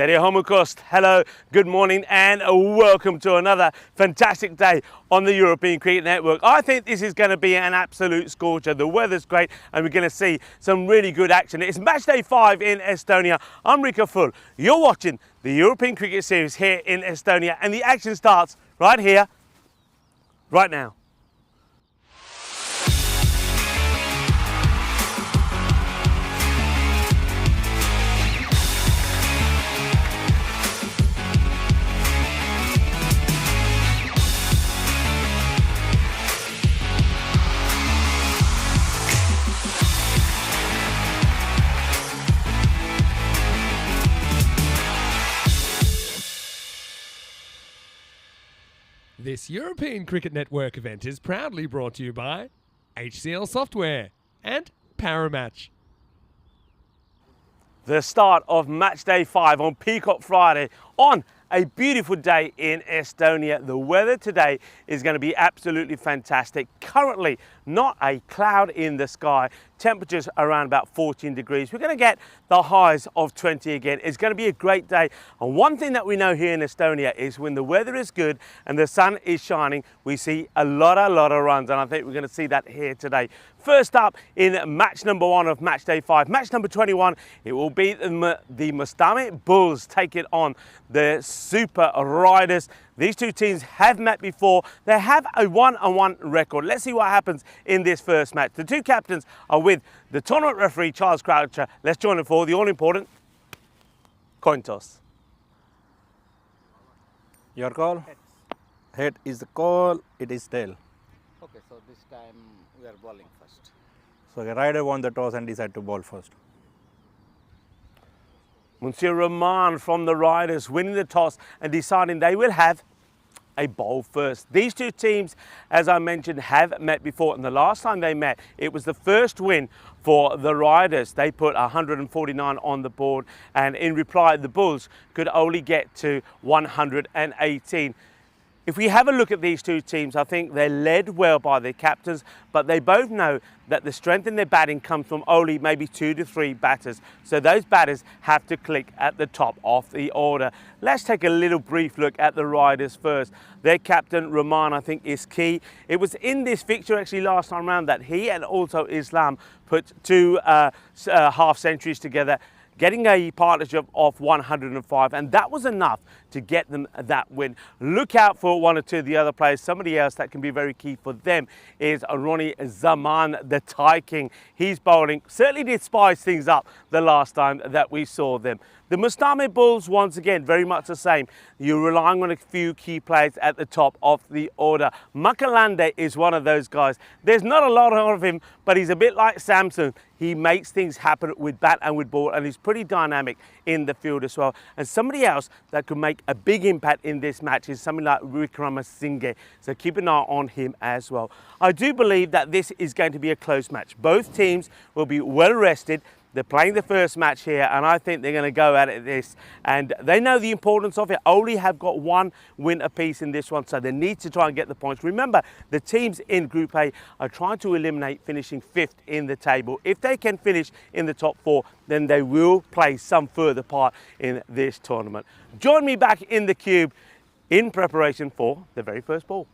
Tere hommikust, hello, good morning and welcome to another fantastic day on the European Cricket Network. I think this is going to be an absolute scorcher. The weather's great and we're going to see some really good action. It's match day 5 in Estonia. I'm Rico Full. You're watching the European Cricket Series here in Estonia and the action starts right here, right now. This European Cricket Network event is proudly brought to you by HCL Software and Paramatch. The start of match day 5 on Peacock Friday on a beautiful day in Estonia. The weather today is going to be absolutely fantastic. Currently not a cloud in the sky. Temperatures around about 14 degrees. We're going to get the highs of 20 again. It's going to be a great day. And one thing that we know here in Estonia is when the weather is good and the sun is shining, we see a lot of runs. And I think we're going to see that here today. First up in match number 1 of match day 5, match number 21, it will be the Mustami Bulls taking on the Super Riders. These two teams have met before. They have a 1-1 record. Let's see what happens in this first match. The two captains are with the tournament referee, Charles Croucher. Let's join him for the all-important coin toss. Your call? Head is the call, it is tail. Okay, so this time we are bowling first. So the rider won the toss and decided to bowl first. Monsieur Rahman from the Riders winning the toss and deciding they will have a bowl first. These two teams, as I mentioned, have met before, and the last time they met, it was the first win for the Riders. They put 149 on the board, and in reply, the Bulls could only get to 118. If we have a look at these two teams, I think they're led well by their captains, but they both know that the strength in their batting comes from only maybe 2 to 3 batters. So those batters have to click at the top of the order. Let's take a little brief look at the Riders first. Their captain, Rahman, I think is key. It was in this fixture actually last time around that he and also Islam put 2 half centuries together, getting a partnership of 105, and that was enough to get them that win. Look out for 1 or 2 of the other players. Somebody else that can be very key for them is Ronnie Zaman, the Thai King. He's bowling, certainly did spice things up the last time that we saw them. The Mustami Bulls, once again, very much the same. You're relying on a few key players at the top of the order. Makalande is one of those guys. There's not a lot of him, but he's a bit like Samson. He makes things happen with bat and with ball, and he's pretty dynamic in the field as well. And somebody else that could make a big impact in this match is something like Wickramasinghe. So keep an eye on him as well. I do believe that this is going to be a close match. Both teams will be well rested. They're playing the first match here, and I think they're going to go at it this. And they know the importance of it. Only have got 1 win apiece in this one, so they need to try and get the points. Remember, the teams in Group A are trying to eliminate finishing 5th in the table. If they can finish in the top 4, then they will play some further part in this tournament. Join me back in the cube in preparation for the very first ball.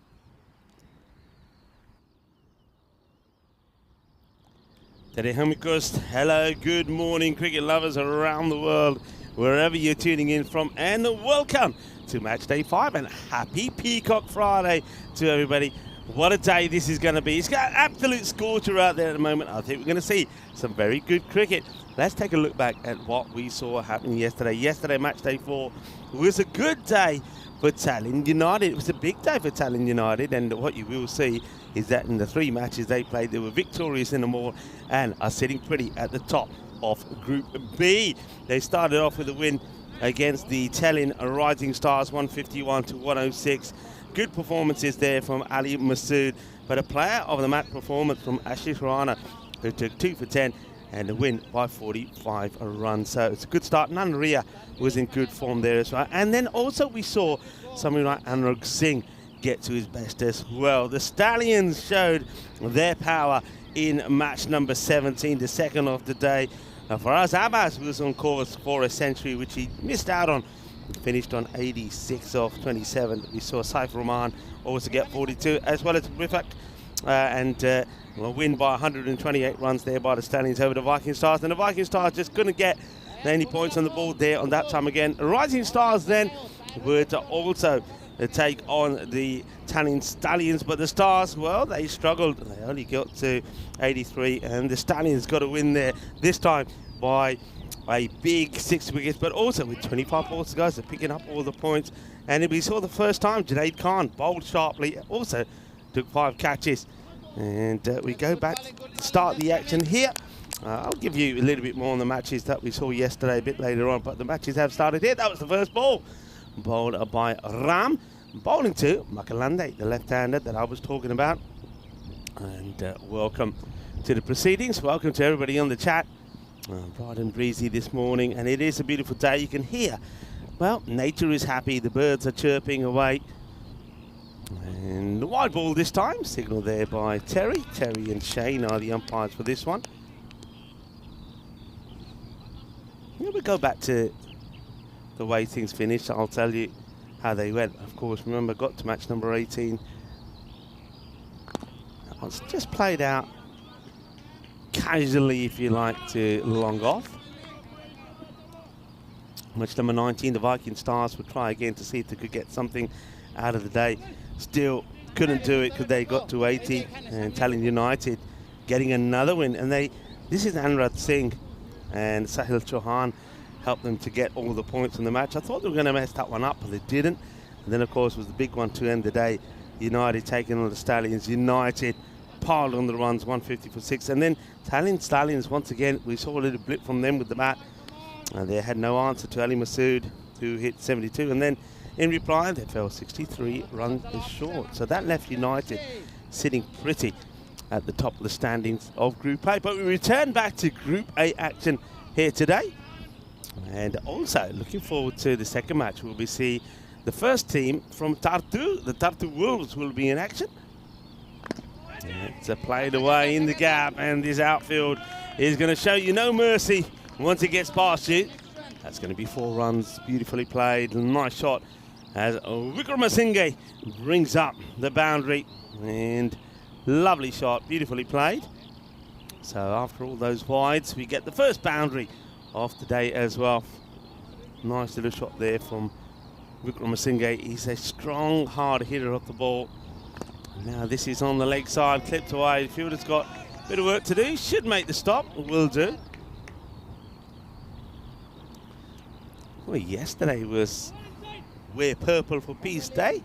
Tere hommikust, hello, good morning cricket lovers around the world, wherever you're tuning in from, and welcome to match day 5 and happy Peacock Friday to everybody. What a day this is going to be. It's got an absolute scorcher out there at the moment. I think we're going to see some very good cricket. Let's take a look back at what we saw happening yesterday. Yesterday, match day 4, was a good day for Tallinn United. It was a big day for Tallinn United, and what you will see is that in the 3 matches they played, they were victorious in them all and are sitting pretty at the top of Group B. They started off with a win against the Tallinn Rising Stars, 151 to 106. Good performances there from Ali Masood, but a player of the match performance from Ashish Rana, who took 2 for 10 and a win by 45 runs. So it's a good start. Nanria was in good form there as well. And then also we saw somebody like Anurag Singh get to his best as well. The Stallions showed their power in match number 17, the second of the day. Now for us, Abbas was on course for a century, which he missed out on. Finished on 86 off 27. We saw Saif Rahman also get 42, as well as Rifat, and a win by 128 runs there by the Stallions over the Viking Stars. And the Viking Stars just couldn't get any points on the board there on that time again. Rising Stars then were to also take on the Italian Stallions, but the Stars, well, they struggled. They only got to 83, and the Stallions got a win there this time by a big 6 wickets, but also with 25 balls to go, so picking up all the points. And we saw the first time Junaid Khan bowled sharply, also took 5 catches. And we go back to start the action here. I'll give you a little bit more on the matches that we saw yesterday a bit later on, but the matches have started here. That was the first ball, bowled by Ram, bowling to Makalande, the left-hander that I was talking about. And welcome to the proceedings. Welcome to everybody on the chat. Bright and breezy this morning, and it is a beautiful day. You can hear, well, nature is happy. The birds are chirping away. And the wide ball this time, signal there by Terry. Terry and Shane are the umpires for this one. Here we go back to the way things finished. I'll tell you how they went. Of course, remember, got to match number 18. That one's just played out casually, if you like, to long off. Match number 19, the Viking Stars would try again to see if they could get something out of the day. Still couldn't do it because they got to 80, and Italian United getting another win. And this is Anurag Singh and Sahil Chauhan helped them to get all the points in the match. I thought they were going to mess that one up, but they didn't. And then, of course, was the big one to end the day. United taking on the Stallions. United piled on the runs, 150 for 6. And then Italian Stallions, once again, we saw a little blip from them with the bat. And they had no answer to Ali Masood, who hit 72. And then in reply, they fell 63 runs short. So that left United sitting pretty at the top of the standings of Group A. But we return back to Group A action here today. And also looking forward to the second match. We'll be seeing the first team from Tartu. The Tartu Wolves will be in action. It's a played away in the gap, and this outfield is going to show you no mercy once it gets past you. That's going to be 4 runs, beautifully played, nice shot as Vikramasinghe brings up the boundary, and lovely shot, beautifully played. So after all those wides, we get the first boundary of the day as well. Nice little shot there from Vikramasinghe. He's a strong, hard hitter off the ball. Now this is on the leg side, clipped away. The fielder's got a bit of work to do. Should make the stop, will do. Well, yesterday was Wear Purple for Peace Day.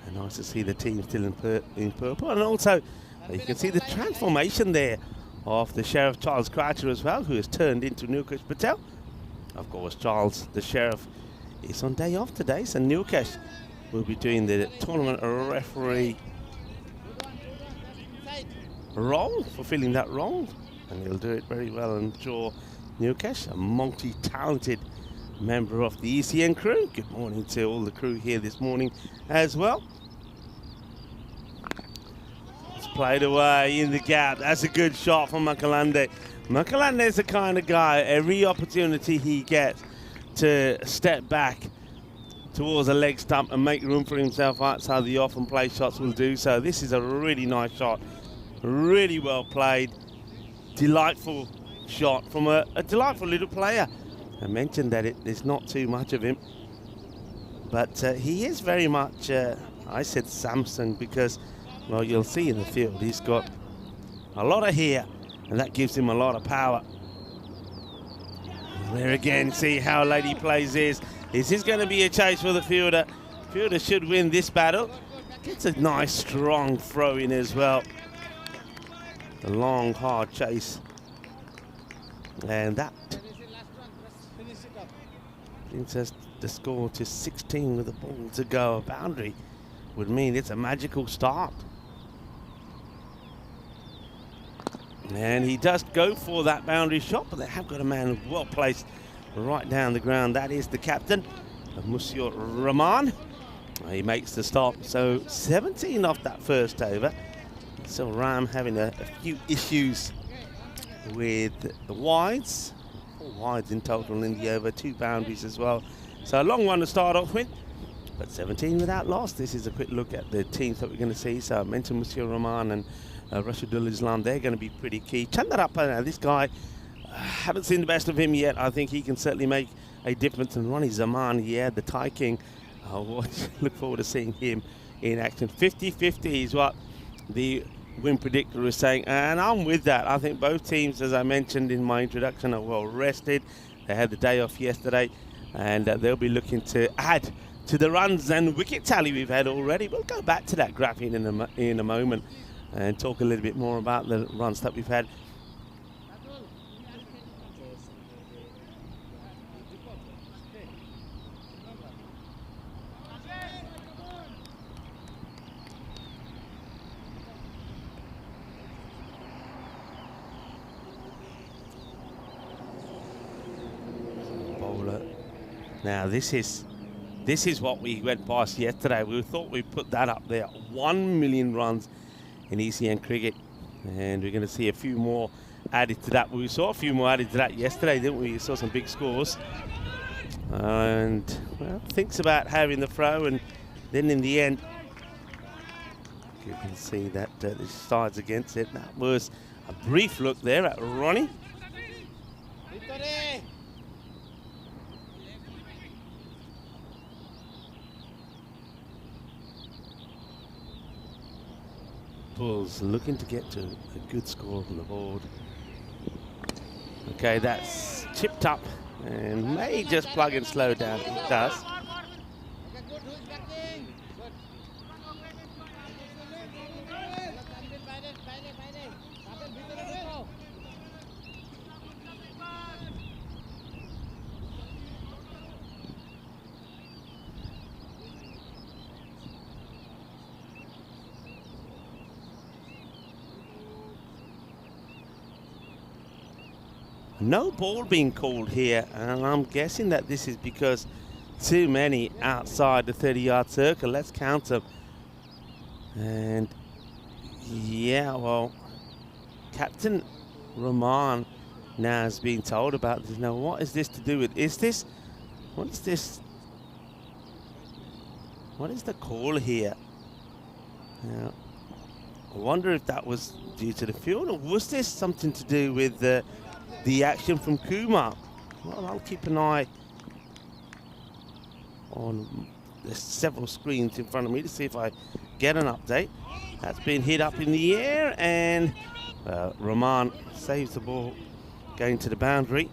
And nice to see the team still in purple. And also, you can see the transformation there of the Sheriff Charles Croucher as well, who has turned into Nilkesh Patel. Of course, Charles, the Sheriff, is on day off today, so Nilkesh will be doing the tournament referee role, fulfilling that role, and he'll do it very well. I'm sure Nilkesh, a multi-talented member of the ECN crew. Good morning to all the crew here this morning as well. It's played away in the gap. That's a good shot from Makalande. Makalande is the kind of guy, every opportunity he gets to step back towards a leg stump and make room for himself outside the off and play shots, will do so. This is a really nice shot. Really well played. Delightful shot from a delightful little player. I mentioned that there's not too much of him, but he is very much, I said Samsung because, well, you'll see in the field, he's got a lot of hair, and that gives him a lot of power. There again, see how Lady plays this. Is this going to be a chase for the fielder? Fielder should win this battle. Gets a nice, strong throw in as well. A long, hard chase. And that brings us the score to 16 with a ball to go. A boundary would mean it's a magical start. And he does go for that boundary shot, but they have got a man well placed right down the ground. That is the captain, Monsieur Rahman. He makes the stop. So 17 off that first over. So Ram having a few issues with the wides. wides in total in the over, 2 boundaries as well. So a long one to start off with, but 17 without loss. This is a quick look at the teams that we're going to see. So I mentioned Monsieur Rahman and Rashidul Islam. They're going to be pretty key. Chandarappa, this guy, haven't seen the best of him yet. I think he can certainly make a difference. And Ronnie Zaman, yeah, the Thai King. Look forward to seeing him in action. 50-50 is what the win predictor is saying, and I'm with that. I think both teams, as I mentioned in my introduction, are well rested. They had the day off yesterday, and they'll be looking to add to the runs and wicket tally we've had already. We'll go back to that graphic in a moment and talk a little bit more about the runs that we've had. Now this is what we went past yesterday. We thought we'd put that up there. 1 million runs in ECN cricket, and we're going to see a few more added to that. We saw a few more added to that yesterday, didn't we? We saw some big scores, and well, thinks about having the throw, and then in the end, you can see that this side's against it. That was a brief look there at Ronnie. Bulls looking to get to a good score on the board. Okay, that's chipped up and may just plug and slow down. It does. No ball being called here, and I'm guessing that this is because too many outside the 30-yard circle. Let's count them. And yeah, well, Captain Rahman now is being told about this. Now, what is this to do with? What is this? What is the call here? Now, I wonder if that was due to the field, or was this something to do with the action from Kumar? Well, I'll keep an eye on the several screens in front of me to see if I get an update. That's been hit up in the air, and Rahman saves the ball going to the boundary.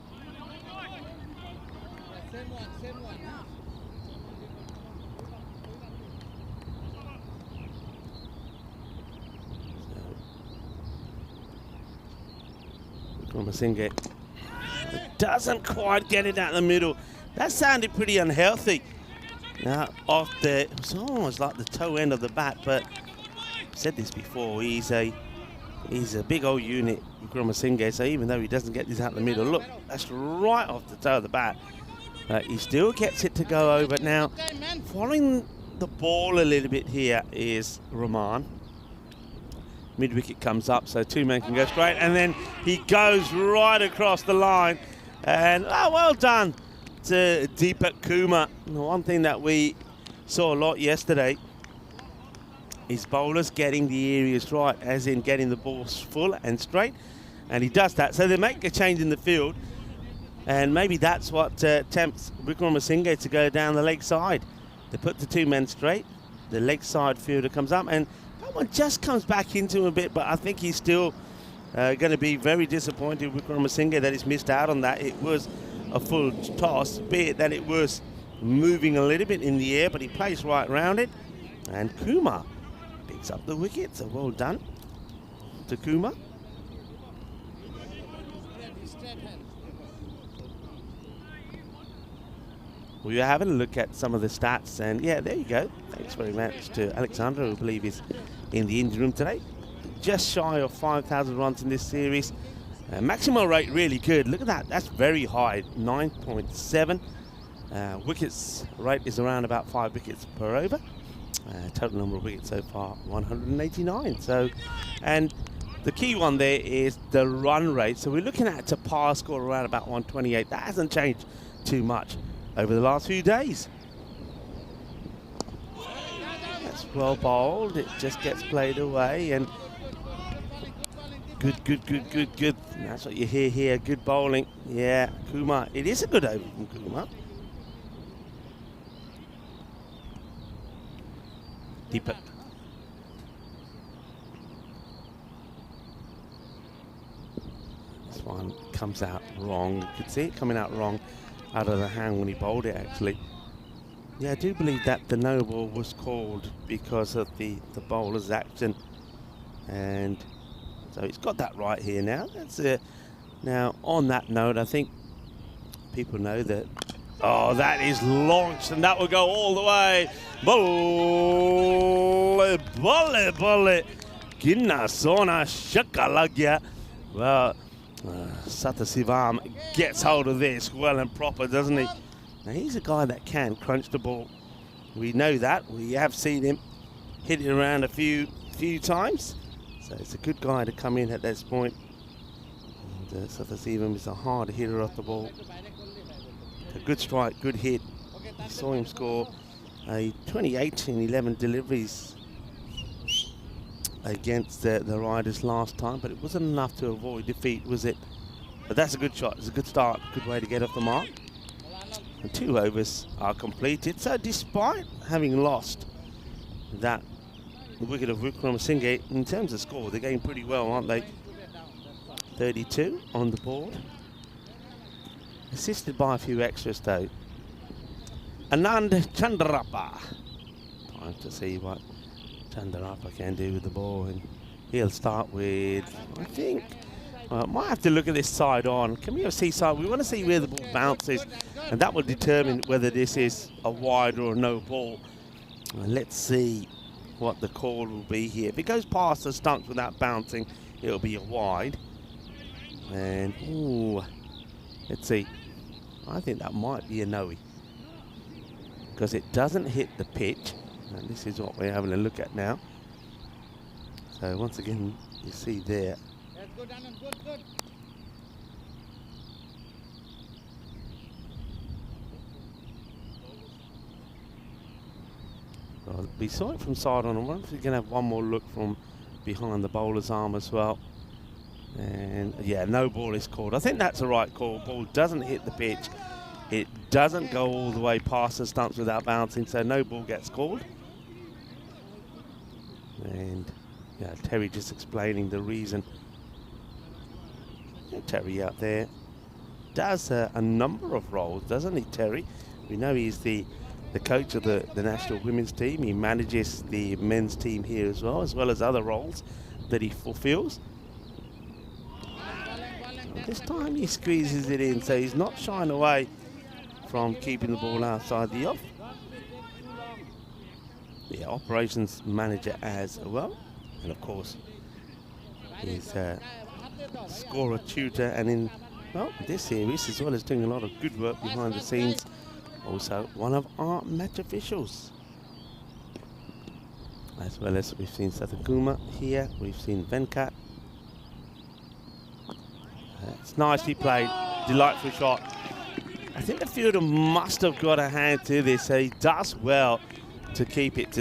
Singh doesn't quite get it out the middle. That sounded pretty unhealthy. Now, it was almost like the toe end of the bat, but I've said this before, he's a big old unit, Vikramasinghe, so even though he doesn't get this out the middle, look, that's right off the toe of the bat. He still gets it to go over. Now, following the ball a little bit here is Rahman. Mid-wicket comes up, so 2 men can go straight, and then he goes right across the line. And well done to Deepak Kumar. The one thing that we saw a lot yesterday is bowlers getting the areas right, as in getting the balls full and straight, and he does that. So they make a change in the field, and maybe that's what tempts Vikramasinghe to go down the leg side. They put the 2 men straight, the leg side fielder comes up, and one just comes back into him a bit, but I think he's still going to be very disappointed with Vikramasinghe that he's missed out on that. It was a full toss, be it that it was moving a little bit in the air, but he plays right around it, and Kumar picks up the wicket, so well done to Kumar. We were having a look at some of the stats, and yeah, there you go. Thanks very much to Alexandra, who I believe is in the injury room today. Just shy of 5,000 runs in this series. Maximum rate really good. Look at that. That's very high, 9.7. Wickets rate is around about 5 wickets per over. Total number of wickets so far, 189. So, and the key one there is the run rate. So we're looking at a par score around about 128. That hasn't changed too much over the last few days. That's well bowled. It just gets played away, and good. That's what you hear here. Good bowling. Yeah, Kumar. It is a good over from Kumar. Deepak. This one comes out wrong. You could see it coming out wrong out of the hand when he bowled it, actually. Yeah, I do believe that the no ball was called because of the bowler's action. And so he's got that right here now. That's it. Now, on that note, I think people know that. Oh, that is launched, and that will go all the way. Bullet. Ginna sona shakalagya. Well, Satasivam gets hold of this well and proper, doesn't he? Now, he's a guy that can crunch the ball. We know that. We have seen him hit it around a few times. So it's a good guy to come in at this point. And Satasivam is a hard hitter off the ball. A good strike, good hit. We saw him score a 28-11 deliveries against the Riders last time, but it wasn't enough to avoid defeat, was it? But that's a good shot. It's a good start. Good way to get off the mark. And 2 overs are completed. So despite having lost that wicket of Wickramasinghe, in terms of score, they're going pretty well, aren't they? 32 on the board. Assisted by a few extras, though. Anand Chandrappa. Time to see what Chandrappa can do with the ball. And he'll start with, I think, might have to look at this side on. Can we have seaside? We want to see where the ball bounces, and that will determine whether this is a wide or a no ball. And let's see what the call will be here. If it goes past the stumps without bouncing, it'll be a wide. And, ooh, let's see. I think that might be a no-y, because it doesn't hit the pitch, and this is what we're having a look at now. So once again, you see there. Good. Well, we saw it from side on. I wonder if we're going to have one more look from behind the bowler's arm as well. And yeah, no ball is called. I think that's the right call. Ball doesn't hit the pitch. It doesn't go all the way past the stumps without bouncing, so no ball gets called. And yeah, Terry just explaining the reason. Yeah, Terry out there does a number of roles, doesn't he, Terry? We know he's the coach of the national women's team. He manages the men's team here as well as other roles that he fulfills. This time he squeezes it in, so he's not shying away from keeping the ball outside the off. The operations manager as well, and of course he's scorer tutor, and in this series as well as doing a lot of good work behind the scenes, also one of our match officials. As well as we've seen Sathakuma here, we've seen Venkat. It's nicely played, delightful shot. I think the fielder must have got a hand to this, so he does well to keep it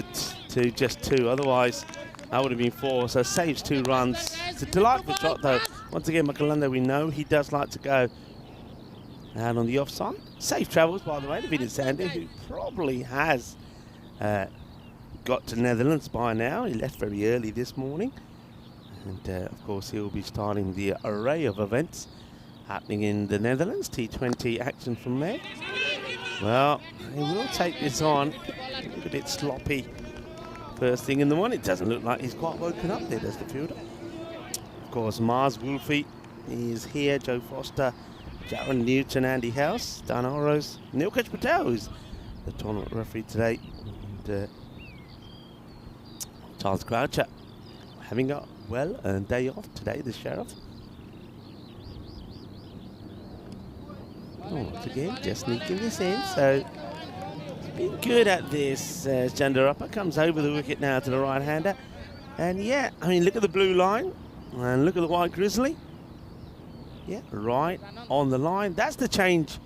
to just 2. Otherwise, that would have been 4. So saves 2 runs. It's a delightful shot, though. Once again, Makalanda, we know he does like to go out on the offside. Safe travels, by the way, to Vinny Sandy, who probably has got to Netherlands by now. He left very early this morning. And of course, he'll be starting the array of events happening in the Netherlands. T20 action from there. Well, he will take this on. A little bit sloppy first thing in the morning. It doesn't look like he's quite woken up there, does the fielder. Of course, Mars Wolfie is here. Joe Foster, Jaron Newton, Andy House, Dan Oros, Nilkaj Patel, who's the tournament referee today. And Charles Croucher having a well-earned day off today, the sheriff. Once again, just sneaking this in, so he's been good at this. Chandrappa comes over the wicket now to the right-hander. And yeah, I mean, look at the blue line. And look at the white grizzly. Yeah, right on the line. That's the change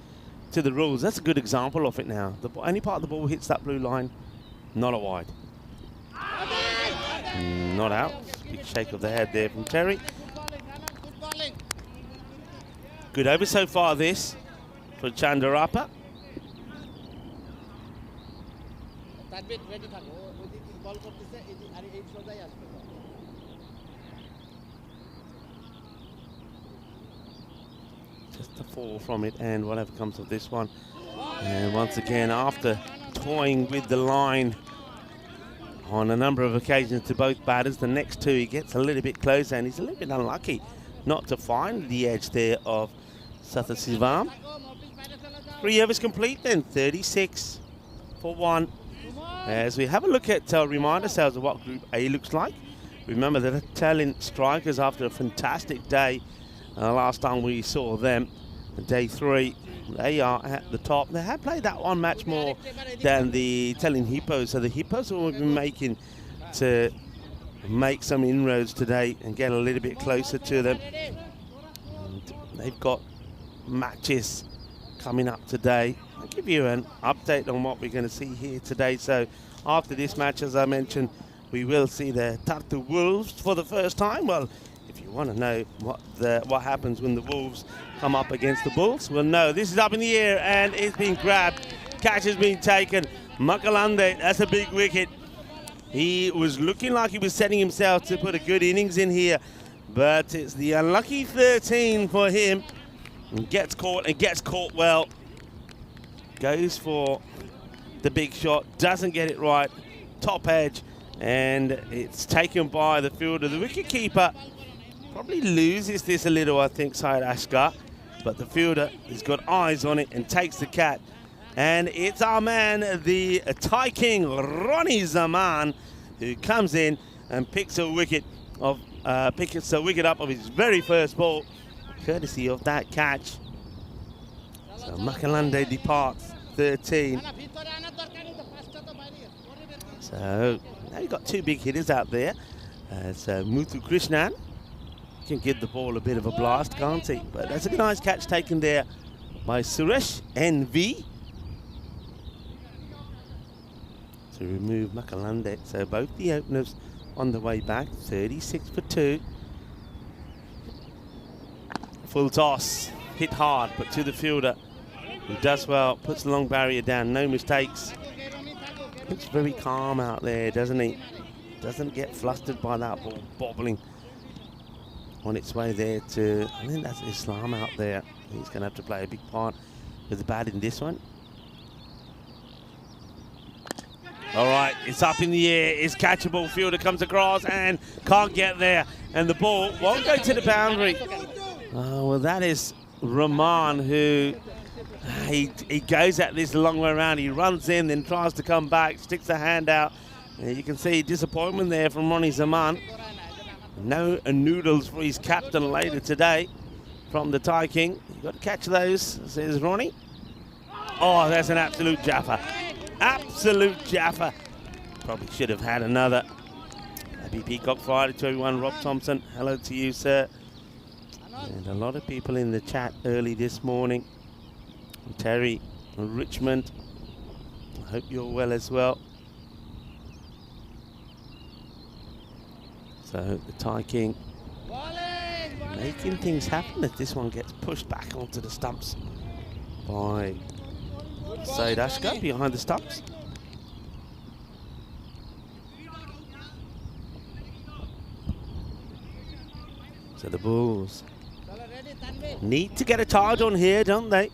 to the rules. That's a good example of it now. Any part of the ball hits that blue line, not a wide. Not out. Big shake of the head there from Terry. Good over so far this for Chandarapa. Just the fall from it and whatever comes of this one. And once again, after toying with the line on a number of occasions to both batters, the next two he gets a little bit closer and he's a little bit unlucky not to find the edge there of Sathasivam. 3 overs complete then, 36 for 1. As we have a look at, remind ourselves of what Group A looks like. Remember the Italian strikers after a fantastic day. Last time we saw them, day 3, they are at the top. They have played that one match more than the Italian Hippos, so the Hippos will be making to make some inroads today and get a little bit closer to them. And they've got matches coming up today. I'll give you an update on what we're going to see here today. So after this match, as I mentioned, we will see the Tartu Wolves for the first time. Well, if you want to know what happens when the Wolves come up against the Bulls, well, no, this is up in the air and it's been grabbed. Catch has been taken. Makalande, that's a big wicket. He was looking like he was setting himself to put a good innings in here, but it's the unlucky 13 for him. And gets caught well. Goes for the big shot, doesn't get it right. Top edge, and it's taken by the fielder. The wicketkeeper probably loses this a little, I think, Syed Ashkar, but the fielder has got eyes on it and takes the catch. And it's our man, the Thai King, Ronnie Zaman, who comes in and picks a wicket up of his very first ball, courtesy of that catch. So Makalande departs 13. So now you've got 2 big hitters out there. So Muthu Krishnan can give the ball a bit of a blast, can't he? But that's a nice catch taken there by Suresh NV to remove Makalande. So both the openers on the way back, 36 for 2. Full toss, hit hard, but to the fielder, who does well, puts the long barrier down, no mistakes. Looks very calm out there, doesn't he? Doesn't get flustered by that ball bobbling on its way there to, I think that's Islam out there. He's going to have to play a big part with the bat in this one. All right, it's up in the air, it's catchable. Fielder comes across and can't get there, and the ball won't go to the boundary. Oh, well, that is Rahman, who he goes at this a long way around. He runs in, then tries to come back, sticks a hand out. And you can see disappointment there from Ronnie Zaman. No noodles for his captain later today from the Thai King. You've got to catch those, says Ronnie. Oh, that's an absolute jaffa. Absolute jaffa. Probably should have had another. Happy Peacock Friday to everyone. Rob Thompson, hello to you, sir. And a lot of people in the chat early this morning. Terry, Richmond, I hope you're well as well. So the Thai King making things happen as this one gets pushed back onto the stumps by Syed Ashkar behind the stumps. So the Bulls need to get a tide on here, don't they?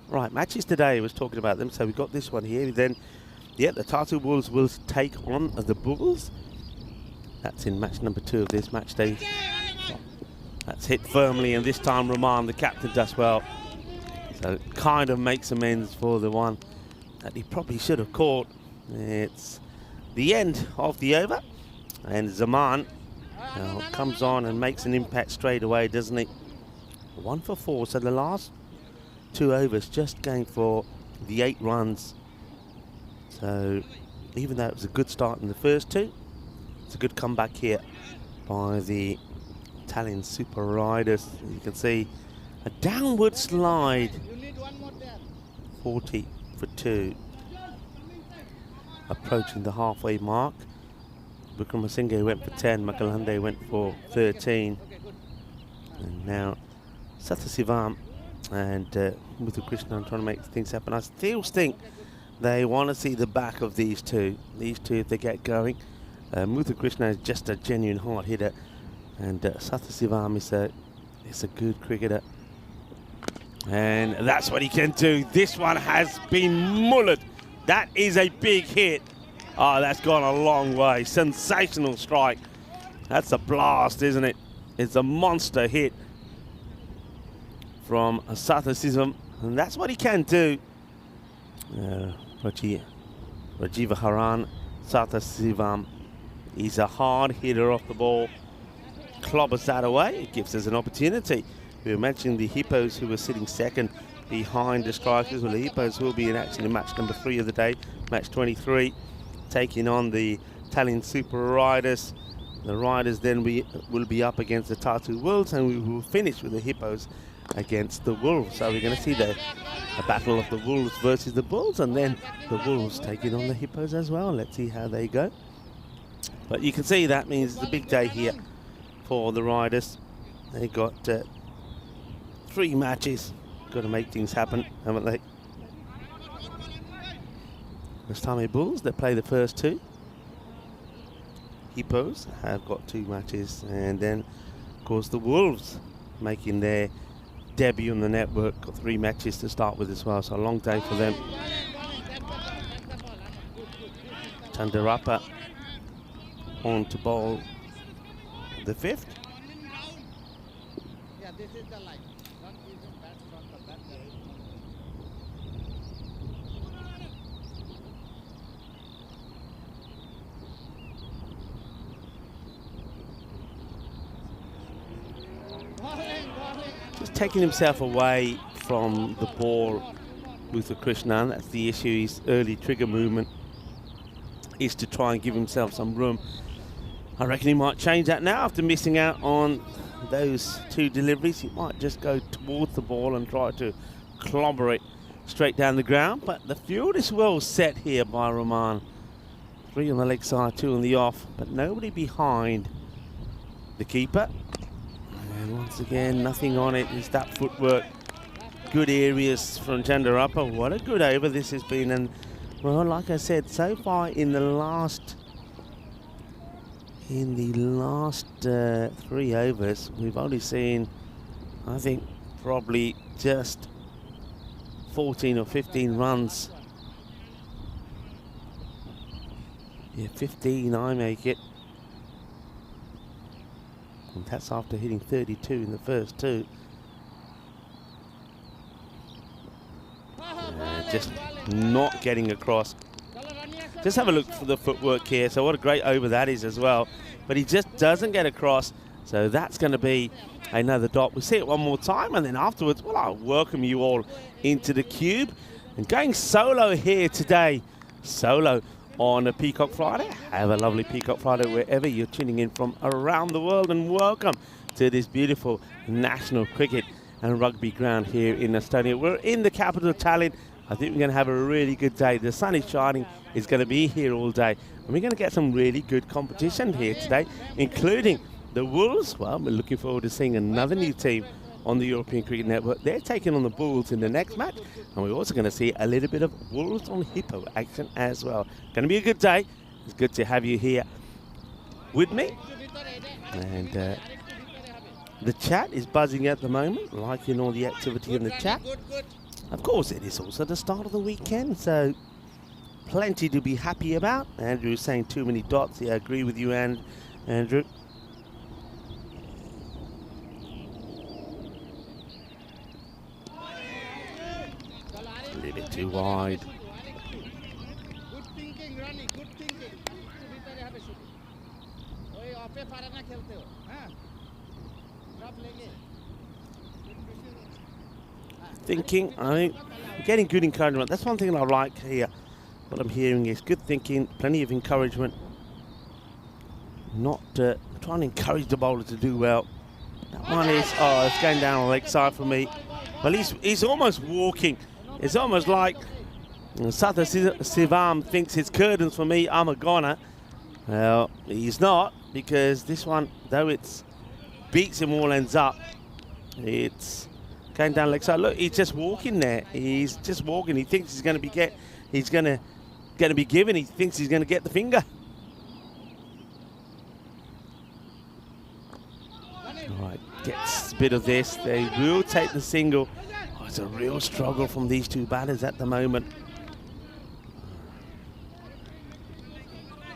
Right, matches today, I was talking about them, so we've got this one here. Then, yeah, the Tartu Wolves will take on the Bulls. That's in match number 2 of this match day. That's hit firmly, and this time Rahman, the captain, does well. So it kind of makes amends for the one that he probably should have caught. It's the end of the over, and Zaman comes on and makes an impact straight away, doesn't he? 1 for 4, so the last 2 overs just going for the 8 runs. So even though it was a good start in the first 2, it's a good comeback here by the Italian Super Riders. You can see a downward slide. 40 for 2. Approaching the halfway mark. Vikramasinghe went for 10, Makalande went for 13. And now Sathasivam and Muthukrishnan trying to make things happen. I still think they want to see the back of these two. These two, if they get going. Muthukrishnan is just a genuine hard hitter. And Sathasivam is a good cricketer. And that's what he can do. This one has been mullered. That is a big hit. Oh, that's gone a long way. Sensational strike. That's a blast, isn't it? It's a monster hit from Sathasivam. And that's what he can do. Rajiva Haran, Sathasivam. He's a hard hitter off the ball. Clobbers that away. It gives us an opportunity. We were mentioning the Hippos who were sitting second behind the Strikers. Well, the Hippos will be in action in match number 3 of the day, match 23, taking on the Italian Super Riders. The Riders then will be up against the Tartu Wolves, and we will finish with the Hippos against the Wolves. So we're going to see the battle of the Wolves versus the Bulls, and then the Wolves taking on the Hippos as well. Let's see how they go. But you can see that means it's a big day here for the Riders. They got 3 matches. Got to make things happen, haven't they? Westame Bulls, they play the first 2. Hippos have got 2 matches, and then of course the Wolves making their debut on the network. Got 3 matches to start with as well, so a long day for them. Chandarapa on to bowl the 5th. Yeah, this is the line. Run is a bat from the bat. Just taking himself away from the ball, Muthukrishnan. That's the issue. His early trigger movement is to try and give himself some room. I reckon he might change that now after missing out on those 2 deliveries. He might just go towards the ball and try to clobber it straight down the ground. But the field is well set here by Rahman. 3 on the leg side, 2 on the off, but nobody behind the keeper. And once again, nothing on it. It's that footwork. Good areas from Chandarapa. What a good over this has been. And, well, like I said, so far in the last 3 overs, we've only seen, I think, probably just 14 or 15 runs. Yeah, 15, I make it. And that's after hitting 32 in the first 2. Just not getting across. Just have a look for the footwork here. So what a great over that is as well. But he just doesn't get across. So that's going to be another dot. We'll see it one more time, and then afterwards, well, I'll welcome you all into the cube. And going solo here today. Solo on a Peacock Friday. Have a lovely Peacock Friday wherever you're tuning in from around the world, and welcome to this beautiful national cricket and rugby ground here in Estonia. We're in the capital, Tallinn. I think we're going to have a really good day. The sun is shining. It's going to be here all day. And we're going to get some really good competition here today, including the Wolves. Well, we're looking forward to seeing another new team on the European Cricket Network. They're taking on the Bulls in the next match. And we're also going to see a little bit of Wolves on Hippo action as well. Going to be a good day. It's good to have you here with me. And the chat is buzzing at the moment, liking all the activity in the chat. Of course, it is also the start of the weekend, so plenty to be happy about. Andrew is saying too many dots. Yeah, I agree with you, Andrew. A little bit too wide. Good thinking, Rani, good thinking. भीतर यहाँ पे shooting. ओए ऑफे फारना खेलते हो, हाँ? Drop लेंगे। Thinking, I think, getting good encouragement. That's one thing I like here. What I'm hearing is good thinking, plenty of encouragement. not trying to encourage the bowler to do well. That one is, it's going down on the leg side for me. Well, he's almost walking. It's almost like Satha Sivam thinks it's curtains for me, I'm a goner. Well, he's not, because this one, though it's beats him all ends up, it's going down leg side. Look, he's just walking there. He's just walking. He thinks he's going to be given. He thinks he's going to get the finger. All right, gets a bit of this. They will take the single. Oh, it's a real struggle from these two batters at the moment.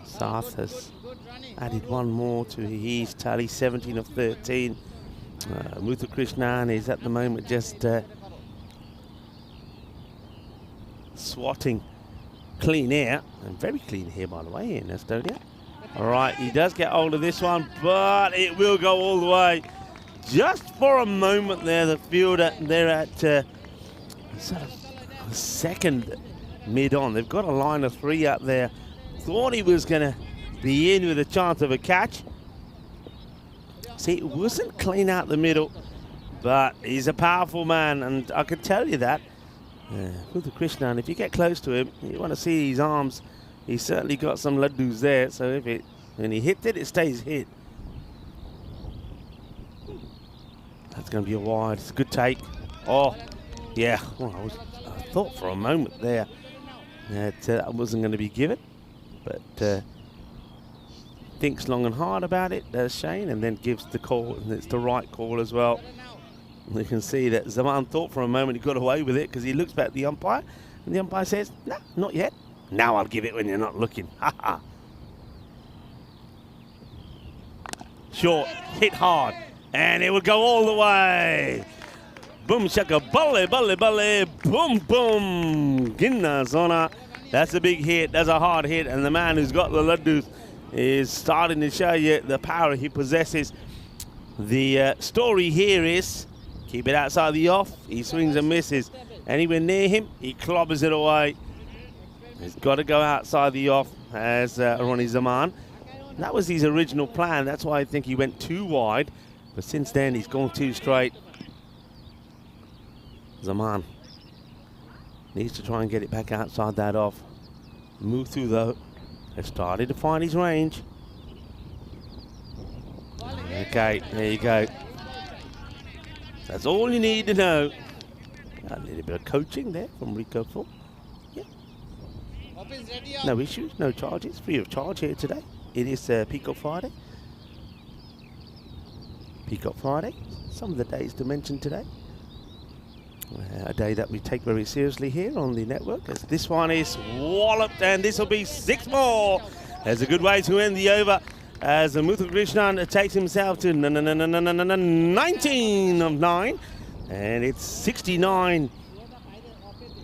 Sath has added one more to his tally, 17 of 13. Muthu Krishnan is at the moment just swatting clean air, and very clean here, by the way, in Estonia. All right, he does get hold of this one, but it will go all the way. Just for a moment there, the fielder, they're at sort of second mid-on. They've got a line of 3 up there. Thought he was going to be in with a chance of a catch. See, it wasn't clean out the middle, but he's a powerful man, and I can tell you that. Muthu Krishnan, if you get close to him, you want to see his arms. He's certainly got some laddus there, so when he hits it, it stays hit. That's going to be a wide. It's a good take. Oh, yeah. Well, I thought for a moment there that I wasn't going to be given, but thinks long and hard about it, does Shane, and then gives the call, and it's the right call as well. You can see that Zaman thought for a moment he got away with it, because he looks back at the umpire, and the umpire says, "No, not yet. Now I'll give it when you're not looking." Ha ha. Short, hit hard, and it will go all the way. Boom shaka, balle, balle, balle, boom, boom. Ginna zona. That's a big hit. That's a hard hit, and the man who's got the laddus is starting to show you the power he possesses. The story here is, keep it outside the off, he swings and misses. Anywhere near him, he clobbers it away. He's got to go outside the off, as Ronnie Zaman. That was his original plan. That's why I think he went too wide. But since then, he's gone too straight. Zaman needs to try and get it back outside that off. Muthu, though, has started to find his range. Okay, there you go. That's all you need to know. A little bit of coaching there from Rico Full. Yeah. No issues, no charges, free of charge here today. It is Peacock Friday. Peacock Friday, some of the days to mention today. A day that we take very seriously here on the network, as this one is walloped, and this will be 6 more. There's a good way to end the over, as Muthu Krishnan takes himself to 19 of 9, and it's 69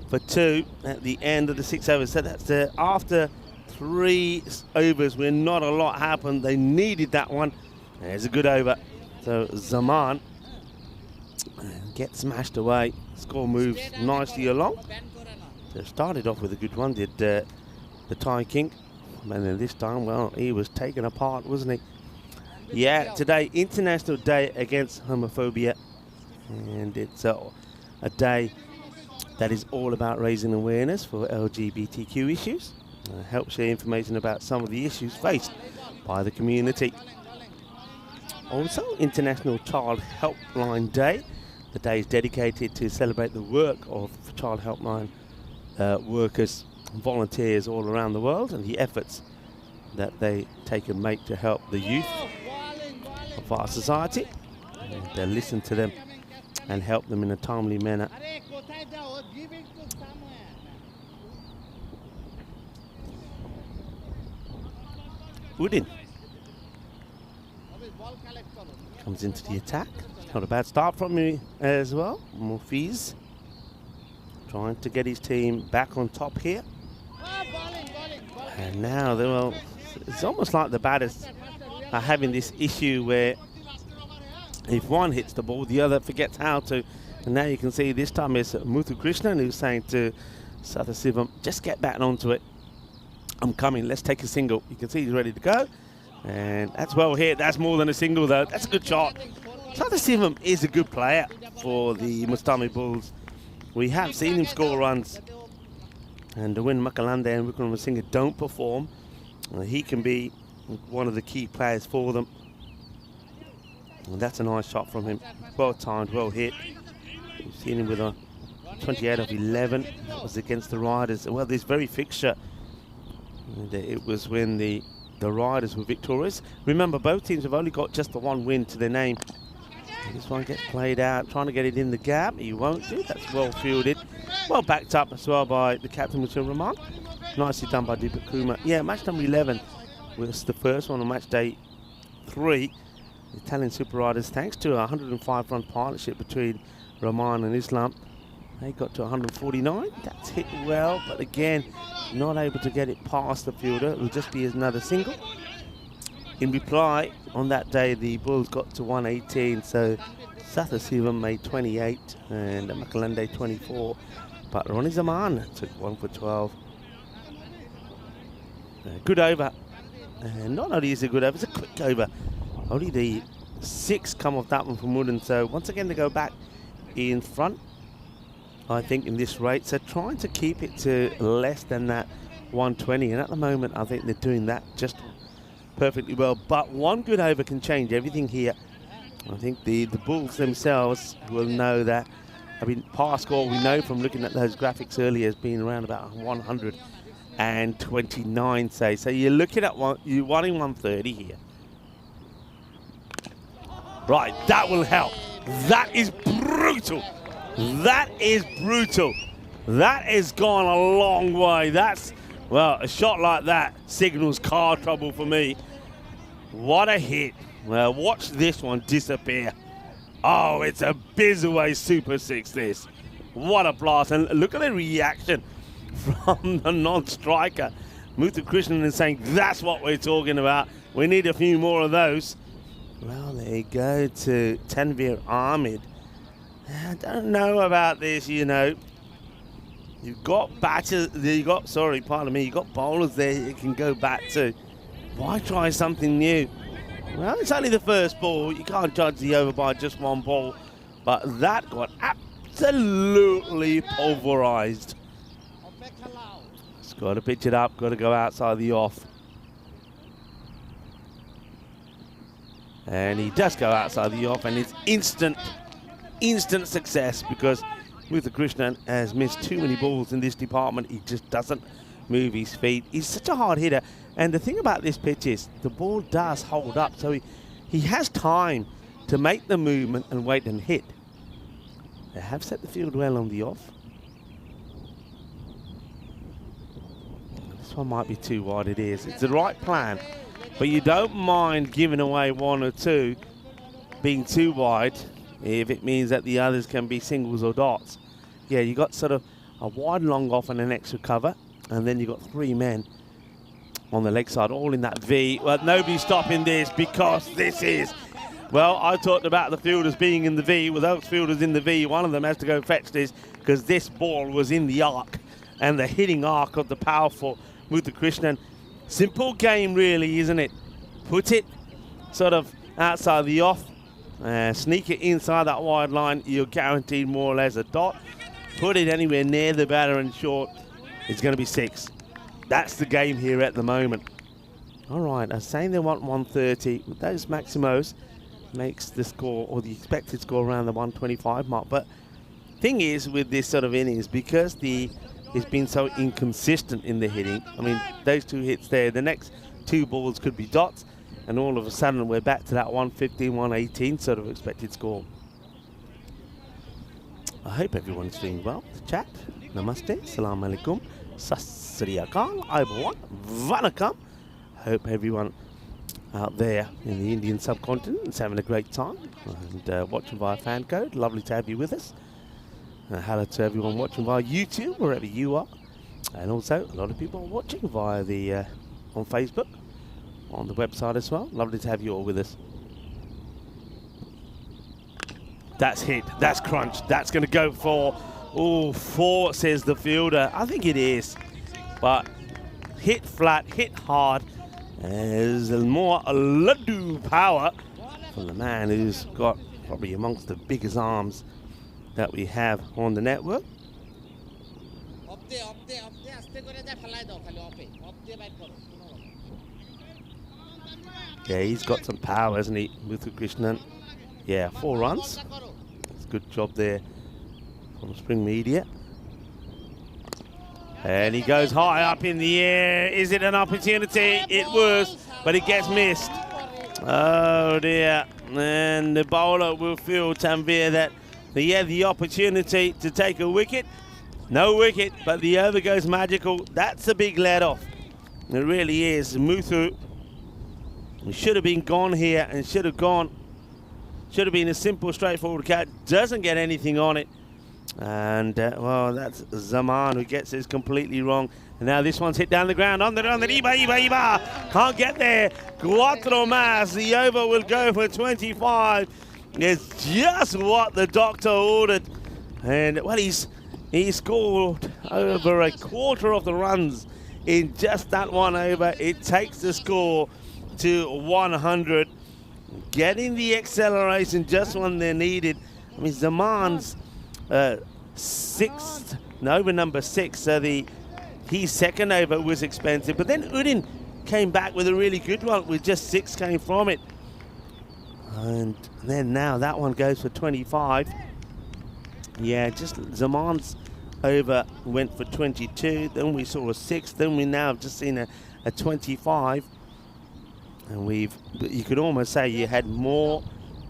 for 2 at the end of the 6 overs. So that's after 3 overs where not a lot happened. They needed that one. There's a good over. So Zaman gets smashed away. Score moves nicely along. So started off with a good one, did the Thai King. And then this time, well, he was taken apart, wasn't he? Yeah, today, International Day Against Homophobia. And it's a day that is all about raising awareness for LGBTQ issues. Help share information about some of the issues faced by the community. Also, International Child Helpline Day. The day is dedicated to celebrate the work of Child Helpline workers and volunteers all around the world, and the efforts that they take and make to help the youth of our society. And listen to them and help them in a timely manner. Udin comes into the attack. Not a bad start from me as well. Mufiz trying to get his team back on top here. And now, well, it's almost like the batters are having this issue where if one hits the ball, the other forgets how to. And now you can see this time it's Muthu Krishnan who's saying to Sathasivam, just get back onto it. I'm coming, let's take a single. You can see he's ready to go. And that's well hit. That's more than a single, though. That's a good shot. Satasivam is a good player for the Mustami Bulls. We have seen him score runs. And when Makalande and Wickramasinghe don't perform, he can be one of the key players for them. And that's a nice shot from him. Well timed, well hit. We've seen him with a 28 of 11. That was against the Riders. Well, this very fixture, and it was when the Riders were victorious. Remember, both teams have only got just the one win to their name. And this one gets played out, trying to get it in the gap. He won't do. That's well fielded. Well backed up as well by the captain, Mr. Rahman. Nicely done by Deepak Kumar. Yeah, match number 11 was the first one on match day 3. The Italian Super Riders, thanks to a 105-run partnership between Rahman and Islam, they got to 149. That's hit well, but again, not able to get it past the fielder. It will just be another single. In reply, on that day, the Bulls got to 118, so Satasivam made 28 and Makalande 24. But Ronnie Zaman took 1 for 12. Good over. And not only is it a good over, it's a quick over. Only the 6 come off that one from Wooden. So once again, they go back in front, I think, in this rate. So trying to keep it to less than that 120. And at the moment, I think they're doing that just perfectly well. But one good over can change everything here. I think the Bulls themselves will know that. I mean, past score, we know from looking at those graphics earlier, has been around about 129, say. So you're looking at you're wanting 130 here. Right, that will help. That is brutal. That is brutal. That has gone a long way. That's, well, a shot like that signals car trouble for me. What a hit. Well, watch this one disappear. Oh, it's a Bizaway Super 6, this. What a blast. And look at the reaction from the non-striker. Muthu Krishnan is saying, that's what we're talking about. We need a few more of those. Well, there you go to Tanveer Ahmed. I don't know about this, you know. You've got batters, you've got bowlers there you can go back to. Why try something new? Well, it's only the first ball. You can't judge the over by just one ball. But that got absolutely pulverized. It's got to pitch it up, got to go outside the off. And he does go outside the off, and it's instant success, because Muthu Krishnan has missed too many balls in this department. He just doesn't move his feet. He's such a hard hitter. And the thing about this pitch is the ball does hold up, so he has time to make the movement and wait and hit. They have set the field well on the off. This one might be too wide, it is. It's the right plan, but you don't mind giving away 1 or 2 being too wide if it means that the others can be singles or dots. Yeah, you got sort of a wide long off and an extra cover, and then you got 3 men on the leg side, all in that V. Well, nobody's stopping this, because this is, well, I talked about the fielders being in the V. Well, those fielders in the V, one of them has to go fetch this, because this ball was in the arc, and the hitting arc of the powerful Muthu Krishnan. Simple game, really, isn't it? Put it sort of outside the off, sneak it inside that wide line, you're guaranteed more or less a dot. Put it anywhere near the batter and short, it's going to be 6. That's the game here at the moment. All right, I was saying they want 130. With those Maximos, makes the score, or the expected score, around the 125 mark. But thing is, with this sort of innings, because it's been so inconsistent in the hitting, I mean, those 2 hits there, the next 2 balls could be dots, and all of a sudden we're back to that 115, 118 sort of expected score. I hope everyone's doing well. The chat. Namaste. Salam alaikum. Sasriyakal. Aibawan. Vanakkam. Hope everyone out there in the Indian subcontinent is having a great time and watching via fan code. Lovely to have you with us. Hello to everyone watching via YouTube, wherever you are. And also, a lot of people are watching via the on Facebook, on the website as well. Lovely to have you all with us. That's hit. That's crunch. That's going to go for, 4, says the fielder. I think it is. But hit flat, hit hard. There's more Laddu power from the man who's got probably amongst the biggest arms that we have on the network. Yeah, he's got some power, hasn't he, Muthu Krishnan? Yeah, 4 runs. It's a good job there from Spring Media. And he goes high up in the air. Is it an opportunity? It was, but it gets missed. Oh dear. And the bowler will feel, Tanvir, that he had the opportunity to take a wicket. No wicket, but the over goes magical. That's a big let off. It really is. Muthu, he should have been gone here and should have gone. Should have been a simple, straightforward catch. Doesn't get anything on it. And, well, that's Zaman who gets this completely wrong. And now this one's hit down the ground. On the Iba. Can't get there. Cuatro más. The over will go for 25. It's just what the doctor ordered. And, well, he scored over a quarter of the runs in just that one over. It takes the score to 100. Getting the acceleration just when they're needed. I mean, Zaman's over number 6, so his second over was expensive, but then Udin came back with a really good one with just 6 came from it, and then now that one goes for 25. Yeah, just Zaman's over went for 22, then we saw a 6, then we now have just seen a 25, and you could almost say you had more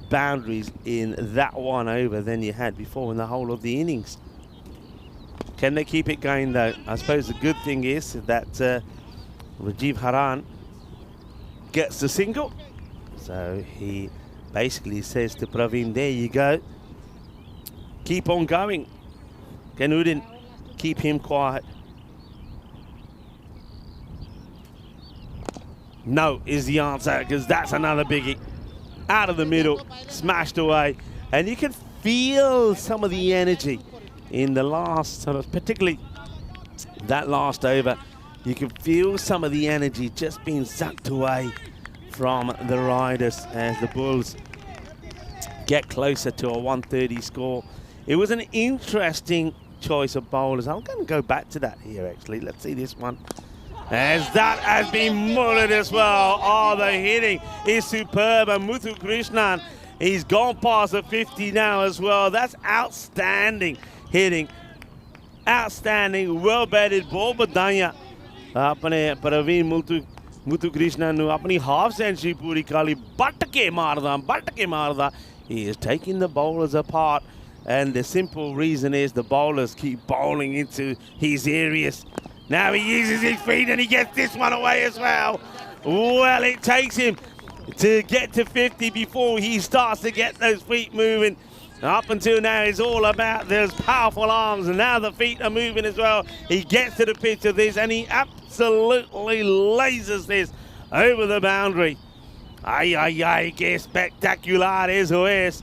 boundaries in that one over than you had before in the whole of the innings. Can they keep it going though? I suppose the good thing is that Rajiv Haran gets the single. So he basically says to Praveen, there you go. Keep on going. Can Udin keep him quiet? No is the answer, because that's another biggie. Out of the middle, smashed away, and you can feel some of the energy in the last, particularly that last over. You can feel some of the energy just being sucked away from the riders as the Bulls get closer to a 130 score. It was an interesting choice of bowlers. I'm going to go back to that here actually. Let's see this one. As that has been mullered as well. Oh, the hitting is superb. And Muthu Krishnan, he's gone past the 50 now as well. That's outstanding hitting. Outstanding, well-batted ball. Badanya. Apne Praveen Muthu Krishnan nu apni half century puri kali batke marda. He is taking the bowlers apart. And the simple reason is the bowlers keep bowling into his areas. Now he uses his feet and he gets this one away as well. Well, it takes him to get to 50 before he starts to get those feet moving. Up until now, it's all about those powerful arms, and now the feet are moving as well. He gets to the pitch of this and he absolutely lasers this over the boundary. Ay, que espectacular eso es.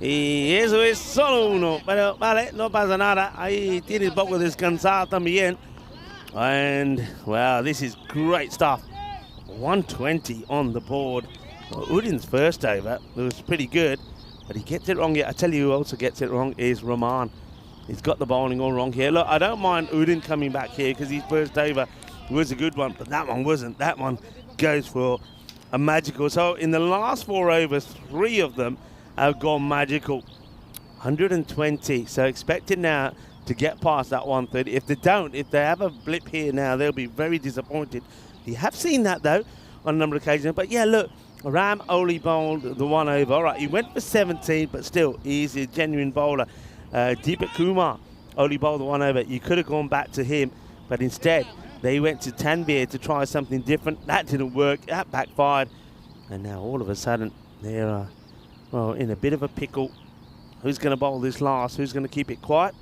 Y eso es solo uno. Pero vale, no pasa nada. Ahí tienes poco descansar también. And, wow, this is great stuff. 120 on the board. Well, Udin's first over was pretty good, but he gets it wrong here. I tell you who also gets it wrong is Rahman. He's got the bowling all wrong here. Look, I don't mind Udin coming back here because his first over was a good one, but that one wasn't. That one goes for a magical. So in the last 4 overs, 3 of them have gone magical. 120. So expected now to get past that 130. If they don't, if they have a blip here now, they'll be very disappointed. You have seen that though on a number of occasions. But yeah, look, Ram only bowled the 1 over. All right, he went for 17, but still, he's a genuine bowler. Deepak Kumar only bowled the 1 over. You could have gone back to him, but instead they went to Tanvir to try something different. That didn't work. That backfired, and now all of a sudden they're well in a bit of a pickle. Who's going to bowl this last? Who's going to keep it quiet?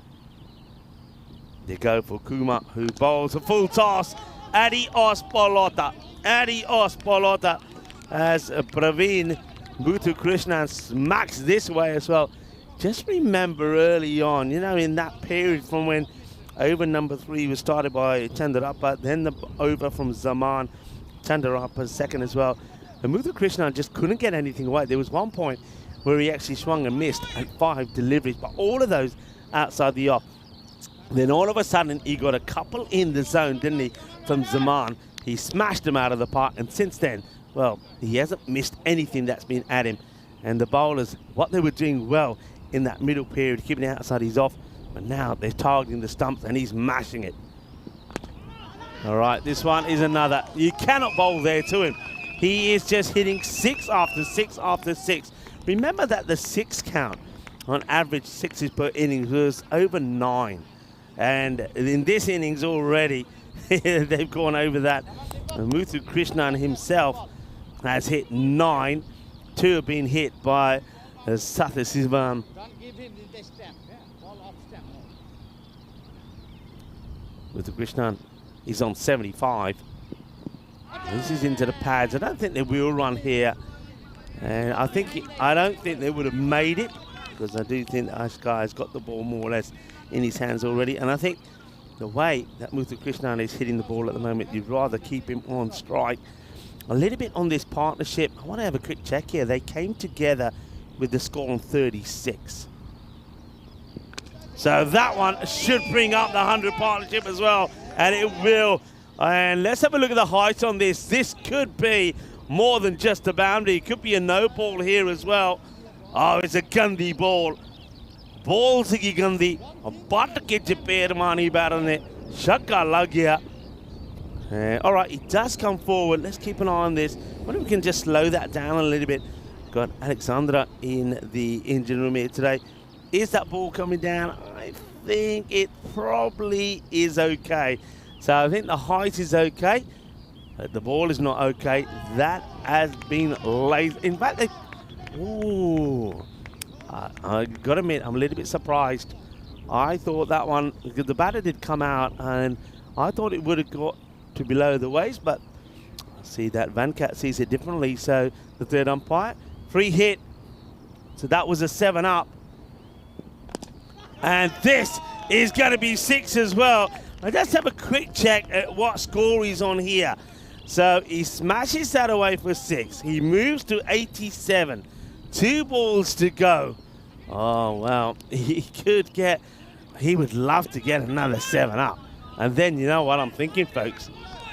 They go for Kumar, who bowls a full toss. Adios Polota. Adios Polota. As Praveen Muthu Krishnan smacks this way as well. Just remember early on, you know, in that period from when over number 3 was started by Chandrappa, then the over from Zaman, Chandarapa's second as well. And Muthu Krishnan just couldn't get anything away. There was one point where he actually swung and missed at 5 deliveries, but all of those outside the off. Then all of a sudden, he got a couple in the zone, didn't he, from Zaman. He smashed them out of the park, and since then, well, he hasn't missed anything that's been at him. And the bowlers, what they were doing well in that middle period, keeping it outside his off, but now they're targeting the stumps, and he's mashing it. All right, this one is another. You cannot bowl there to him. He is just hitting 6 after 6 after 6. Remember that the 6 count, on average 6s per innings, was over 9. And in this innings already, they've gone over that. And Muthu Krishnan himself has hit 9. 2 have been hit by Sathya Sivan. Don't give him the stamp. Yeah? Ball off stamp. Muthu Krishnan is on 75. This is into the pads. I don't think they will run here. And I don't think they would have made it, because I do think Ashkai has got the ball more or less in his hands already. And I think the way that Muthu Krishnan is hitting the ball at the moment, you'd rather keep him on strike. A little bit on this partnership. I want to have a quick check here. They came together with the score on 36. So that one should bring up the 100 partnership as well, and it will. And let's have a look at the height on this. This could be more than just a boundary. It could be a no ball here as well. Oh, it's a Gandhi ball. Ball sigi Gandhi. But ke chaper mani barane. Shakka lag gaya. All right, he does come forward. Let's keep an eye on this. I wonder if we can just slow that down a little bit. Got Alexandra in the engine room here today. Is that ball coming down? I think it probably is okay. So I think the height is okay, but the ball is not okay. That has been lazy. In fact, I got to admit, I'm a little bit surprised. I thought that one, because the batter did come out, and I thought it would have got to below the waist, but I see that Venkat sees it differently. So the third umpire, free hit. So that was a 7 up. And this is going to be 6 as well. Let's have a quick check at what score he's on here. So he smashes that away for 6. He moves to 87. 2 balls to go. Oh, well, he would love to get another 7 up. And then you know what I'm thinking, folks?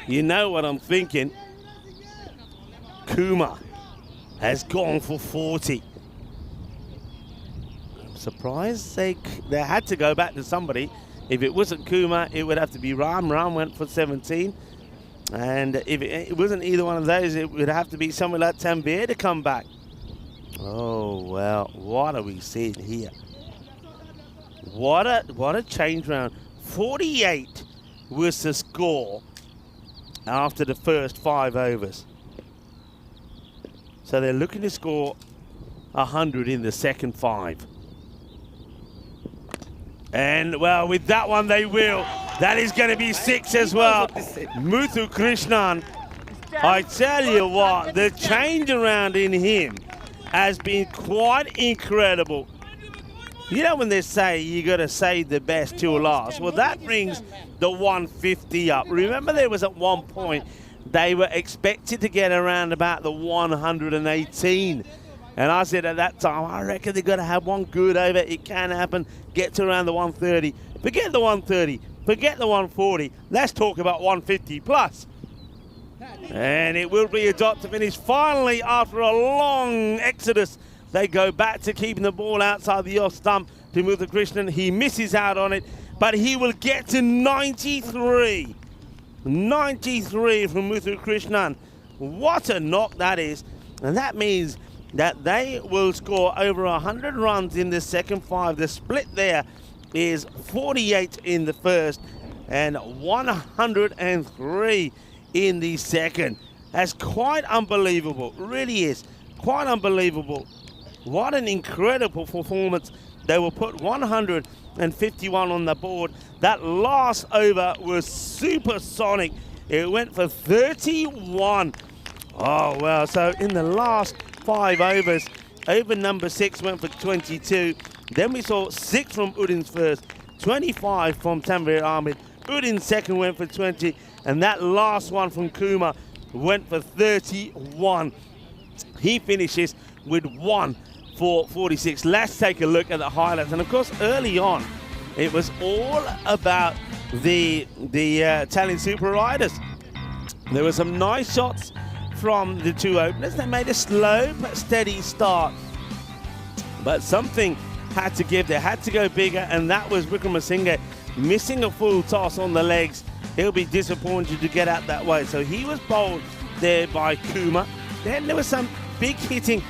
You know what I'm thinking? Kumar has gone for 40. I'm surprised they had to go back to somebody. If it wasn't Kumar, it would have to be Ram. Ram went for 17. And if it wasn't either one of those, it would have to be someone like Tanvir to come back. Oh, well, what are we seeing here? What a change round. 48 was the score after the first 5 overs. So they're looking to score 100 in the second 5. And, well, with that one, they will. That is going to be 6 as well. Muthu Krishnan, I tell you what, the change around in him has been quite incredible. You know when they say you got to save the best till last? Well, that brings the 150 up. Remember, there was at one point they were expected to get around about the 118. And I said at that time, I reckon they've got to have one good over. It can happen. Get to around the 130. Forget the 130. Forget the 140. Let's talk about 150 plus. And it will be a dot to finish. Finally, after a long exodus, they go back to keeping the ball outside the off stump to Muthu Krishnan. He misses out on it, but he will get to 93. 93 from Muthu Krishnan. What a knock that is. And that means that they will score over 100 runs in the second 5. The split there is 48 in the first and 103 in the second. That's quite unbelievable. It really is. Quite unbelievable. What an incredible performance. They will put 151 on the board. That last over was supersonic. It went for 31. Oh, well, so in the last 5 overs, over number 6 went for 22. Then we saw 6 from Udin's first, 25 from Tanvir Ahmed. Udin's second went for 20. And that last one from Kumar went for 31. He finishes with 1 for 46. Let's take a look at the highlights. And of course, early on, it was all about the Italian Super Riders. There were some nice shots from the two openers. They made a slow but steady start. But something had to give. They had to go bigger, and that was Wickramasinghe missing a full toss on the legs. He'll be disappointed to get out that way. So he was bowled there by Kuma. Then there was some big hitting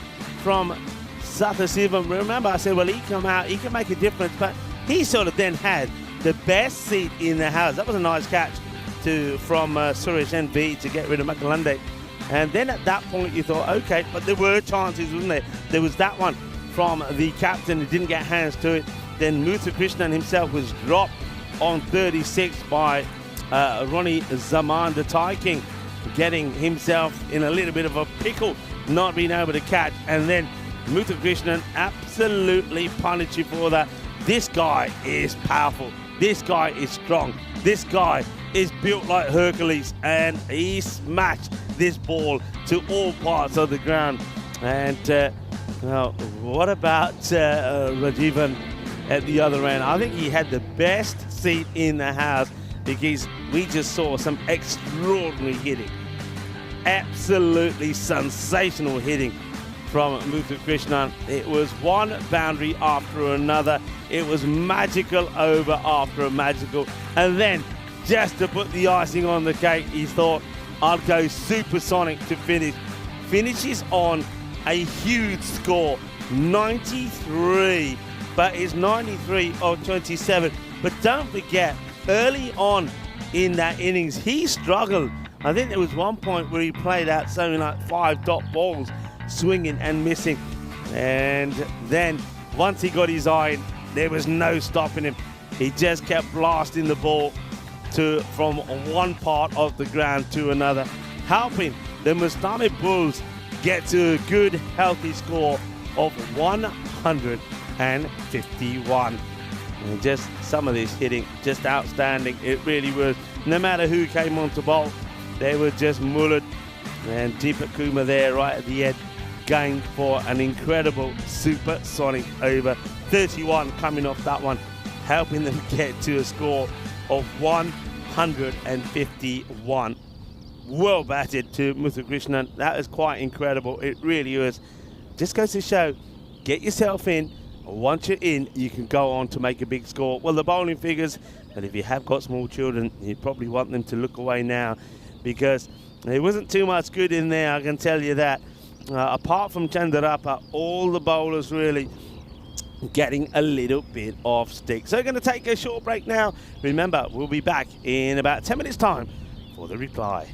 from Sathasivam. Remember, I said, well, he come out, he can make a difference, but he sort of then had the best seat in the house. That was a nice catch from Suresh NV to get rid of Makalande. And then at that point, you thought, okay, but there were chances, wasn't there? There was that one from the captain who didn't get hands to it. Then Muthukrishnan himself was dropped on 36 by Ronnie Zaman, the Thai King, getting himself in a little bit of a pickle, not being able to catch. And then Muthukrishnan absolutely punished you for that. This guy is powerful. This guy is strong. This guy is built like Hercules, and he smashed this ball to all parts of the ground. And well, what about Rajivan at the other end? I think he had the best seat in the house, because we just saw some extraordinary hitting. Absolutely sensational hitting from Muthukrishnan. It was one boundary after another. It was magical over after a magical. And then, just to put the icing on the cake, he thought, I'll go supersonic to finish. Finishes on a huge score, 93, but it's 93 of 27. But don't forget, early on in that innings, he struggled. I think there was one point where he played out something like 5 dot balls, swinging and missing. And then once he got his eye in, there was no stopping him. He just kept blasting the ball from one part of the ground to another, helping the Mustami Bulls get to a good, healthy score of 151. And just some of this hitting, just outstanding. It really was. No matter who came on to bowl, they were just mullered. And Deepak Kumar there right at the end, going for an incredible supersonic over. 31 coming off that one, helping them get to a score of 151. Well batted to Muthukrishnan. That is quite incredible. It really is. Just goes to show, get yourself in. Once you're in, you can go on to make a big score. Well, the bowling figures, and if you have got small children, you probably want them to look away now, because there wasn't too much good in there, I can tell you that. Apart from Chandarapa, all the bowlers really getting a little bit of stick. So we're going to take a short break now. Remember, we'll be back in about 10 minutes time for the reply.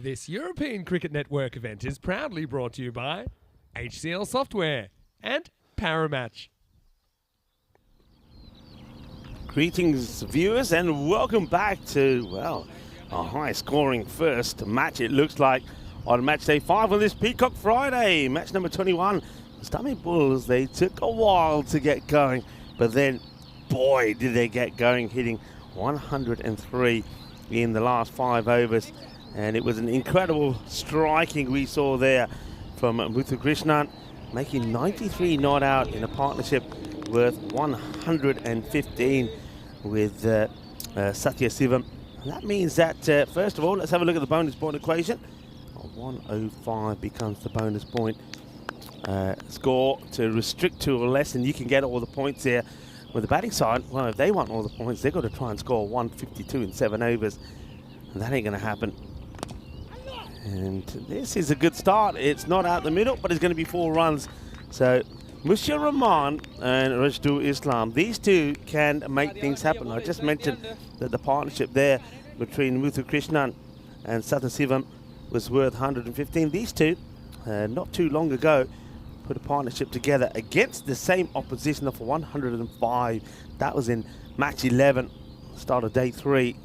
This European Cricket Network event is proudly brought to you by HCL Software and Paramatch. Greetings, viewers, and welcome back to, well, a high-scoring first match, it looks like, on match day 5 on this Peacock Friday. Match number 21. The Stummy Bulls, they took a while to get going, but then, boy, did they get going, hitting 103 in the last 5 overs. And it was an incredible striking we saw there from Muthukrishnan, making 93 not out in a partnership worth 115 with Satya Sivam. And that means that, first of all, let's have a look at the bonus point equation. 105 becomes the bonus point score to restrict to or less, and you can get all the points there. With the batting side, well, if they want all the points, they've got to try and score 152 in 7 overs. And that ain't going to happen. And this is a good start. It's not out the middle, but it's going to be 4 runs. So Mushir Rahman and Rajdu Islam, these two can make things happen. I just mentioned that the partnership there between Muthukrishnan and Satya Sivam was worth 115. These two, not too long ago, put a partnership together against the same opposition for 105. That was in match 11, start of day 3.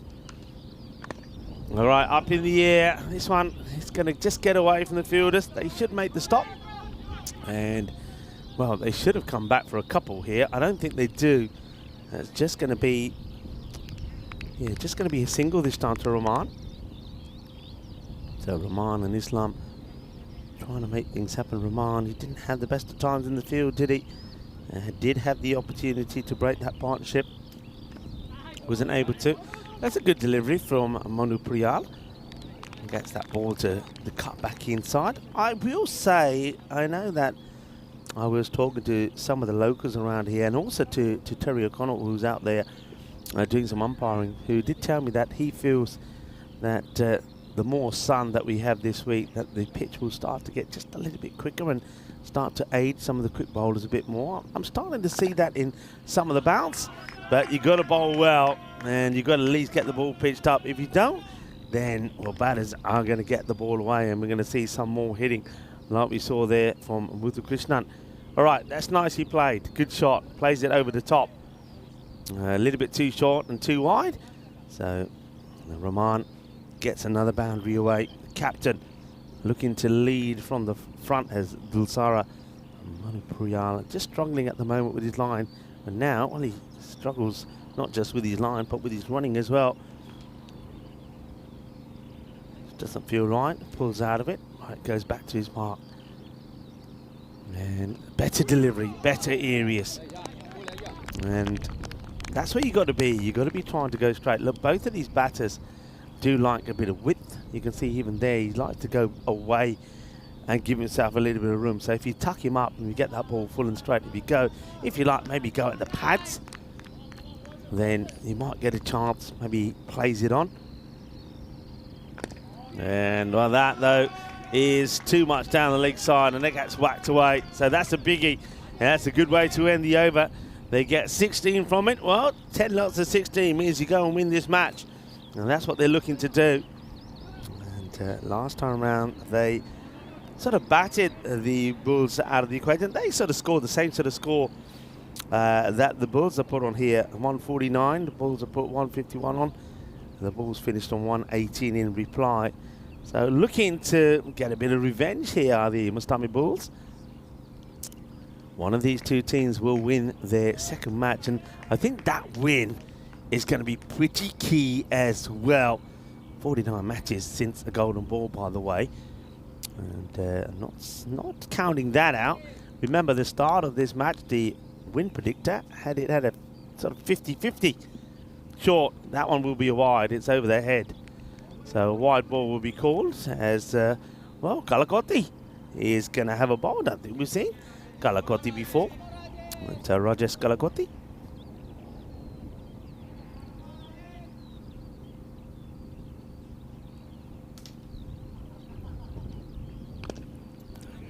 All right, up in the air. This one is going to just get away from the fielders. They should make the stop. And, well, they should have come back for a couple here. I don't think they do. It's just going to be, just going to be a single this time to Rahman. So Rahman and Islam trying to make things happen. Rahman, he didn't have the best of times in the field, did he? Did have the opportunity to break that partnership. Wasn't able to. That's a good delivery from Manu Priyal. Gets that ball to the cut back inside. I will say, I know that I was talking to some of the locals around here, and also to Terry O'Connell, who's out there doing some umpiring, who did tell me that he feels that the more sun that we have this week, that the pitch will start to get just a little bit quicker and start to aid some of the quick bowlers a bit more. I'm starting to see that in some of the bounce, but you've got to bowl well, and you've got to at least get the ball pitched up. If you don't, then, well, batters are going to get the ball away, and we're going to see some more hitting like we saw there from Muthukrishnan. All right, that's nicely played. Good shot. Plays it over the top. A little bit too short and too wide. So Rahman gets another boundary away. Captain looking to lead from the front as Dulsara. Manu Priyal just struggling at the moment with his line. And now, well, he struggles not just with his line, but with his running as well. Doesn't feel right. Pulls out of it. Right, goes back to his mark. And better delivery, better areas. And that's where you got to be. You got to be trying to go straight. Look, both of these batters do like a bit of width. You can see even there, he likes to go away and give himself a little bit of room. So if you tuck him up and you get that ball full and straight, if you like, maybe go at the pads, then you might get a chance. Maybe he plays it on. And well, that though is too much down the leg side, and that gets whacked away. So that's a biggie. And that's a good way to end the over. They get 16 from it. Well, 10 lots of 16 means you go and win this match. And that's what they're looking to do. And last time around, they sort of batted the Bulls out of the equation. They sort of scored the same sort of score that the Bulls have put on here. 149. The Bulls have put 151 on. The Bulls finished on 118 in reply. So looking to get a bit of revenge here are the Mustami Bulls. One of these two teams will win their second match, and I think that win is going to be pretty key as well. 49 matches since the Golden Ball, by the way. And not counting that out. Remember the start of this match, the win predictor had a sort of 50-50 short. That one will be a wide. It's over their head. So a wide ball will be called as, well, Kalakoti is going to have a bowl. I think we've seen Kalakoti before. It's Rajesh Kalakoti.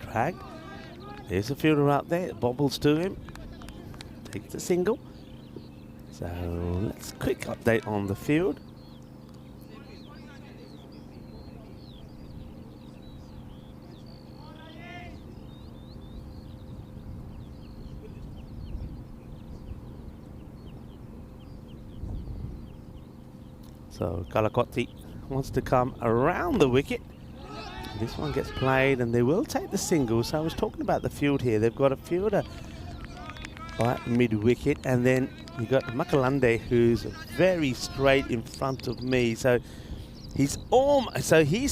Drag. There's a fielder out there. Bobbles to him. Takes the single. So let's quick update on the field. So Kalakoti wants to come around the wicket. This one gets played and they will take the single. So I was talking about the field here. They've got a fielder by mid-wicket, and then you got Makalande, who's very straight in front of me. So he's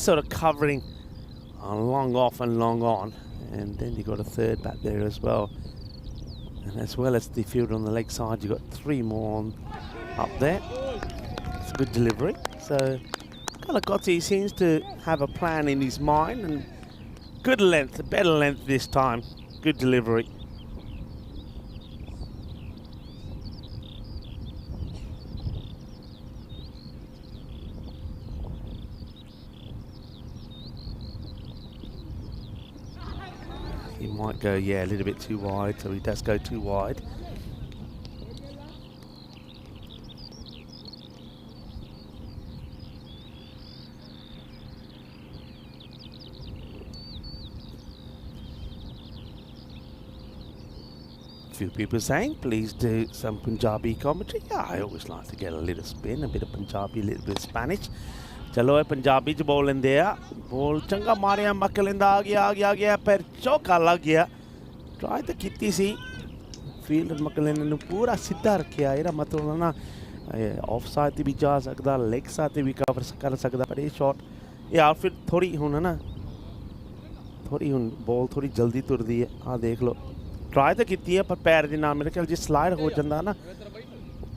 sort of covering long off and long on. And then you got a third back there as well. And as well as the fielder on the leg side, you got 3 more on up there. It's a good delivery. So Kalakoti seems to have a plan in his mind, and good length, a better length this time. Good delivery. He might go, yeah, a little bit too wide, so he does go too wide. Few people saying, please do some Punjabi commentary. Yeah, I always like to get a little spin, a bit of Punjabi, a little bit of Spanish. चलो पंजाबी च बोल लेंदे आ ball चंगा मारिया मकलिंदा आ गया फिर चौका लग गया ट्राई तो कीती सी फील्डर मकलिंदा ने पूरा सीधा रखिया एदा मतलब ना ऑफ साइड ते भी जा सकदा लेग साइड ते भी कवर कर सकदा पर ये शॉट यार फिर थोड़ी हुन ना थोड़ी हुन बॉल थोड़ी जल्दी तुरदी है आ देख लो ट्राई तो कीती है पर पैर दे नाल मेरे ख्याल जे स्लाइड हो जांदा ना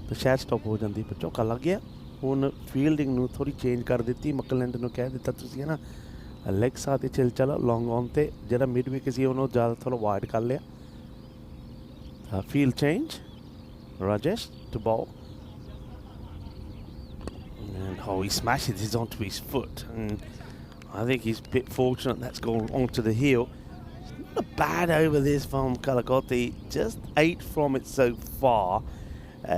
तो शायद स्टॉप हो जांदी पर चौका लग गया ਹੁਣ ਫੀਲਡਿੰਗ ਨੂੰ ਥੋੜੀ ਚੇਂਜ ਕਰ ਦਿੱਤੀ ਮਕਲੈਂਡ ਨੂੰ ਕਹਿ ਦਿੱਤਾ ਤੁਸੀਂ ਹੈ ਨਾ ਲੈਗ ਸਾਥ ਚੱਲ ਚਲੋ ਲੌਂਗ ਔਨ ਤੇ ਜਿਹੜਾ ਮਿਡ ਵਿਕਟ ਸੀ ਉਹਨੂੰ ਜ਼ਿਆਦਾ ਥੋੜਾ ਵਾਈਡ ਕਰ ਲਿਆ field change Rajesh to ball and oh he smashes it onto his foot and I think he's a bit fortunate that's gone onto the heel. It's not bad over this from Kalakoti, just 8 from it so far,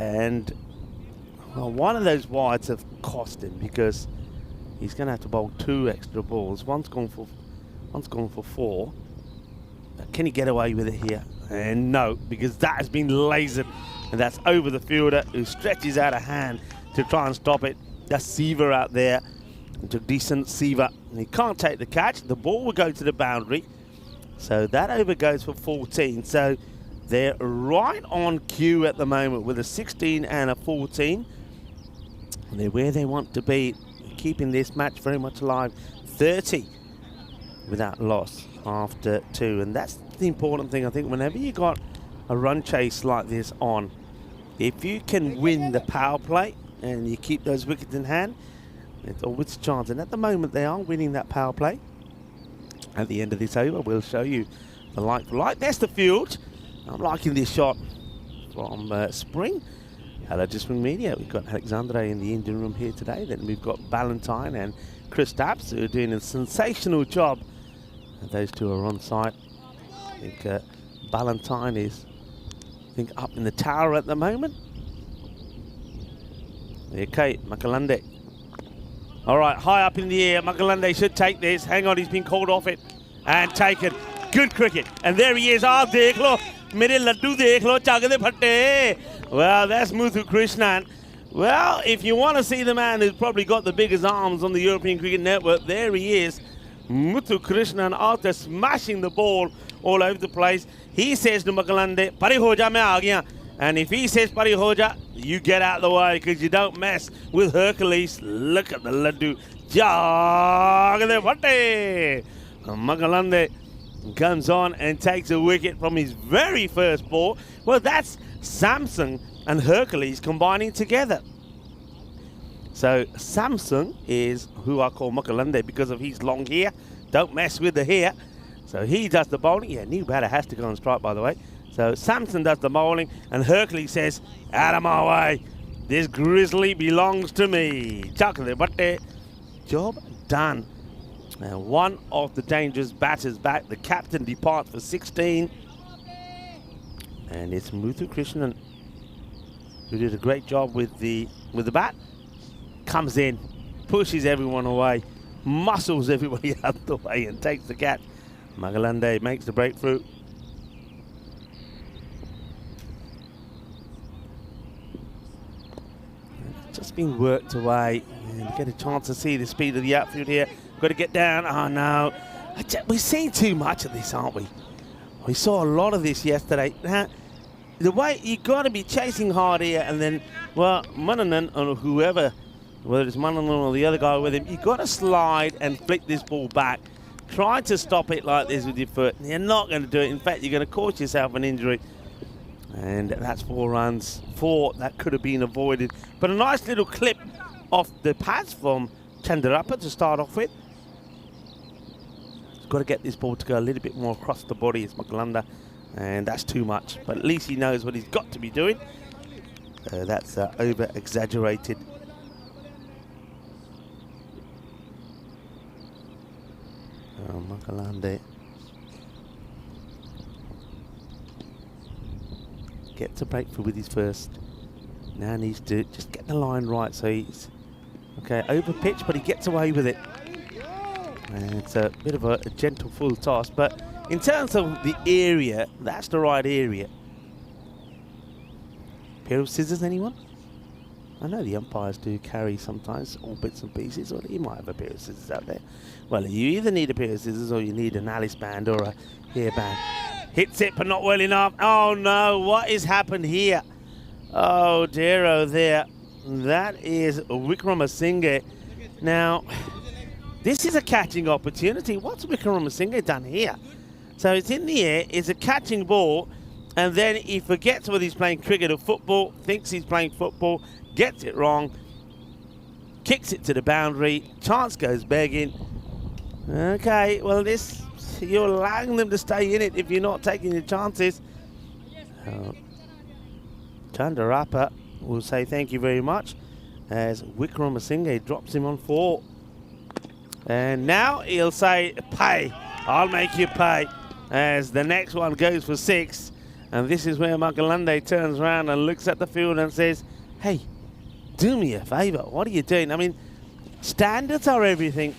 and well, one of those wides have cost him because he's going to have to bowl 2 extra balls. One's gone for 4. Can he get away with it here? And no, because that has been lasered, and that's over the fielder who stretches out a hand to try and stop it. That's Seaver out there. It's a decent Seaver. And he can't take the catch. The ball will go to the boundary. So that over goes for 14. So they're right on cue at the moment with a 16 and a 14. They're where they want to be, keeping this match very much alive. 30 without loss after 2, and that's the important thing. I think whenever you got a run chase like this on, if you can win the power play and you keep those wickets in hand, it's always a chance. And at the moment they are winning that power play. At the end of this over, we'll show you the like for like. There's the field. I'm liking this shot from Spring. Hello to Spring Media. We've got Alexandre in the engine room here today. Then we've got Ballantyne and Chris Tapps, who are doing a sensational job. And those two are on site. I think Ballantyne is, up in the tower at the moment. Okay, Makalande. All right, high up in the air. Makalande should take this. Hang on, he's been called off it and taken. Good cricket. And there he is. Ah, dekh lo. Mere laddu dekh lo. Chagde phatte. Well, that's Muthu Krishnan. Well, if you want to see the man who's probably got the biggest arms on the European Cricket Network, there he is. Muthu Krishnan, after smashing the ball all over the place. He says to Makalande, Pari ho ja, main aa gaya. And if he says Pari ho ja, you get out of the way because you don't mess with Hercules. Look at the laddu. Jagde phatte. Makalande comes on and takes a wicket from his very first ball. Well, that's Samsung and Hercules combining together. So Samsung is who I call Makalande because of his long hair. Don't mess with the hair. So he does the bowling. Yeah, new batter has to go on strike, by the way. So Samson does the bowling and Hercules says, out of my way. This grizzly belongs to me. Chocolate butte. Job done. Now one of the dangerous batters back. The captain departs for 16. And it's Muthu Krishnan, who did a great job with the bat. Comes in, pushes everyone away, muscles everybody out the way and takes the catch. Magalande makes the breakthrough. Just being worked away. And get a chance to see the speed of the outfield here. Got to get down. Oh, no. We're seeing too much of this, aren't we? We saw a lot of this yesterday. Now, the way you got to be chasing hard here, and then, well, Mananan or whoever, whether it's Mananan or the other guy with him, you got to slide and flick this ball back. Try to stop it like this with your foot. You're not going to do it. In fact, you're going to cause yourself an injury. And that's 4 runs. 4 that could have been avoided. But a nice little clip off the pads from Chandrappa to start off with. He's got to get this ball to go a little bit more across the body. It's Makalanda. And that's too much. But at least he knows what he's got to be doing. That's over-exaggerated. Makalande gets a breakthrough with his first. Now needs to just get the line right. So he's okay over pitch, but he gets away with it. And it's a bit of a gentle full toss, but in terms of the area, that's the right area. Pair of scissors, anyone? I know the umpires do carry sometimes all bits and pieces, or you might have a pair of scissors out there. Well, you either need a pair of scissors or you need an Alice band or a hair band. Hits it, but not well enough. Oh no, what has happened here? Oh dear, oh there. That is Wickramasinghe. Now, this is a catching opportunity. What's Wickramasinghe done here? So it's in the air, it's a catching ball, and then he forgets whether he's playing cricket or football, thinks he's playing football, gets it wrong, kicks it to the boundary, chance goes begging. Okay, well you're allowing them to stay in it if you're not taking your chances. Chandrappa will say thank you very much as Wickramasinghe drops him on 4. And now he'll say, pay, I'll make you pay, as the next one goes for 6. And this is where Makalande turns around and looks at the field and says, hey, do me a favour, what are you doing? I mean, standards are everything.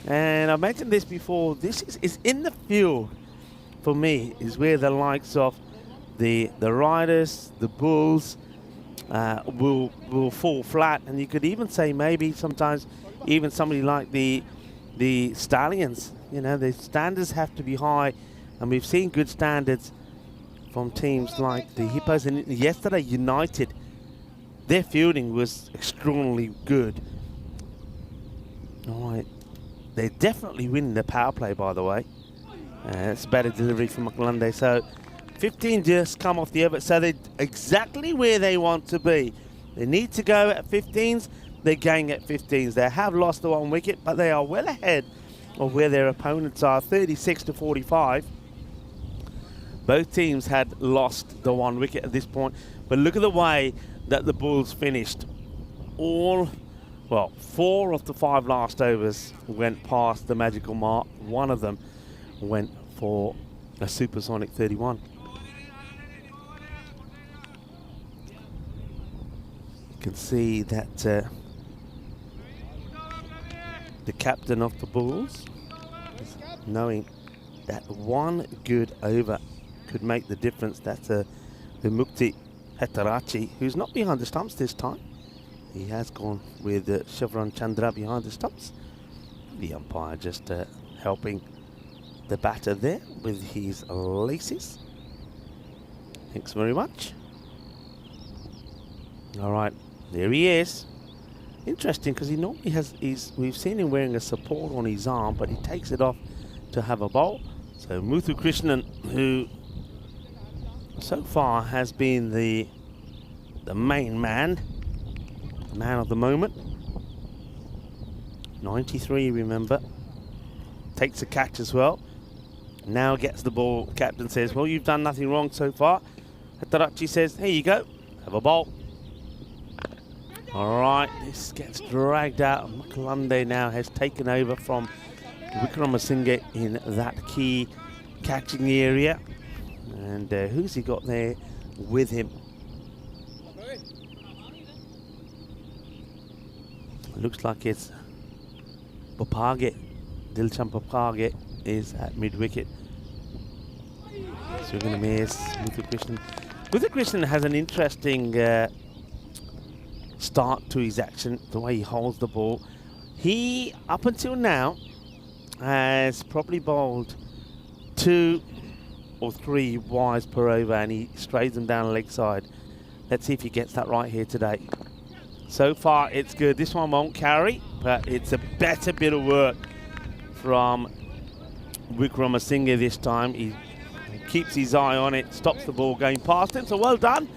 And I mentioned this before, this is in the field, for me, is where the likes of the riders, the bulls, will fall flat. And you could even say maybe sometimes even somebody like the stallions, you know, the standards have to be high. And we've seen good standards from teams like the Hippos. And yesterday, United, their fielding was extraordinarily good. All right. They're definitely winning the power play, by the way. It's a better delivery from Makalande. So 15 just come off the over. So they're exactly where they want to be. They need to go at 15s. They're going at 15s. They have lost the 1 wicket, but they are well ahead of where their opponents are, 36 to 45. Both teams had lost the 1 wicket at this point. But look at the way that the Bulls finished. Well, 4 of the 5 last overs went past the magical mark. 1 of them went for a supersonic 31. You can see that the captain of the Bulls is knowing that 1 good over could make the difference. That's the Mukti Hetarachi, who's not behind the stumps this time. He has gone with Chevron Chandra behind the stumps. The umpire just helping the batter there with his laces. Thanks very much. All right, there he is. Interesting, because he normally we've seen him wearing a support on his arm, but he takes it off to have a bowl. So Muthu Krishnan, who so far has been the main man of the moment. 93, remember. Takes a catch as well. Now gets the ball. Captain says, well, you've done nothing wrong so far. Hetarachi says, here you go, have a bowl. All right, this gets dragged out. Makalande now has taken over from Wickramasinghe in that key catching area. And who's he got there with him? Looks like it's Papage. Dilchan Papage is at mid-wicket. So we're going to miss Muthu Krishnan. Muthu Krishnan has an interesting start to his action, the way he holds the ball. He, up until now, has probably bowled 2 or 3 wides per over, and he strays them down the leg side. Let's see if he gets that right here today. So far, it's good. This one won't carry, but it's a better bit of work from Wickramasinghe this time. He keeps his eye on it, stops the ball going past him. So well done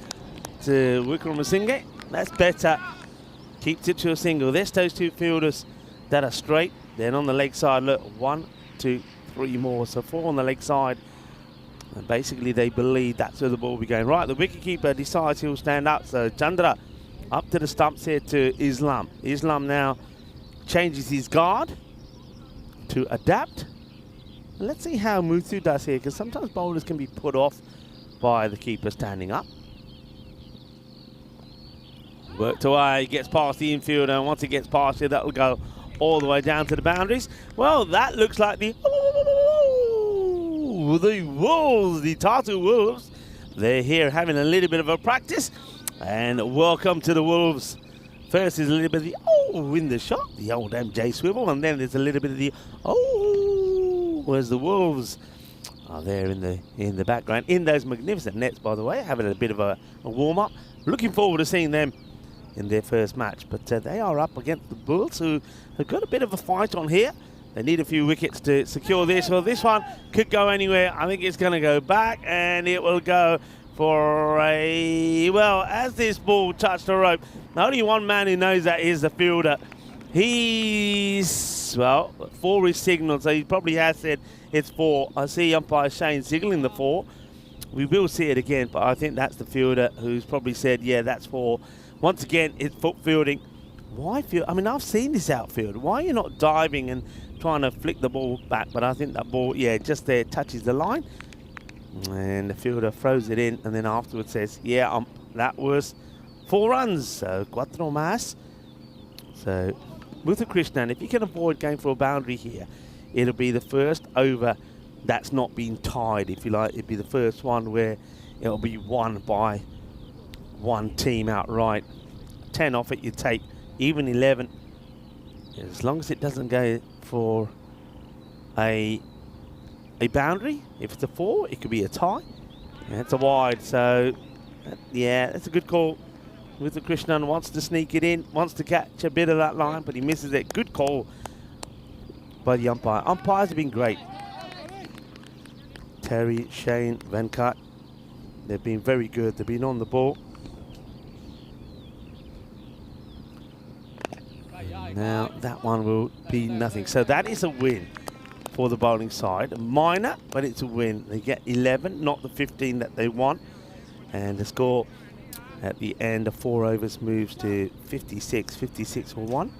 to Wickramasinghe. That's better. Keeps it to a single. There's those 2 fielders that are straight. Then on the leg side, look, 1, 2, 3 more. So 4 on the leg side. And basically, they believe that's where the ball will be going. Right, the wicketkeeper decides he'll stand up. So Chandra up to the stumps here to Islam. Islam now changes his guard to adapt. And let's see how Muthu does here, because sometimes bowlers can be put off by the keeper standing up. Worked away, gets past the infielder, and once it gets past here, that'll go all the way down to the boundaries. Well, that looks like the Wolves, the Tartu Wolves. They're here having a little bit of a practice, and welcome to the Wolves. First is a little bit of the in the shot, the old MJ swivel, and then there's a little bit of the whereas the Wolves are there in the background, in those magnificent nets, by the way, having a bit of a warm-up. Looking forward to seeing them in their first match, but they are up against the Bulls, who have got a bit of a fight on here. They need a few wickets to secure this. Well, this one could go anywhere. I think it's going to go back, and it will go for a... Well, as this ball touched the rope, only one man who knows that is the fielder. He's, well, 4 is signalled, so he probably has said it's 4. I see umpire Shane signalling the 4. We will see it again, but I think that's the fielder who's probably said, yeah, that's 4. Once again, it's foot fielding. Why field? I mean, I've seen this outfield. Why are you not diving and trying to flick the ball back? But I think that ball, yeah, just there touches the line. And the fielder throws it in, and then afterwards says, yeah, that was 4 runs. So, 4 más. So, Muthu Krishnan, if you can avoid going for a boundary here, it'll be the first over that's not been tied, if you like. It'll be the first one where it'll be won by one team outright. 10 off it, you take. Even 11, as long as it doesn't go for a boundary. If it's a 4, it could be a tie. That's a wide, so yeah, that's a good call. Muthu Krishnan wants to sneak it in, wants to catch a bit of that line, but he misses it. Good call by the umpire. Umpires have been great. Terry, Shane, Venkat, they've been very good. They've been on the ball. Now that one will be nothing. So that is a win for the bowling side. Minor, but it's a win. They get 11, not the 15 that they want. And the score at the end of 4 overs moves to 56. 56 for 1.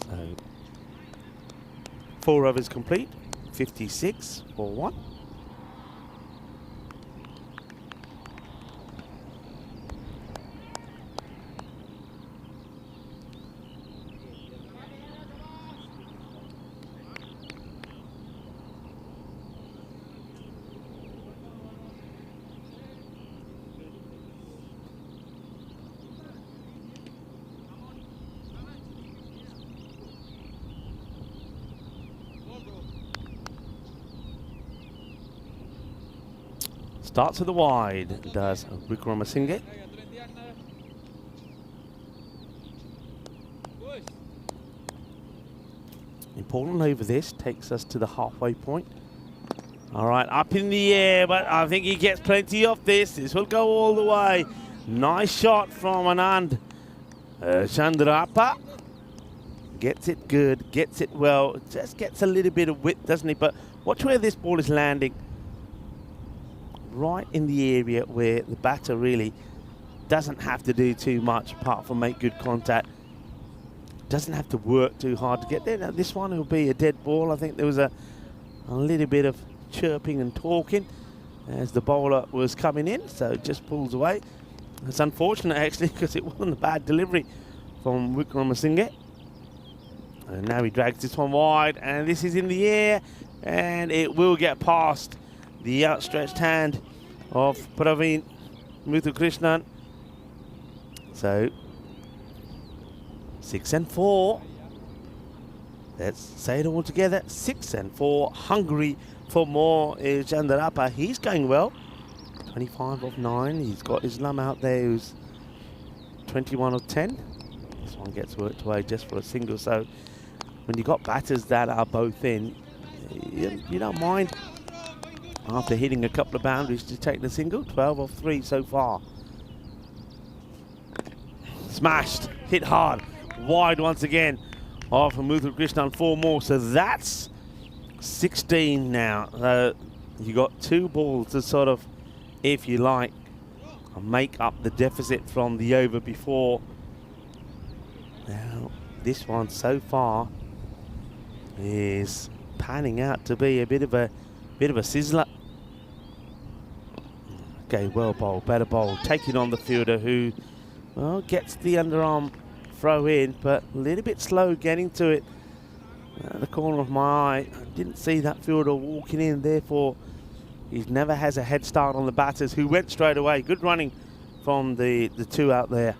So 4 overs complete, 56 for 1. Starts with the wide, does Wickramasinghe. Important over this, takes us to the halfway point. All right, up in the air, but I think he gets plenty of this. This will go all the way. Nice shot from Anand Chandrappa. Gets it good, gets it well. Just gets a little bit of width, doesn't he? But watch where this ball is landing. Right in the area where the batter really doesn't have to do too much apart from make good contact. Doesn't have to work too hard to get there. Now this one will be a dead ball. I think there was a little bit of chirping and talking. as the bowler was coming in, so just pulls away. It's unfortunate actually because it wasn't a bad delivery from Wickramasinghe. And now he drags this one wide, and this is in the air, and it will get past the outstretched hand of Praveen Muthukrishnan. So 6 and 4. Let's say it all together. 6 and 4. Hungry for more is Chandrappa. He's going well. 25 of 9. He's got Islam out there who's 21 of 10. This one gets worked away just for a single. So when you got batters that are both in, you don't mind after hitting a couple of boundaries to take the single. 12 of 3 so far. Smashed, hit hard, wide once again. Off from Muthukrishnan, 4 more. So that's 16 now. You got 2 balls to sort of, if you like, make up the deficit from the over before. Now, this one so far is panning out to be a bit of a sizzler. Okay, well bowled, better bowled, taking on the fielder who, well, gets the underarm throw in, but a little bit slow getting to it. The corner of my eye, I didn't see that fielder walking in, therefore he never has a head start on the batters who went straight away. Good running from the 2 out there.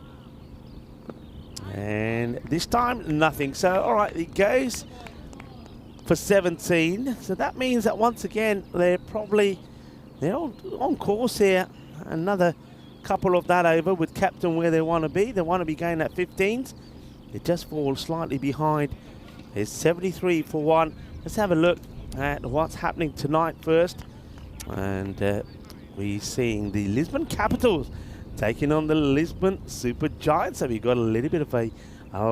And this time, nothing. So, all right, it goes for 17. So that means that once again, they're on course here. Another couple of that over with captain where they want to be. They want to be going at 15s. They just fall slightly behind. It's 73 for 1. Let's have a look at what's happening tonight first. And we're seeing the Lisbon Capitals taking on the Lisbon Super Giants. So we've got a little bit of a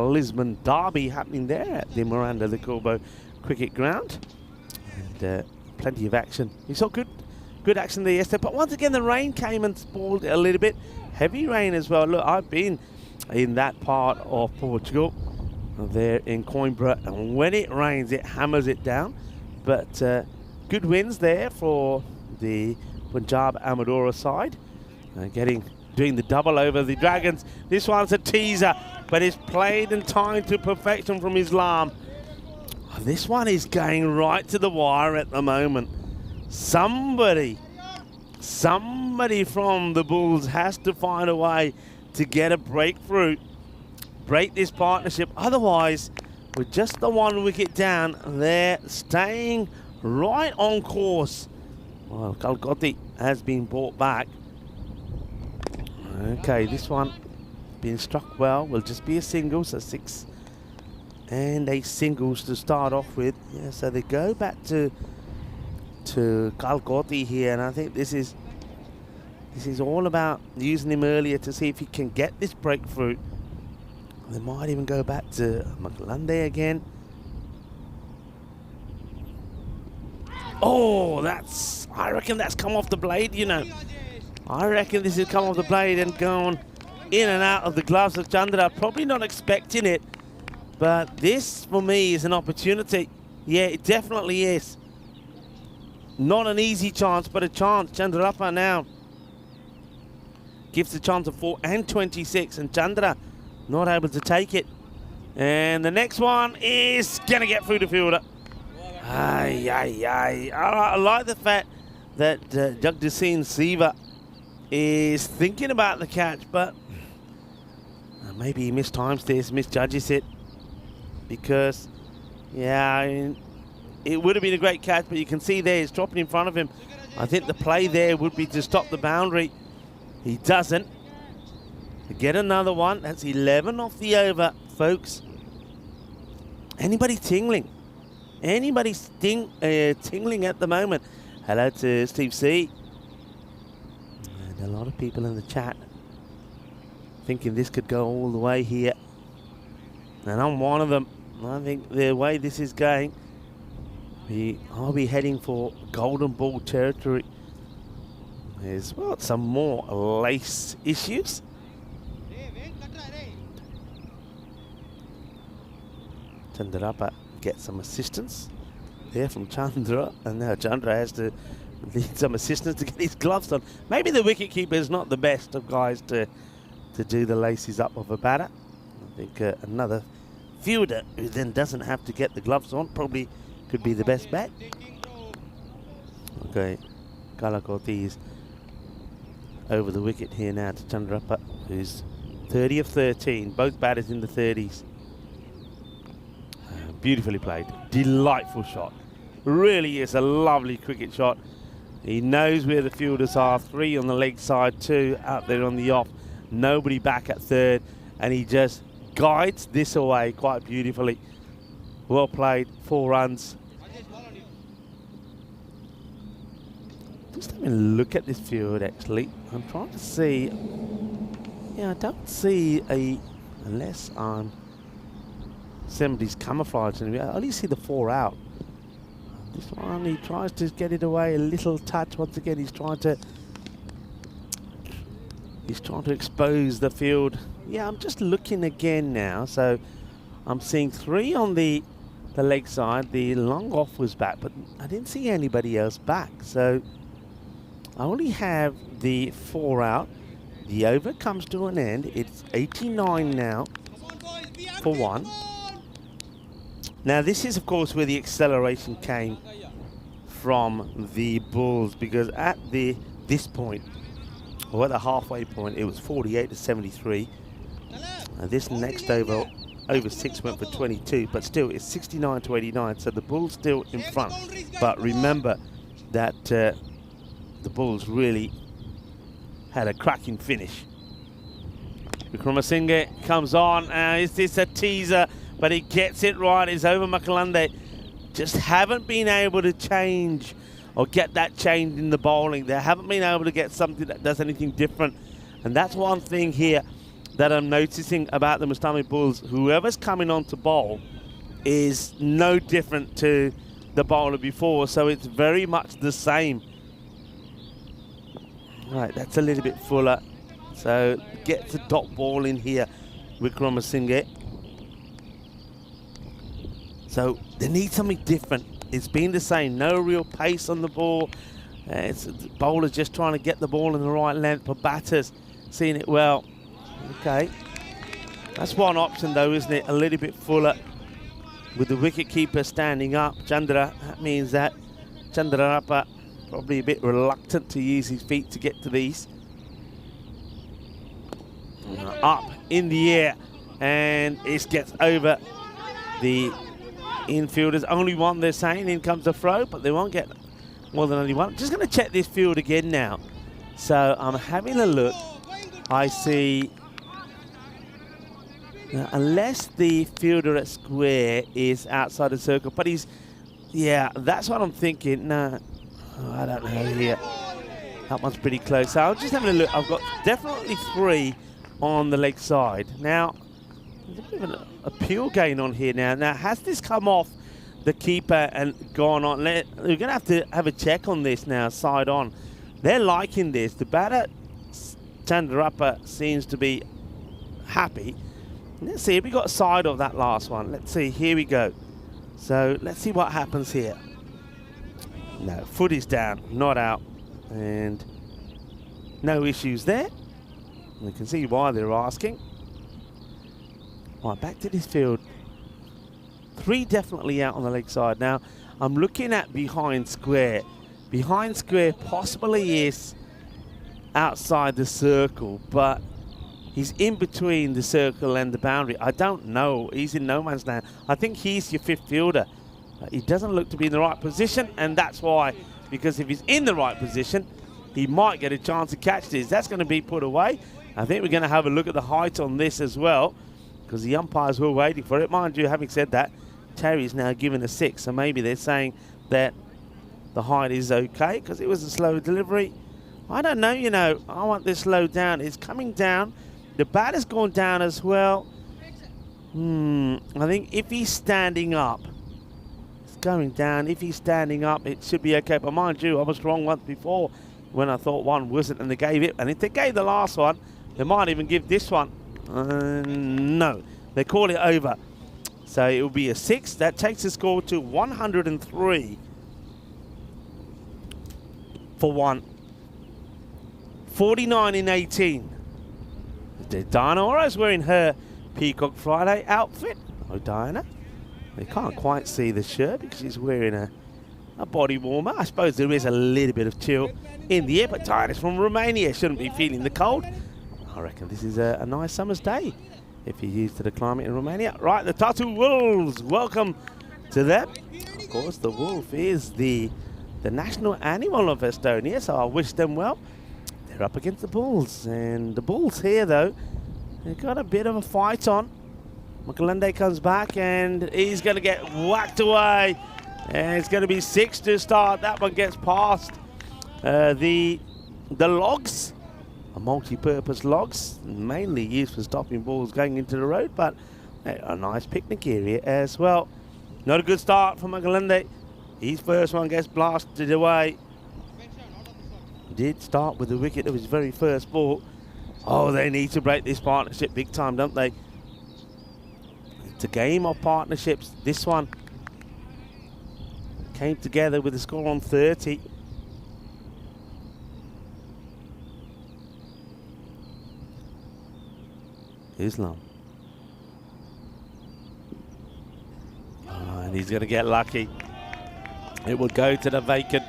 Lisbon derby happening there at the Miranda de Corbo Cricket Ground. And plenty of action. We saw good action there yesterday. But once again, the rain came and spoiled it a little bit. Heavy rain as well. Look, I've been in that part of Portugal, there in Coimbra, and when it rains, it hammers it down. But good wins there for the Punjab Amadora side. Doing the double over the Dragons. This one's a teaser, but it's played and timed to perfection from Islam. This one is going right to the wire at the moment. Somebody from the Bulls has to find a way to get a breakthrough, break this partnership. Otherwise, with just the 1 wicket down, they're staying right on course. Well, Kalgothi has been brought back. Okay, this one being struck well will just be a single, so 6 and 8 singles to start off with. Yeah, so they go back to Kalgothi here, and I think this is all about using him earlier to see if he can get this breakthrough. They might even go back to Makalande again. Oh, I reckon that's come off the blade, you know. I reckon this has come off the blade and gone in and out of the gloves of Chandra. Probably not expecting it, but this for me is an opportunity. Yeah, it definitely is. Not an easy chance, but a chance. Chandrappa now gives the chance of 4 and 26, and Chandra not able to take it. And the next one is going to get through the fielder. I like the fact that Jagdaseen Siva is thinking about the catch, but maybe he mistimes this, misjudges it, because, yeah, it would have been a great catch, but you can see there it's dropping in front of him. I think the play there would be to stop the boundary. He doesn't. Get another one. That's 11 off the over, folks. Anybody tingling? Anybody tingling at the moment? Hello to Steve C. And a lot of people in the chat thinking this could go all the way here. And I'm one of them. I think the way this is going, I'll be heading for golden ball territory. There's, well, some more lace issues. Chandrappa gets some assistance there from Chandra, and now Chandra has to Need some assistance to get his gloves on. Maybe the wicketkeeper is not the best of guys to do the laces up of a batter. I think another fielder who then doesn't have to get the gloves on probably could be the best bet. Okay, Kalakoti is over the wicket here now to Chandrappa, who's 30 of 13, both batters in the 30s. Beautifully played, delightful shot. Really is a lovely cricket shot. He knows where the fielders are, 3 on the leg side, 2 out there on the off, nobody back at third, and he just guides this away quite beautifully. Well played, 4 runs. Just having a look at this field actually. I'm trying to see, yeah, I don't see unless somebody's camouflaged, and I only see the 4 out. This one, he tries to get it away, a little touch. Once again, he's trying to expose the field. Yeah, I'm just looking again now. So I'm seeing 3 on the leg side. The long off was back, but I didn't see anybody else back. So I only have the 4 out. The over comes to an end. It's 89 now for 1. Now this is of course where the acceleration came from the Bulls, because at this point, or at the halfway point, it was 48 to 73. This next over 6 went for 22, but still it's 69 to 89, so the Bulls still in front. But remember that the Bulls really had a cracking finish. Wickramasinghe comes on, is this a teaser? But he gets it right. It's over. Makalande just haven't been able to change or get that change in the bowling. They haven't been able to get something that does anything different. And that's one thing here that I'm noticing about the Mustami Bulls. Whoever's coming on to bowl is no different to the bowler before. So it's very much the same. Right, that's a little bit fuller. So gets a dot ball in here, Wickramasinghe. So they need something different. It's been the same, no real pace on the ball. The bowler's just trying to get the ball in the right length, but batters seeing it well. Okay, that's one option though, isn't it? A little bit fuller with the wicketkeeper standing up. Chandra, that means that Chandrappa probably a bit reluctant to use his feet to get to these. Up in the air, and it gets over the infielders. Only one, they're saying. In comes the throw, but they won't get more than only one. Just going to check this field again now. So I'm having a look. I see, unless the fielder at square is outside the circle, but he's, yeah, that's what I'm thinking. No, I don't know here. That one's pretty close. So I'm just having a look. I've got definitely 3 on the leg side. Now, there's a bit of an appeal gain on here now. Now, has this come off the keeper and gone on? We're going to have a check on this now, side on. They're liking this. The batter, Chandrappa, seems to be happy. Let's see if we got a side of that last one. Let's see. Here we go. So let's see what happens here. No, foot is down, not out. And no issues there. You can see why they're asking. Right, back to this field. 3 definitely out on the leg side. Now, I'm looking at behind square. Behind square possibly is outside the circle, but he's in between the circle and the boundary. I don't know. He's in no man's land. I think he's your 5th fielder. He doesn't look to be in the right position, and that's why. Because if he's in the right position, he might get a chance to catch this. That's going to be put away. I think we're going to have a look at the height on this as well, because the umpires were waiting for it. Mind you, having said that, Terry's now given a 6, so maybe they're saying that the height is okay because it was a slow delivery. I don't know, you know. I want this slowed down. It's coming down. The batter's gone down as well. I think if he's standing up, it's going down. If he's standing up, it should be okay. But mind you, I was wrong once before when I thought one wasn't, and they gave it. And if they gave the last one, they might even give this one. No, they call it over. So it will be a 6. That takes the score to 103. for 1. 49 in 18. Diana Ora's wearing her Peacock Friday outfit. Oh, Diana. You can't quite see the shirt because she's wearing a body warmer. I suppose there is a little bit of chill in the air, but Diana's from Romania. Shouldn't be feeling the cold. I reckon this is a nice summer's day if you're used to the climate in Romania. Right, the Tartu Wolves. Welcome to them. Of course, the wolf is the national animal of Estonia, so I wish them well. They're up against the bulls, and the bulls here, though, they've got a bit of a fight on. Makalande comes back, and he's going to get whacked away, and it's going to be 6 to start. That one gets past the logs, multi-purpose logs, mainly used for stopping balls going into the road, but a nice picnic area as well. Not a good start for Makalande. His first one gets blasted away. Did start with the wicket of his very first ball. Oh, they need to break this partnership big time, don't they? It's a game of partnerships. This one came together with a score on 30. Islam. Oh, and he's going to get lucky. It will go to the vacant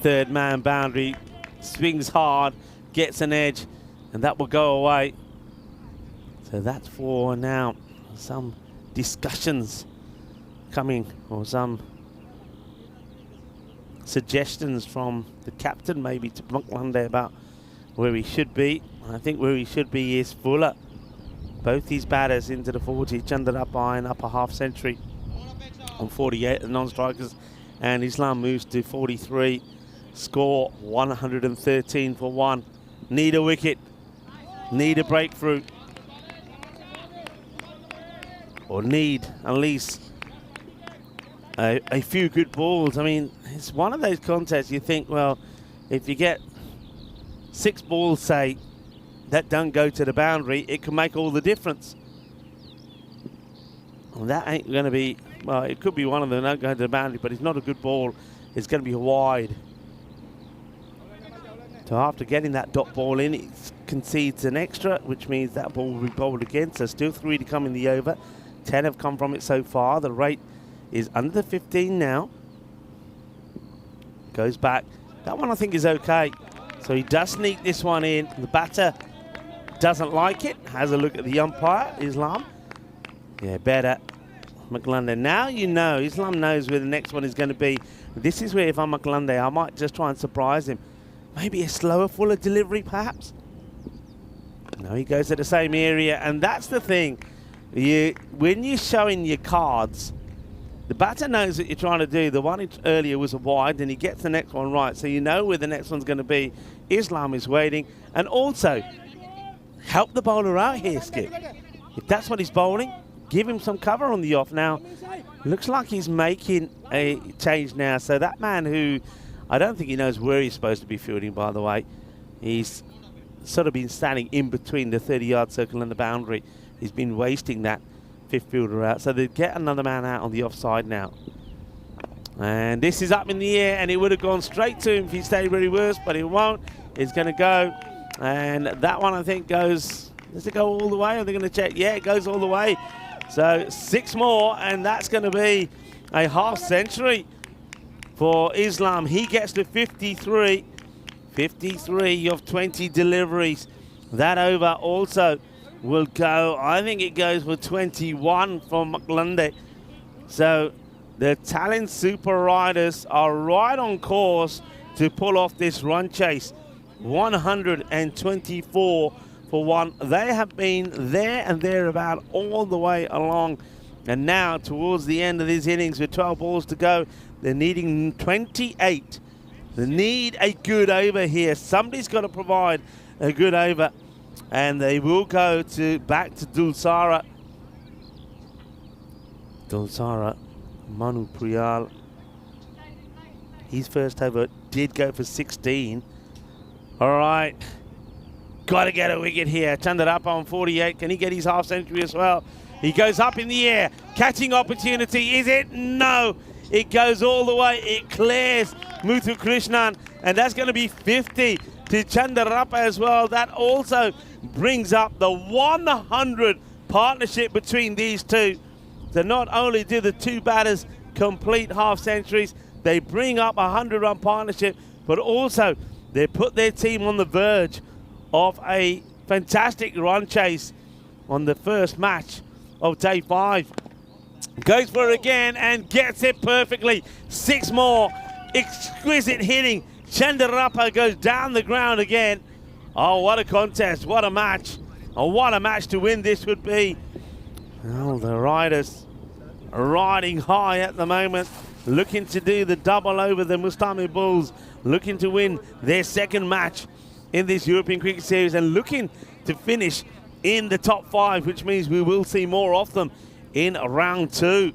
third man boundary. Swings hard, gets an edge, and that will go away. So that's for now. Some discussions coming, or some suggestions from the captain maybe to Makalande about where he should be. I think where he should be is fuller. Both these batters into the 40, Chandarap by an upper half century on 48, the non-strikers, and Islam moves to 43. Score 113 for 1. Need a wicket. Need a breakthrough. Or need at least a few good balls. I mean, it's one of those contests you think, well, if you get 6 balls, say, that don't go to the boundary, it can make all the difference. And that ain't going to be, well, it could be one of them don't go to the boundary, but it's not a good ball. It's going to be wide. So after getting that dot ball in, it concedes an extra, which means that ball will be bowled again. So still 3 to come in the over. 10 have come from it so far. The rate is under 15 now. Goes back. That one I think is okay. So he does sneak this one in. The batter doesn't like it. Has a look at the umpire, Islam. Yeah, better. Makalande. Now you know, Islam knows where the next one is going to be. This is where if I'm Makalande, I might just try and surprise him. Maybe a slower, fuller delivery, perhaps. No, he goes to the same area, and that's the thing. When you're showing your cards, the batter knows what you're trying to do. The one earlier was a wide, and he gets the next one right, so you know where the next one's going to be. Islam is waiting, and also help the bowler out here, Skip. If that's what he's bowling, give him some cover on the off. Now, looks like he's making a change now, so that man who I don't think he knows where he's supposed to be fielding, by the way. He's sort of been standing in between the 30-yard circle and the boundary. He's been wasting that fifth fielder out. So they get another man out on the offside now. And this is up in the air, and it would have gone straight to him if he stayed where he was, but it won't. It's going to go. And that one, I think, goes... Does it go all the way? Are they going to check? Yeah, it goes all the way. So 6 more, and that's going to be a half century for Islam. He gets to 53. 53 of 20 deliveries. That over also will go, I think it goes for 21 from Makalande. So the Talent Super Riders are right on course to pull off this run chase. 124 for 1. They have been there and thereabout all the way along. And now towards the end of this innings with 12 balls to go, they're needing 28. They need a good over here. Somebody's got to provide a good over. And they will go back to Dulsara. Dulsara, Manu Priyal. His first over did go for 16. All right. Got to get a wicket here. Chandarapa on 48. Can he get his half century as well? He goes up in the air. Catching opportunity. Is it? No. It goes all the way. It clears Muthu Krishnan. and that's going to be 50 to Chandarapa as well. That also brings up the 100 partnership between these two. So not only do the two batters complete half centuries, they bring up a 100-run partnership, but also they put their team on the verge of a fantastic run chase on the first match of day 5. Goes for it again and gets it perfectly. 6 more. Exquisite hitting. Chandarapa goes down the ground again. Oh, what a contest. What a match. Oh, what a match to win this would be. Oh, the riders are riding high at the moment, looking to do the double over the Mustami Bulls, looking to win their second match in this European Cricket Series and looking to finish in the top 5, which means we will see more of them in round 2.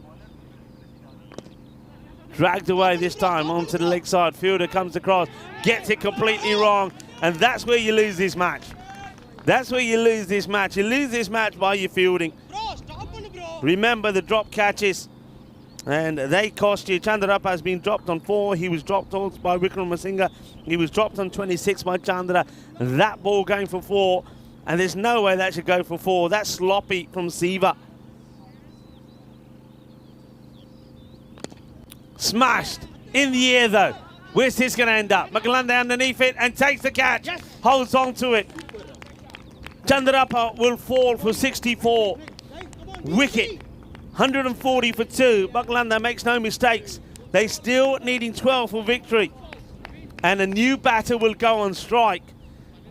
Dragged away this time onto the leg side. Fielder comes across, gets it completely wrong, and that's where you lose this match. That's where you lose this match. You lose this match by your fielding. Remember the drop catches, and they cost you. Chandarapa has been dropped on 4. He was dropped also by Wickramasinhe. He was dropped on 26 by Chandra. That ball going for 4, and there's no way that should go for 4. That's sloppy from Siva. Smashed in the air though. Where's this going to end up? Magalande underneath it and takes the catch. Yes. Holds on to it. Chandarapa will fall for 64. Wicket. 140 for 2. Magalande makes no mistakes. They still needing 12 for victory. And a new batter will go on strike.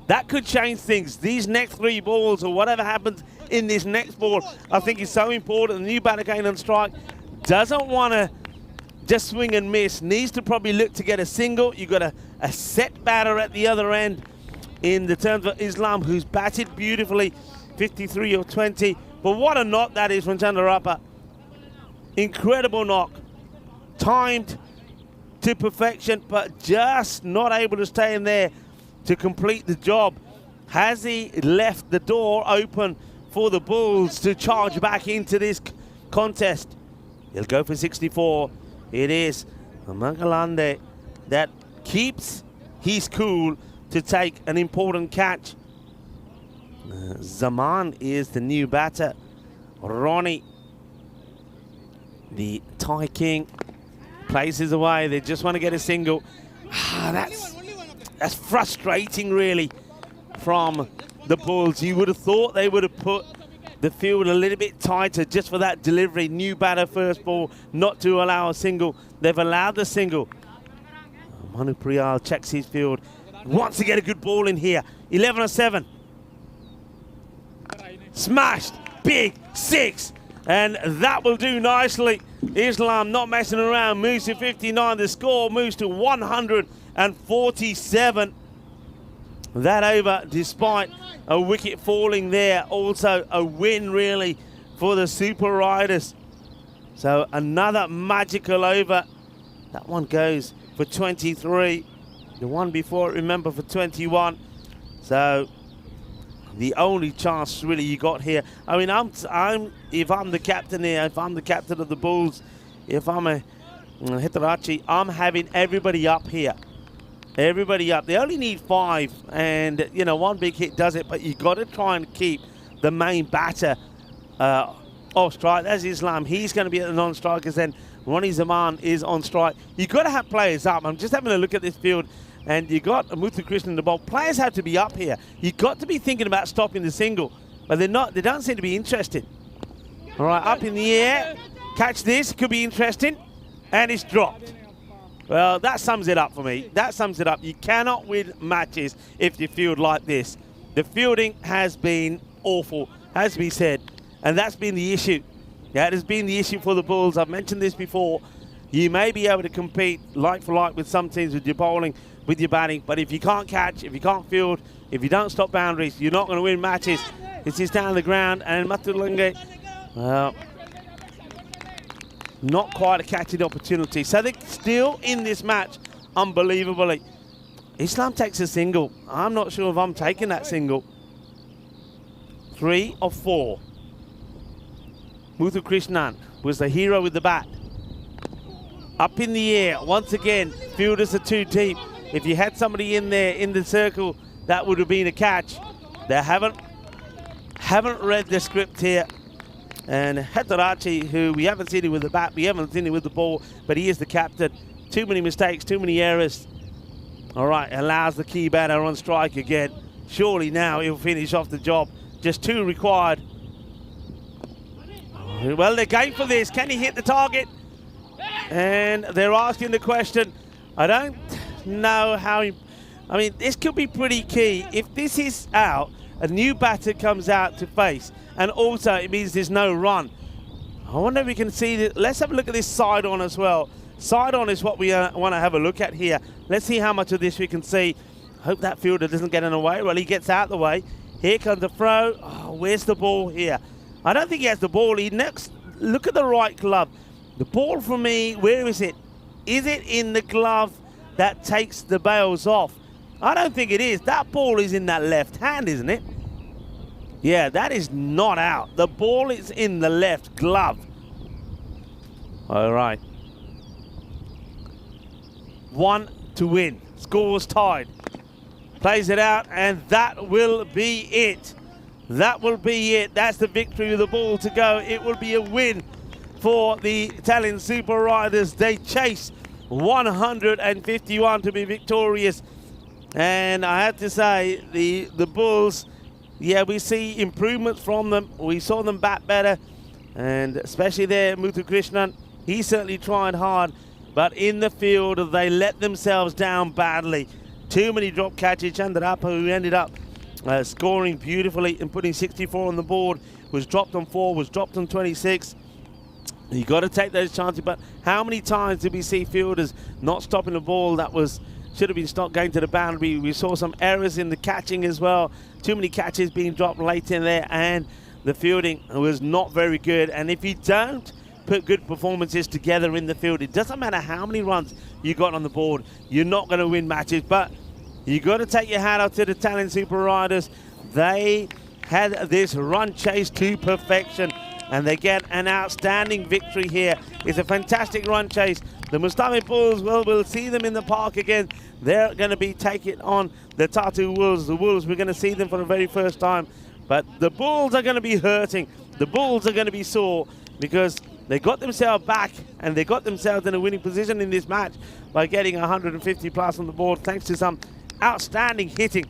That could change things. These next 3 balls or whatever happens in this next ball, I think is so important. The new batter going on strike doesn't want to just swing and miss, needs to probably look to get a single. You've got a set batter at the other end in the terms of Islam, who's batted beautifully, 53 or 20. But what a knock that is from Chandarapa. Incredible knock. Timed to perfection, but just not able to stay in there to complete the job. Has he left the door open for the Bulls to charge back into this contest? He'll go for 64. It is Magalande that keeps his cool to take an important catch. Zaman is the new batter. Ronnie, the Thai King, places away. They just want to get a single. That's frustrating, really, from the Bulls. You would have thought they would have put the field a little bit tighter just for that delivery. New batter first ball, not to allow a single. They've allowed the single. Manu Priyal checks his field. Wants to get a good ball in here. 11 or 7. Smashed. Big 6. And that will do nicely. Islam not messing around. Moves to 59. The score moves to 147. That over, despite a wicket falling there. Also a win, really, for the Super Riders. So another magical over. That one goes for 23. The one before, remember, for 21. So the only chance really you got here. I mean, if I'm the captain here, if I'm the captain of the Bulls, if I'm a Hitarachi, I'm having everybody up here. Everybody up. They only need 5, and you know, one big hit does it, but you got to try and keep the main batter off strike. That's Islam. He's going to be at the non-strikers. Then Ronnie Zaman is on strike. You got to have players up. I'm just having a look at this field, and you got Muthu Krishnan in the ball. Players have to be up here. You got to be thinking about stopping the single, but they're not. They don't seem to be interested. All right, up in the air. Catch this. Could be interesting, and it's dropped. Well, that sums it up for me. That sums it up. You cannot win matches if you field like this. The fielding has been awful, has to be said, and that's been the issue. That has been the issue for the Bulls. I've mentioned this before. You may be able to compete like for like with some teams with your bowling, with your batting, but if you can't catch, if you can't field, if you don't stop boundaries, you're not going to win matches. This is down the ground, and Matulunge, well, not quite a catching opportunity. So they're still in this match, unbelievably. Islam takes a single. I'm not sure if I'm taking that single. 3 of 4. Muthu Krishnan was the hero with the bat. Up in the air, once again, fielders are too deep. If you had somebody in there in the circle, that would have been a catch. They haven't read the script here. And Hetarachi, who we haven't seen him with the bat, we haven't seen him with the ball, but he is the captain. Too many mistakes, too many errors. All right, allows the key batter on strike again. Surely now he'll finish off the job. Just 2 required. Well, they're going for this. Can he hit the target? And they're asking the question. I don't know how he... I mean, this could be pretty key. If this is out, a new batter comes out to face, and also it means there's no run. I wonder if we can see this. Let's have a look at this side on as well. Side on is what we want to have a look at here. Let's see how much of this we can see. Hope that fielder doesn't get in the way. Well, he gets out the way. Here comes the throw. Oh, where's the ball here? I don't think he has the ball. Look at the right glove. The ball for me, where is it? Is it in the glove that takes the bails off? I don't think it is. That ball is in that left hand, isn't it? Yeah, that is not out. The ball is in the left glove. All right. 1 to win. Scores tied. Plays it out, and that will be it. That will be it. That's the victory with the ball to go. It will be a win for the Italian Super Riders. They chase 151 to be victorious. And I have to say, the Bulls, yeah, we see improvements from them. We saw them bat better, and especially there, Muthu Krishnan, he certainly tried hard, but in the field, they let themselves down badly. Too many drop catches. Chandrappa, who ended up scoring beautifully and putting 64 on the board, was dropped on 4, was dropped on 26. You got to take those chances, but how many times did we see fielders not stopping the ball that should have been stopped going to the boundary? We saw some errors in the catching as well. Too many catches being dropped late in there, and the fielding was not very good. And if you don't put good performances together in the field, it doesn't matter how many runs you got on the board, you're not going to win matches. But you got to take your hat off to the Italian Super Riders. They had this run chase to perfection, and they get an outstanding victory here. It's a fantastic run chase. The Mustami Bulls, well, we'll see them in the park again. They're going to be taking on the Tartu Wolves. The Wolves, we're going to see them for the very first time. But the Bulls are going to be hurting. The Bulls are going to be sore because they got themselves back and they got themselves in a winning position in this match by getting 150 plus on the board thanks to some outstanding hitting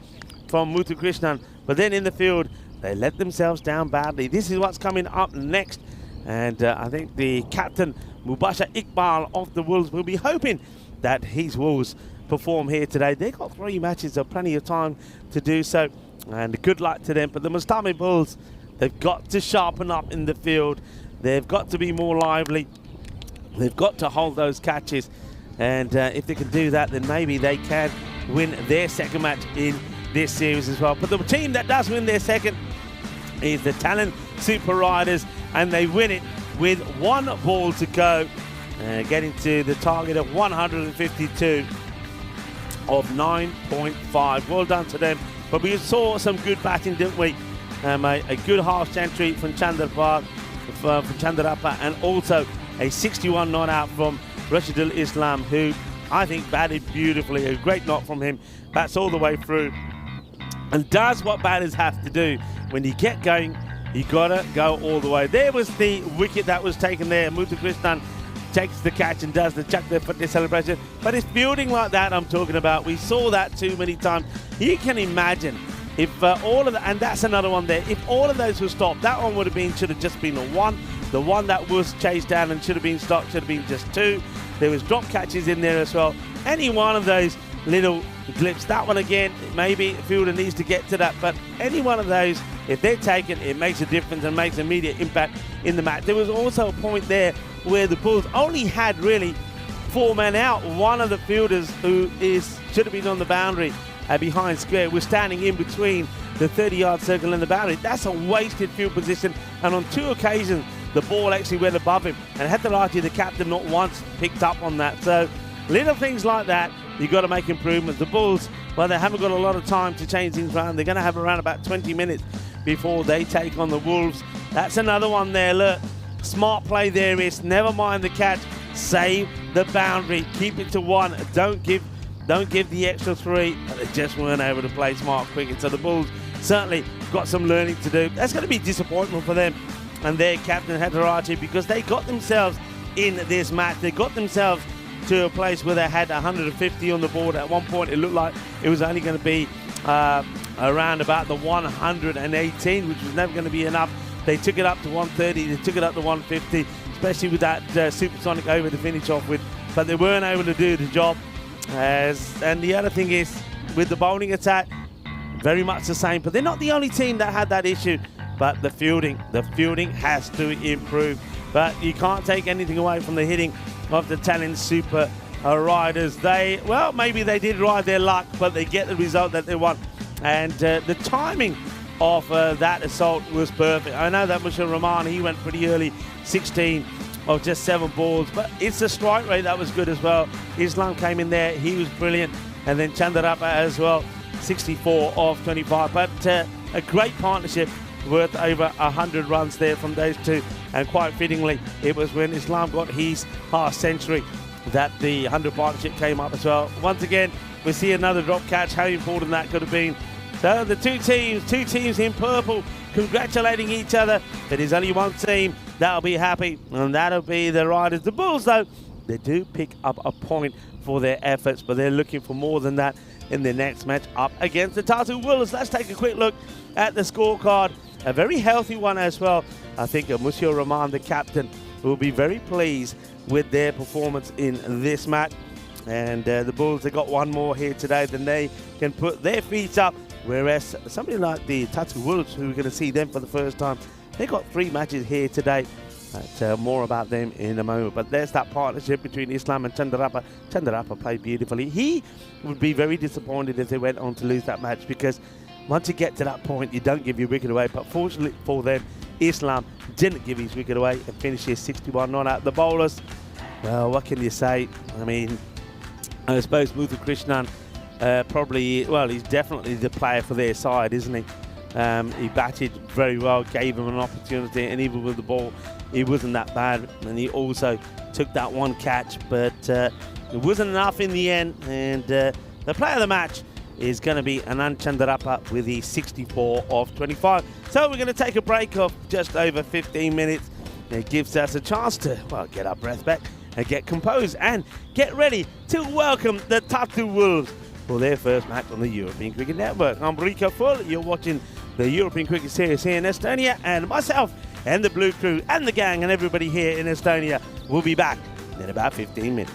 from Muthu Krishnan. But then in the field, they let themselves down badly. This is what's coming up next. And I think the captain, Mubasha Iqbal of the Wolves, will be hoping that his Wolves perform here today. They've got 3 matches, so plenty of time to do so. And good luck to them. But the Mustami Bulls, they've got to sharpen up in the field. They've got to be more lively. They've got to hold those catches. And if they can do that, then maybe they can win their second match in this series as well. But the team that does win their second is the Talent Super Riders, and they win it with 1 ball to go, getting to the target of 152 of 9.5. Well done to them. But we saw some good batting, didn't we? A good half century from Chandrappa, and also a 61 not out from Rashidul Islam, who I think batted beautifully. A great knock from him. Bats all the way through and does what batters have to do. When you get going, you gotta go all the way. There was the wicket that was taken there. Muthu Krishnan takes the catch and does the chuck their foot celebration. But it's fielding like that I'm talking about. We saw that too many times. You can imagine if all of that, and that's another one there. If all of those were stopped, that one should have just been a 1. The one that was chased down and should have been stopped should have been just 2. There was drop catches in there as well. Any one of those little blips, that one again, maybe the fielder needs to get to that. But any one of those, if they're taken, it makes a difference and makes immediate impact in the match. There was also a point there where the Bulls only had really 4 men out. One of the fielders who should have been on the boundary behind square was standing in between the 30-yard circle and the boundary. That's a wasted field position, and on 2 occasions the ball actually went above him, and Hetarachi, the captain, not once picked up on that. So little things like that, you've got to make improvements. The Bulls, well, they haven't got a lot of time to change things around. They're going to have around about 20 minutes before they take on the Wolves. That's another one there. Look, smart play there is. Never mind the catch. Save the boundary. Keep it to 1. Don't give don't give the extra 3, but they just weren't able to play smart cricket. So the Bulls certainly got some learning to do. That's going to be disappointment for them and their captain Hetarachi, because they got themselves in this match. They got themselves to a place where they had 150 on the board. At one point, it looked like it was only going to be around about the 118, which was never going to be enough. They took it up to 130, they took it up to 150, especially with that supersonic over to finish off with, but they weren't able to do the job. And the other thing is, with the bowling attack, very much the same, but they're not the only team that had that issue. But the fielding has to improve. But you can't take anything away from the hitting of the Talent Super Riders. Maybe they did ride their luck, but they get the result that they want. And the timing of that assault was perfect. I know that Mushir Rahman, he went pretty early, 16 of just 7 balls, but it's the strike rate that was good as well. Islam came in there, he was brilliant, and then Chandarapa as well, 64 of 25. But a great partnership, worth over 100 runs there from those two, and quite fittingly, it was when Islam got his half century that the 100 partnership came up as well. Once again, we see another drop catch. How important that could have been. So the two teams in purple, congratulating each other. There is only one team that'll be happy, and that'll be the Riders. The Bulls, though, they do pick up a point for their efforts, but they're looking for more than that in their next match up against the Tartu Wolves. Let's take a quick look at the scorecard. A very healthy one as well. I think Mushir Rahman, the captain, will be very pleased with their performance in this match. And the Bulls, they got one more here today, then they can put their feet up. Whereas somebody like the Tartu Wolves, who we're going to see them for the first time, they got 3 matches here today. More about them in a moment. But there's that partnership between Islam and Chandarapa. Chandarapa played beautifully. He would be very disappointed if they went on to lose that match, because once you get to that point, you don't give your wicket away. But fortunately for them, Islam didn't give his wicket away and finished his 61 not out. The bowlers, well, what can you say? I mean, I suppose Muthu Krishnan he's definitely the player for their side, isn't he? He batted very well, gave him an opportunity, and even with the ball, he wasn't that bad. And he also took that one catch, but it wasn't enough in the end. And the player of the match is going to be Anand Chandarapa with the 64 of 25. So we're going to take a break of just over 15 minutes. It gives us a chance to, get our breath back and get composed and get ready to welcome the Tartu Wolves for their first match on the European Cricket Network. I'm Rico Full. You're watching the European Cricket Series here in Estonia, and myself and the Blue Crew and the gang and everybody here in Estonia will be back in about 15 minutes.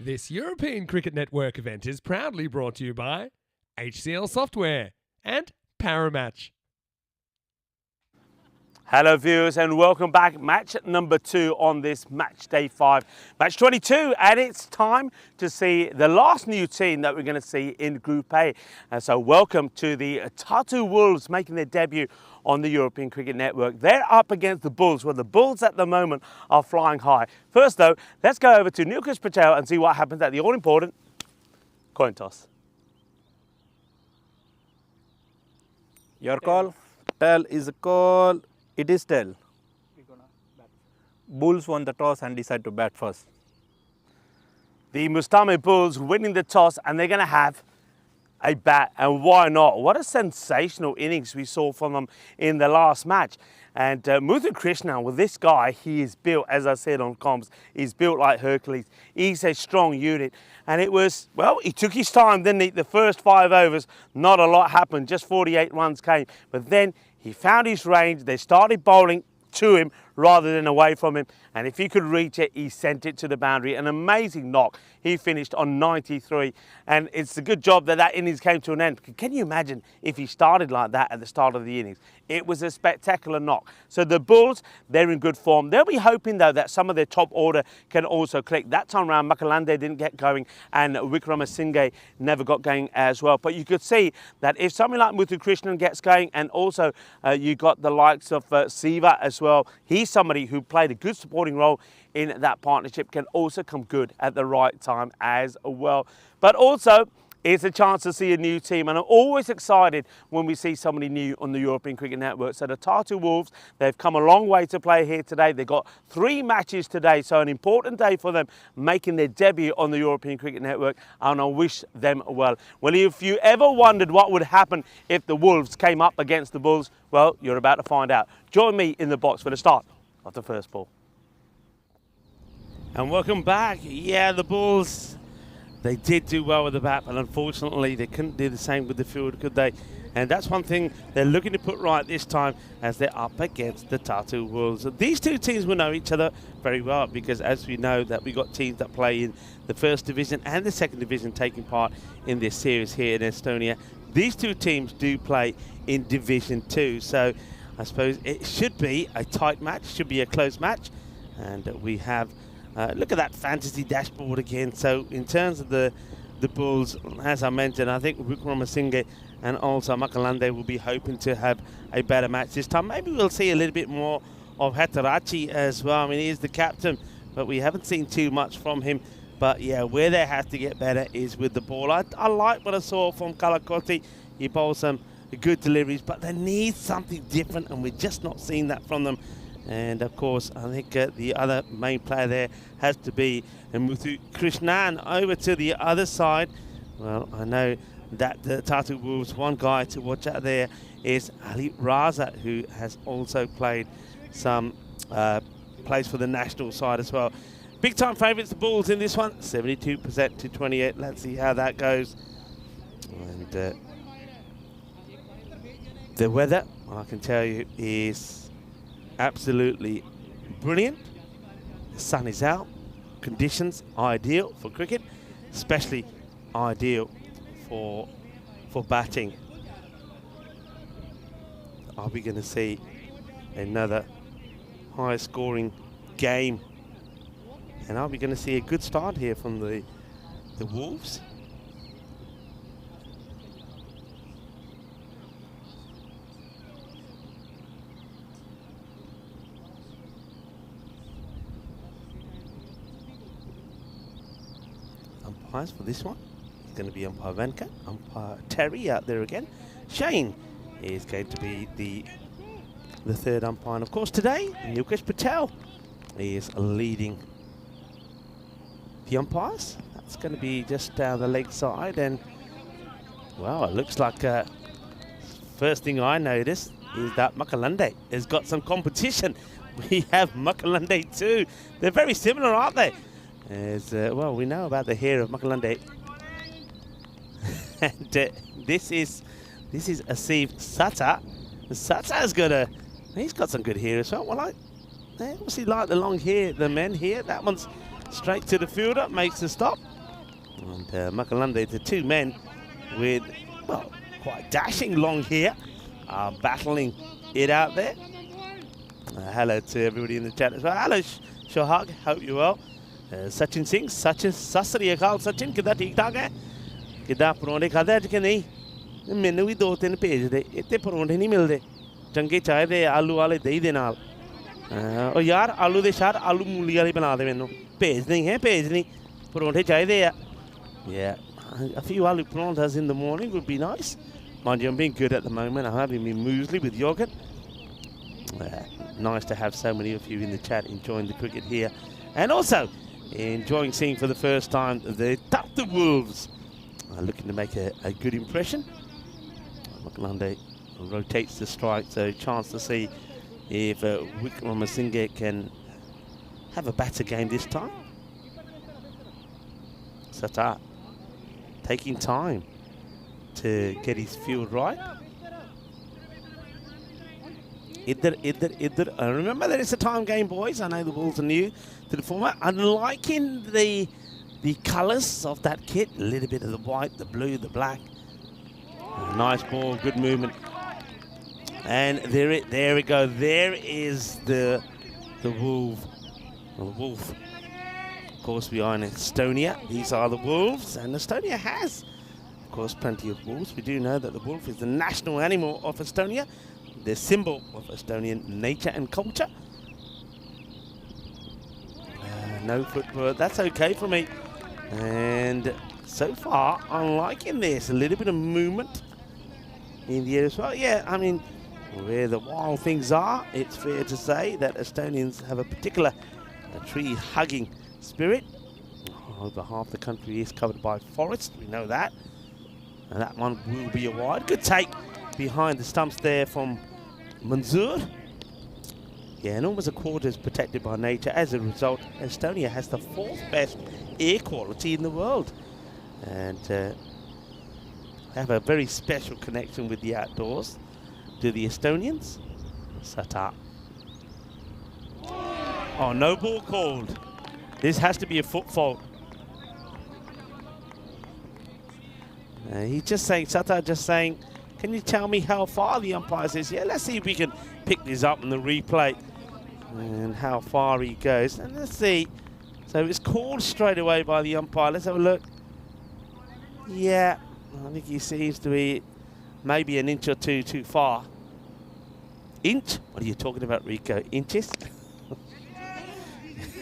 This European Cricket Network event is proudly brought to you by HCL Software and Paramatch. Hello viewers and welcome back. Match number 2 on this match day 5. Match 22, and it's time to see the last new team that we're going to see in Group A. So welcome to the Tartu Wolves making their debut on the European Cricket Network. They're up against the Bulls, where the Bulls at the moment are flying high. First though, let's go over to Nilkesh Patel and see what happens at the all-important coin toss. Your call. Tail is a call. It is tail. Bulls won the toss and decide to bat first. The Mustame Bulls winning the toss, and they're going to have a bat, and why not? What a sensational innings we saw from them in the last match. And Muthu Krishna, well, this guy, he is built, as I said on comms, he's built like Hercules. He's a strong unit, and it was, well, he took his time, didn't he? The first 5 overs, not a lot happened, just 48 runs came, but then he found his range. They started bowling to him rather than away from him, and if he could reach it, he sent it to the boundary. An amazing knock. He finished on 93, and it's a good job that that innings came to an end. Can you imagine if he started like that at the start of the innings? It was a spectacular knock. So the Bulls, they're in good form. They'll be hoping though that some of their top order can also click. That time round, Makalande didn't get going, and Wickramasinghe never got going as well. But you could see that if something like Muthu Krishnan gets going, and also you got the likes of Siva as well, he's somebody who played a good supporting role in that partnership, can also come good at the right time as well. But also, it's a chance to see a new team, and I'm always excited when we see somebody new on the European Cricket Network. So the Tartu Wolves, they've come a long way to play here today. They've got 3 matches today, so an important day for them, making their debut on the European Cricket Network, and I wish them well. Well, if you ever wondered what would happen if the Wolves came up against the Bulls, well, you're about to find out. Join me in the box for the start of the first ball. And welcome back. Yeah, the Bulls, they did do well with the bat, but unfortunately they couldn't do the same with the field, could they? And that's one thing they're looking to put right this time as they're up against the Tartu Wolves. These two teams will know each other very well, because as we know that we got teams that play in the first division and the second division taking part in this series here in Estonia. These two teams do play in Division 2, so I suppose it should be a tight match, should be a close match. And we have look at that fantasy dashboard again. So in terms of the Bulls, as I mentioned, I think Wickramasinghe and also Makalande will be hoping to have a better match this time. Maybe we'll see a little bit more of Hatarachi as well. I mean, he is the captain, but we haven't seen too much from him. But yeah, where they have to get better is with the ball. I like what I saw from Kalakoti. He bowled some good deliveries, but they need something different, and we're just not seeing that from them. And of course, I think the other main player there has to be Muthu Krishnan. Over to the other side. Well, I know that the Tartu Wolves, one guy to watch out there is Ali Raza, who has also played some plays for the national side as well. Big time favourites, the Bulls in this one, 72% to 28. Let's see how that goes. And the weather, I can tell you, is absolutely brilliant. The sun is out, conditions ideal for cricket, especially ideal for batting. Are we going to see another high scoring game? And are we going to see a good start here from the Wolves? Umpires for this one, it's going to be umpire Venka, umpire Terry out there again. Shane is going to be the third umpire, and of course today Nilkesh Patel is leading the umpires. That's going to be just down the leg side, and well, it looks like first thing I noticed is that Makalande has got some competition. We have Makalande too. They're very similar, aren't they? As well, we know about the hair of Makalande. And this is Asif Sata. Sata's he's got some good hair as well. Well, they obviously like the long hair, the men here. That one's straight to the fielder, makes the stop. And Makalande, the two men with, well, quite dashing long hair, are battling it out there. Hello to everybody in the chat as well. Hello Shohag, hope you're well. Sachin Singh, Sat Sri Akal Sachin, ਕਿੱਦਾਂ ਠੀਕ ਠਾਕ ਹੈ? ਕਿੱਦਾਂ ਪਰੌਂਠੇ ਖਾਧੇ ਅੱਜ ਕਿ ਨਹੀਂ? ਮੈਨੂੰ ਵੀ 2-3 ਭੇਜ ਦੇ, ਇੱਥੇ ਪਰੌਂਠੇ ਨਹੀਂ ਮਿਲਦੇ। ਚੰਗੇ ਚਾਹੀਦੇ ਆਲੂ ਵਾਲੇ ਦਹੀਂ ਦੇ ਨਾਲ। ਉਹ ਯਾਰ ਆਲੂ ਦੇ ਸ਼ਾਰ ਆਲੂ ਮੂਲੀ ਵਾਲੇ ਬਣਾ ਦੇ ਮੈਨੂੰ। ਭੇਜ ਨਹੀਂ ਹੈ, ਭੇਜ ਨਹੀਂ। ਪਰੌਂਠੇ ਚਾਹੀਦੇ ਆ। Yeah, a few aloo paranthas in the morning would be nice. Mind you, I'm being good at the moment. I'm having me muesli with yogurt. Nice to have so many of you in the chat enjoying the cricket here. And also enjoying seeing for the first time the Tapta Wolves looking to make a good impression. Makalande rotates the strike, so chance to see if Wickramasinghe can have a better game this time. Sata taking time to get his field right. Idhar. Remember that it's a time game, boys. I know the Bulls are new to the format. I'm liking the colours of that kit. A little bit of the white, the blue, the black. Nice ball, good movement. And there we go. There is the wolf. The wolf. Of course, we are in Estonia. These are the wolves, and Estonia has, of course, plenty of wolves. We do know that the wolf is the national animal of Estonia, the symbol of Estonian nature and culture. No footwork, that's okay for me. And so far, I'm liking this. A little bit of movement in the air as well. Yeah, I mean, where the wild things are, it's fair to say that Estonians have a particular tree-hugging spirit. Over half the country is covered by forest, we know that. And that one will be a wide. Good take behind the stumps there from Manzoor. Yeah, and almost a quarter is protected by nature. As a result, Estonia has the 4th best air quality in the world. And have a very special connection with the outdoors. Do the Estonians? Sata. Oh, no ball called. This has to be a foot fault. He's just saying, Sata just saying, can you tell me how far the umpire says? Yeah, let's see if we can pick this up in the replay and how far he goes. And let's see. So it's called straight away by the umpire. Let's have a look. Yeah, I think he seems to be maybe an inch or two too far. Inch? What are you talking about, Rico? Inches?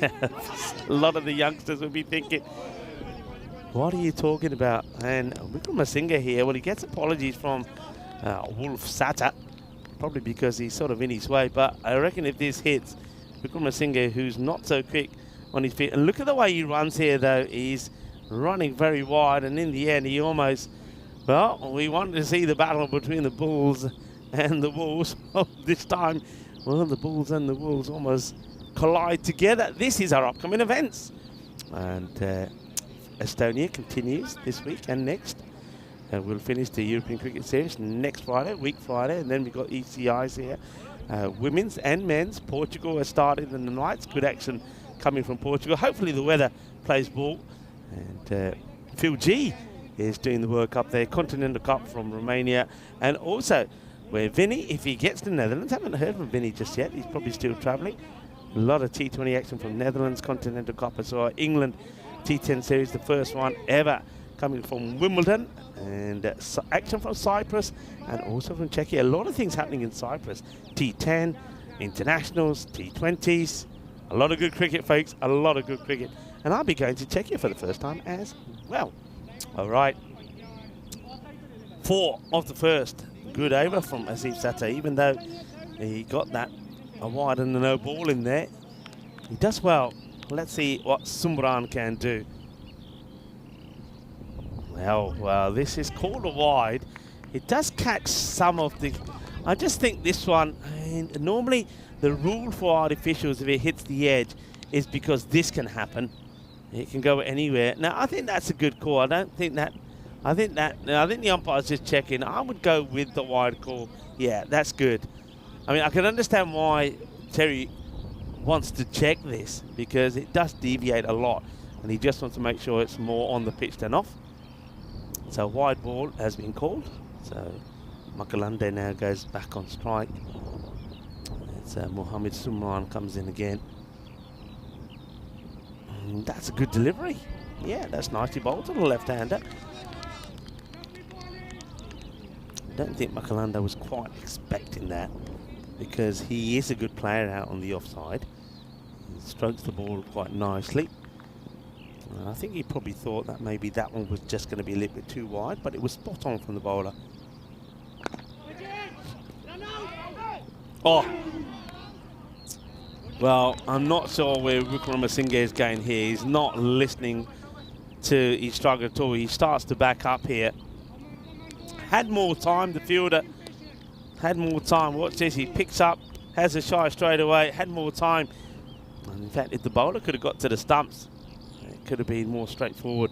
A lot of the youngsters will be thinking, what are you talking about? And Wickramasinghe here, well, he gets apologies from Wolf Sata, probably because he's sort of in his way. But I reckon if this hits, Wickramasinghe, who's not so quick on his feet, and look at the way he runs here, though. He's running very wide, and in the end, he almost, well, we wanted to see the battle between the Bulls and the Wolves. This time, well, the Bulls and the Wolves almost collide together. This is our upcoming events. And Estonia continues this week and next. We'll finish the European Cricket Series next Friday, week Friday, and then we've got ECIs here. Women's and men's. Portugal has started in the nights. Good action coming from Portugal. Hopefully the weather plays ball. And Phil G is doing the World Cup there. Continental Cup from Romania. And also, where Vinny, if he gets to Netherlands, haven't heard from Vinny just yet. He's probably still travelling. A lot of T20 action from Netherlands, Continental Cup as well. England T10 series, the first one ever coming from Wimbledon. And action from Cyprus and also from Czechia. A lot of things happening in Cyprus. T10, internationals, T20s. A lot of good cricket, folks. A lot of good cricket. And I'll be going to Czechia for the first time as well. All right. 4 of the first. Good over from Asif Sata, even though he got that a wide and a no ball in there. He does well. Let's see what Sumran can do. Well, this is called a wide. It does catch some of the... I just think this one, normally the rule for artificials, if it hits the edge, is because this can happen. It can go anywhere. Now, I think that's a good call. I don't think that... I think the umpire's just checking. I would go with the wide call. Yeah, that's good. I mean, I can understand why Terry wants to check this because it does deviate a lot, and he just wants to make sure it's more on the pitch than off. So wide ball has been called. So Makalande now goes back on strike. It's Mohamed Sumran comes in again. And that's a good delivery. Yeah, that's nicely bowled to the left-hander. I don't think Makalanda was quite expecting that, because he is a good player out on the offside. He strokes the ball quite nicely. I think he probably thought that maybe that one was just going to be a little bit too wide, but it was spot on from the bowler. Oh! Well, I'm not sure where Wickramasinghe is going here. He's not listening to his strike at all. He starts to back up here. Had more time, the fielder had more time. Watch this, he picks up, has a shy straight away, had more time. And in fact, if the bowler could have got to the stumps, it could have been more straightforward.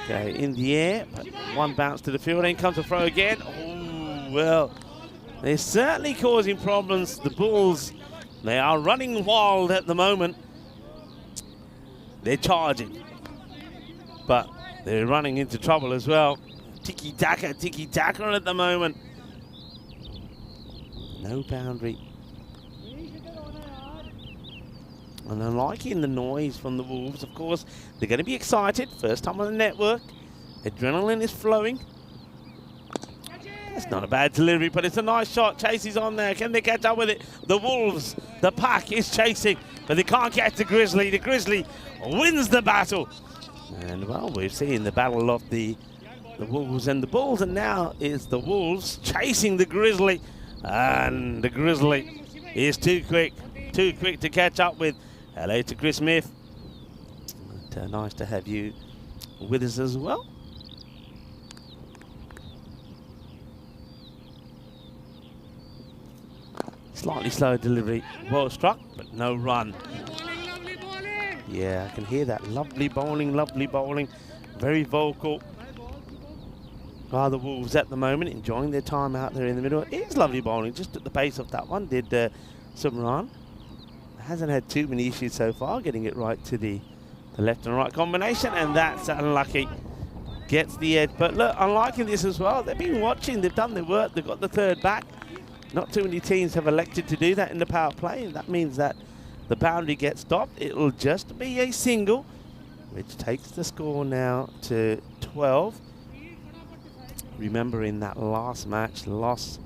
Okay, in the air, but one bounce to the field, then comes a throw again. Oh, well, they're certainly causing problems. The Bulls, they are running wild at the moment. They're charging, but they're running into trouble as well. Tiki-taka at the moment. No boundary. And I'm liking the noise from the Wolves. Of course, they're going to be excited. First time on the network. Adrenaline is flowing. That's not a bad delivery, but it's a nice shot. Chase is on there. Can they catch up with it? The Wolves, the pack is chasing, but they can't catch the Grizzly. The Grizzly wins the battle. And, well, we've seen the battle of the Wolves and the Bulls, and now is the Wolves chasing the Grizzly. And the Grizzly is too quick to catch up with. Hello to Chris Smith. And, nice to have you with us as well. Slightly slow delivery, well struck, but no run. Yeah, I can hear that. Lovely bowling, very vocal. The Wolves at the moment enjoying their time out there in the middle. It is lovely bowling, just at the pace of that one, did Sumran. Hasn't had too many issues so far, getting it right to the left and right combination, and that's unlucky. Gets the edge, but look, I'm liking this as well. They've been watching, they've done their work, they've got the third back. Not too many teams have elected to do that in the power play, and that means that the boundary gets stopped. It'll just be a single, which takes the score now to 12. Remember, in that last match loss,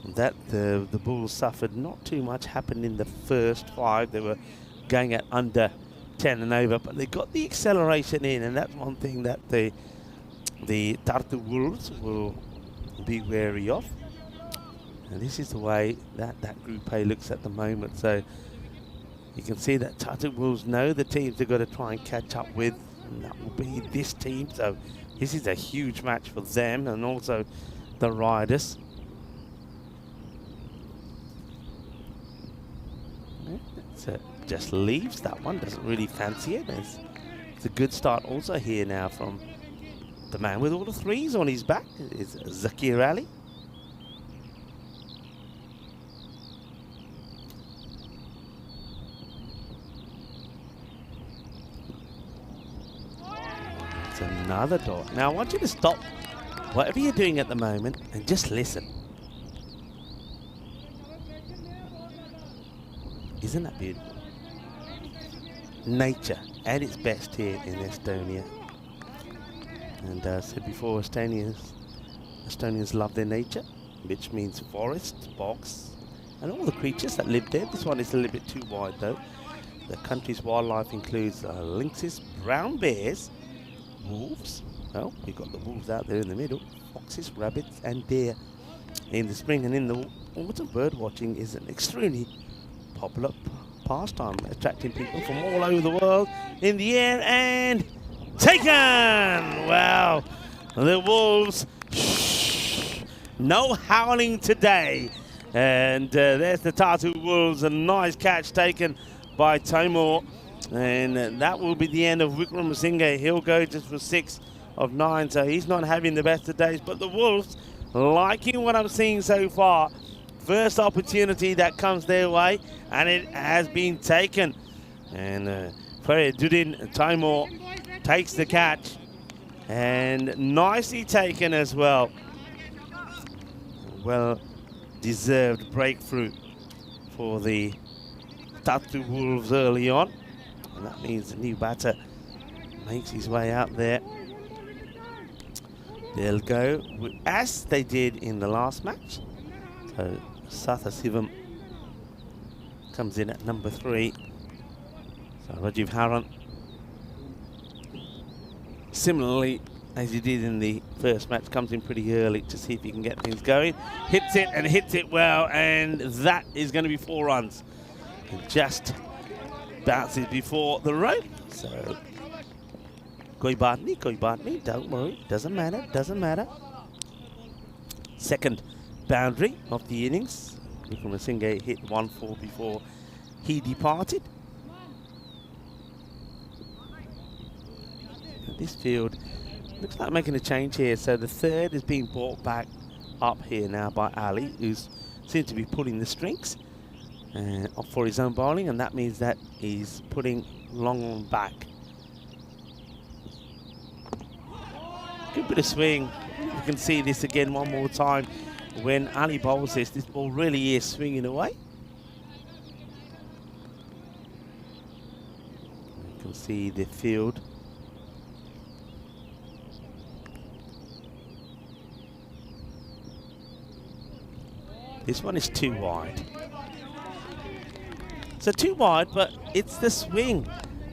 that the Bulls suffered, not too much happened in the first 5. They were going at under 10 and over, but they got the acceleration in, and that's one thing that the Tartu Wolves will be wary of. And this is the way that Group A looks at the moment. So you can see that Tartu Wolves know the teams they've got to try and catch up with, and that will be this team. So this is a huge match for them and also the Riders. So just leaves that one, doesn't really fancy it. It's a good start also here now from the man with all the threes on his back, is Zakir Ali. It's another dot. Now I want you to stop whatever you're doing at the moment and just listen. Isn't that beautiful? Nature at its best here in Estonia. And I said before, Estonians love their nature, which means forests, bogs, and all the creatures that live there. This one is a little bit too wide though. The country's wildlife includes lynxes, brown bears, wolves. Well, we've got the wolves out there in the middle, foxes, rabbits, and deer. In the spring and in the autumn, bird watching is an extremely popular pastime, attracting people from all over the world. In the air and taken! Wow, the Wolves, no howling today. And there's the Tartu Wolves, a nice catch taken by Timur. And that will be the end of Wickramasinghe. He'll go just for 6 of 9, so he's not having the best of days. But the Wolves, liking what I'm seeing so far, first opportunity that comes their way, and it has been taken. And Feridudin Timor takes the catch, and nicely taken as well. Well-deserved breakthrough for the Tatu Wolves early on. And that means the new batter makes his way out there. They'll go as they did in the last match. So Satha Sivam comes in at number 3. So Rajiv Haran, similarly as he did in the first match, comes in pretty early to see if he can get things going. Hits it and hits it well, and that is going to be 4 runs. And just bounces before the rope. So Koi baat nahi, don't worry, doesn't matter. Second boundary of the innings. Wickramasinghe hit 1-4 before he departed. This field looks like making a change here. So the third is being brought back up here now by Ali, who seems to be pulling the strings for his own bowling, and that means that he's putting long on back. Good bit of swing. You can see this again one more time. When Ali bowls this ball really is swinging away. You can see the field. This one is too wide. So too wide, but it's the swing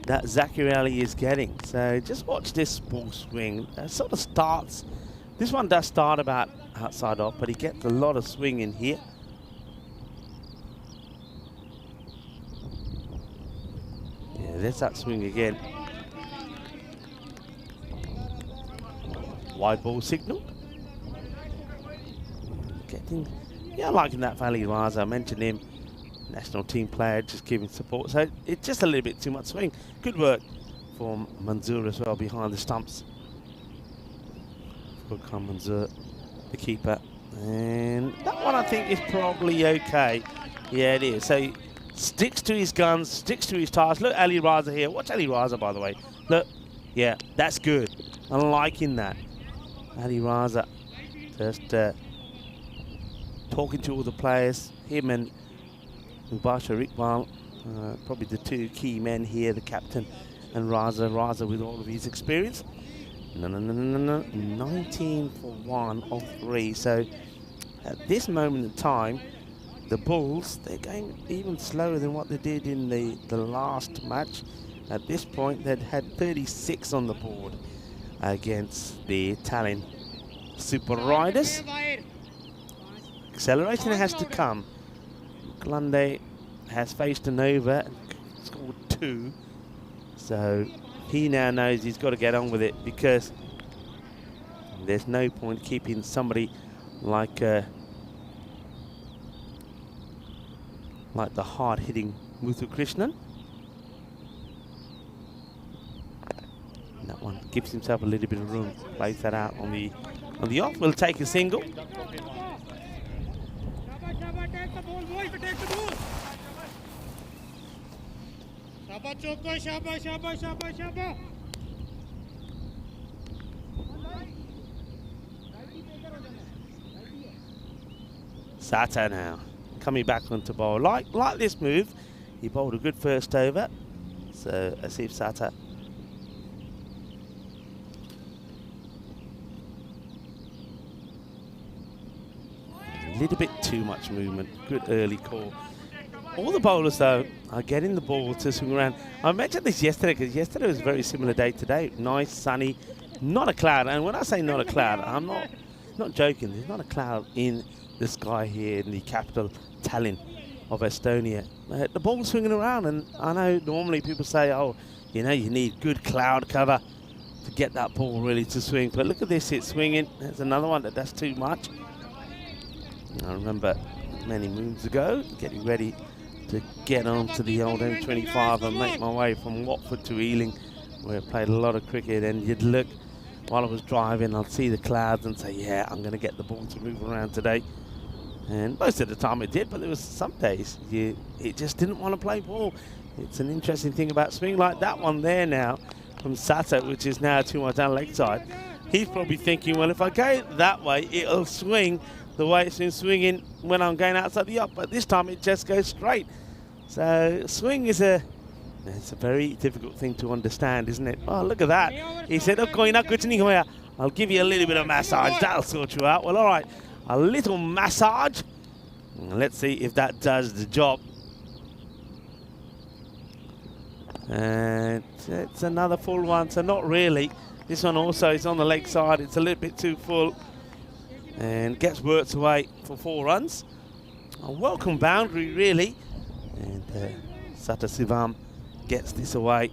that Zachary Ali is getting. So just watch this ball swing. It sort of starts. This one does start about outside off, but he gets a lot of swing in here. Yeah, there's that swing again. Wide ball signal. Yeah, liking that Valley Raza. I mentioned him. National team player, just giving support. So it's just a little bit too much swing. Good work from Manzoor as well behind the stumps. Furkan Manzoor, the keeper. And that one I think is probably okay. Yeah, it is. So he sticks to his guns, sticks to his task. Look, Ali Raza here. Watch Ali Raza, by the way. Look, yeah, that's good. I'm liking that. Ali Raza just talking to all the players. Him and Mubashir Iqbal, probably the 2 key men here, the captain and Raza with all of his experience. No. 19 for 1 of 3. So at this moment in time, the Bulls, they're going even slower than what they did in the last match. At this point, they'd had 36 on the board against the Tallinn Super Riders. Acceleration has to come. Glunde has faced an over and scored 2. So he now knows he's got to get on with it, because there's no point keeping somebody like the hard-hitting Muthu Krishnan. And that one gives himself a little bit of room. Plays that out on the off. We'll take a single. Sata now coming back onto bowl. Like this move, he bowled a good first over. So Asif Sata. A little bit too much movement. Good early call. All the bowlers, though, are getting the ball to swing around. I mentioned this yesterday, because yesterday was a very similar day today. Nice, sunny, not a cloud. And when I say not a cloud, I'm not joking. There's not a cloud in the sky here in the capital, Tallinn of Estonia. The ball's swinging around, and I know normally people say, oh, you know, you need good cloud cover to get that ball really to swing. But look at this, it's swinging. There's another one that's too much. I remember many moons ago, getting ready to get onto the old M25 and make my way from Watford to Ealing, where I played a lot of cricket. And you'd look, while I was driving, I'd see the clouds and say, yeah, I'm going to get the ball to move around today. And most of the time it did, but there was some days it just didn't want to play ball. It's an interesting thing about swing like that one there now from Sato, which is now too much down leg side. He's probably thinking, well, if I go that way, it'll swing the way it's been swinging when I'm going outside the up, but this time it just goes straight. So swing is it's a very difficult thing to understand, isn't it? Oh, look at that. He said, I'll give you a little bit of massage. That'll sort you out. Well, all right, a little massage. Let's see if that does the job. And it's another full one, so not really. This one also is on the leg side. It's a little bit too full. And gets worked away for 4 runs. A welcome boundary, really. And Sata Sivam gets this away.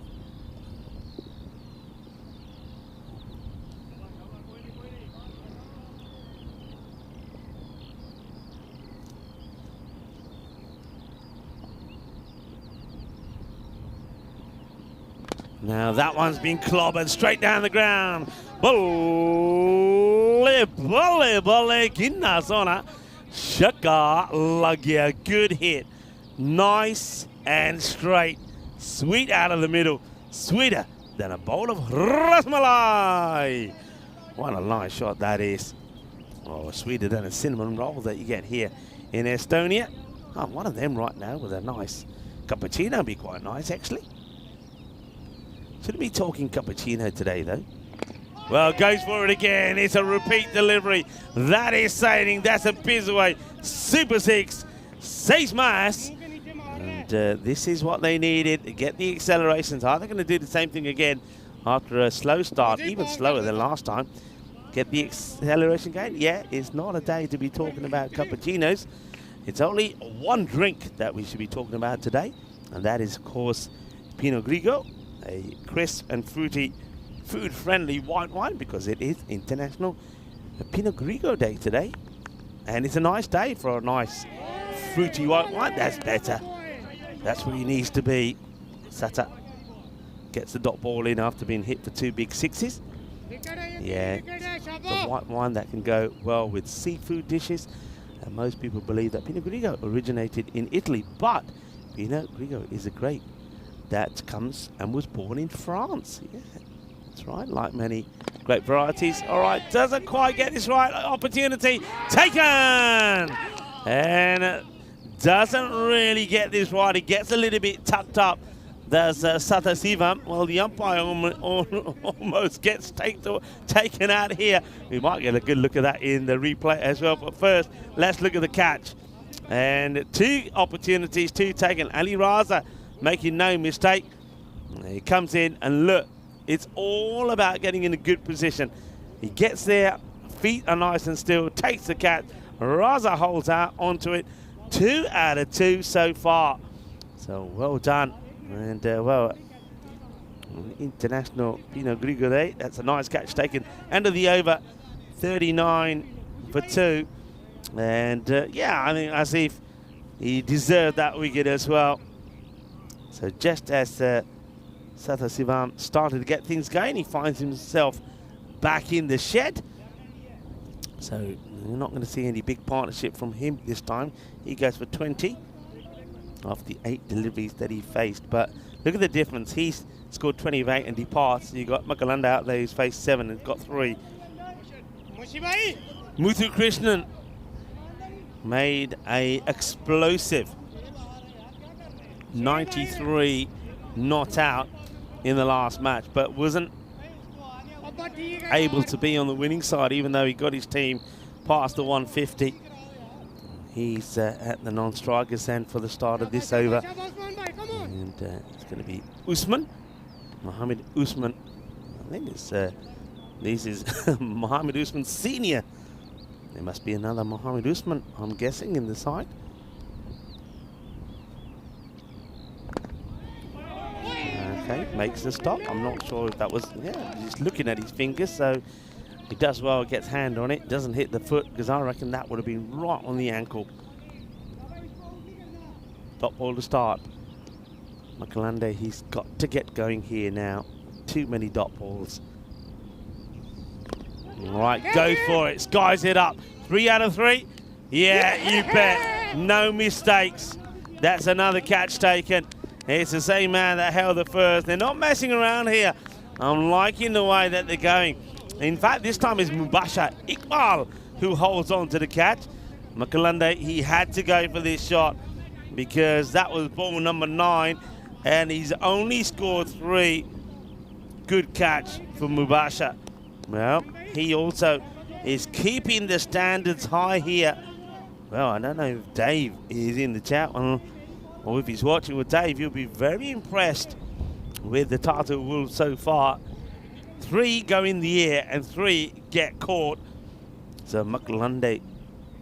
Now that one's been clobbered straight down the ground. Bolle, bolle, bolle, ginna sona. Shaka lagya, good hit. Nice and straight. Sweet out of the middle. Sweeter than a bowl of rasmalai. What a nice shot that is. Oh, sweeter than a cinnamon roll that you get here in Estonia. Oh, one of them right now with a nice cappuccino would be quite nice, actually. Shouldn't be talking cappuccino today, though. Well, goes for it again. It's a repeat delivery. That is sailing. That's a piece away. Super 6. 6 más. And this is what they needed to get the accelerations. Are they going to do the same thing again after a slow start, even slower than last time? Get the acceleration going? Yeah, it's not a day to be talking about cappuccinos. It's only one drink that we should be talking about today, and that is, of course, Pinot Grigio, a crisp and fruity, food-friendly white wine, because it is International Pinot Grigio Day today. And it's a nice day for a nice fruity white wine. That's better. That's where he needs to be. Sata gets the dot ball in after being hit for 2 big 6s. Yeah, it's a white wine that can go well with seafood dishes. And most people believe that Pinot Grigio originated in Italy, but Pinot Grigio is a grape that comes and was born in France. Yeah, that's right, like many grape varieties. All right, doesn't quite get this right. Opportunity taken! And doesn't really get this right. It gets a little bit tucked up. There's Sata Sivam. Well, the umpire almost gets taken out here. We might get a good look at that in the replay as well. But first, let's look at the catch. And 2 opportunities, 2 taken. Ali Raza making no mistake. He comes in and look, it's all about getting in a good position. He gets there, feet are nice and still, takes the catch. Raza holds out onto it. 2 out of 2 so far. So well done. And well, International Pinot Grigio Day. That's a nice catch taken. End of the over, 39 for 2. And yeah, I mean, as if he deserved that wicket as well. So just as Sata Sivam started to get things going, he finds himself back in the shed. So you're not going to see any big partnership from him this time. He goes for 20 after the 8 deliveries that he faced. But look at the difference. He's scored 20 of 8 and departs. You got Makalanda out there who's faced 7 and got 3. Muthu Krishnan made a explosive 93 not out in the last match, but wasn't able to be on the winning side, even though he got his team past the 150. He's at the non-strikers end for the start of this over. And it's going to be Usman, Mohammed Usman. I think this is Mohammed Usman Senior. There must be another Mohammed Usman, I'm guessing, in the side. Okay, makes the stop. I'm not sure if that was, yeah, he's looking at his fingers, so he does well, gets hand on it, doesn't hit the foot, because I reckon that would have been right on the ankle. Dot ball to start. Makalande, he's got to get going here now. Too many dot balls. All right, go for it. Skies it up. 3 out of 3. Yeah, you bet. No mistakes. That's another catch taken. It's the same man that held the first. They're not messing around here. I'm liking the way that they're going. In fact, this time it's Mubasha Iqbal who holds on to the catch. Makalande, he had to go for this shot because that was ball number 9, and he's only scored 3. Good catch for Mubasha. Well, he also is keeping the standards high here. Well, I don't know if Dave is in the chat or if he's watching with Dave. You'll be very impressed with the Tartar Wolves so far. 3 go in the air and 3 get caught. So Makalande,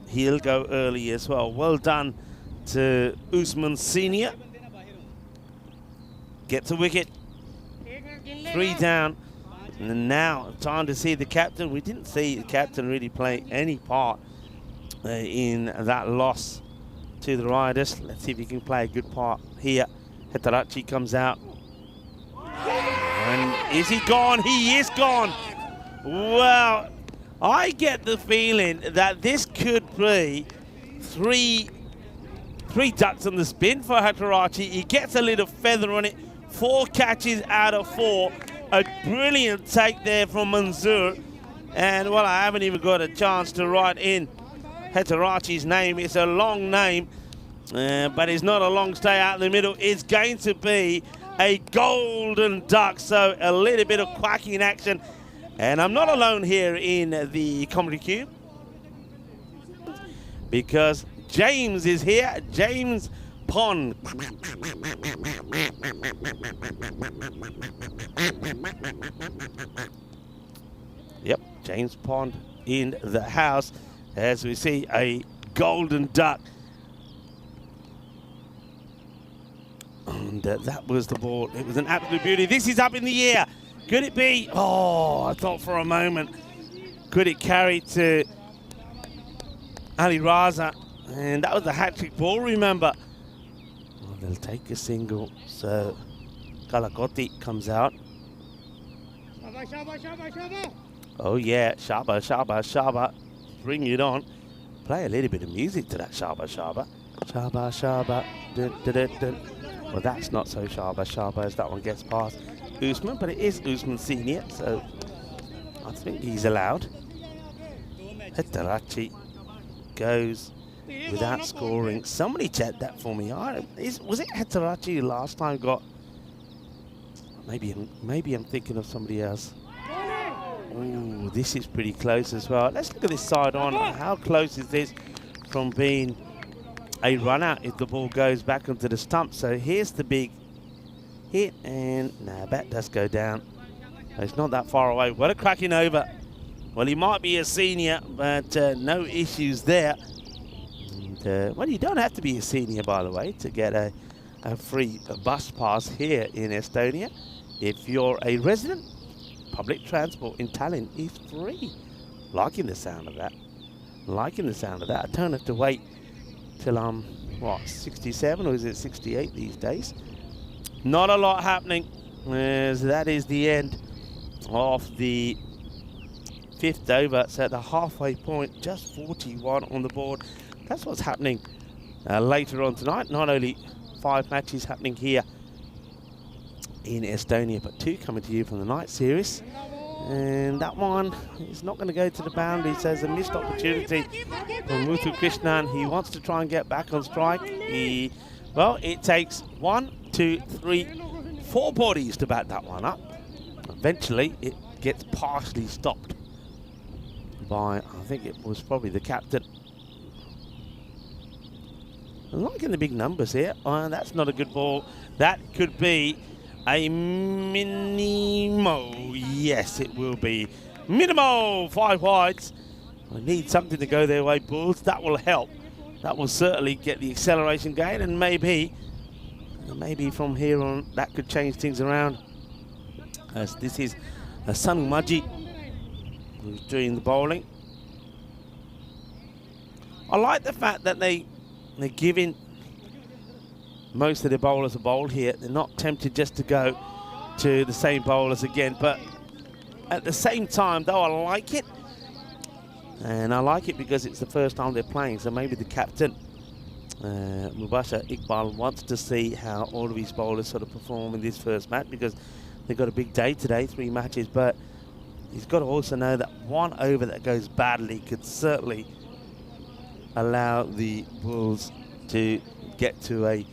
he'll go early as well. Well done to Usman Senior. Gets a wicket. 3 down. And now time to see the captain. We didn't see the captain really play any part in that loss to the Riders. Let's see if he can play a good part here. Hetarachi comes out. And is he gone? He is gone. Well, I get the feeling that this could be three ducks on the spin for Hetarachi. He gets a little feather on it. 4 catches out of 4. A brilliant take there from Manzoor. And, well, I haven't even got a chance to write in Hetarachi's name. It's a long name, but it's not a long stay out in the middle. It's going to be a golden duck, so a little bit of quacking action. And I'm not alone here in the comedy cube because James is here. James Pond. Yep, James Pond in the house as we see a golden duck. And that was the ball. It was an absolute beauty. This is up in the air. Could it be? Oh, I thought for a moment. Could it carry to Ali Raza? And that was a hat-trick ball, remember. Well, they'll take a single. So Kalakoti comes out. Oh, yeah. Shaba, Shaba, Shaba. Bring it on. Play a little bit of music to that Shaba, Shaba. Shaba, Shaba. Dun, dun, dun, dun. Well, that's not so Shaba, Shaba as that one gets past Usman, but it is Usman Senior, so I think he's allowed. Hetarachi goes without scoring. Somebody check that for me. Was it Hetarachi last time got? Maybe I'm thinking of somebody else. Oh, this is pretty close as well. Let's look at this side on. How close is this from being a run out if the ball goes back onto the stump? So here's the big hit, and nah, that does go down. It's not that far away. What a cracking over. Well, he might be a senior, but no issues there. And, well, you don't have to be a senior, by the way, to get a free bus pass here in Estonia. If you're a resident, public transport in Tallinn is free. Liking the sound of that. Liking the sound of that. I don't have to wait till I'm, 67 or is it 68 these days? Not a lot happening, as that is the end of the 5th over. So at the halfway point, just 41 on the board. That's what's happening later on tonight. Not only 5 matches happening here in Estonia, but 2 coming to you from the night series. And that one is not going to go to the boundary, so there's a missed opportunity from Muthu Krishnan. He wants to try and get back on strike. Well, it takes 1, 2, 3, 4 bodies to back that one up. Eventually, it gets partially stopped by, I think it was probably the captain. I'm liking the big numbers here. That's not a good ball. That could be a Minimo. Yes, it will be. Minimo, 5 wides. I need something to go their way, Bulls. That will help. That will certainly get the acceleration gain, and maybe from here on, that could change things around. As this is Sanu Maji who's doing the bowling. I like the fact that they're giving most of the bowlers a bowl here. They're not tempted just to go to the same bowlers again, but at the same time, though I like it, And I like it because it's the first time they're playing, so maybe the captain, Mubashir Iqbal, wants to see how all of his bowlers sort of perform in this first match, because they've got a big day today, 3 matches, but he's got to also know that one over that goes badly could certainly allow the Bulls to get to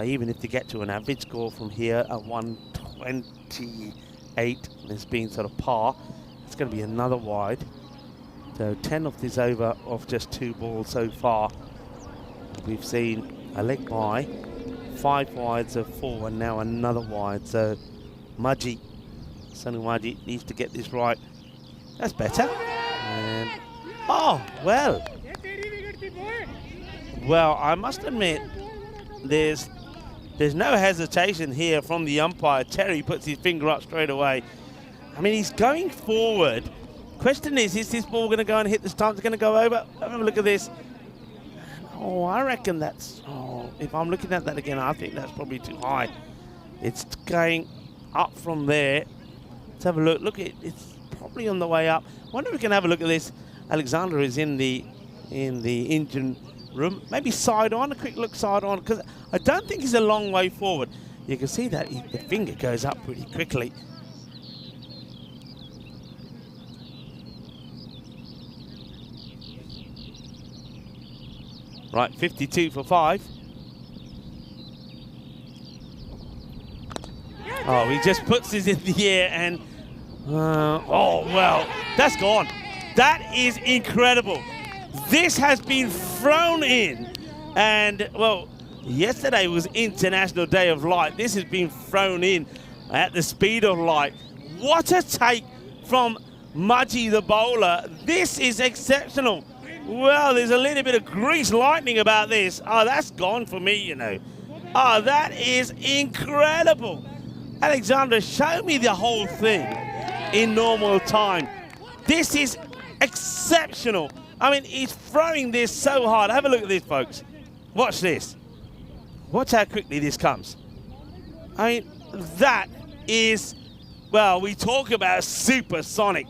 even if they get to an average score from here at 128, there's been sort of par, it's going to be another wide. So 10 off this over of just 2 balls so far. We've seen a leg by, 5 wides of 4, and now another wide. So Sonny Maji needs to get this right. That's better. And, oh, well. Well, I must admit, there's no hesitation here from the umpire. Terry puts his finger up straight away. I mean, he's going forward. Question is this ball going to go and hit the stump? It's going to go over. Have a look at this. Oh, I reckon that's... Oh, if I'm looking at that again, I think that's probably too high. It's going up from there. Let's have a look. Look, it's probably on the way up. Wonder if we can have a look at this. Alexander is in the engine room. Maybe side on, a quick look side on, because I don't think he's a long way forward. You can see that the finger goes up pretty quickly. Right, 52 for 5. Oh, he just puts this in the air and... oh, well, that's gone. That is incredible. This has been thrown in. And, well, yesterday was International Day of Light. This has been thrown in at the speed of light. What a take from Maji the bowler. This is exceptional. Well, there's a little bit of grease lightning about this. Oh, that's gone for me, you know. Oh, that is incredible. Alexander, show me the whole thing in normal time. This is exceptional. I mean, he's throwing this so hard. Have a look at this, folks. Watch this. Watch how quickly this comes. I mean, that is, well, we talk about supersonic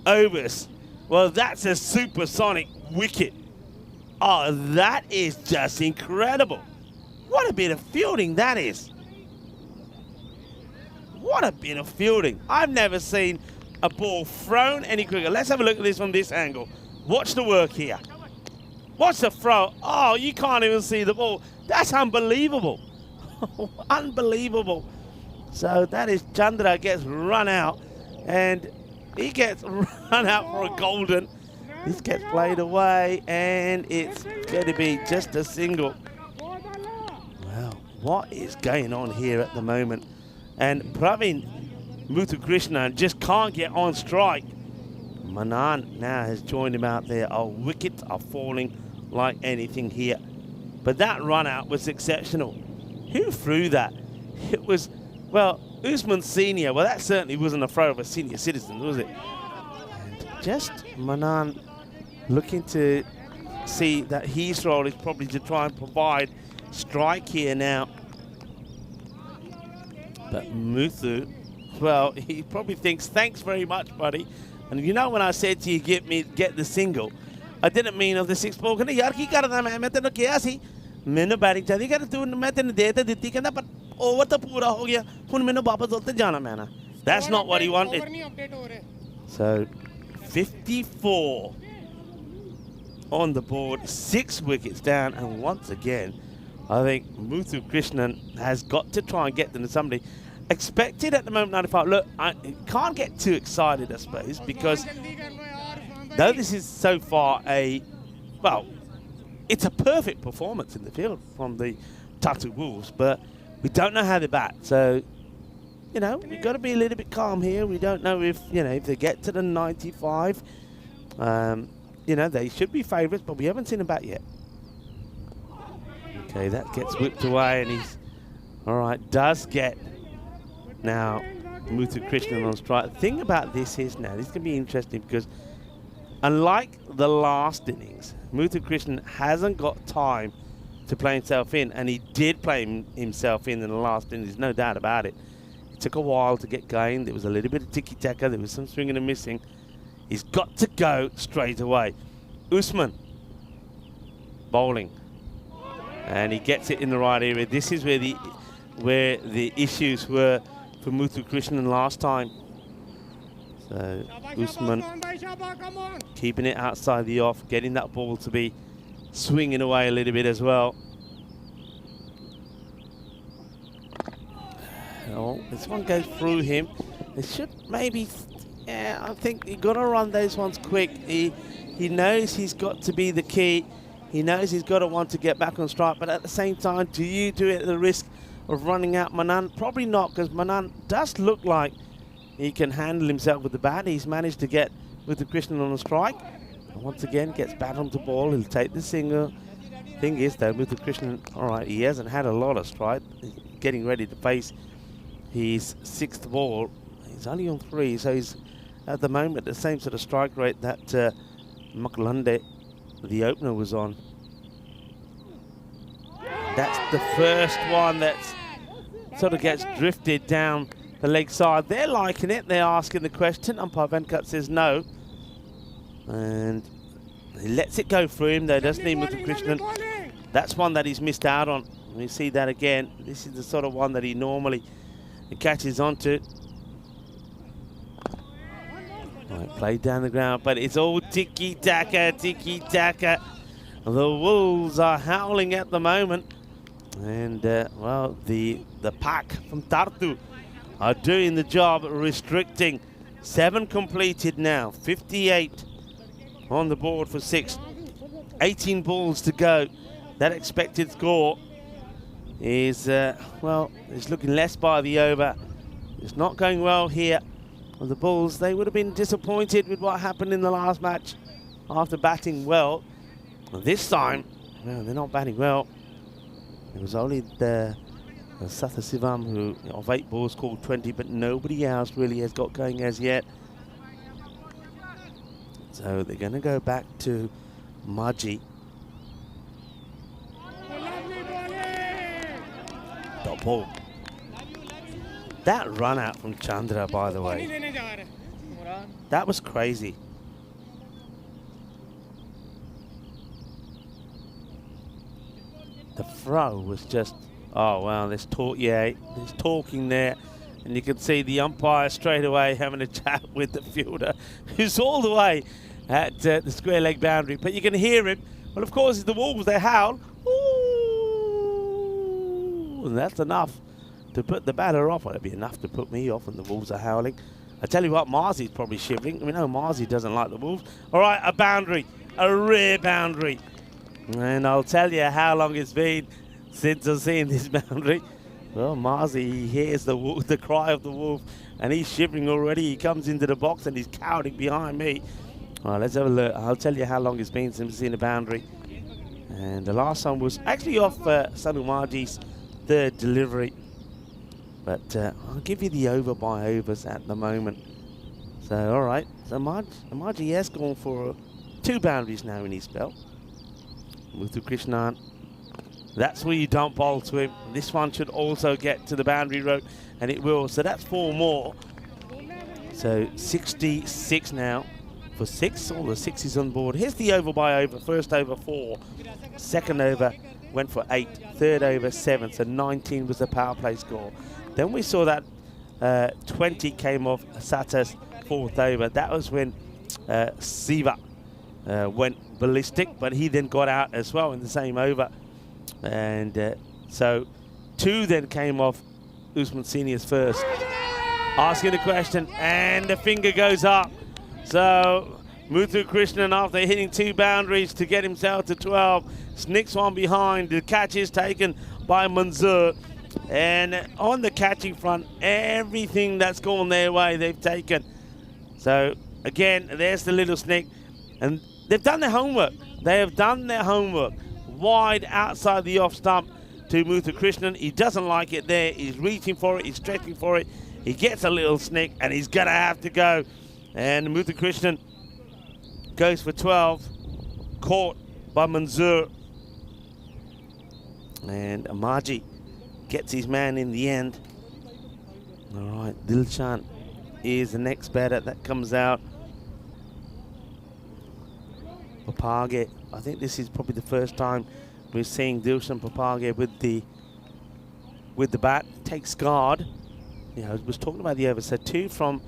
overs. Well, that's a supersonic wicket. Oh, that is just incredible. What a bit of fielding that is. What a bit of fielding. I've never seen a ball thrown any quicker. Let's have a look at this from this angle. Watch the work here. Watch the throw. Oh, you can't even see the ball. That's unbelievable. Unbelievable. So that is Chandra gets run out, and he gets run out for a golden. This gets played away, and it's going to be just a single. Wow, what is going on here at the moment? And Pravin Muthukrishnan just can't get on strike. Manan now has joined him out there. Our wickets are falling like anything here. But that run out was exceptional. Who threw that? It was, well, Usman Senior. Well, that certainly wasn't a throw of a senior citizen, was it? And just Manan looking to see that his role is probably to try and provide strike here now. But Muthu, well, he probably thinks, thanks very much, buddy. And you know when I said to you, get the single, I didn't mean of the 6 ball. That's not what he wanted. So 54 on the board, 6 wickets down, and once again, I think Muthu Krishnan has got to try and get them to somebody. Expected at the moment 95. Look, I can't get too excited, I suppose, because though this is so far it's a perfect performance in the field from the Tatu Wolves, but we don't know how they bat. So, you know, we've got to be a little bit calm here. We don't know if, you know, if they get to the 95, you know, they should be favourites, but we haven't seen them bat yet. Okay, that gets whipped away, and he's, all right, does get now Muthu Krishnan on strike. The thing about this is now, this can be interesting because unlike the last innings, Muthu Krishnan hasn't got time to play himself in, and he did play himself in the last innings, no doubt about it. It took a while to get going. There was a little bit of tiki-taka. There was some swinging and missing. He's got to go straight away. Usman bowling. And he gets it in the right area. This is where the issues were for Muthu Krishnan last time. So Usman keeping it outside the off, getting that ball to be swinging away a little bit as well. Oh, this one goes through him. It should maybe, yeah, I think you've got to run those ones quick. He knows he's got to be the key. He knows he's got to want to get back on strike, but at the same time, do you do it at the risk of running out Manan? Probably not, because Manan does look like he can handle himself with the bat. He's managed to get with the Krishnan on a strike. And once again, gets bat onto ball. He'll take the single. Thing is, though, with the Krishnan, all right, he hasn't had a lot of strike. He's getting ready to face his 6th ball. He's only on 3, so he's at the moment the same sort of strike rate that Makulande, the opener, was on. That's the first one that sort of gets drifted down the leg side. They're liking it. They're asking the question. Umpire Venkat says no. And he lets it go through him, though, doesn't he, Muthu Krishnan? That's one that he's missed out on. We see that again. This is the sort of one that he normally catches onto. Right, played down the ground, but it's all tiki-taka, tiki-taka. The Wolves are howling at the moment. And, well, the pack from Tartu are doing the job, restricting. 7 completed now, 58 on the board for 6. 18 balls to go. That expected score is, well, it's looking less by the over. It's not going well here. Well, the Bulls, they would have been disappointed with what happened in the last match after batting well. Well, this time, well, they're not batting well. It was only the Satha Sivam who, of 8 balls, scored 20, but nobody else really has got going as yet. So they're going to go back to Maji. Dot ball. That run out from Chandra, by the way, that was crazy. The throw was just, oh wow, there's talking there. And you can see the umpire straight away having a chat with the fielder, who's all the way at the square leg boundary. But you can hear him. Well, of course, it's the Wolves, they howl. Ooh, and that's enough to put the batter off. Well, it'd be enough to put me off when the Wolves are howling. I tell you what, Marzi's probably shivering. We know Marzi doesn't like the Wolves. All right, a boundary, a rear boundary. And I'll tell you how long it's been since I've seen this boundary. Well, Marzi, he hears the cry of the wolf, and he's shivering already. He comes into the box, and he's cowering behind me. All right, let's have a look. I'll tell you how long it's been since I've seen a boundary. And the last one was actually off Sanu Marji's 3rd delivery. But I'll give you the over by overs at the moment. So, all right. So Marji has gone for 2 boundaries now in his spell. Muthu Krishnan. That's where you don't bowl to him. This one should also get to the boundary rope, and it will. So that's 4 more. So 66 now for 6. All the 6s on board. Here's the over by over. First over 4. Second over went for 8. Third over 7. So 19 was the power play score. Then we saw that 20 came off Sata's 4th over. That was when Siva went ballistic, but he then got out as well in the same over. And so 2 then came off Usman Senior's first. Asking the question, and the finger goes up. So Muthu Krishnan, after hitting 2 boundaries to get himself to 12, snicks one behind. The catch is taken by Manzoor. And on the catching front, everything that's gone their way, they've taken. So again, there's the little snick. And they've done their homework. They have done their homework. Wide outside the off stump to Muthu Krishnan. He doesn't like it there. He's reaching for it. He's stretching for it. He gets a little snick, and he's going to have to go. And Muthu Krishnan goes for 12. Caught by Manzoor. And Amaji gets his man in the end. All right, Dilshan is the next batter that comes out. Papage. I think this is probably the first time we're seeing Dilshan Papage with the bat. Takes guard. You know, I was talking about the over. So 2 from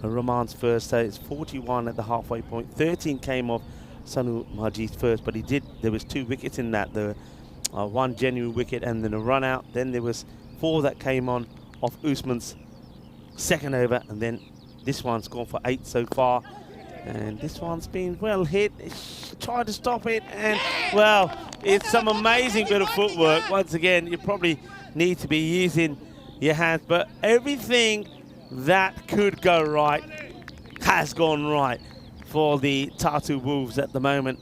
Rahman's first. So it's 41 at the halfway point. 13 came off Sanu Maji's first, but there was 2 wickets in that. The one genuine wicket and then a run out. Then there was 4 that came on off Usman's second over, and then this one's gone for 8 so far. And this one's been well hit. Tried to stop it, and well, it's some amazing bit of footwork. Once again, you probably need to be using your hands, but everything that could go right has gone right for the Tartu Wolves at the moment.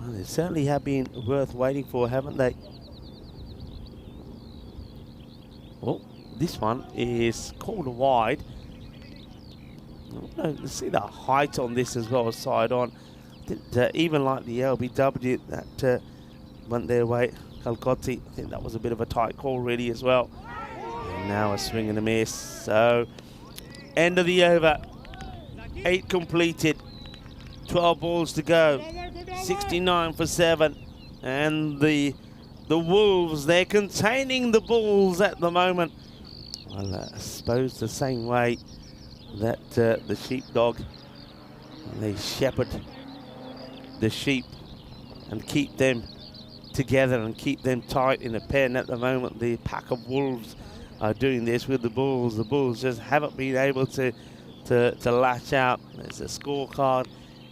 Well, they certainly have been worth waiting for, haven't they? Oh, this one is called wide. Let's see the height on this as well, side on. Even like the LBW that went their way, Kalkoti, I think that was a bit of a tight call really as well. And now a swing and a miss. So, end of the over. 8 completed. 12 balls to go. 69 for 7. And the Wolves, they're containing the balls at the moment. Well, I suppose the same way that the sheepdog, they shepherd the sheep and keep them together and keep them tight in a pen. At the moment, the pack of Wolves are doing this with the Bulls. The Bulls just haven't been able to latch out. There's a scorecard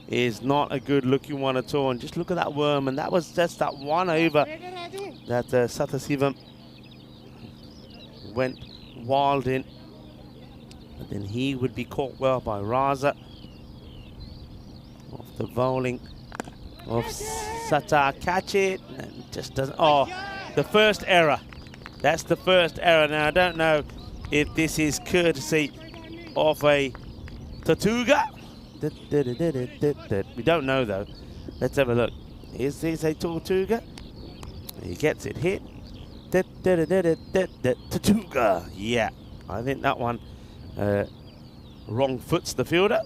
is not a good looking one at all. And just look at that worm, and that was just that one over that Satasivam went wild in. But then he would be caught well by Raza. Off the bowling of Sata. Catch it. And just doesn't. Oh, the first error. That's the first error. Now, I don't know if this is courtesy of a Tortuga. We don't know, though. Let's have a look. Is this a Tortuga? He gets it hit. Tortuga. Yeah, I think that one wrong foots the fielder.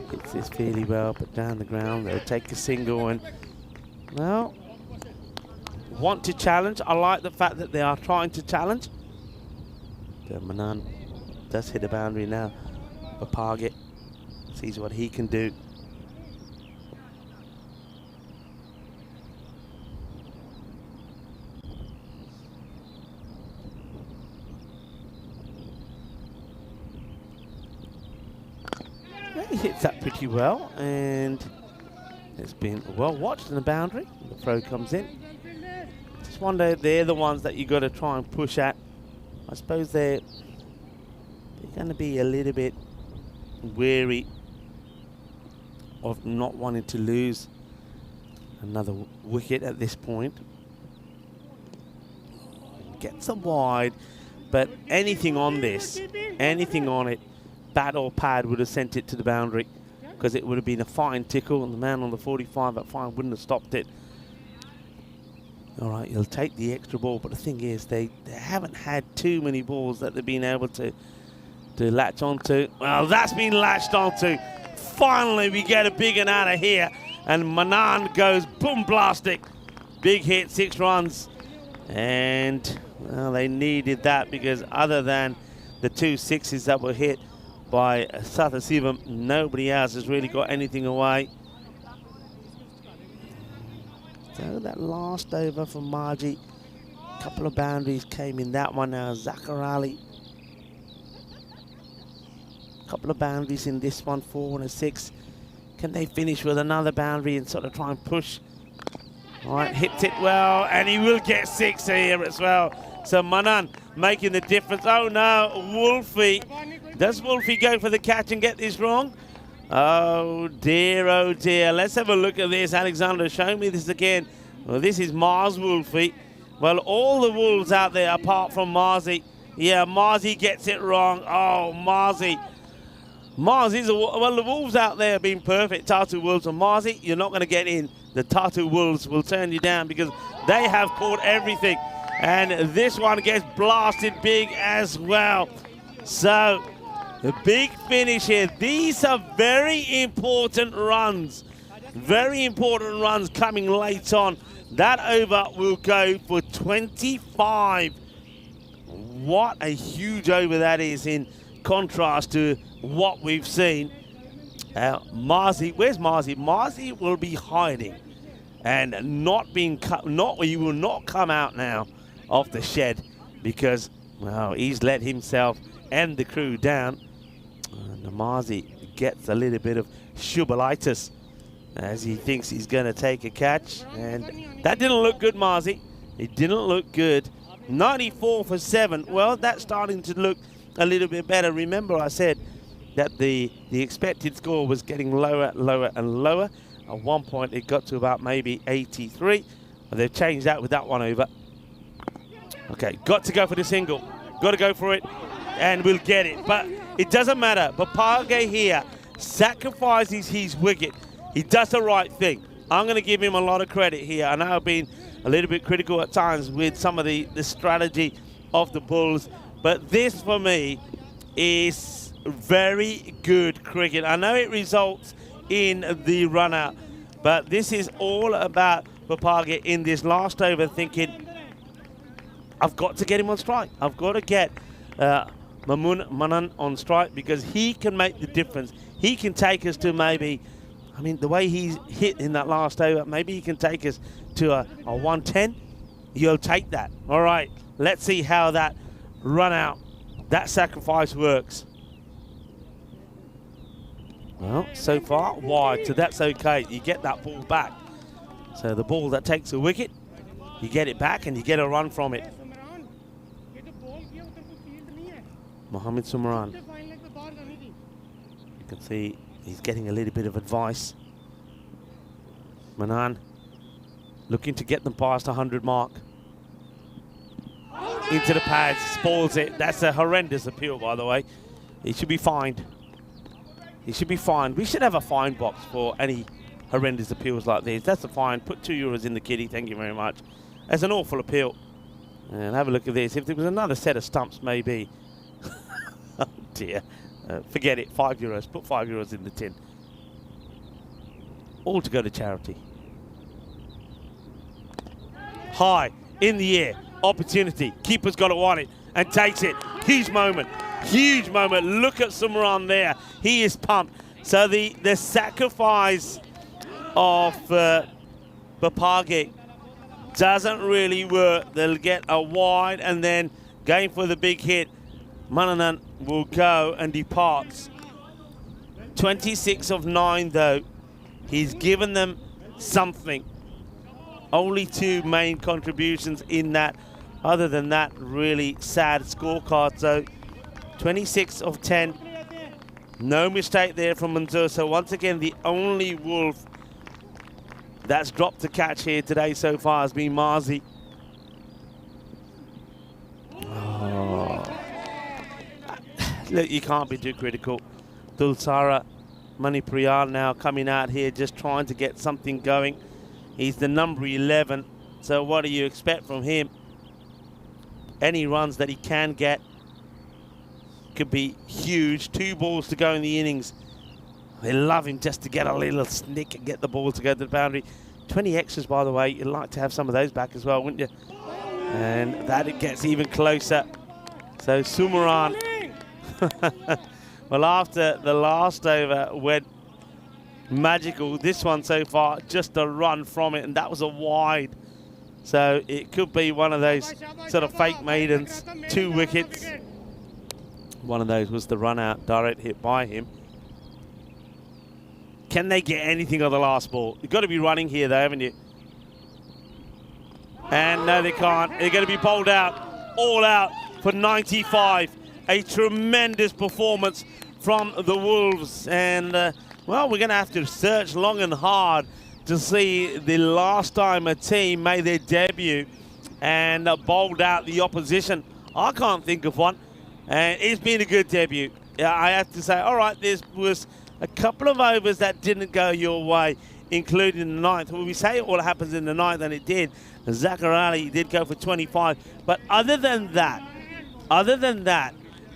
Hits this fairly well, but down the ground they'll take a single and, well, want to challenge. I like the fact that they are trying to challenge. Manan does hit a boundary now. Papage sees what he can do. He hits that pretty well, and it's been well watched in the boundary. The throw comes in. Just wonder if they're the ones that you got to try and push at. I suppose they're going to be a little bit wary of not wanting to lose another wicket at this point. Gets them wide, but anything on this, anything on it, bat or pad would have sent it to the boundary, because it would have been a fine tickle, and the man on the 45 at fine wouldn't have stopped it. All right, he'll take the extra ball, but the thing is, they haven't had too many balls that they've been able to latch onto. Well, that's been latched onto. Finally, we get a big one out of here, and Manan goes boom blastic. Big hit, 6 runs, and well, they needed that, because other than the 2 sixes that were hit by Sathasivam, nobody else has really got anything away. So that last over from Margie, a couple of boundaries came in that one. Now Zakarali, a couple of boundaries in this one, 4 and a 6. Can they finish with another boundary and sort of try and push? All right, hits it well, and he will get 6 here as well. So Manan making the difference. Oh no, Wolfie. Does Wolfie go for the catch and get this wrong? Oh dear, let's have a look at this. Alexander, show me this again. Well, this is Mars Wolfie. Well, all the Wolves out there apart from Marzi. Yeah, Marzi gets it wrong. Oh, Marzi. Well, the Wolves out there have been perfect, Tartu Wolves. And Marzi, you're not going to get in. The Tartu Wolves will turn you down, because they have caught everything. And this one gets blasted big as well. So The big finish here. These are very important runs. Very important runs coming late on. That over will go for 25. What a huge over that is in contrast to what we've seen. Marzi, where's Marzi? Marzi will be hiding and he will not come out now of the shed because, well, he's let himself and the crew down. And Marzi gets a little bit of shubalitis as he thinks he's going to take a catch. And that didn't look good, Marzi. It didn't look good. 94 for 7. Well, that's starting to look a little bit better. Remember, I said that the expected score was getting lower, lower, and lower. At one point, it got to about maybe 83. But they've changed that with that one over. Okay, got to go for the single. Got to go for it, and we'll get it. But it doesn't matter. Papage here sacrifices his wicket. He does the right thing. I'm going to give him a lot of credit here. I know I've been a little bit critical at times with some of the strategy of the Bulls, but this for me is very good cricket. I know it results in the run out, but this is all about Papage in this last over thinking, I've got to get him on strike. I've got to get Manan on strike because he can make the difference. He can take us to maybe, I mean, the way he's hit in that last over, maybe he can take us to a 110. You'll take that. All right, let's see how that run out, that sacrifice works. Well, so far wide, so that's okay. You get that ball back. So the ball that takes a wicket, you get it back and you get a run from it. Mohamed Sumran. You can see he's getting a little bit of advice. Manan looking to get them past 100 mark. Into the pads, spoils it. That's a horrendous appeal, by the way. He should be fined. He should be fined. We should have a fine box for any horrendous appeals like this. That's a fine. Put €2 in the kitty. Thank you very much. That's an awful appeal. And have a look at this. If there was another set of stumps, maybe. Oh dear. Forget it. €5. Put €5 in the tin. All to go to charity. High. In the air. Opportunity. Keeper's got to want it. And takes it. Huge moment. Huge moment. Look at Sumran there. He is pumped. So the sacrifice of Papage doesn't really work. They'll get a wide and then going for the big hit. Mananan will go and departs. 26 of 9 though. He's given them something. Only 2 main contributions in that. Other than that, really sad scorecard. So 26 of 10. No mistake there from Manzoor. So once again, the only Wolf that's dropped a catch here today so far has been Marzi. Oh. Look, you can't be too critical. Dulsara Manipriyal now coming out here just trying to get something going. He's the number 11. So what do you expect from him? Any runs that he can get could be huge. 2 balls to go in the innings. They love him just to get a little snick and get the ball to go to the boundary. 20 extras, by the way. You'd like to have some of those back as well, wouldn't you? And that it gets even closer. So Sumran. Well, after the last over went magical, this one so far, just a run from it, and that was a wide. So it could be one of those sort of fake maidens, 2 wickets. One of those was the run out, direct hit by him. Can they get anything on the last ball? You've got to be running here though, haven't you? And no, they can't. They're going to be bowled out, all out for 95. A tremendous performance from the Wolves. And, well, we're going to have to search long and hard to see the last time a team made their debut and bowled out the opposition. I can't think of one. And it's been a good debut. I have to say, all right, this was a couple of overs that didn't go your way, including the 9th. Well, we say it all happens in the 9th, and it did. Zachar Ali did go for 25. But other than that,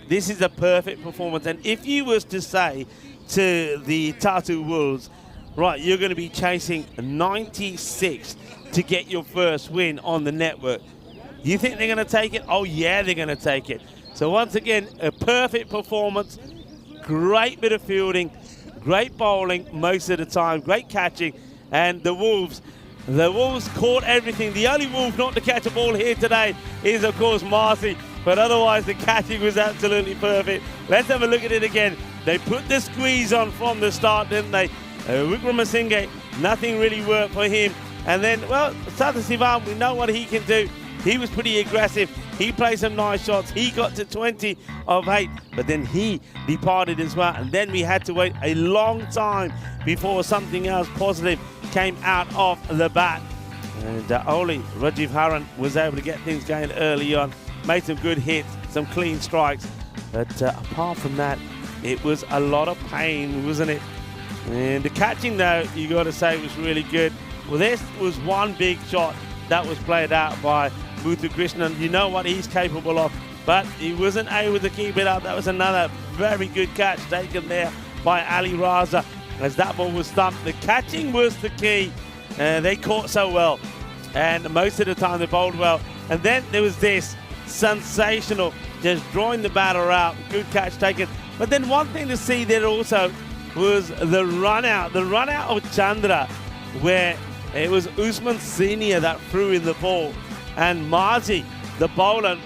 this is a perfect performance. And if you was to say to the Tartu Wolves, right, you're going to be chasing 96 to get your first win on the network, you think they're going to take it? Oh, yeah, they're going to take it. So once again, a perfect performance, great bit of fielding, great bowling most of the time, great catching, and the Wolves caught everything. The only Wolf not to catch a ball here today is, of course, Marcy, but otherwise the catching was absolutely perfect. Let's have a look at it again. They put the squeeze on from the start, didn't they? Wickramasinghe, nothing really worked for him. And then, well, Sathasivam, we know what he can do. He was pretty aggressive. He played some nice shots. He got to 20 of 8, but then he departed as well. And then we had to wait a long time before something else positive came out of the bat. And only Rajiv Haran was able to get things going early on, made some good hits, some clean strikes. But apart from that, it was a lot of pain, wasn't it? And the catching, though, you got to say, was really good. Well, this was one big shot that was played out by Muthu Krishnan. You know what he's capable of, but he wasn't able to keep it up. That was another very good catch taken there by Ali Raza as that ball was stumped. The catching was the key. They caught so well, and most of the time they bowled well. And then there was this sensational, just drawing the batter out, good catch taken. But then one thing to see there also was the run out of Chandra, where it was Usman Senior that threw in the ball, and Marzi, the bowler.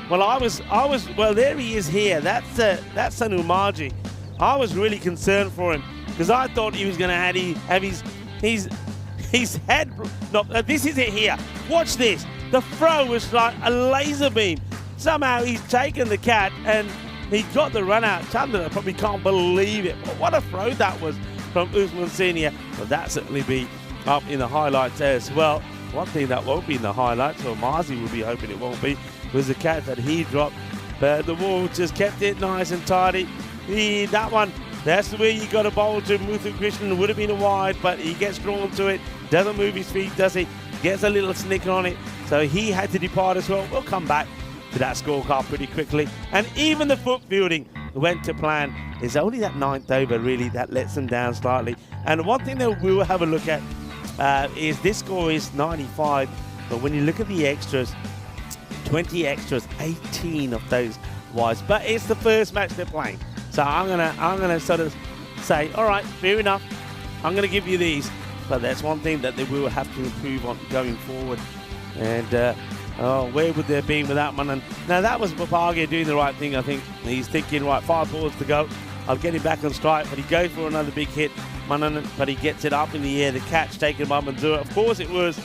Well, there he is here. That's Sanu Marji. I was really concerned for him because I thought he was going to have his head. No, this is it here. Watch this. The throw was like a laser beam. Somehow he's taken the catch and he got the run out. Chandra probably can't believe it. What a throw that was from Usman Senior. Well, that certainly be up in the highlights as well. One thing that won't be in the highlights, or Marzi will be hoping it won't be, was the catch that he dropped. But the Wolves just kept it nice and tidy. That one, that's the way you got to bowl to Muthu Krishnan. Would have been a wide, but he gets drawn to it. Doesn't move his feet, does he? Gets a little snicker on it. So he had to depart as well. We'll come back to that scorecard pretty quickly. And even the foot fielding went to plan. It's only that 9th over really that lets them down slightly. And one thing that we will have a look at is this score is 95, but when you look at the extras, 20 extras, 18 of those wides. But it's the first match they're playing, so I'm gonna sort of say, all right, fair enough. I'm gonna give you these, but that's one thing that they will have to improve on going forward. And where would they have been without Manan? Now that was Papage doing the right thing. I think he's thinking, right, 5 balls to go. I'll get him back on strike, but he goes for another big hit. Manan, but he gets it up in the air. The catch taken by Manzura. Of course it was.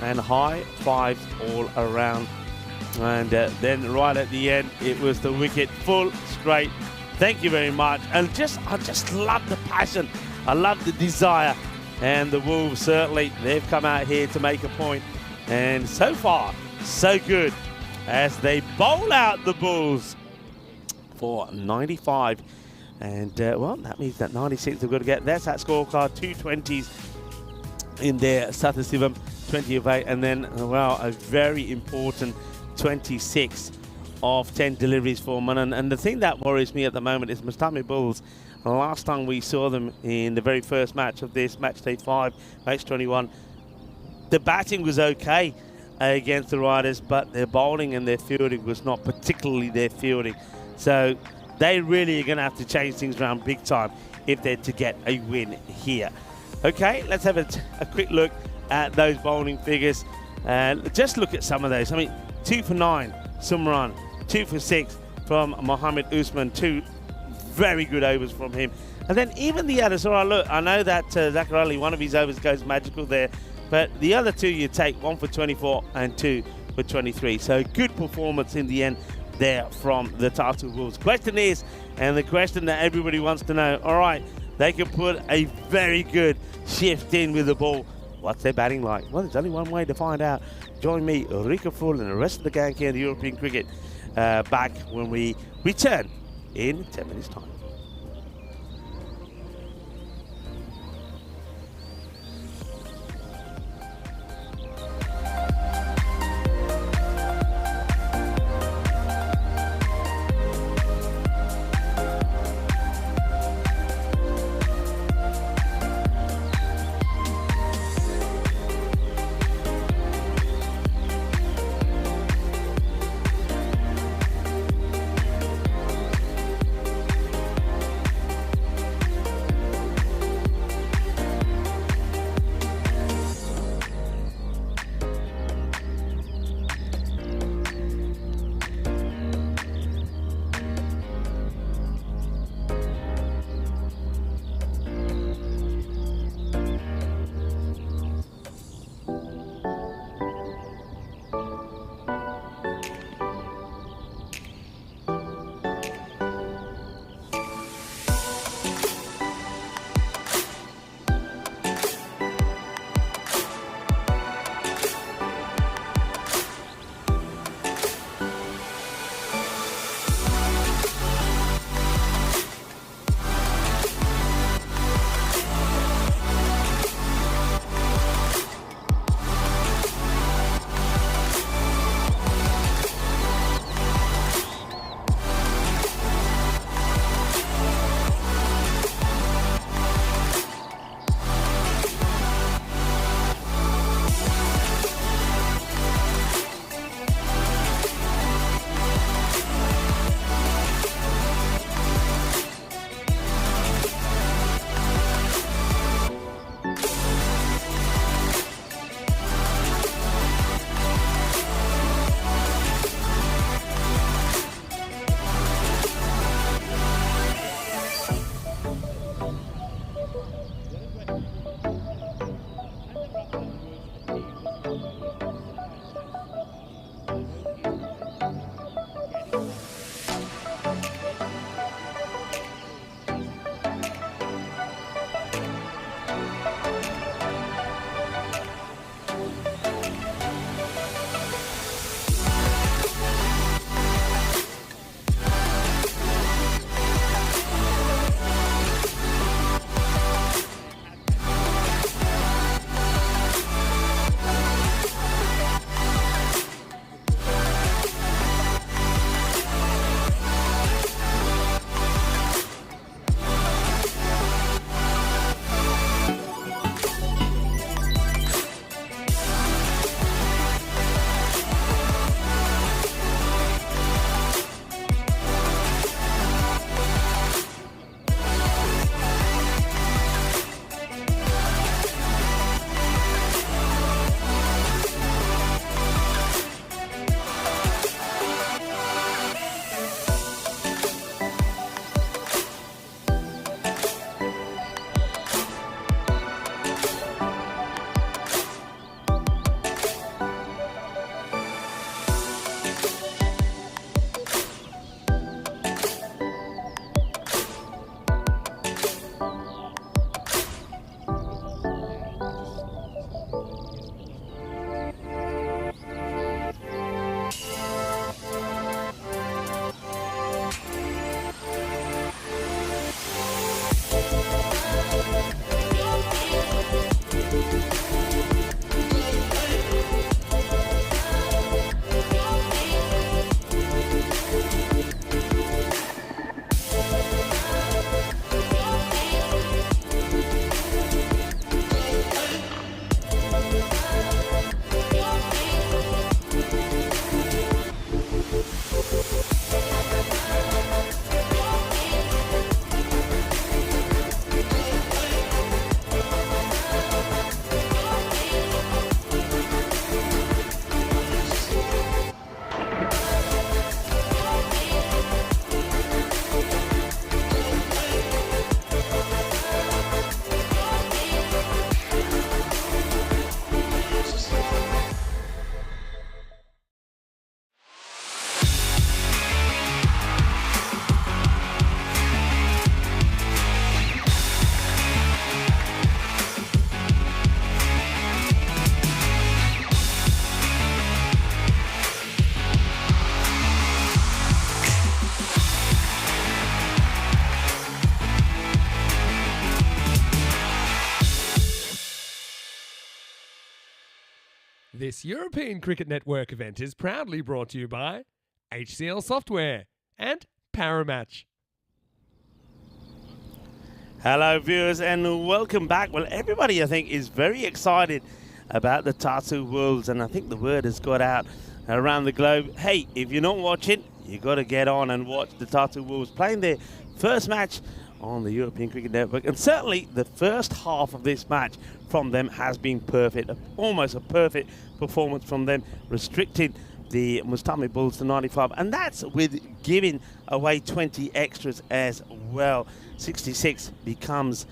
And high fives all around. And then right at the end, it was the wicket full straight. Thank you very much. And I just love the passion. I love the desire. And the Wolves, certainly, they've come out here to make a point. And so far, so good as they bowl out the Bulls for 95. And, well, that means that 96 they've got to get. That's that scorecard, 2 20s in there. Sathasivam, 20 of 8. And then, well, a very important 26 of 10 deliveries for Manan. And the thing that worries me at the moment is Mustami Bulls. The last time we saw them in the very first match of this, match day 5, match 21, the batting was okay against the Riders, but their bowling and their fielding was not particularly their fielding. So they really are going to have to change things around big time if they're to get a win here. Okay, let's have a quick look at those bowling figures. Just look at some of those. I mean, 2 for 9, Sumran. 2 for 6 from Mohammed Usman. 2 very good overs from him. And then even the others, all right, look, I know that Zachar Ali, one of his overs goes magical there, but the other 2 you take, 1 for 24 and 2 for 23. So good performance in the end there from the Tartu Wolves. Question is, and the question that everybody wants to know, all right, they can put a very good shift in with the ball. What's their batting like? Well, there's only one way to find out. Join me, Rika Full, and the rest of the gang here in the European cricket back when we return in 10 minutes' time. This European Cricket Network event is proudly brought to you by HCL Software and Paramatch. Hello viewers and welcome back. Well, everybody I think is very excited about the Tartu Wolves, and I think the word has got out around the globe. Hey, if you're not watching, you got to get on and watch the Tartu Wolves playing their first match on the European Cricket Network, and certainly the first half of this match from them has been perfect, almost a perfect performance from them, restricting the Mustami Bulls to 95, and that's with giving away 20 extras as well. 66 becomes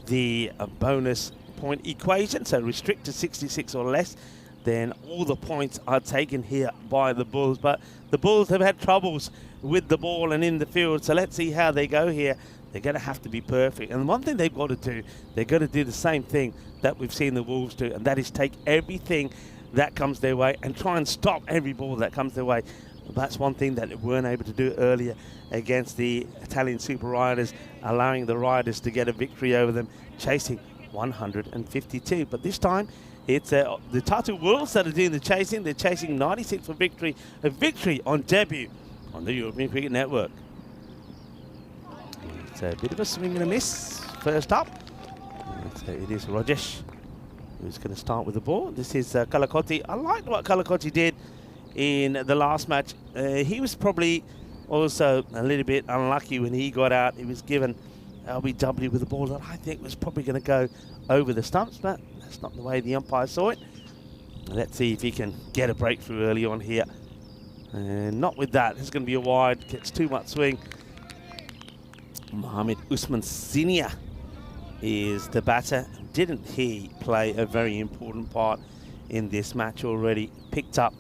the bonus point equation, so restrict to 66 or less. then all the points are taken here by the Bulls. But the Bulls have had troubles with the ball and in the field, so let's see how they go here. They're going to have to be perfect. And one thing they've got to do, they're going to do the same thing that we've seen the Wolves do, and that is take everything that comes their way and try and stop every ball that comes their way. That's one thing that they weren't able to do earlier against the Italian Super Riders, allowing the Riders to get a victory over them, chasing 152. But this time, it's the Tartu Wolves that are doing the chasing. They're chasing 96 for victory, a victory on debut on the European Cricket Network. It's a bit of a swing and a miss first up. It is Rajesh who's going to start with the ball. This is Kalakoti. I liked what Kalakoti did in the last match. He was probably also a little bit unlucky when he got out. He was given LBW with a ball that I think was probably going to go over the stumps, but that's not the way the umpire saw it. Let's see if he can get a breakthrough early on here. And not with that. It's going to be a wide. Gets too much swing. Mohamed Usman Senior is the batter. Didn't he play a very important part in this match already? Picked up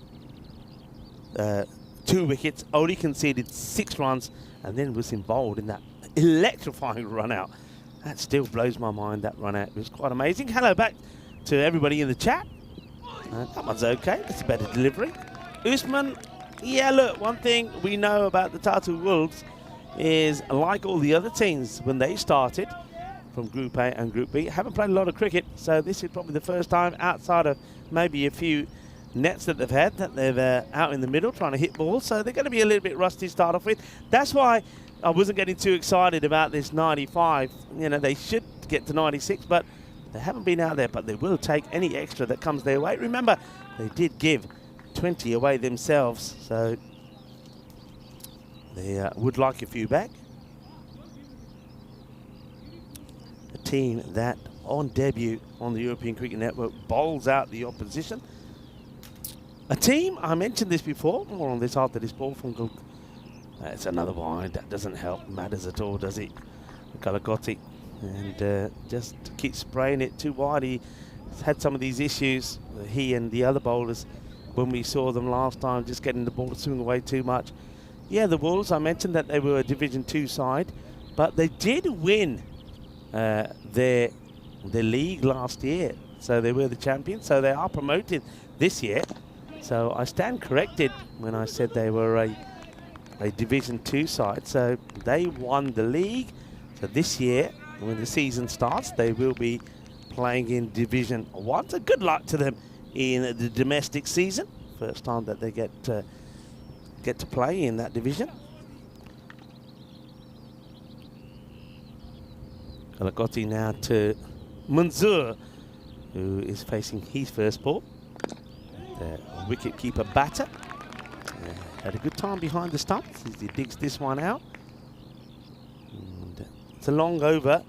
2 wickets, only conceded 6 runs, and then was involved in that electrifying run out. That still blows my mind, that run out. It was quite amazing. Hello back to everybody in the chat. That one's okay. That's a better delivery. Usman, yeah, look, one thing we know about the Tartu Wolves is, like all the other teams when they started from Group A and Group B, haven't played a lot of cricket, so this is probably the first time outside of maybe a few nets that they've had that they're out in the middle trying to hit balls, so they're going to be a little bit rusty to start off with. That's why I wasn't getting too excited about this 95. You know, they should get to 96, but they haven't been out there, but they will take any extra that comes their way. Remember, they did give 20 away themselves, so they would like a few back. A team that on debut on the European Cricket Network bowls out the opposition. A team, I mentioned this before, more on this after this ball from it's another wide. That doesn't help matters at all, does it? Kalakoti, and just keeps spraying it too wide. He's had some of these issues, he and the other bowlers, when we saw them last time, just getting the ball to swing away too much. Yeah, the Wolves, I mentioned that they were a Division 2 side, but they did win their league last year. So they were the champions, so they are promoted this year. So I stand corrected when I said they were a Division 2 side. So they won the league. So this year, when the season starts, they will be playing in Division 1. So good luck to them in the domestic season. First time that they get to play in that division. Kalakoti now to Manzoor, who is facing his first ball. The wicket-keeper batter. Had a good time behind the stumps as he digs this one out. And it's a long over.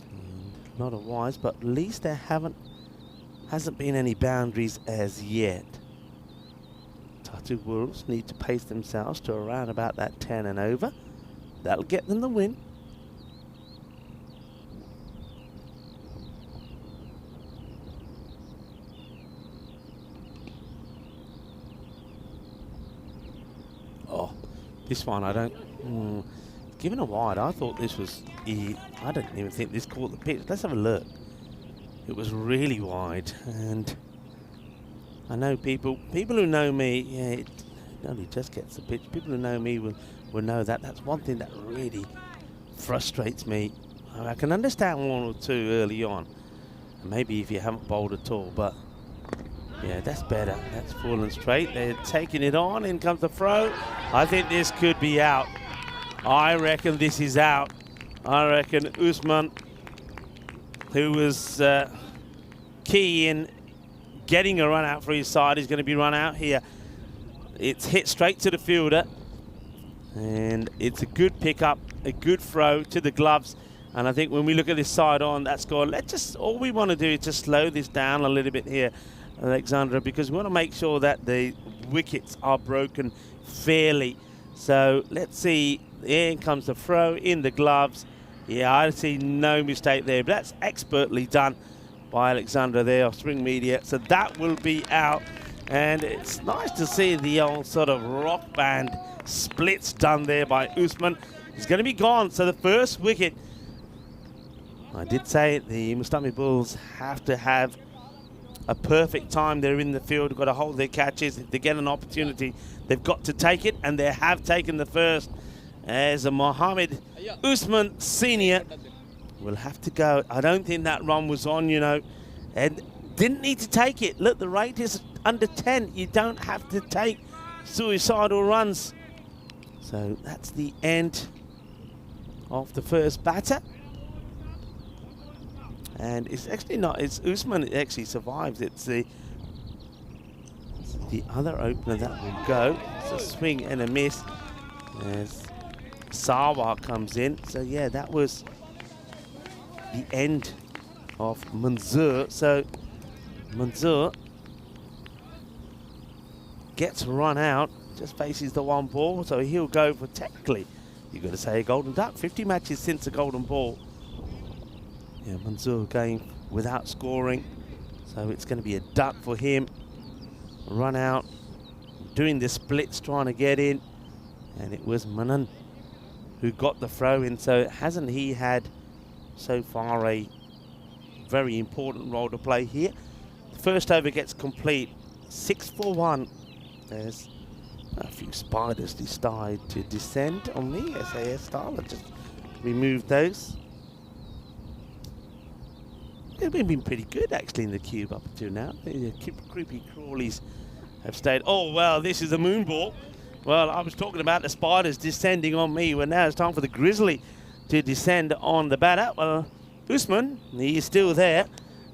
And not a wise, but at least there hasn't been any boundaries as yet. Tartu Wolves need to pace themselves to around about that 10 and over. That'll get them the win. Oh, this one I don't... given a wide, I thought this was... I don't even think this caught the pitch. Let's have a look. It was really wide, and I know people who know me, yeah, it only just gets the pitch. People who know me will know that. That's one thing that really frustrates me. I can understand 1 or 2 early on, and maybe if you haven't bowled at all, but yeah, that's better. That's full and straight. They're taking it on. In comes the throw. I think this could be out. I reckon this is out. I reckon Usman, who was key in getting a run out for his side, is going to be run out here. It's hit straight to the fielder, and it's a good pickup, a good throw to the gloves. And I think when we look at this side on, that's gone. All we want to do is just slow this down a little bit here, Alexandra, because we want to make sure that the wickets are broken fairly. So let's see. In comes the throw in the gloves. Yeah, I see no mistake there, but that's expertly done by Alexandra there of Spring Media. So that will be out. And it's nice to see the old sort of rock band splits done there by Usman. He's going to be gone. So the first wicket, I did say the Mustami Bulls have to have a perfect time. They're in the field, got to hold their catches. If they get an opportunity, they've got to take it, and they have taken the first. As a Mohammed Usman Senior will have to go. I don't think that run was on, you know, and didn't need to take it. Look, the rate is under 10. You don't have to take suicidal runs. So that's the end of the first batter. And it's actually not, it's Usman that actually survives. It's the other opener that will go. It's a swing and a miss as Sawa comes in. So yeah, that was the end of Manzoor. So Manzoor gets run out, just faces the one ball, so he'll go for, technically, you've got to say, a golden duck. 50 matches since a golden ball. Yeah, Manzoor going without scoring, so it's going to be a duck for him. Run out, doing the splits, trying to get in, and it was Manan who got the throw in. So hasn't he had so far a very important role to play here? The first over gets complete, 6 for 1. There's a few spiders decide to descend on me, SAS style. I just remove those. They've been pretty good actually in the cube up until now. The creepy crawlies have stayed. Oh, well, this is a moon ball. Well, I was talking about the spiders descending on me. Well, now it's time for the grizzly to descend on the batter. Well, Usman, he is still there.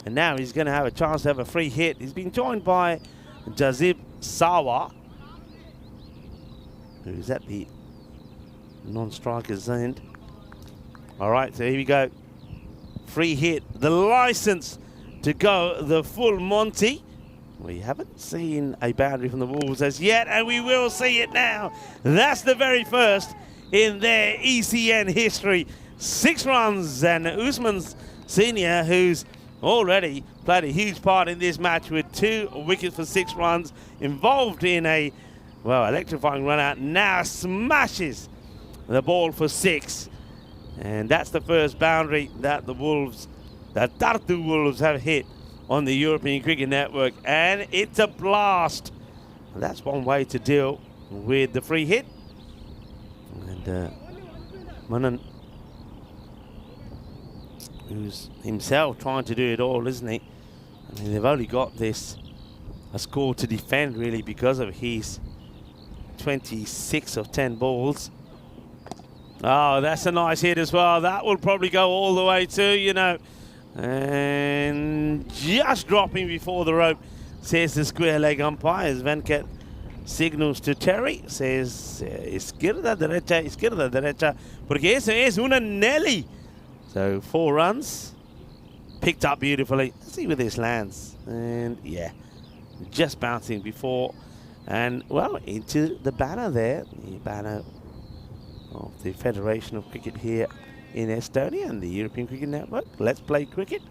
And now he's going to have a chance to have a free hit. He's been joined by Jazib Sawa, who's at the non-striker's end. All right, so here we go. Free hit, the license to go the full Monty. We haven't seen a boundary from the Wolves as yet, and we will see it now. That's the very first in their ECN history. 6 runs, and Usman's Senior, who's already played a huge part in this match with 2 wickets for 6 runs, involved in a, well, electrifying run out, now smashes the ball for 6. And that's the first boundary that the Wolves, the Tartu Wolves, have hit on the European Cricket Network. And it's a blast. And that's one way to deal with the free hit. And Manan, who's himself trying to do it all, isn't he? I mean, they've only got this a score to defend, really, because of his 26 of 10 balls. Oh, that's a nice hit as well. That will probably go all the way too, you know. And just dropping before the rope, says the square leg umpire, as Venkat signals to Terry. Says, izquierda derecha, porque eso es una Nelly. So 4 runs, picked up beautifully. Let's see where this lands. And yeah, just bouncing before. And well, into the banner there, the banner of the Federation of Cricket here in Estonia and the European Cricket Network. Let's play cricket.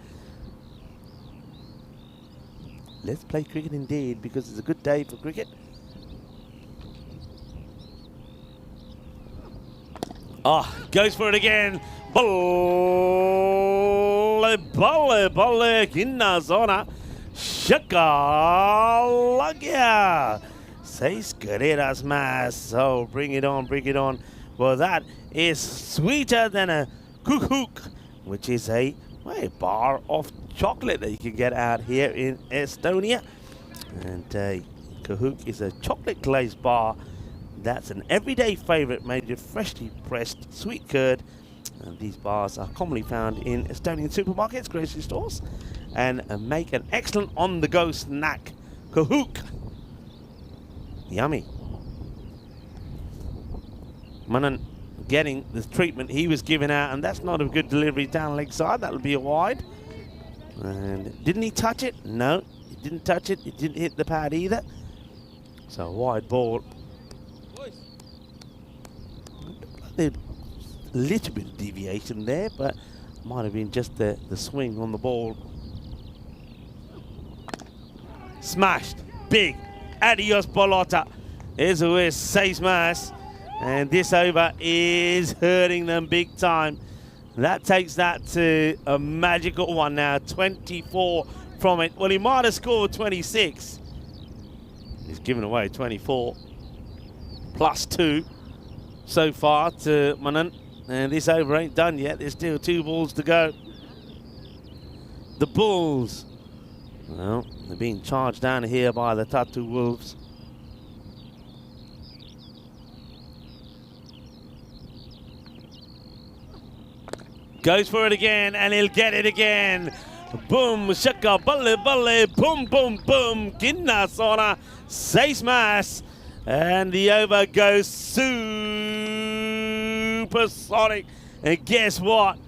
Let's play cricket indeed, because it's a good day for cricket. Oh, goes for it again. Balle, balle, balle, kinna zona. Shakalagia. 6 carreras más. So bring it on, bring it on. Well, that is sweeter than a kuhuk, which is a bar of chocolate that you can get out here in Estonia. And kuhuk is a chocolate glazed bar that's an everyday favorite made with freshly pressed sweet curd. And these bars are commonly found in Estonian supermarkets, grocery stores, and make an excellent on-the-go snack. Kuhuk. Yummy. Manan getting the treatment he was given out, and that's not a good delivery down leg side. That'll be a wide. And didn't he touch it? No, he didn't touch it. It didn't hit the pad either. So a wide ball. A little bit of deviation there, but might have been just the swing on the ball. smashed. Big. Adios Bolota is who is 6 mas. And this over is hurting them big time. That takes that to a magical one now. 24 from it. Well, he might have scored 26. He's given away 24. +2 so far to Manan. And this over ain't done yet. There's still 2 balls to go. The Bulls, well, they're being charged down here by the Tatu Wolves. Goes for it again, and he'll get it again. Boom, shaka, balle, balle, boom, boom, boom. Ginna sona, 6 mas. And the over goes supersonic. And guess what?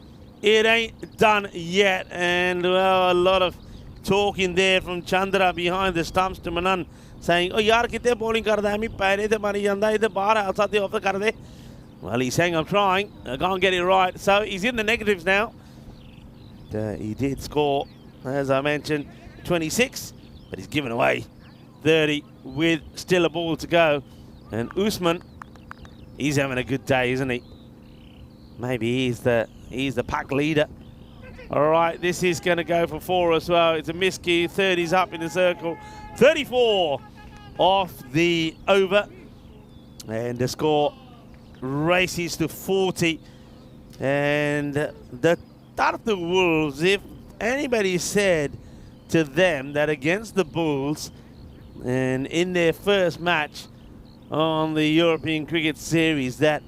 It ain't done yet. And well, a lot of talking there from Chandra behind the stumps to Manan, saying, "Oh, yaar, kitne bowling karda hai? Me pehne te mari janda, ite bahar outside the off the kar de." Well, he's saying, "I'm trying. I can't get it right." So he's in the negatives now. He did score, as I mentioned, 26, but he's given away 30 with still a ball to go. And Usman, he's having a good day, isn't he? Maybe he's the pack leader. All right, this is going to go for 4 as well. It's a miscue. 30's up in the circle. 34 off the over. And the score races to 40. And the Tartu Wolves, if anybody said to them that against the Bulls and in their first match on the European Cricket Series that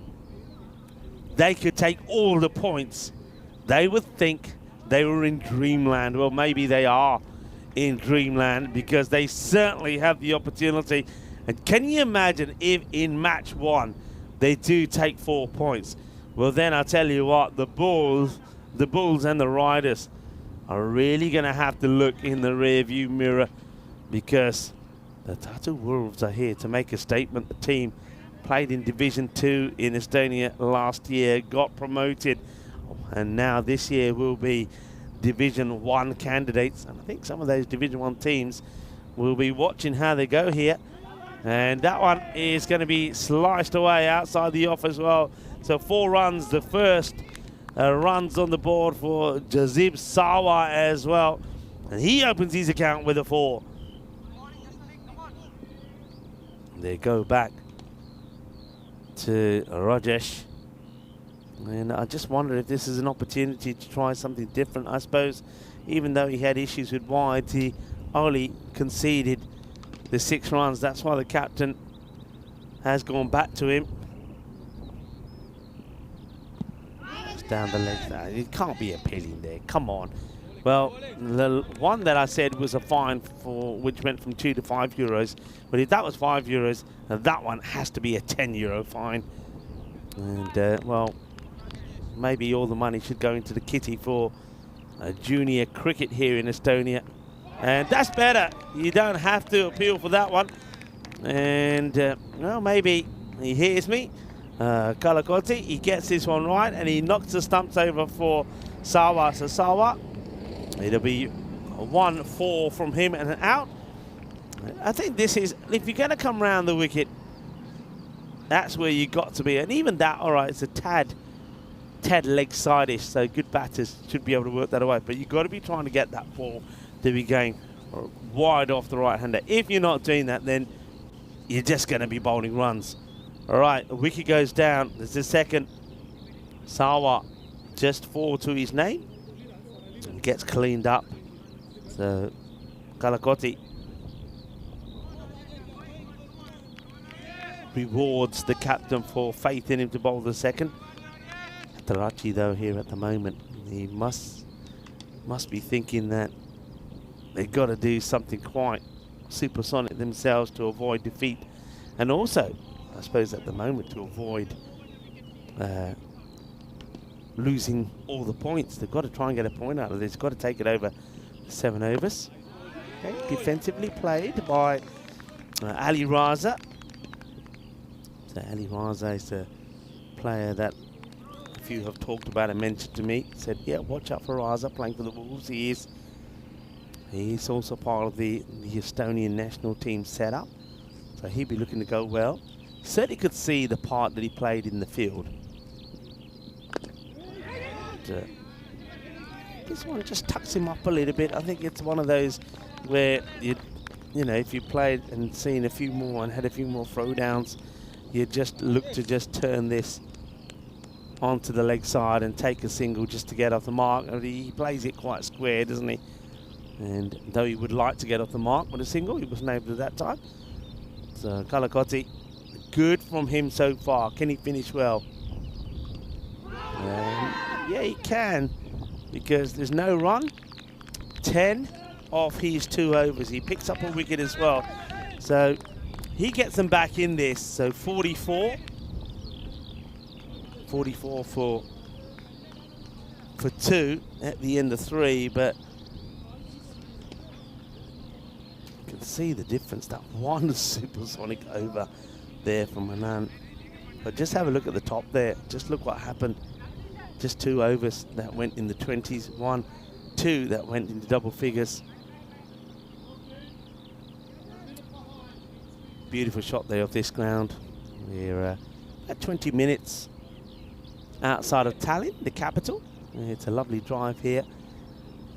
they could take all the points, they would think they were in dreamland. Well, maybe they are in dreamland because they certainly have the opportunity. And can you imagine if in match 1 they do take 4 points? Well, then I tell you what, the Bulls and the Riders are really going to have to look in the rear-view mirror because the Tartu Wolves are here to make a statement. The team played in Division 2 in Estonia last year, got promoted, and now this year will be Division 1 candidates. And I think some of those Division 1 teams will be watching how they go here. And that one is going to be sliced away outside the off as well. So 4 runs, the first runs on the board for Jazib Sawa as well. And he opens his account with a 4. They go back to Rajesh. And I just wonder if this is an opportunity to try something different. I suppose even though he had issues with wide, he only conceded the 6 runs. That's why the captain has gone back to him. It's down the leg there. It can't be appealing there. Come on. Well, the one that I said was a fine for which went from 2 to 5 euros. But if that was 5 euros, that one has to be a 10 euro fine. And well, maybe all the money should go into the kitty for junior cricket here in Estonia. And that's better. You don't have to appeal for that one. And well, maybe he hears me. Kalakoti, he gets this one right and he knocks the stumps over for Sawa. So Sawa, it'll be 1-4 from him and an out. I think this is, if you're going to come round the wicket, that's where you got to be. And even that, all right, it's a tad leg side-ish, so good batters should be able to work that away. But you've got to be trying to get that ball to be going wide off the right-hander. If you're not doing that, then you're just going to be bowling runs. All right, the wicket goes down. There's the second. Sawa just 4 to his name. And gets cleaned up. So, Kalakoti rewards the captain for faith in him to bowl the second. Tarachi, though, here at the moment, he must be thinking that they've got to do something quite supersonic themselves to avoid defeat. And also, I suppose at the moment, to avoid losing all the points. They've got to try and get a point out of this. Got to take it over 7 overs. Okay, defensively played by Ali Raza. So Ali Raza is a player that a few have talked about and mentioned to me. Said, yeah, watch out for Raza playing for the Wolves. He is He's also part of the Estonian national team setup, so he'd be looking to go well. Certainly could see the part that he played in the field. But, this one just tucks him up a little bit. I think it's one of those where you know, if you played and seen a few more and had a few more throwdowns, you just look to just turn this onto the leg side and take a single just to get off the mark. He plays it quite square, doesn't he? And though he would like to get off the mark with a single, he wasn't able to that time. So Kalakoti, good from him so far. Can he finish well? Yeah, he can, because there's no run. 10 off his 2 overs. He picks up a wicket as well. So he gets them back in this. So 44. 44 for 2 at the end of 3, but you can see the difference. That one supersonic over there from Manan. But just have a look at the top there. Just look what happened. Just 2 overs that went in the 20s. 1, 2 that went into double figures. Beautiful shot there off this ground. We're at 20 minutes outside of Tallinn, the capital. It's a lovely drive here.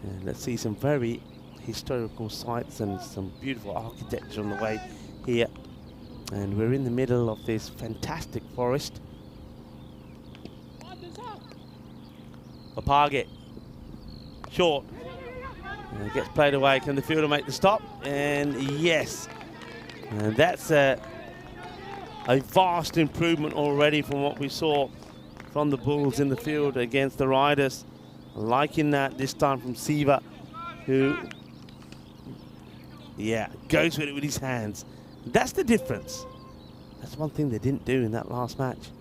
And let's see some very historical sites and some beautiful architecture on the way here. And we're in the middle of this fantastic forest. Papage, short. And it gets played away. Can the fielder make the stop? And yes. And that's a vast improvement already from what we saw from the Bulls in the field against the Riders. Liking that this time from Siva, who, yeah, goes with it with his hands. That's the difference. That's one thing they didn't do in that last match.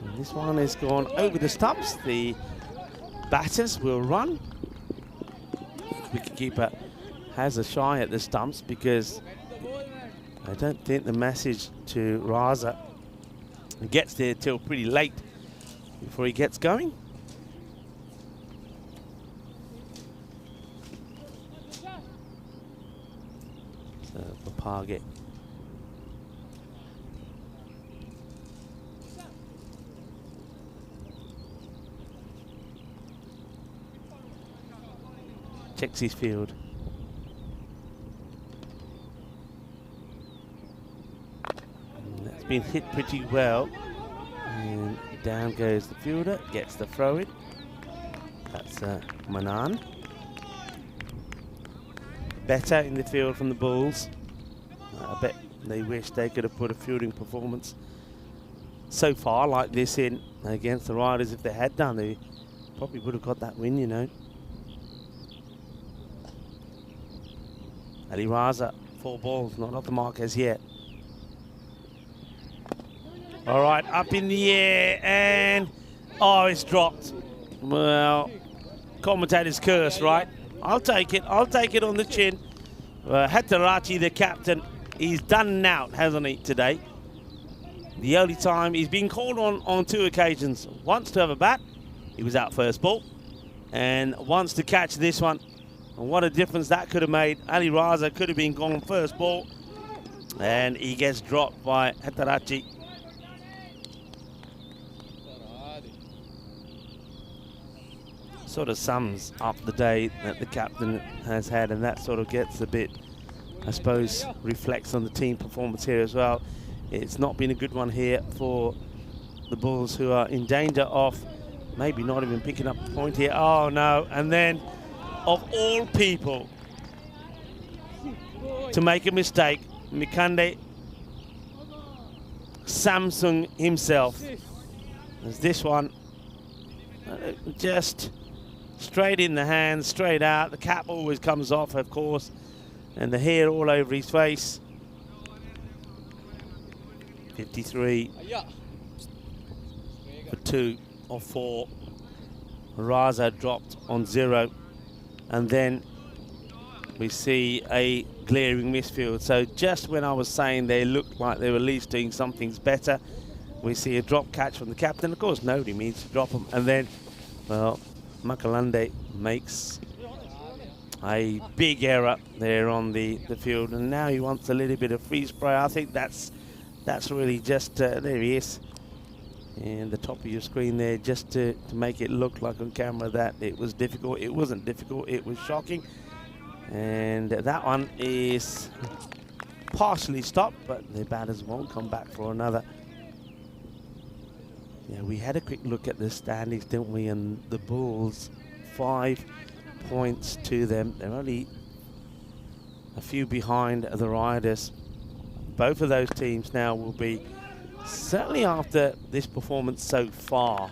And this one has gone over the stumps. The batters will run. Wicketkeeper has a shy at the stumps because I don't think the message to Raza gets there till pretty late before he gets going. So Papage. Checks his field. That's been hit pretty well. And down goes the fielder, gets the throw in. That's Manan. Better in the field from the Bulls. I bet they wish they could have put a fielding performance so far like this in against the Riders. If they had done, they probably would have got that win, you know. Ali Raza, 4 balls, not off the mark as yet. All right, up in the air, and oh, it's dropped. Well, commentator's curse, right? I'll take it on the chin. Hatarachi, the captain, he's done and out, hasn't he, today? The only time he's been called on 2 occasions. Once to have a bat, he was out first ball, and once to catch this one. And what a difference that could have made. Ali Raza could have been gone first ball, and he gets dropped by Hatarachi. Sort of sums up the day that the captain has had, and that sort of gets a bit, I suppose, reflects on the team performance here as well. It's not been a good one here for the Bulls, who are in danger of maybe not even picking up the point here. Oh no, and then of all people to make a mistake, Mikande Samsung himself. As this one just straight in the hands, straight out. The cap always comes off, of course, and the hair all over his face. 53 for 2 or 4. Raza dropped on 0. And then we see a glaring misfield. So just when I was saying they looked like they were at least doing something better, we see a drop catch from the captain. Of course, nobody means to drop them. And then, well, Makalande makes a big error there on the field, and now he wants a little bit of free spray. I think that's really just, there he is, in the top of your screen there, just to make it look like on camera that it was difficult. It wasn't difficult, it was shocking. And that one is partially stopped, but the batters won't come back for another. Yeah, we had a quick look at the standings, didn't we? And the Bulls, 5 points to them. They're only a few behind the Riders. Both of those teams now will be, certainly after this performance so far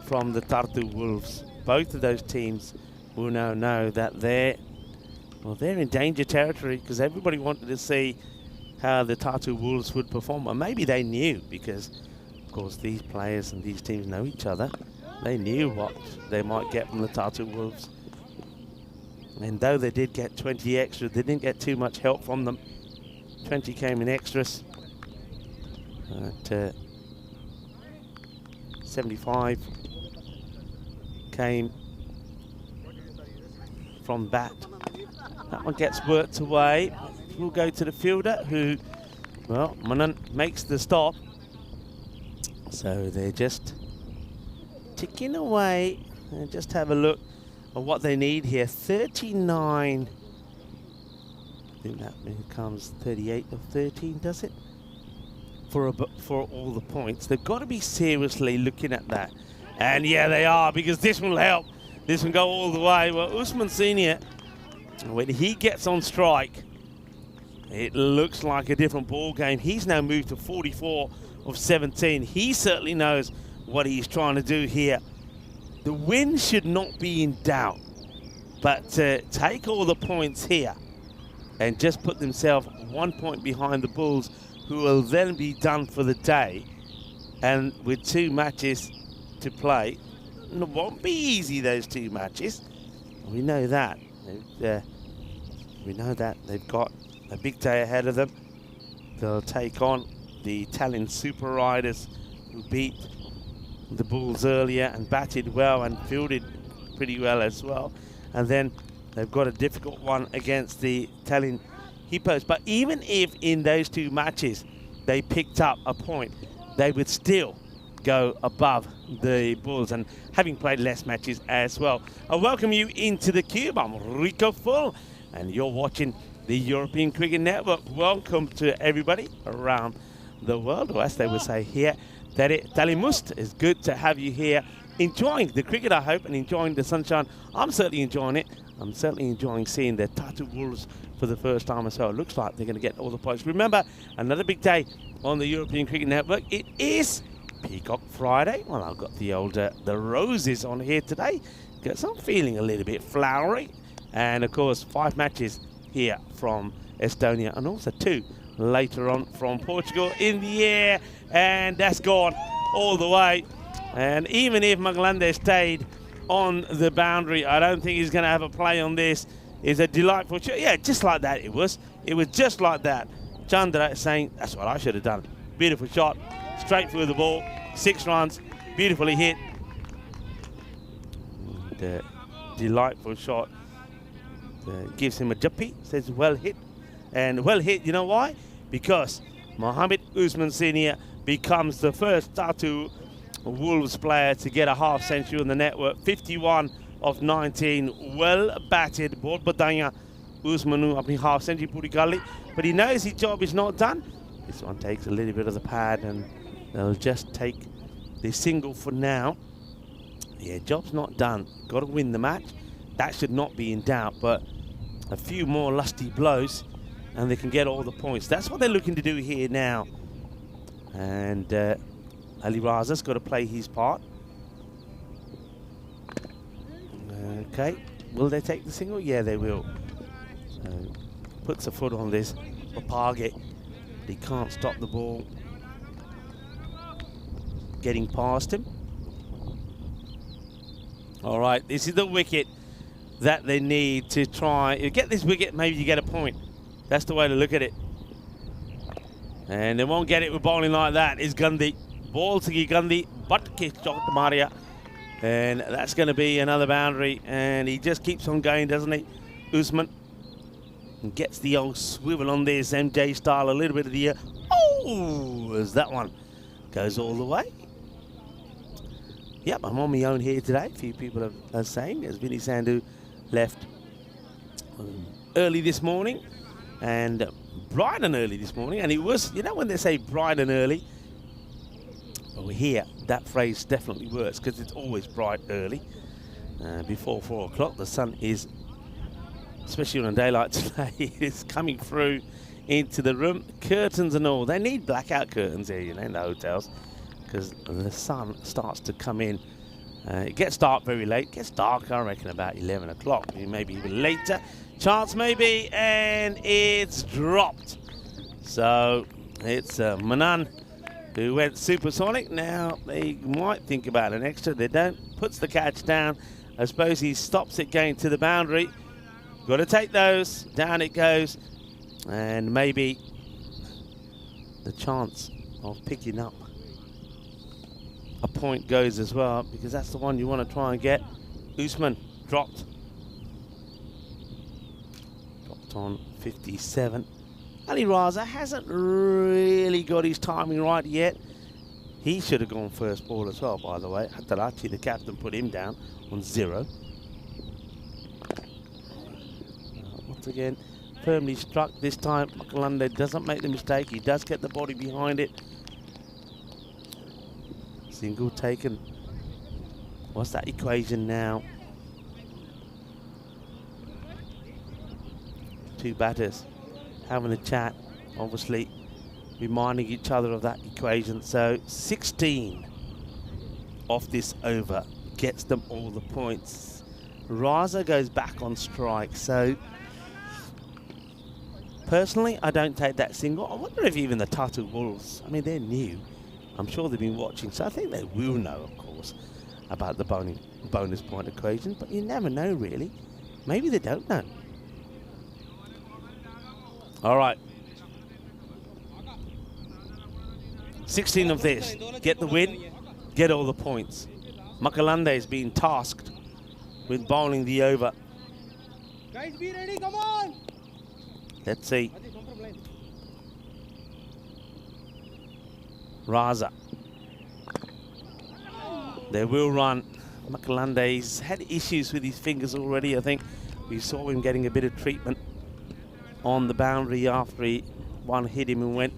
from the Tartu Wolves, both of those teams will now know that they're in danger territory, because everybody wanted to see how the Tartu Wolves would perform. And maybe they knew, because of course these players and these teams know each other. They knew what they might get from the Tartu Wolves. And though they did get 20 extra, they didn't get too much help from them. 20 came in extras. 75 came from bat. That one gets worked away. We'll go to the fielder, who, well, Manan makes the stop. So they're just ticking away. And just have a look at what they need here. 39. I think that becomes 38 of 13, does it? For all the points. They've got to be seriously looking at that. And yeah, they are, because this will help. This will go all the way. Well, Usman Senior, when he gets on strike, it looks like a different ball game. He's now moved to 44 of 17. He certainly knows what he's trying to do here. The win should not be in doubt, but to take all the points here and just put themselves 1 point behind the Bulls, who will then be done for the day, and with 2 matches to play, it won't be easy, those 2 matches. We know that. We know that they've got a big day ahead of them. They'll take on the Italian Super Riders, who beat the Bulls earlier and batted well and fielded pretty well as well. And then they've got a difficult one against the Italian Hippos. But even if in those 2 matches they picked up a point, they would still go above the Bulls, and having played less matches as well. I welcome you into the cube. I'm Rico Full, and you're watching the European Cricket Network. Welcome to everybody around the world, or as they would say here, Talimust. It's good to have you here, enjoying the cricket, I hope, and enjoying the sunshine. I'm certainly enjoying it. I'm certainly enjoying seeing the Tartu Wolves for the first time as well. It looks like they're going to get all the points. Remember, another big day on the European Cricket Network. It is Peacock Friday. Well, I've got the roses on here today, because I'm feeling a little bit flowery. And of course, 5 matches here from Estonia, and also 2 later on from Portugal in the air, and that's gone all the way. And even if Maglande stayed on the boundary, I don't think he's going to have a play on this. It's a delightful shot. Yeah, just like that it was. It was just like that. Chandra saying, that's what I should have done. Beautiful shot, straight through the ball, 6 runs, beautifully hit. And, delightful shot. Gives him a juppy, says well hit. And well hit, you know why? Because Mohammed Usman Senior becomes the first Tartu Wolves player to get a half century on the network. 51 of 19, well batted. Ball badanya Usmanu apni half century puri kali, but he knows his job is not done. This one takes a little bit of the pad, and they'll just take the single for now. Yeah, job's not done. Got to win the match. That should not be in doubt, but a few more lusty blows and they can get all the points. That's what they're looking to do here now. And Ali Raza's got to play his part. Okay, will they take the single? Yeah, they will. So puts a foot on this Papage, but he can't stop the ball getting past him. All right, this is the wicket that they need to try. You get this wicket, maybe you get a point. That's the way to look at it. And they won't get it with bowling like that. Is Gandhi. Ball to Gandhi, but kick shot to Maria. And that's going to be another boundary. And he just keeps on going, doesn't he? Usman gets the old swivel on this MJ style, a little bit of the oh, as that one goes all the way. Yep, I'm on my own here today. A few people are saying, as Vinny Sandhu left early this morning, and bright and early this morning, and it was, you know, when they say bright and early, well, here that phrase definitely works because it's always bright early. Before 4 o'clock, the sun is, especially on a day like today, is coming through into the room. Curtains and all. They need blackout curtains here, you know, in the hotels, because the sun starts to come in. It gets dark very late. It gets dark, I reckon, about 11 o'clock, maybe even later. Chance maybe, and it's dropped. So it's Manan who went supersonic. Now they might think about an extra. They don't. Puts the catch down. I suppose he stops it going to the boundary. Got to take those. Down it goes. And maybe the chance of picking up a point goes as well, because that's the one you want to try and get. Usman dropped on 57. Ali Raza hasn't really got his timing right yet. He should have gone first ball as well, by the way. Hatarachi, the captain, put him down on 0. Once again, firmly struck this time. Makalande doesn't make the mistake. He does get the body behind it. Single taken. What's that equation now? 2 batters having a chat, obviously reminding each other of that equation. So 16 off this over gets them all the points. Raza goes back on strike. So personally, I don't take that single. I wonder if even the Tatu Wolves, I mean, they're new. I'm sure they've been watching, so I think they will know, of course, about the bonus point equation, but you never know, really. Maybe they don't know. All right. 16 of this. Get the win, get all the points. Makalande is being tasked with bowling the over. Guys, be ready, come on! Let's see. Raza. They will run. Makalande's had issues with his fingers already, I think. We saw him getting a bit of treatment on the boundary after one hit him and went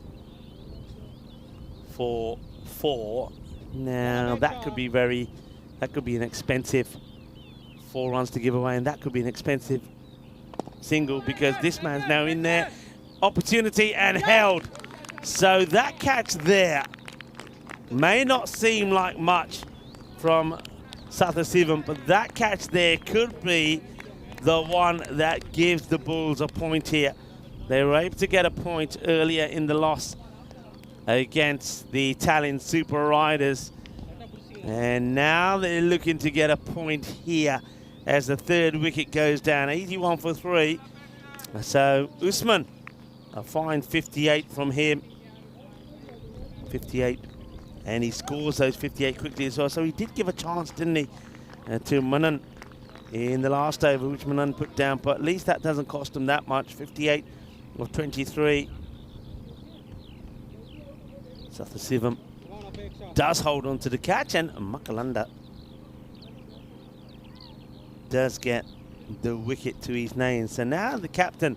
for 4. Now that could be an expensive 4 runs to give away, and that could be an expensive single, because this man's now in there. Opportunity and held. So that catch there may not seem like much from Sathasivam, but that catch there could be the one that gives the Bulls a point here. They were able to get a point earlier in the loss against the Italian Super Riders, and now they're looking to get a point here as the 3rd wicket goes down. 81 for 3. So Usman, a fine 58 from him. 58, and he scores those 58 quickly as well. So he did give a chance, didn't he, to Manan in the last over, which Manan put down, but at least that doesn't cost him that much. 58 of 23. Sathasivam does hold on to the catch, and Makalanda does get the wicket to his name. So now the captain,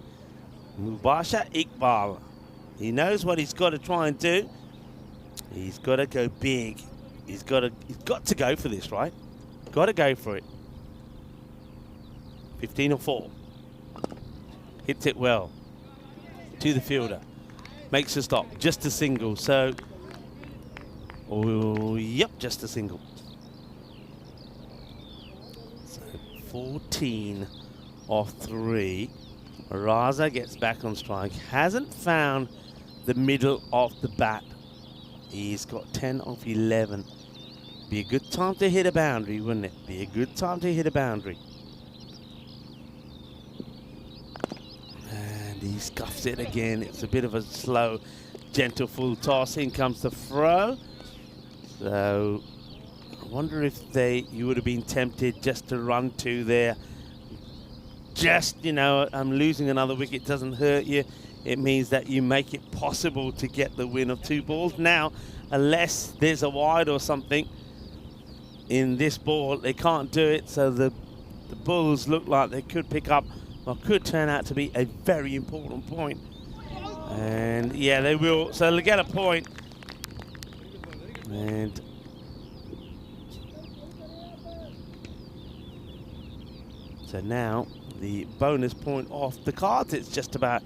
Mubasha Iqbal, he knows what he's got to try and do. He's got to go big. He's got to go for this, right? Got to go for it. 15 or 4. Hits it well to the fielder. Makes a stop. Just a single. So, oh, yep, just a single. So 14 off 3. Raza gets back on strike. Hasn't found the middle of the bat. He's got 10 off 11. Be a good time to hit a boundary, wouldn't it? Be a good time to hit a boundary. And he scuffs it again. It's a bit of a slow, gentle full toss. In comes the throw. So I wonder if you would have been tempted just to run to there, just, you know, losing another wicket doesn't hurt you. It means that you make it possible to get the win of 2 balls. Now, unless there's a wide or something in this ball, they can't do it. So the Bulls look like they could pick up, or could turn out to be a very important point. And yeah, they will. So they'll get a point. And so now the bonus point off the cards. It's just about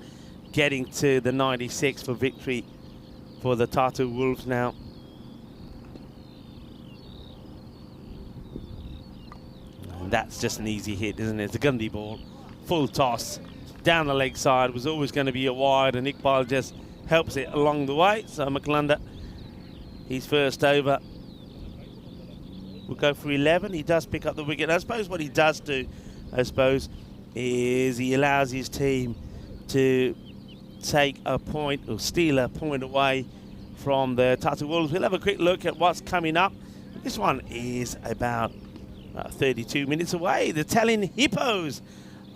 getting to the 96 for victory for the Tartu Wolves now. And that's just an easy hit, isn't it? It's a Gundy ball, full toss, down the leg side. Was always going to be a wide, and Iqbal just helps it along the way. So McClunder, he's first over. We'll go for 11. He does pick up the wicket. I suppose what he does do, is he allows his team to take a point or steal a point away from the Tartu Wolves. We'll have a quick look at what's coming up. This one is about 32 minutes away. The Tallinn Hippos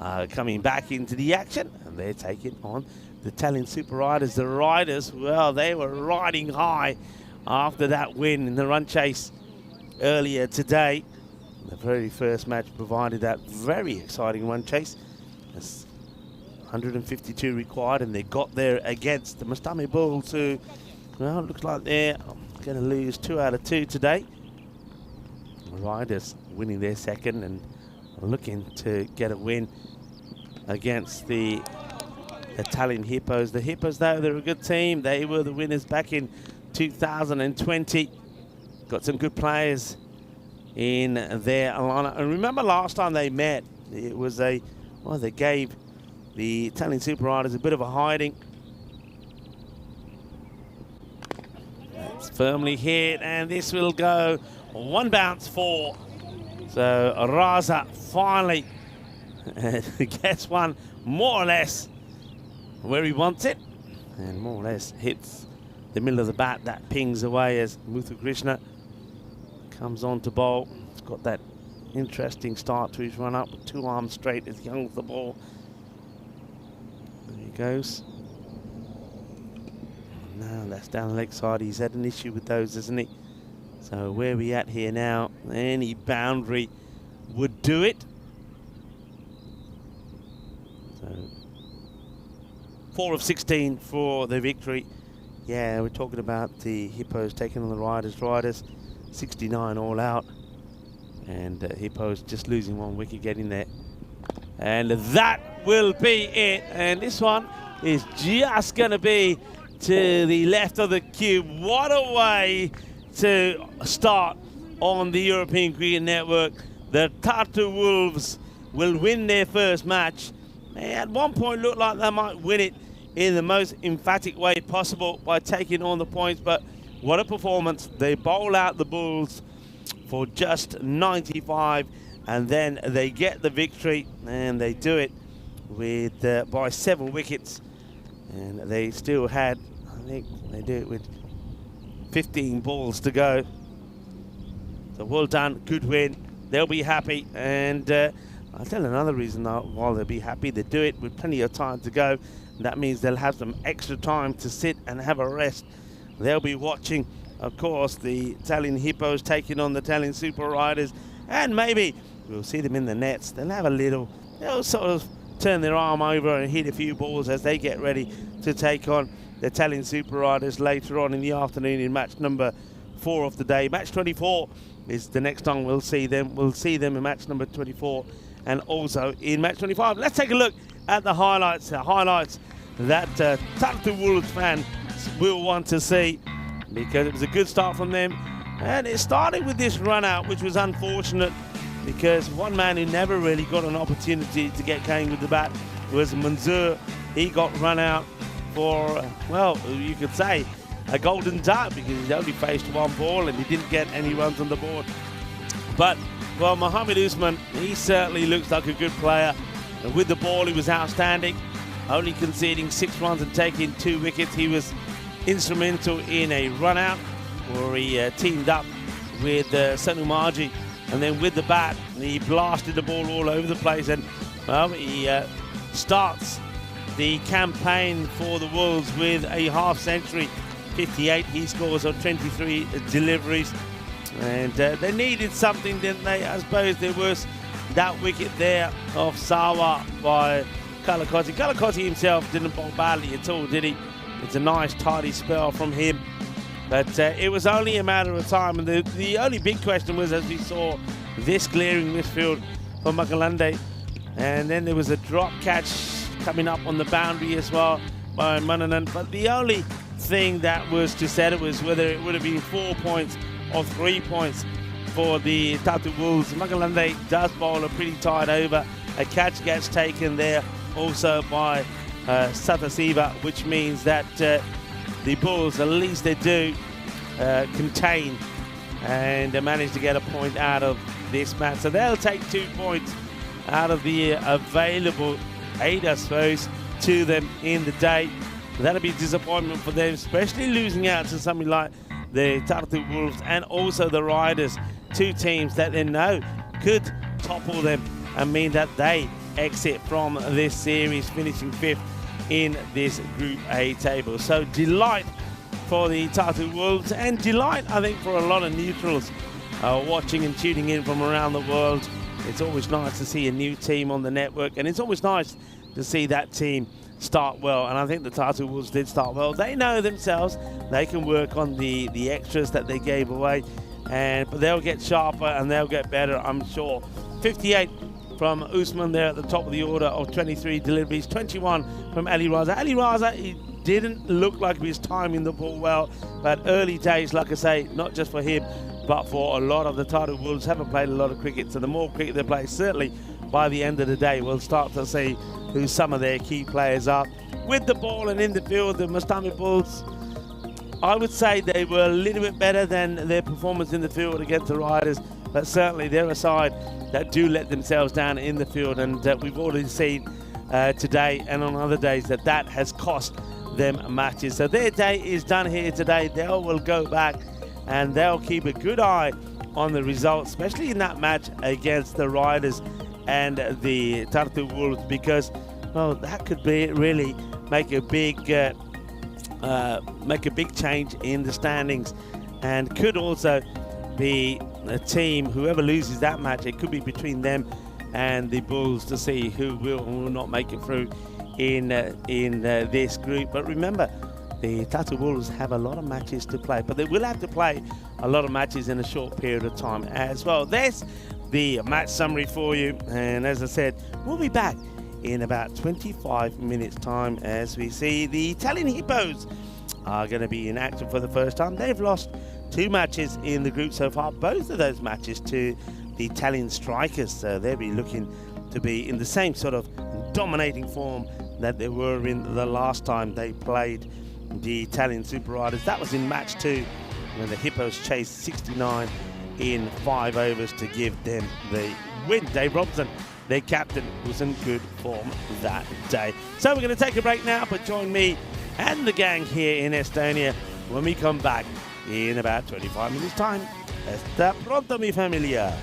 are coming back into the action, and they're taking on the Tallinn Super Riders. The Riders, well, they were riding high after that win in the run chase earlier today. The very first match provided that very exciting run chase. That's 152 required, and they got there against the Mastami Bulls, who, well, looks like they're going to lose 2 out of 2 today. The Riders winning their second and looking to get a win against the Tallinn Hippos. The Hippos, though, they're a good team. They were the winners back in 2020. Got some good players in their lineup. And remember last time they met, it was they gave the Tallinn Super Riders a bit of a hiding. It's firmly hit, and this will go 1 bounce 4. So Raza finally gets one more or less where he wants it, and more or less hits the middle of the bat. That pings away as Muthu Krishna comes on to bowl. He's got that interesting start to his run up with 2 arms straight as he hungs the ball. There he goes. Now that's down the leg side. He's had an issue with those, hasn't he? So where are we at here now? Any boundary would do it. So 4 of 16 for the victory. Yeah, we're talking about the Hippos taking on the Riders. Riders 69 all out, and Hippos just losing 1 wicket getting there. And that will be it. And this one is just going to be to the left of the cube. What a way to start on the European Cricket Network. The Tartu Wolves will win their first match. They at one point looked like they might win it in the most emphatic way possible by taking on the points, but what a performance. They bowl out the Bulls for just 95, and then they get the victory, and they do it with by 7 wickets. And they still had, I think they do it with 15 balls to go. So well done, good win. They'll be happy, and I'll tell you another reason why they'll be happy. They do it with plenty of time to go. That means they'll have some extra time to sit and have a rest. They'll be watching, of course, the Tallinn Hippos taking on the Tallinn Super Riders, and maybe we'll see them in the nets. They'll have a little, they'll sort of turn their arm over and hit a few balls as they get ready to take on the Tallinn Super Riders later on in the afternoon in match number 4 of the day. Match 24 is the next time we'll see them. We'll see them in match number 24 and also in match 25. Let's take a look at the highlights. The highlights that Tartu Wolves fans will want to see, because it was a good start from them. And it started with this run out, which was unfortunate, because one man who never really got an opportunity to get going with the bat was Manzoor. He got run out for, well, you could say a golden duck, because he only faced 1 ball and he didn't get any runs on the board. But, well, Mohammed Usman, he certainly looks like a good player. And with the ball, he was outstanding, only conceding 6 runs and taking 2 wickets. He was instrumental in a run out where he teamed up with Sanu Marji, and then with the bat he blasted the ball all over the place, and Well, he starts the campaign for the Wolves with a half century, 58 he scores on 23 deliveries. And they needed something, didn't they? I suppose there was that wicket there of Sawa by Kalakoti. Kalakoti himself didn't bowl badly at all, did he? It's a nice, tidy spell from him. But it was only a matter of time. And the only big question was, as we saw, this clearing midfield for Makalande. And then there was a drop catch coming up on the boundary as well by Mananan. But the only thing that was to settle was whether it would have been 4 points or 3 points for the Tatu Wolves. Makalande does bowl a pretty tight over. A catch gets taken there also by Satasiva, which means that the Bulls, at least they do contain and manage to get a point out of this match. So they'll take 2 points out of the available 8, I suppose, to them in the day. That'll be a disappointment for them, especially losing out to something like the Tartu Wolves and also the Riders, 2 teams that they know could topple them and mean that they exit from this series, finishing 5th in this Group A table. So delight for the Tartu Wolves, and delight, I think, for a lot of neutrals watching and tuning in from around the world. It's always nice to see a new team on the network, and it's always nice to see that team start well. And I think the Tartu Wolves did start well. They know themselves they can work on the extras that they gave away, but they'll get sharper and they'll get better, I'm sure. 58 from Usman there at the top of the order of 23 deliveries, 21 from Ali Raza. Ali Raza, he didn't look like he was timing the ball well, but early days, like I say, not just for him, but for a lot of the Tartu Wolves. Haven't played a lot of cricket, so the more cricket they play, certainly by the end of the day, we'll start to see who some of their key players are. With the ball and in the field, the Mustami Bulls, I would say they were a little bit better than their performance in the field against the Riders, but certainly they're a side that do let themselves down in the field, and we've already seen today and on other days that has cost them matches. So their day is done here today. They will go back and they'll keep a good eye on the results, especially in that match against the Riders and the Tartu Wolves, because, well, that could be really make a big change in the standings, and could also be a team, whoever loses that match, it could be between them and the Bulls to see who will and will not make it through in this group. But remember, the Tatu Wolves have a lot of matches to play, but they will have to play a lot of matches in a short period of time as well. There's the match summary for you, and as I said, we'll be back in about 25 minutes time as we see the Italian Hippos are going to be in action for the first time. They've lost 2 matches in the group so far, both of those matches to the Italian Strikers, so they'll be looking to be in the same sort of dominating form that they were in the last time they played the Italian Super Riders. That was in match 2 when the Hippos chased 69 in 5 overs to give them the win. Dave Robson, their captain, was in good form that day. So we're going to take a break now, but join me and the gang here in Estonia when we come back in about 25 minutes time. Hasta pronto, mi familia.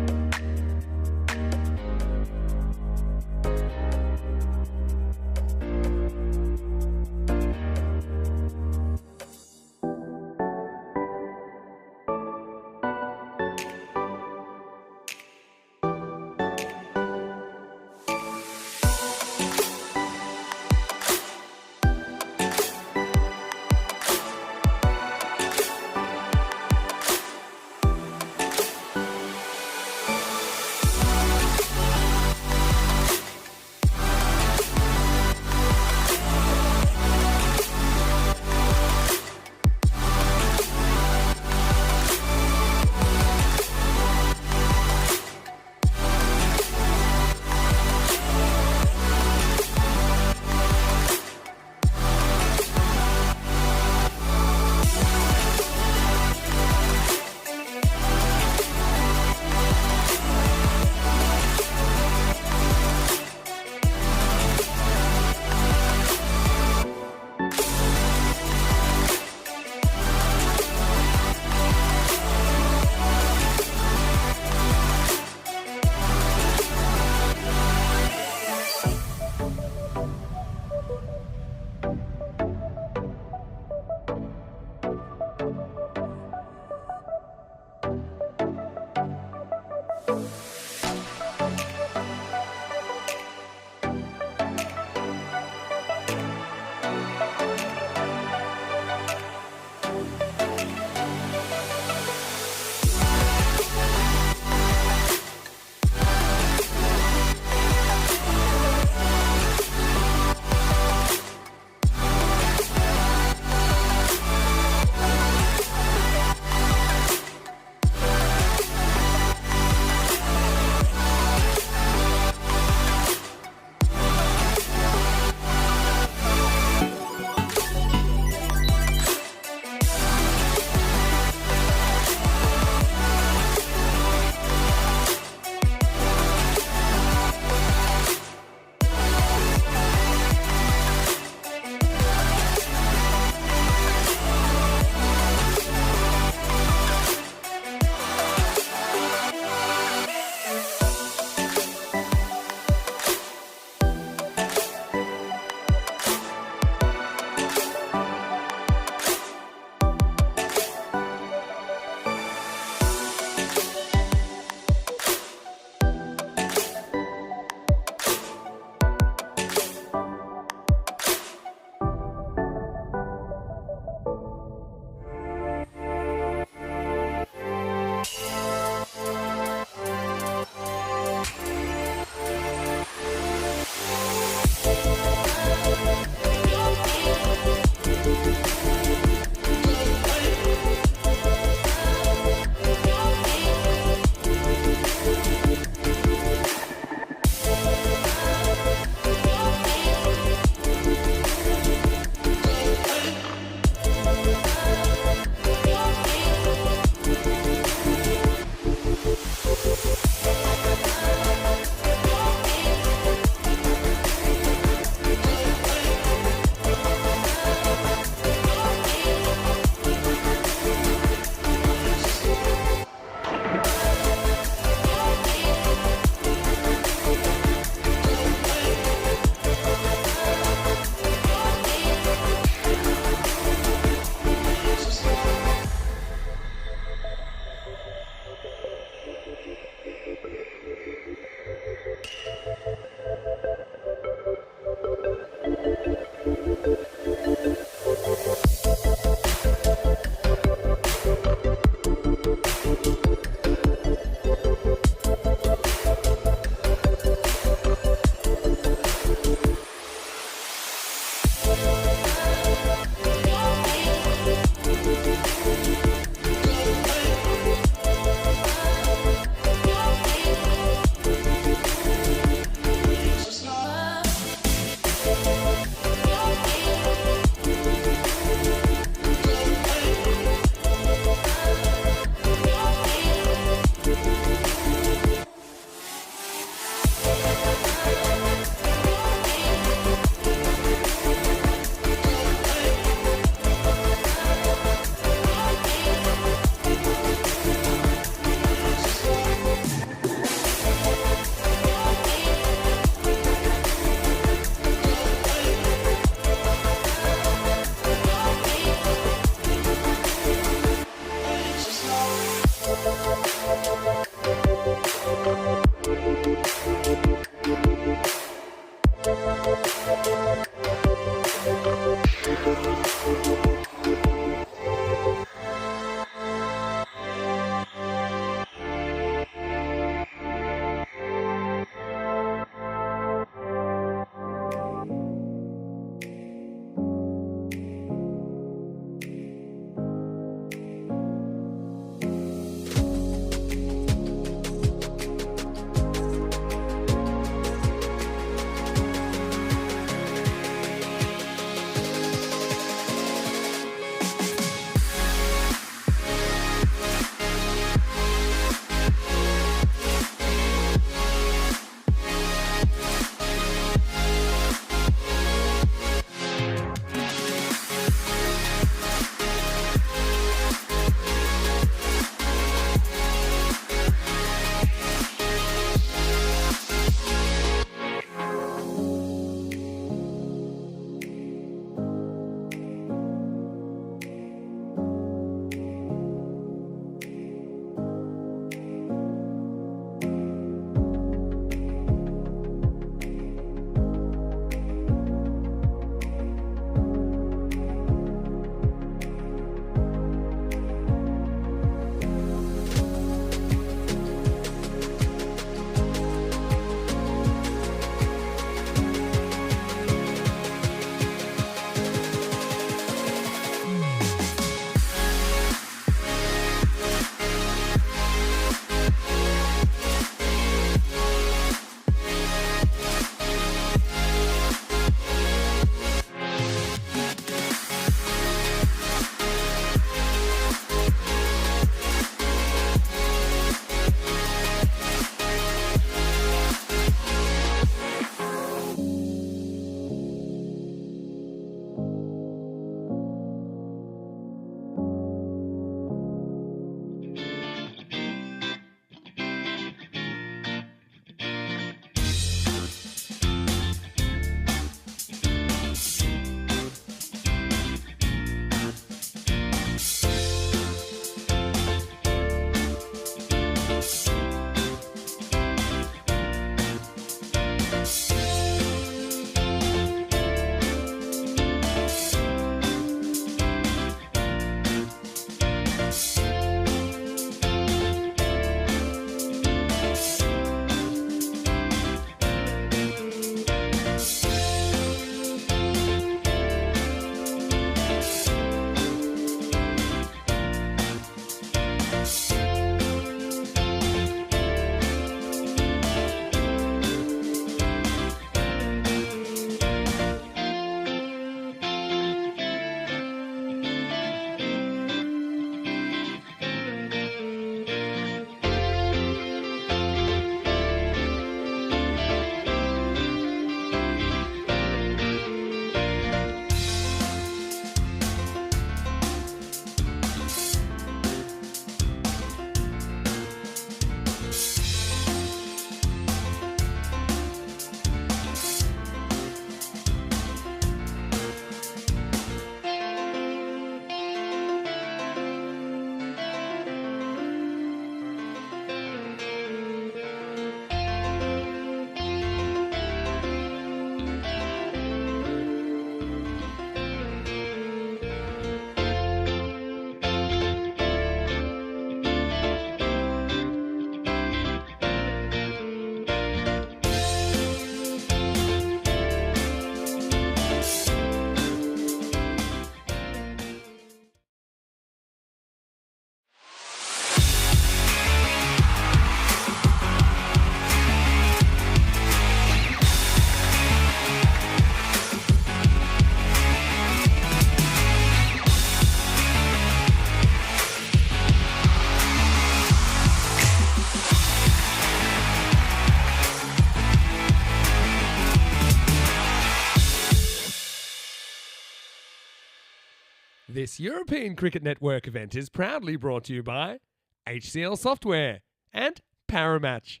This European Cricket Network event is proudly brought to you by HCL Software and Paramatch.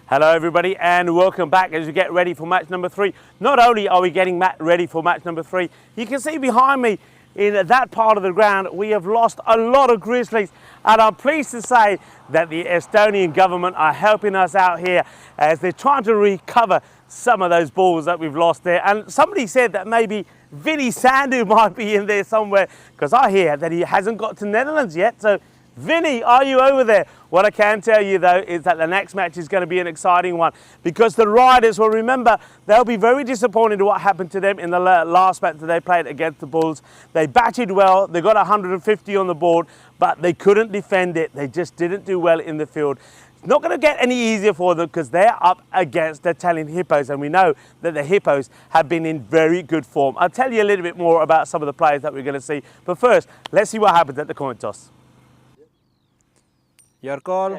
Hello everybody and welcome back as we get ready for match number 3. Not only are we getting ready for match number 3, you can see behind me in that part of the ground we have lost a lot of grizzlies, and I'm pleased to say that the Estonian government are helping us out here as they're trying to recover some of those balls that we've lost there. And somebody said that maybe Vinny Sandu might be in there somewhere, because I hear that he hasn't got to Netherlands yet. So Vinny, are you over there? What I can tell you though is that the next match is going to be an exciting one, because the Riders will remember they'll be very disappointed in what happened to them in the last match that they played against the Bulls. They batted well, they got 150 on the board, but they couldn't defend it. They just didn't do well in the field. It's not going to get any easier for them because they're up against the Italian Hippos, and we know that the Hippos have been in very good form. I'll tell you a little bit more about some of the players that we're going to see, but first let's see what happens at the coin toss. Your call.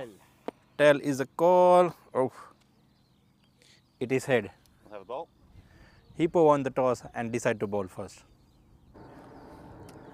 Tail is a call. Oh, it is head. Have a ball. Hippo won the toss and decide to bowl first.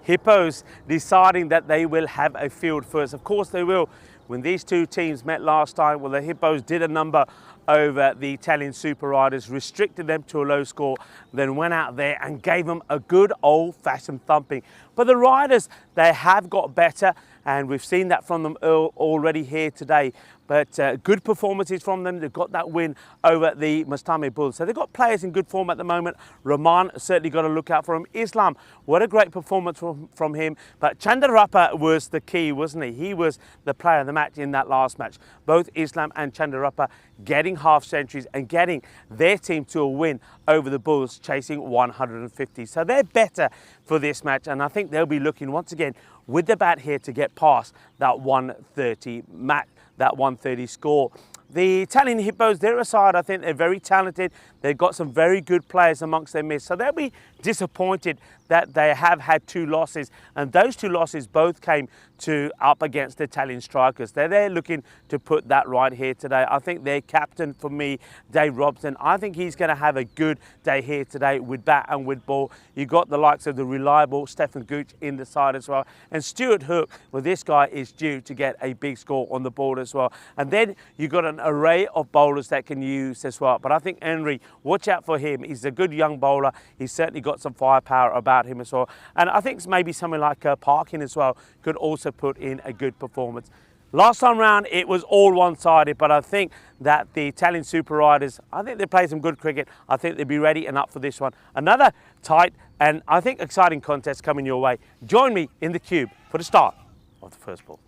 Hippos deciding that they will have a field first. Of course they will. When these two teams met last time, well, the Hippos did a number over the Italian Super Riders, restricted them to a low score, then went out there and gave them a good old-fashioned thumping. But the Riders, they have got better, and we've seen that from them already here today. But good performances from them. They've got that win over the Mastame Bulls. So they've got players in good form at the moment. Rahman certainly got to look out for him. Islam, what a great performance from him. But Chandarappa was the key, wasn't he? He was the player of the match in that last match. Both Islam and Chandarappa getting half centuries and getting their team to a win over the Bulls, chasing 150. So they're better for this match, and I think they'll be looking once again with the bat here to get past that 130 match. That 130 score. The Italian Hippos, they're a side, I think they're very talented. They've got some very good players amongst their midst. So they'll be disappointed that they have had 2 losses. And those 2 losses both came to up against the Italian strikers. They're there looking to put that right here today. I think their captain for me, Dave Robson, I think he's going to have a good day here today with bat and with ball. You've got the likes of the reliable Stefan Gooch in the side as well. And Stuart Hook, well, this guy is due to get a big score on the board as well. And then you've got an array of bowlers that can use as well. But I think Henry, watch out for him. He's a good young bowler. He's certainly got some firepower about him as well. And I think maybe someone like Parkin as well could also put in a good performance. Last time round it was all one-sided, but I think that the Italian Super Riders, I think they play some good cricket. I think they'll be ready and up for this one. Another tight and I think exciting contest coming your way. Join me in the cube for the start of the first ball.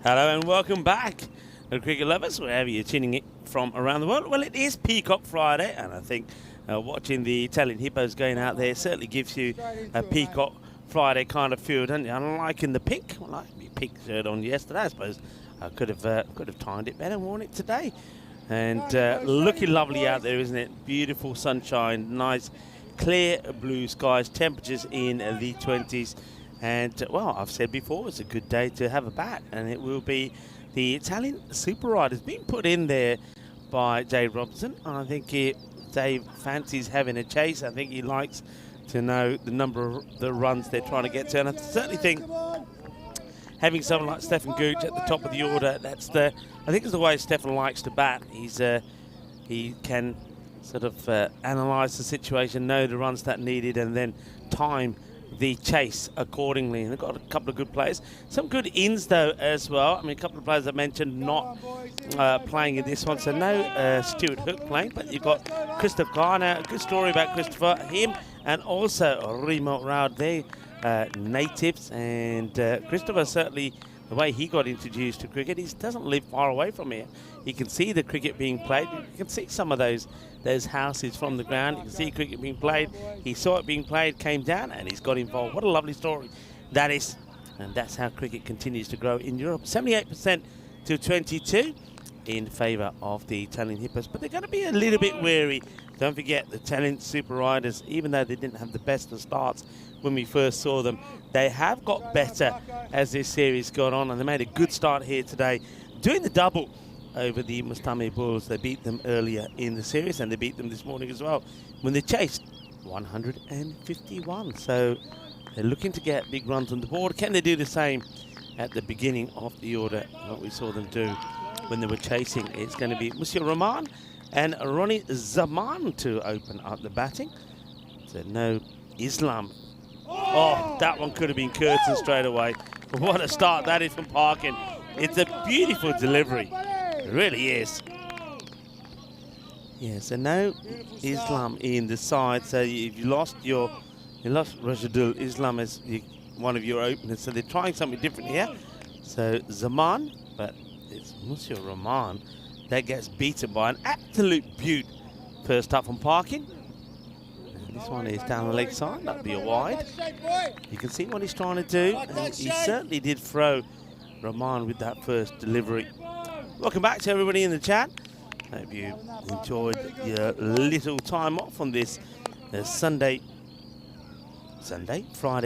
Hello and welcome back, cricket lovers, wherever you're tuning in from around the world. Well, it is Peacock Friday, and I think watching the Italian Hippos going out there certainly gives you a Peacock Friday kind of feel, doesn't it? I'm liking the pink. Well, I like my pink shirt on yesterday. I suppose I could have timed it better and worn it today. And looking lovely out there, isn't it? Beautiful sunshine, nice clear blue skies, temperatures in the 20s. And, well, I've said before, it's a good day to have a bat, and it will be the Italian Super Riders being put in there by Dave Robson. I think Dave fancies having a chase. I think he likes to know the number of the runs they're trying to get to, and I certainly think having someone like Stefan Gooch at the top of the order, I think it's the way Stefan likes to bat. He can sort of analyse the situation, know the runs that needed, and then time the chase accordingly. And they've got a couple of good players. Some good ins though as well. I mean, a couple of players I mentioned not playing in this one. So no Stuart Hook playing, but you've got Christopher Garner. A good story about Christopher, him, and also Remo Raud. They natives, and Christopher certainly, the way he got introduced to cricket, he doesn't live far away from here. You can see the cricket being played. You can see some of those houses from the ground. You can see cricket being played. He saw it being played, came down, and he's got involved. What a lovely story that is. And that's how cricket continues to grow in Europe. 78% to 22 in favour of the Italian Hippos. But they're going to be a little bit wary. Don't forget, the Italian Super Riders, even though they didn't have the best of starts when we first saw them, they have got better as this series gone on, and they made a good start here today, doing the double over the Mastame Bulls. They beat them earlier in the series, and they beat them this morning as well when they chased 151. So they're looking to get big runs on the board. Can they do the same at the beginning of the order, what we saw them do when they were chasing? It's going to be Monsieur Rahman and Ronnie Zaman to open up the batting. So no Islam. Oh, that one could have been Curtin straight away. What a start that is from Parkin. It's a beautiful delivery. It really is. Yeah, so no Islam in the side. So if you lost Rashidul Islam as one of your openers. So they're trying something different here. So Zaman, but it's Monsieur Rahman that gets beaten by an absolute beaut. First up from Parkin. And this one is down the leg side. That'll be a wide. You can see what he's trying to do. And he certainly did throw Rahman with that first delivery. Welcome back to everybody in the chat. Hope you enjoyed your little time off on this Friday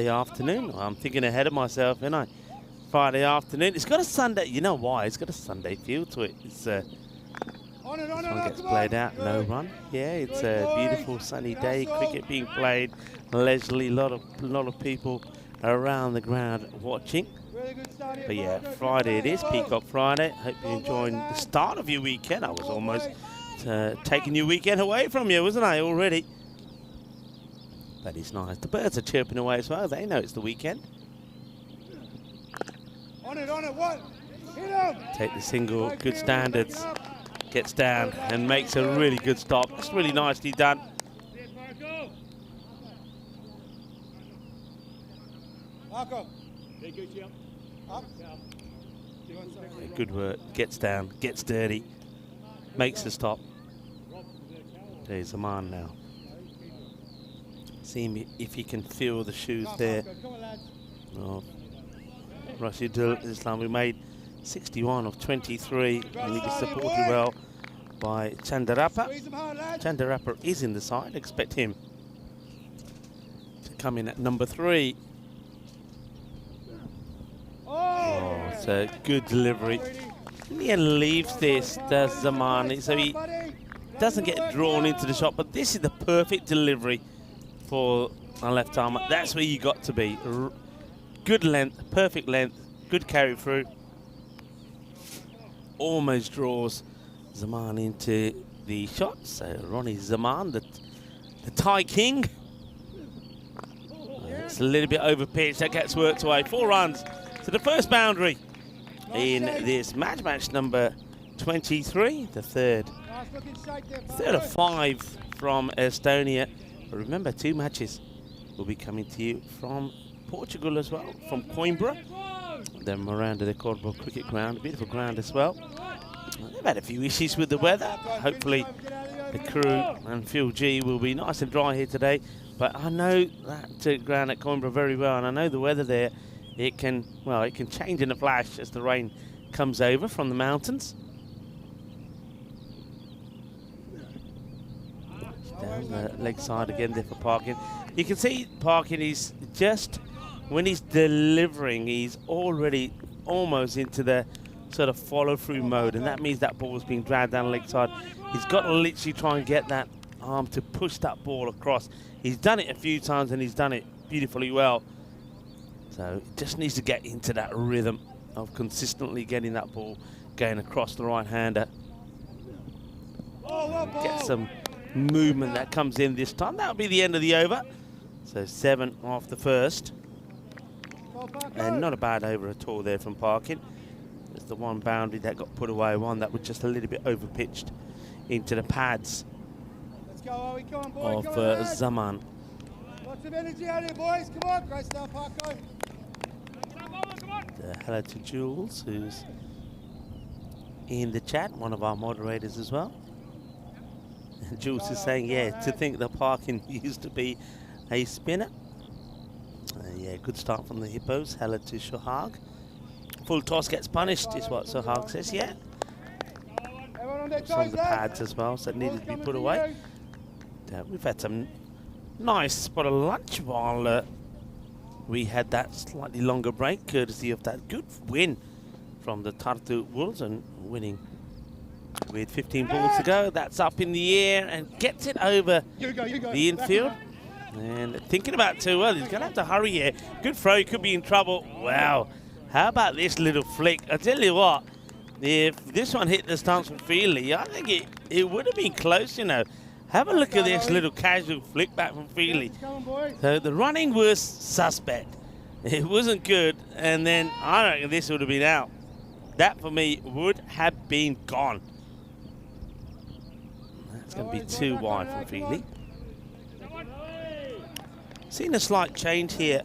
afternoon. I'm thinking ahead of myself, ain't I? Friday afternoon. It's got a Sunday, you know why? It's got a Sunday feel to it. It's this one gets played out, no run. Yeah, it's a beautiful sunny day. Cricket being played leisurely. A lot of people around the ground watching. But yeah, Friday it is, Peacock Friday. Hope you're enjoying the start of your weekend. I was almost taking your weekend away from you, wasn't I, already? That is nice. The birds are chirping away as well. They know it's the weekend. On it, what? Hit him! Take the single, good standards. Gets down and makes a really good stop. It's really nicely done. Marco. Good work. Gets down, gets dirty, makes the stop. There's Zaman now. See if he can feel the shoes there. Oh, Rashidul Islam, who made 61 of 23, and he was supported well by Chandarapa. Chandarapa is in the side. Expect him to come in at number 3. Oh, it's a good delivery. In the end, leaves this, does Zaman, so he doesn't get drawn into the shot, but this is the perfect delivery for a left armer. That's where you got to be. Good length, perfect length, good carry through. Almost draws Zaman into the shot. So Ronnie Zaman, the Thai king. It's a little bit over pitch. That gets worked away. 4 runs. So the first boundary in this match number 23. The third of 5 from Estonia. But remember, 2 matches will be coming to you from Portugal as well, from Coimbra. The Miranda de Cordoba cricket ground, beautiful ground as well. They've had a few issues with the weather. Hopefully the crew and Phil G will be nice and dry here today. But I know that ground at Coimbra very well, and I know the weather there, it can change in a flash as the rain comes over from the mountains. Down the leg side again there for Parkin. You can see Parkin is just, when he's delivering, he's already almost into the sort of follow-through mode, and that means that ball's being dragged down the leg side. He's got to literally try and get that arm to push that ball across. He's done it a few times, and he's done it beautifully well. So he just needs to get into that rhythm of consistently getting that ball going across the right-hander. Get some movement that comes in this time. That'll be the end of the over. So 7 off the first. And not a bad over at all there from Parkin. There's the one boundary that got put away, one that was just a little bit over-pitched into the pads of Zaman. Lots of energy out here, boys. Come on, great start, Parko. Hello to Jules, who's in the chat, one of our moderators as well. And Jules is saying, yeah, to think that Parkin used to be a spinner. Yeah, good start from the Hippos. Hello to Shohag. Full toss gets punished, is what Shohag says, yeah. Some of the pads as well, so it needed to be put away. We've had some nice spot of lunch while we had that slightly longer break, courtesy of that good win from the Tartu Wolves, and winning with 15 balls to go. That's up in the air and gets it over the infield. And thinking about too well, he's going to have to hurry here. Good throw, he could be in trouble. Wow. How about this little flick? I tell you what, if this one hit the stumps from Feely, I think it would have been close, you know. Have a look at this little casual flick back from Feely. So the running was suspect. It wasn't good, and then I reckon this would have been out. That for me would have been gone. That's going to be too wide from Feely. Seen a slight change here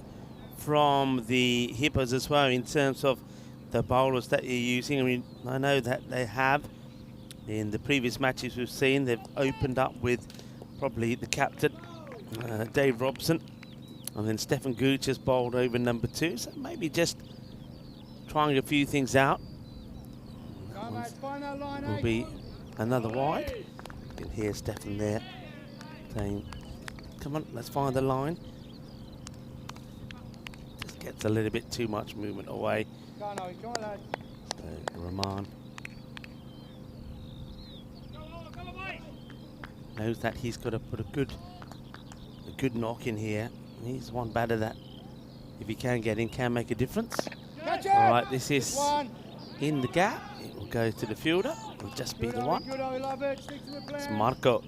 from the Hippos as well in terms of the bowlers that you're using. I mean, I know that they have in the previous matches we've seen, they've opened up with probably the captain, Dave Robson, and then Stefan Gooch has bowled over number 2. So maybe just trying a few things out. Will be another wide. You can hear Stefan there saying, come on, let's find the line. Just gets a little bit too much movement away. So Rahman knows that he's got to put a good knock in here. He's one batter that, if he can get in, can make a difference. All right, this is in the gap. It will go to the fielder. It'll just be the one. It's Marco.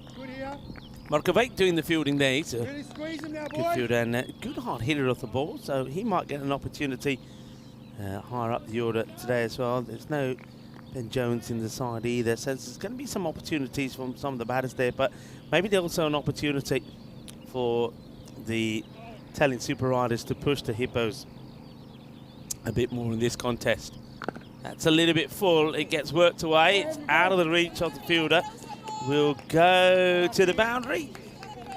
Marco Vake doing the fielding there. He's a good fielder and a good hard hitter off the ball, so he might get an opportunity higher up the order today as well. There's no Ben Jones in the side either, so there's going to be some opportunities from some of the batters there, but maybe there's also an opportunity for the Italian Super Riders to push the Hippos a bit more in this contest. That's a little bit full. It gets worked away. It's out of the reach of the fielder. Will go to the boundary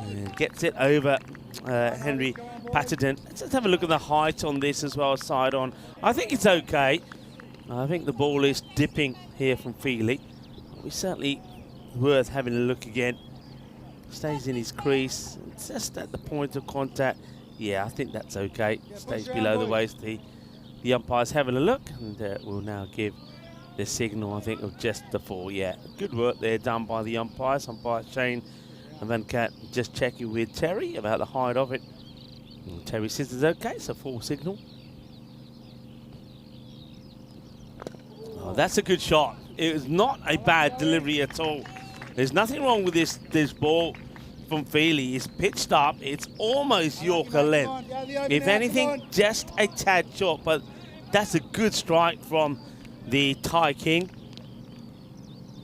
and gets it over Henry Patterson. Let's just have a look at the height on this as well, side on. I think it's okay. I think the ball is dipping here from Feely. It's certainly worth having a look again. Stays in his crease, just at the point of contact. Yeah, I think that's okay. Stays below the waist. The umpire's having a look, and will now give the signal, I think, of just the 4. Yeah, good work there done by the umpires. Umpire Shane Van Cat just checking with Terry about the height of it. And Terry says it's okay, it's a 4 signal. Oh, that's a good shot. It was not a bad delivery at all. There's nothing wrong with this ball from Feely. It's pitched up. It's almost Yorker length. If anything, just a tad short, but that's a good strike from the Thai King.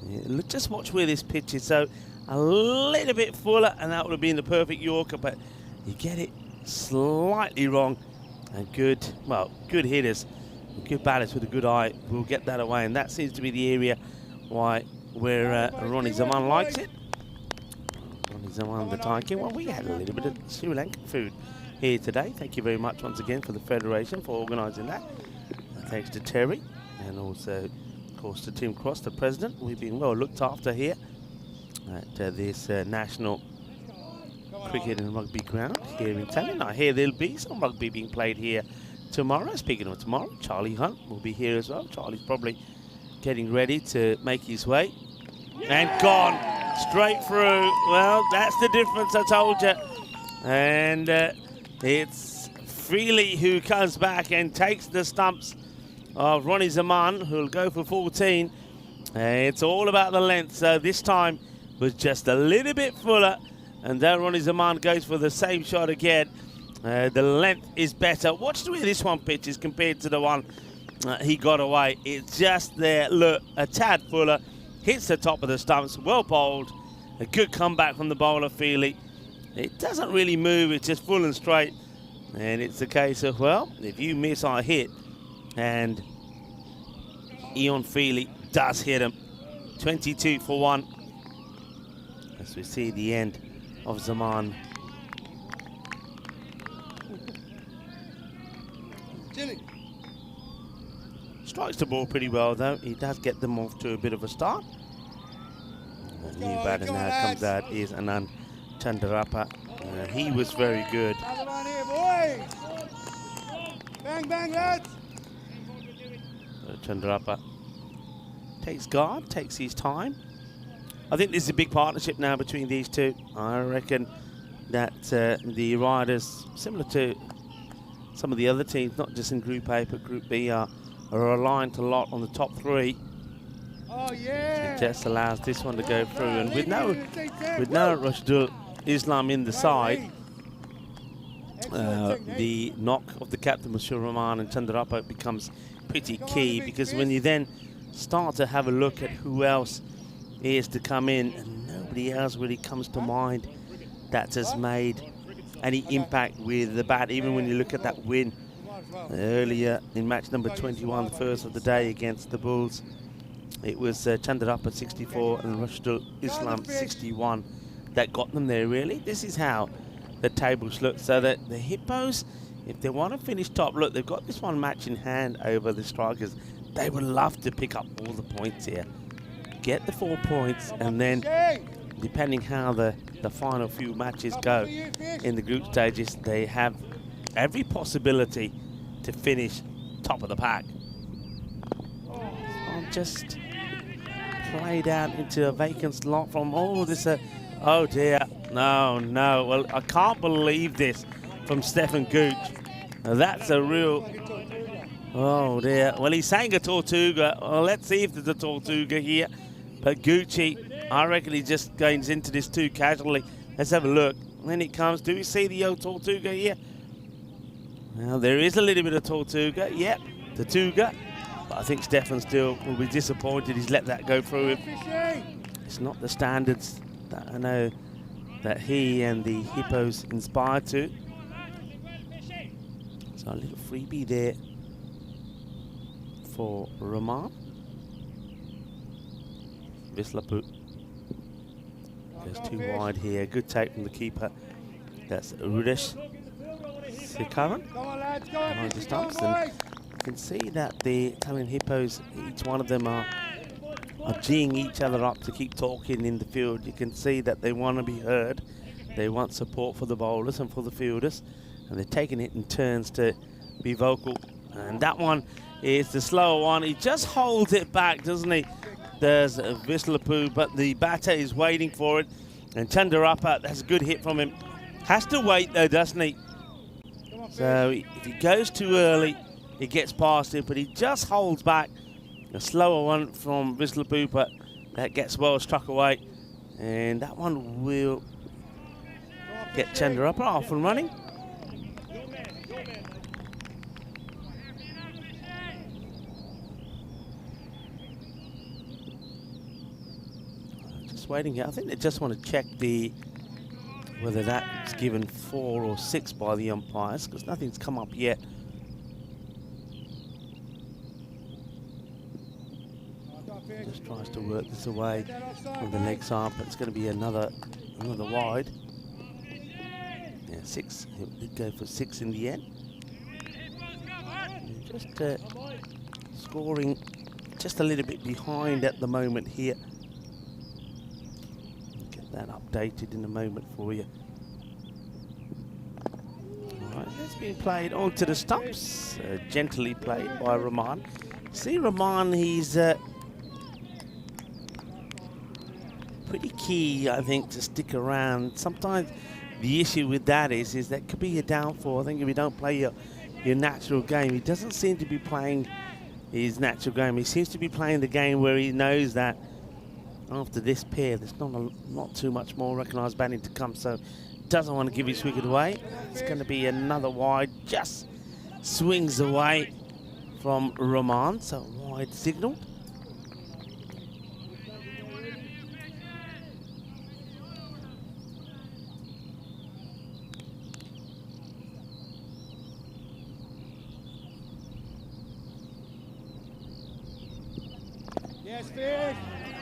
Yeah, just watch where this pitch is. So a little bit fuller, and that would have been the perfect Yorker, but you get it slightly wrong. And good hitters, good batters with a good eye will get that away, and that seems to be the area where Ronnie Zaman likes it. Ronnie Zaman, the Thai King. Well, we had a little bit of Sri Lankan food here today. Thank you very much once again for the Federation for organising that. Thanks to Terry, and also, of course, to Tim Cross, the President. We've been well looked after here at this National Cricket and Rugby ground here in Tallinn. I hear there'll be some rugby being played here tomorrow. Speaking of tomorrow, Charlie Hunt will be here as well. Charlie's probably getting ready to make his way. And gone straight through. Well, that's the difference, I told you. And it's Feely who comes back and takes the stumps of Ronnie Zaman, who'll go for 14. It's all about the length, so this time was just a little bit fuller, and then Ronnie Zaman goes for the same shot again. The length is better. Watch the way this one pitches compared to the one he got away. It's just there, look, a tad fuller, hits the top of the stumps, well bowled, a good comeback from the bowler Feely. It doesn't really move, it's just full and straight, and it's a case of, well, if you miss, I hit. And Ian Feely does hit him. 22 for 1. As we see the end of Zaman. Strikes the ball pretty well though. He does get them off to a bit of a start. The new batter now comes out is Anand Chandarapa. He was very good. Bang, bang, lads! Chandarapa takes guard, takes his time. I think this is a big partnership now between these two. I reckon that the riders, similar to some of the other teams, not just in Group A but Group B, are reliant a lot on the top three. Oh yeah. It just allows this one to go through, and with no Rushdul Islam in the side, the knock of the captain, Monsieur Rahman, and Chandarapa becomes pretty key, because when you then start to have a look at who else is to come in, and nobody else really comes to mind that has made any impact with the bat, even when you look at that win earlier in match number 21, the first of the day against the Bulls. It was Chandarapa 64 and Rushdul Islam 61 that got them there, really. This is how the tables look, so that the Hippos, if they want to finish top, look, they've got this one match in hand over the Strikers. They would love to pick up all the points here, get the 4 points, and then depending how the final few matches go in the group stages, they have every possibility to finish top of the pack. I'm just played out into a vacant slot from all this. Oh dear, no. Well, I can't believe this from Stefan Gooch. Now, that's a real. Oh dear. Well, he's saying a Tortuga. Well, let's see if there's a Tortuga here. But Gucci, I reckon he just goes into this too casually. Let's have a look. When it comes, do we see the old Tortuga here? Well, there is a little bit of Tortuga. Yep, Tortuga. But I think Stefan still will be disappointed he's let that go through him. It's not the standards that I know that he and the Hippos inspired to. So a little freebie there for Rahman. Vislapu goes too wide here. Good take from the keeper. That's Rudesh Sikaran behind the stumps. And you can see that the Italian Hippos, each one of them are geeing each other up to keep talking in the field. You can see that they want to be heard. They want support for the bowlers and for the fielders. And they're taking it in turns to be vocal. And that one is the slower one. He just holds it back, doesn't he? There's Vislapu, but the batter is waiting for it. And Chandarapa, that's a good hit from him. Has to wait though, doesn't he? So if he goes too early, he gets past him, but he just holds back. A slower one from Vislapu, but that gets well struck away. And that one will get Chandarapa off and running. Just waiting here. I think they just want to check whether that's given 4 or 6 by the umpires, because nothing's come up yet. Just tries to work this away on the leg side, but it's going to be another wide. Yeah, 6. He did go for 6 in the end. And just scoring just a little bit behind at the moment here. Get that updated in a moment for you. All right, it's being played onto the stumps, gently played by Rahman. See Rahman, he's pretty key, I think, to stick around. Sometimes the issue with that is that could be a downfall. I think if you don't play your natural game, he doesn't seem to be playing his natural game. He seems to be playing the game where he knows that after this pair, there's not too much more recognised batting to come, so doesn't want to give his wicket away. It's going to be another wide, just swings away from Rahman, so wide signal.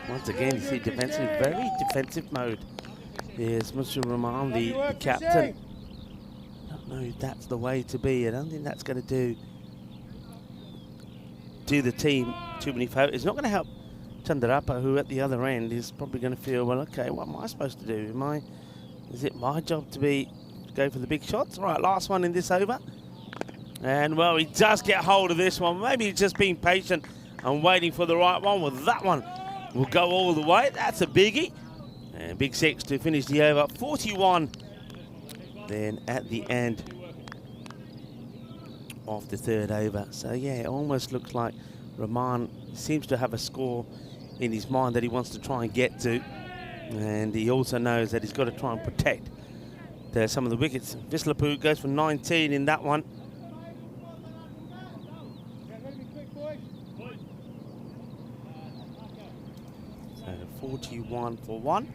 Once again, you see very defensive mode. Here's Monsieur Rahman, the captain. I don't know if that's the way to be. I don't think that's going to do the team too many favors. It's not going to help Chandarapa, who at the other end is probably going to feel, well, okay, what am I supposed to do? Is it my job to go for the big shots? All right, last one in this over. And, well, he does get hold of this one. Maybe he's just being patient and waiting for the right one. Well, that one will go all the way. That's a biggie. And big 6 to finish the over. 41 then at the end of the third over. So yeah, it almost looks like Rahman seems to have a score in his mind that he wants to try and get to, and he also knows that he's got to try and protect some of the wickets. Vislapu goes for 19 in that one. So 41 for 1.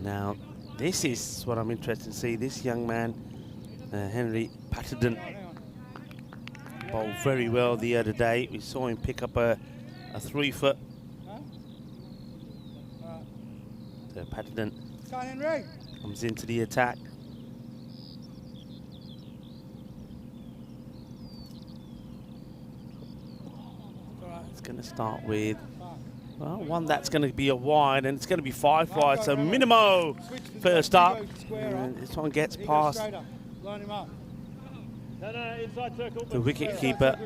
Now this is what I'm interested to see. This young man, Henry Patterson, bowled very well the other day. We saw him pick up a 3-foot. So Patterson comes into the attack. It's going to start with, well, one that's going to be a wide, and it's going to be 5 wide. So Minimo first up, and this one gets past the wicket keeper.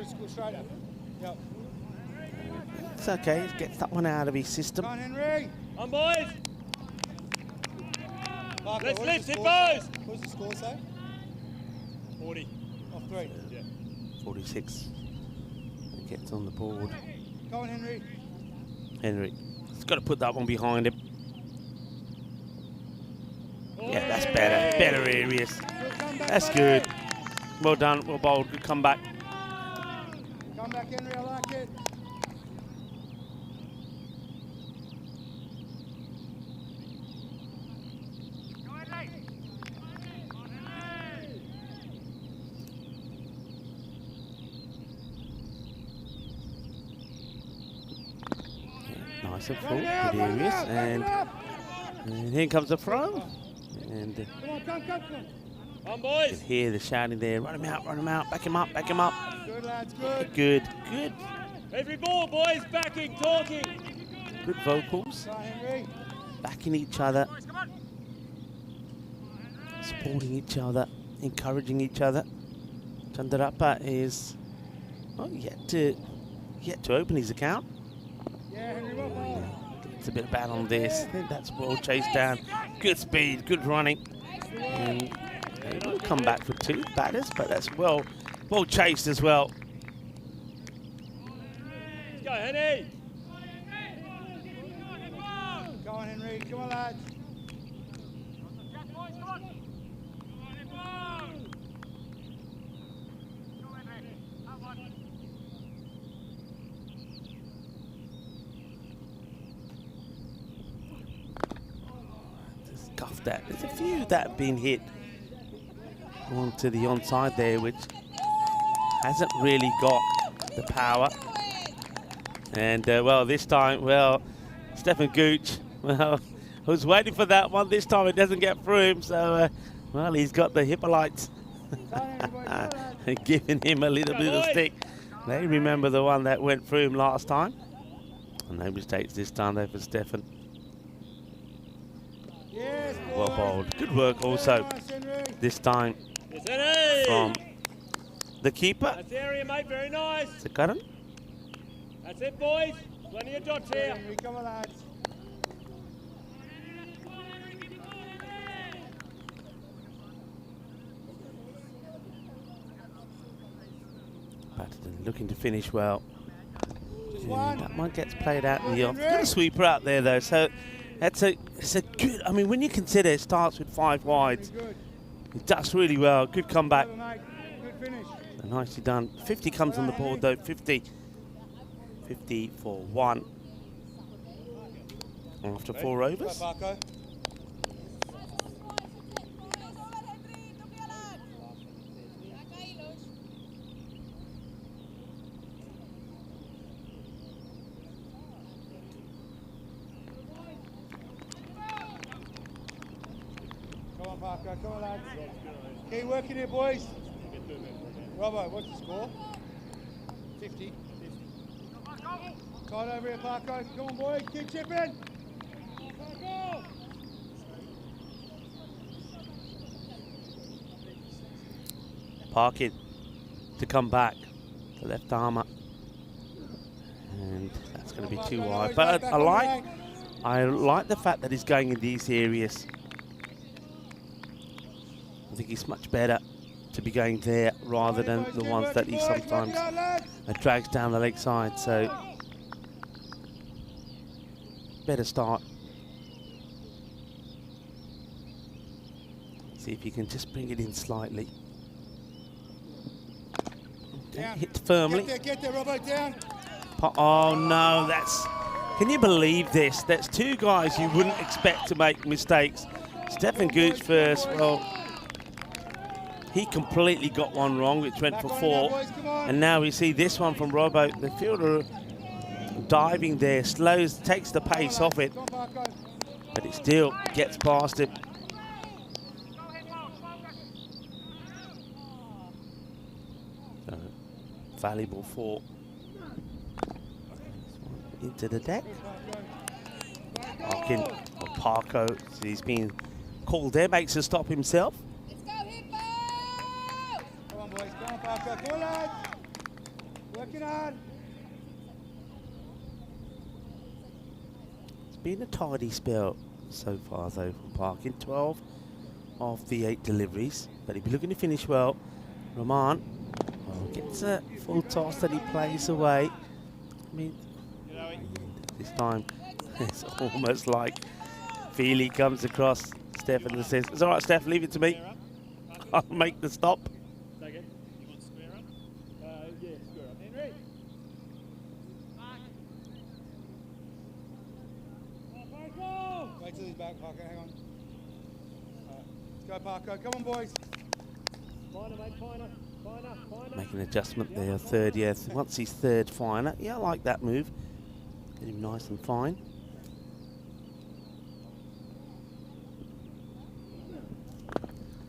It's okay, he gets that one out of his system. On, boys! Let's lift it, boys! What's the score say? 40. Off 3. Yeah. 46. He gets on the board. Go on, Henry. Henry, he's got to put that one behind him. Yeah, that's better. Better areas. That's good. Well done. Well bowled. Good comeback. Come back, Henry. I like it. Nice and full. Good areas. And here comes the throw. And Come on. On, you boys! can hear the shouting there. Run him out. Back him up. Good, lads. Good. Good. Every ball, boys! Backing, talking! Good vocals. Go on, Henry. Backing each other. Supporting each other. Encouraging each other. Chandarappa is yet to open his account. Yeah, Henry, well ball. It's a bit bad on this. I think that's well chased down. Good speed, good running. And we'll come back for 2 batters, but that's well chased as well. Go, Henry! Go on, Henry. Come on, lads. Just cuffed that. There's a few that have been hit onto the onside there, which hasn't really got the power. And well, this time, Stefan Gooch, I was waiting for that one. This time it doesn't get through him, so well, he's got the Hippolytes giving him a little bit of stick. They remember the one that went through him last time. And no mistakes this time there for Stefan. Yes, Well bowled. Good work also this time Yes, Henry! from the keeper. That's the area, mate. Very nice. Sakaran. That's it, boys. Plenty of dots here. Henry, come on, lads. Patterson looking to finish well. Just And one. that one gets played out in the off. Got a sweeper out there though, so it's a good. I mean, when you consider it starts with 5 wides, Good. it does really well. Good comeback. Clever, mate. Good finish. So nicely done. 50 comes on the board though. 50 for 1 after 4 Go, overs. Paco. Come on, Paco. Come on, lads. Keep working here, boys. Robbo, what's the score? 50. Tight over here, Paco. Come on, boys. Keep chipping. Paco. Parkin to come back. The left armour. And to be too wide. But I like the fact that he's going in these areas. I think he's much better to be going there rather than the ones that he sometimes drags down the leg side. So better start. See if you can just bring it in slightly. Hit firmly. Get there, Robbo, down. Oh no, that's... Can you believe this? That's two guys you wouldn't expect to make mistakes. Stefan Gooch first, well, he completely got one wrong, which went for 4. And now we see this one from Robbo. The fielder diving there, slows, takes the pace off it, but it still gets past it. Valuable 4. Into the deck. Parko, he's been called there, makes a stop himself. Come on, boys. Come on, Parker. Come on, lads. Working hard. It's been a tidy spell so far, though, from Parkin. 12 of the 8 deliveries, but he'll be looking to finish well. Rahman gets a full toss that he plays away. I mean, this time it's almost like Feely comes across Stefan and says, "It's all right, Steph, leave it to me. I'll make the stop." Second. You want square up? Yeah, square up. Henry. Wait till he's back, Parker. Hang on. Let's go, Parker. Come on, boys. Finer, mate. Finer. Finer. Make an adjustment there, third, yeah. Once he's third finer, yeah, I like that move. Get him nice and fine.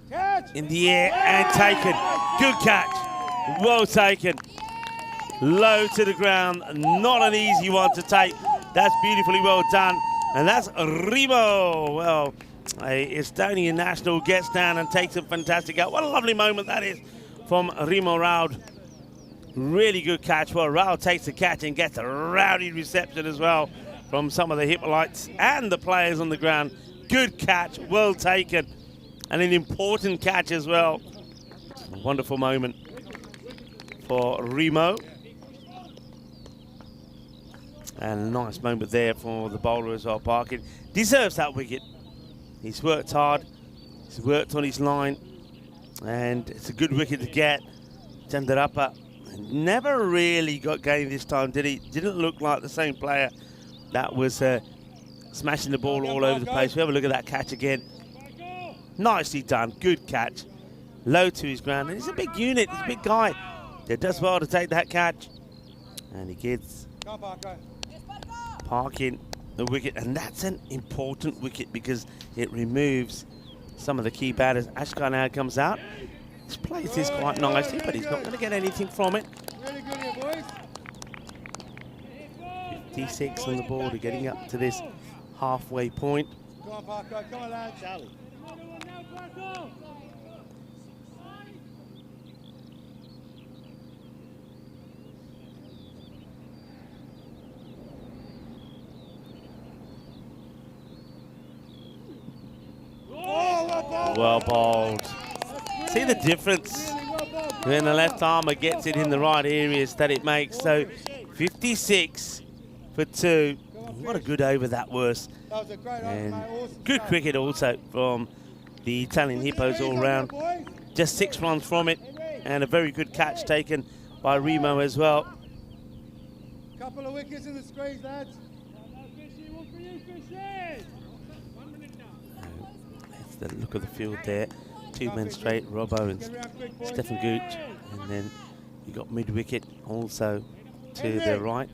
Catch. In the air and taken. Good catch. Well taken. Low to the ground. Not an easy one to take. That's beautifully well done. And that's Remo. Well, a Estonian national gets down and takes a fantastic out. What a lovely moment that is from Remo Raud. Really good catch. Well, Raud takes the catch and gets a rowdy reception as well from some of the Hippolytes and the players on the ground. Good catch, well taken, and an important catch as well. A wonderful moment for Remo. And a nice moment there for the bowler as well, Parkin. Deserves that wicket. He's worked hard, he's worked on his line, and it's a good wicket to get. Chandarappa never really got game this time, did he? Didn't look like the same player that was smashing the ball all over the place. We have a look at that catch again. Nicely done, good catch. Low to his ground, and he's a big unit, he's a big guy. He does well to take that catch. And he gets Parkin the wicket, and that's an important wicket because it removes some of the key batters. Ashkar now comes out. He's placed this quite nicely, but he's not going to get anything from it. Really good here, boys. 56 on the board, we're getting up to this halfway point. Come on, Parker. Come on, lads. Charlie. Well bowled. See the difference when the left armour gets it in the right areas that it makes. So 56 for 2. What a good over that was. That was a great And over, mate. Awesome good stuff. cricket also from the Italian Hippos all round. Just 6 runs from it, and a very good catch taken by Remo as well. Couple of wickets in the squeeze, lads. That's the look of the field there. 2 men straight, Robbo and Stefan Gooch. And then you got mid-wicket also to the right.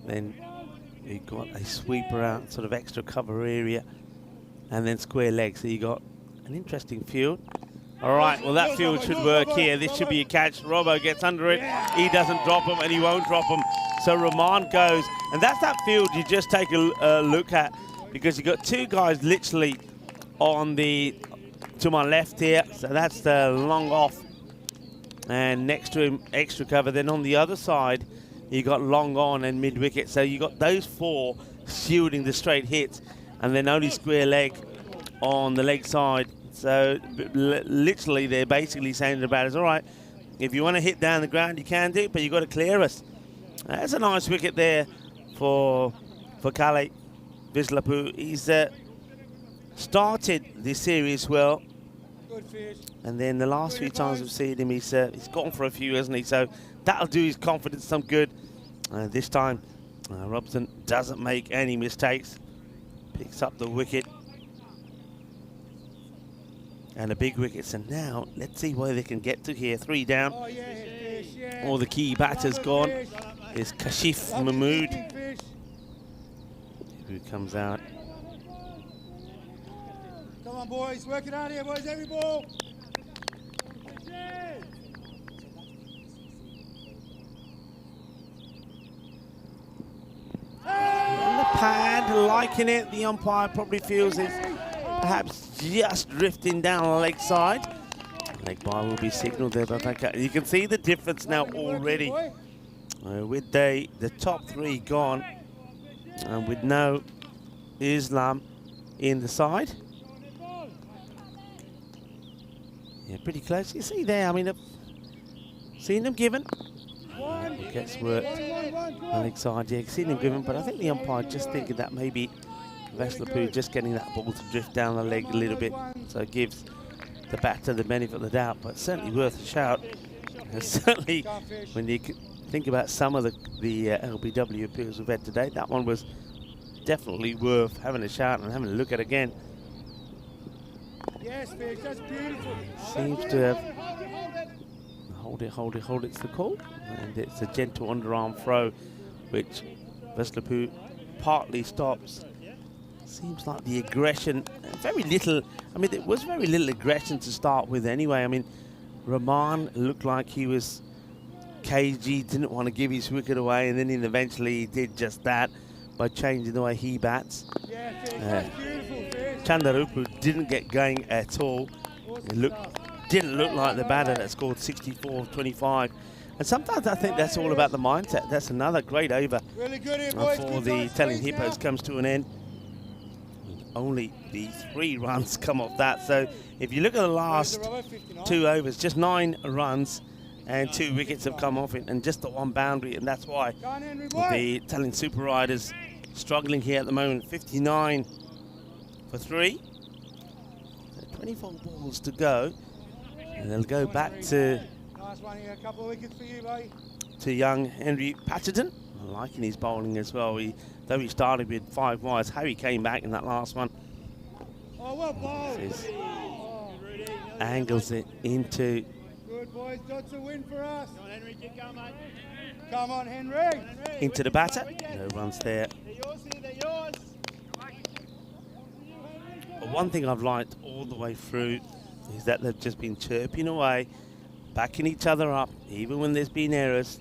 Then you got a sweeper out, sort of extra cover area, and then square leg. So you got an interesting field. All right, well that field should work here. This should be a catch. Robbo gets under it. He doesn't drop him, and he won't drop him. So Rahman goes, and that's that field you just take a look at, because you got 2 guys literally on the to my left here. So that's the long off and next to him, extra cover. Then on the other side, you got long on and mid wicket. So you got those four shielding the straight hits, and then only square leg on the leg side. So literally, they're basically saying to the batters, all right, if you want to hit down the ground, you can do, but you've got to clear us. That's a nice wicket there for Kalle Vislapu. He's started this series well. And then the last few times we've seen him, he's gone for a few, hasn't he? So that'll do his confidence some good. This time, Robson doesn't make any mistakes. Picks up the wicket. And a big wicket. So now, let's see where they can get to here. 3 down. All the key batters gone. Is Kashif Mahmood, who comes out. Come on, boys. Work it out here, boys. Every ball. On the pad, liking it. The umpire probably feels it's perhaps just drifting down the leg side. Leg bye will be signalled there, but you can see the difference now already. With the top 3 gone, and with no Islam in the side. Yeah, pretty close. You see there, I mean, seen them given. Gets worked on the side, yeah, seen them given, but I think the umpire just thinking that maybe Vislapu just getting that ball to drift down the leg a little bit, so it gives the batter the benefit of the doubt, but certainly worth a shout. Certainly, when you think about some of the LBW appeals we've had today, that one was definitely worth having a shout and having a look at again. Yes, Fish, that's beautiful. Seems to have hold it, it's the call. And it's a gentle underarm throw, which Vislapu partly stops. Seems like the aggression, very little, I mean, there was very little aggression to start with anyway. I mean, Rahman looked like he was cagey, didn't want to give his wicket away, and then eventually he did just that by changing the way he bats. Chandarupu didn't get going at all. It didn't look like the batter that scored 64-25. And sometimes I think that's all about the mindset. That's another great over Really good here, boys. for the Telling Hippos comes to an end. Only the 3 runs come off that. So if you look at the last 2 overs, just 9 runs and 2 wickets have come off it, and just the 1 boundary, and that's why the Telling Super Riders struggling here at the moment. 59 for 3. So 24 balls to go, and they'll go back to Nice one here. A couple of wickets for you, buddy. to young Henry Patterson. I'm liking his bowling as well. Though he started with 5 wides, how he came back in that last one. Oh, well bowled. Angles it into Good, boys. That's a win for us. Come on, Henry. Keep going, mate. Come on, Henry. into the batter. No runs there. But one thing I've liked all the way through is that they've just been chirping away, backing each other up, even when there's been errors.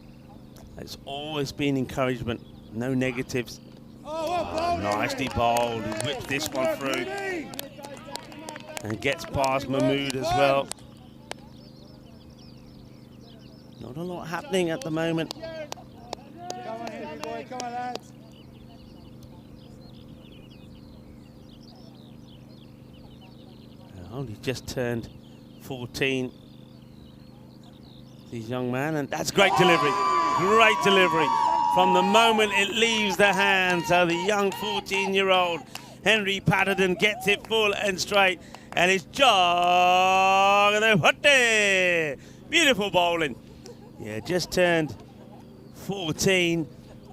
It's always been encouragement, no negatives. Oh, well bowled. Nicely bowled. He whips this one through and gets past Mahmood as well. Not a lot happening at the moment. Come on, Henry, boy. Come on, lads. Only just turned 14. This young man, and that's great delivery. Great delivery. From the moment it leaves the hands of the young 14-year-old Henry Patterson gets it full and straight, and it's beautiful bowling. Yeah, just turned 14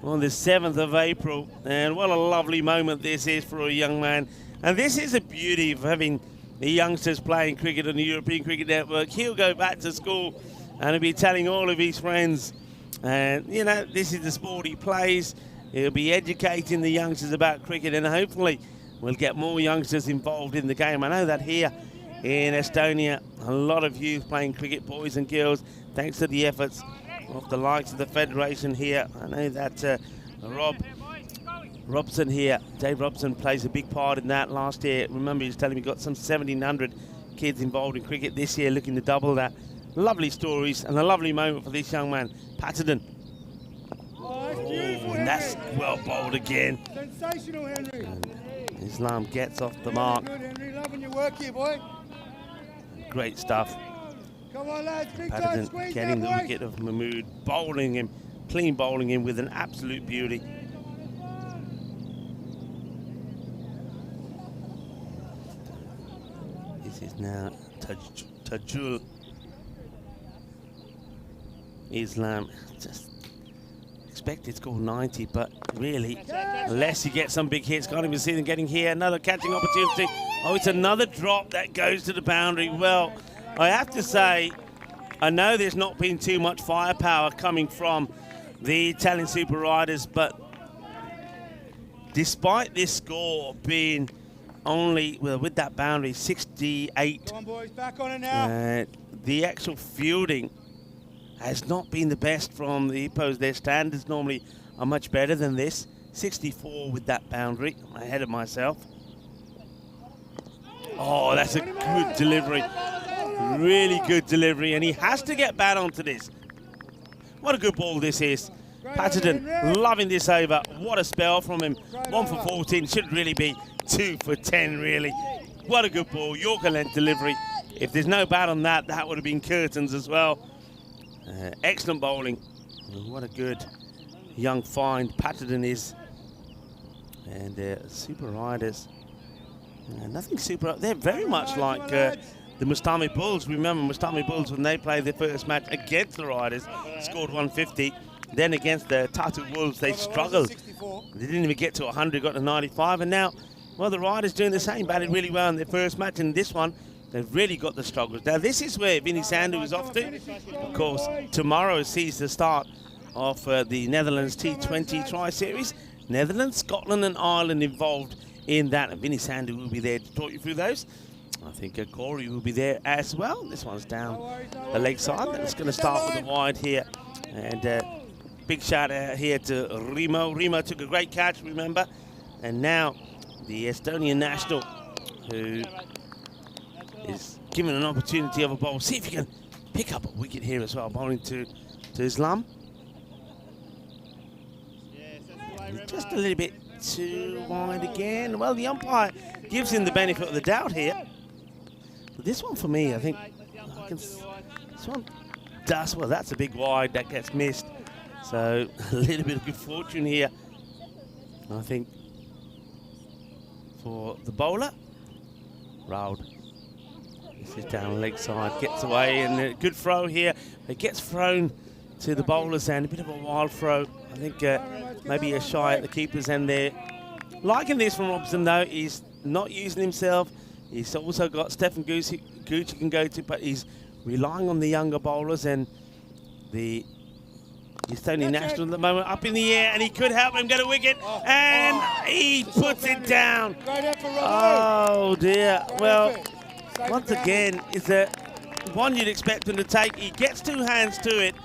on the 7th of April, and what a lovely moment this is for a young man. And this is a beauty of having the youngsters playing cricket on the European Cricket Network. He'll go back to school and he'll be telling all of his friends, and you know, this is the sport he plays. He'll be educating the youngsters about cricket, and hopefully we'll get more youngsters involved in the game. I know that here in Estonia, a lot of youth playing cricket, boys and girls, thanks to the efforts of the likes of the Federation here. I know that Robson here, Dave Robson, plays a big part in that. Last year, remember, he was telling me he got some 1,700 kids involved in cricket. This year, looking to double that. lovely stories and a lovely moment for this young man, Patterson. Oh, that's Oh, beautiful, and that's Henry. well bowled again. Sensational, Henry. Islam gets off the mark. Good, Henry. Loving your work here, boy. Great stuff. Come on, lads. Big time Patterson squeeze getting the there, boys. wicket of Mahmood, bowling him, clean bowling him with an absolute beauty. This is now Tajul. Islam just expected to score 90, but really, unless you get some big hits, can't even see them getting here. Another catching opportunity. Oh, it's another drop that goes to the boundary. Well, I have to say, I know there's not been too much firepower coming from the Italian Super Riders, but despite this score being only, well, with that boundary, 68, Come on, boys. Back on it now. the actual fielding has not been the best from the Hippos. Their standards normally are much better than this. 64 with that boundary. I'm ahead of myself. Oh, that's a good delivery. Really good delivery, and he has to get bat onto this. What a good ball this is. Patterson loving this over. What a spell from him. 1 for 14. Should really be 2 for 10, really. What a good ball. Yorker length delivery. If there's no bat on that, that would have been curtains as well. Excellent bowling. What a good young find Patterson is. And Super Riders. Nothing super. They're very much like the Mustami Bulls. Remember Mustami Bulls when they played their first match against the Riders, scored 150. Then against the Tartu Wolves, they struggled. They didn't even get to 100, got to 95. And now, well, the Riders doing the same, batted really well in their first match. And this one, they've really got the struggles. Now, this is where Vinny Sandu is off to. Of course, tomorrow sees the start of the Netherlands T20 Tri-Series. Netherlands, Scotland and Ireland involved in that. And Vinny Sandu will be there to talk you through those. I think Corey will be there as well. This one's down the leg side. It's going to start with a wide here. And big shout out here to Remo. Remo took a great catch, remember. And now the Estonian national, who is given an opportunity of a bowl. See if you can pick up a wicket here as well, bowling to Islam. Just a little bit too wide again. Well, the umpire gives him the benefit of the doubt here. But this one for me, I think, this one does, well, that's a big wide that gets missed. So a little bit of good fortune here, I think, for the bowler. Raud. This is down leg side, gets away, and a good throw here. It gets thrown to the bowler's end, a bit of a wild throw. I think maybe a shy at the keeper's end there. Liking this from Robson though, he's not using himself. He's also got Stefan Gooch he can go to, but he's relying on the younger bowlers, and the Estonian national at the moment up in the air, and he could help him get a wicket, and he puts it down. Oh dear. Well, once again, it's the one you'd expect him to take. He gets two hands to it,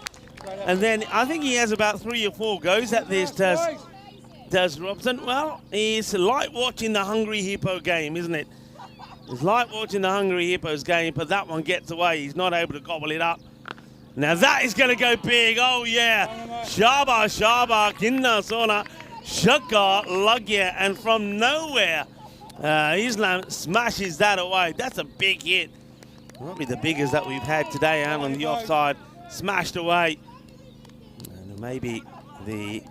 and then I think he has about 3 or 4 goes at this, does Robson. Well, it's like watching the Hungry Hippo game, isn't it? It's like watching the Hungry Hippos game, but that one gets away. He's not able to gobble it up. Now that is going to go big. Oh, yeah. Shaba, Kinna Sona, Shaka, Lagya, and from nowhere, Islam smashes that away. That's a big hit. Probably the biggest that we've had today, and on the offside, smashed away. And maybe the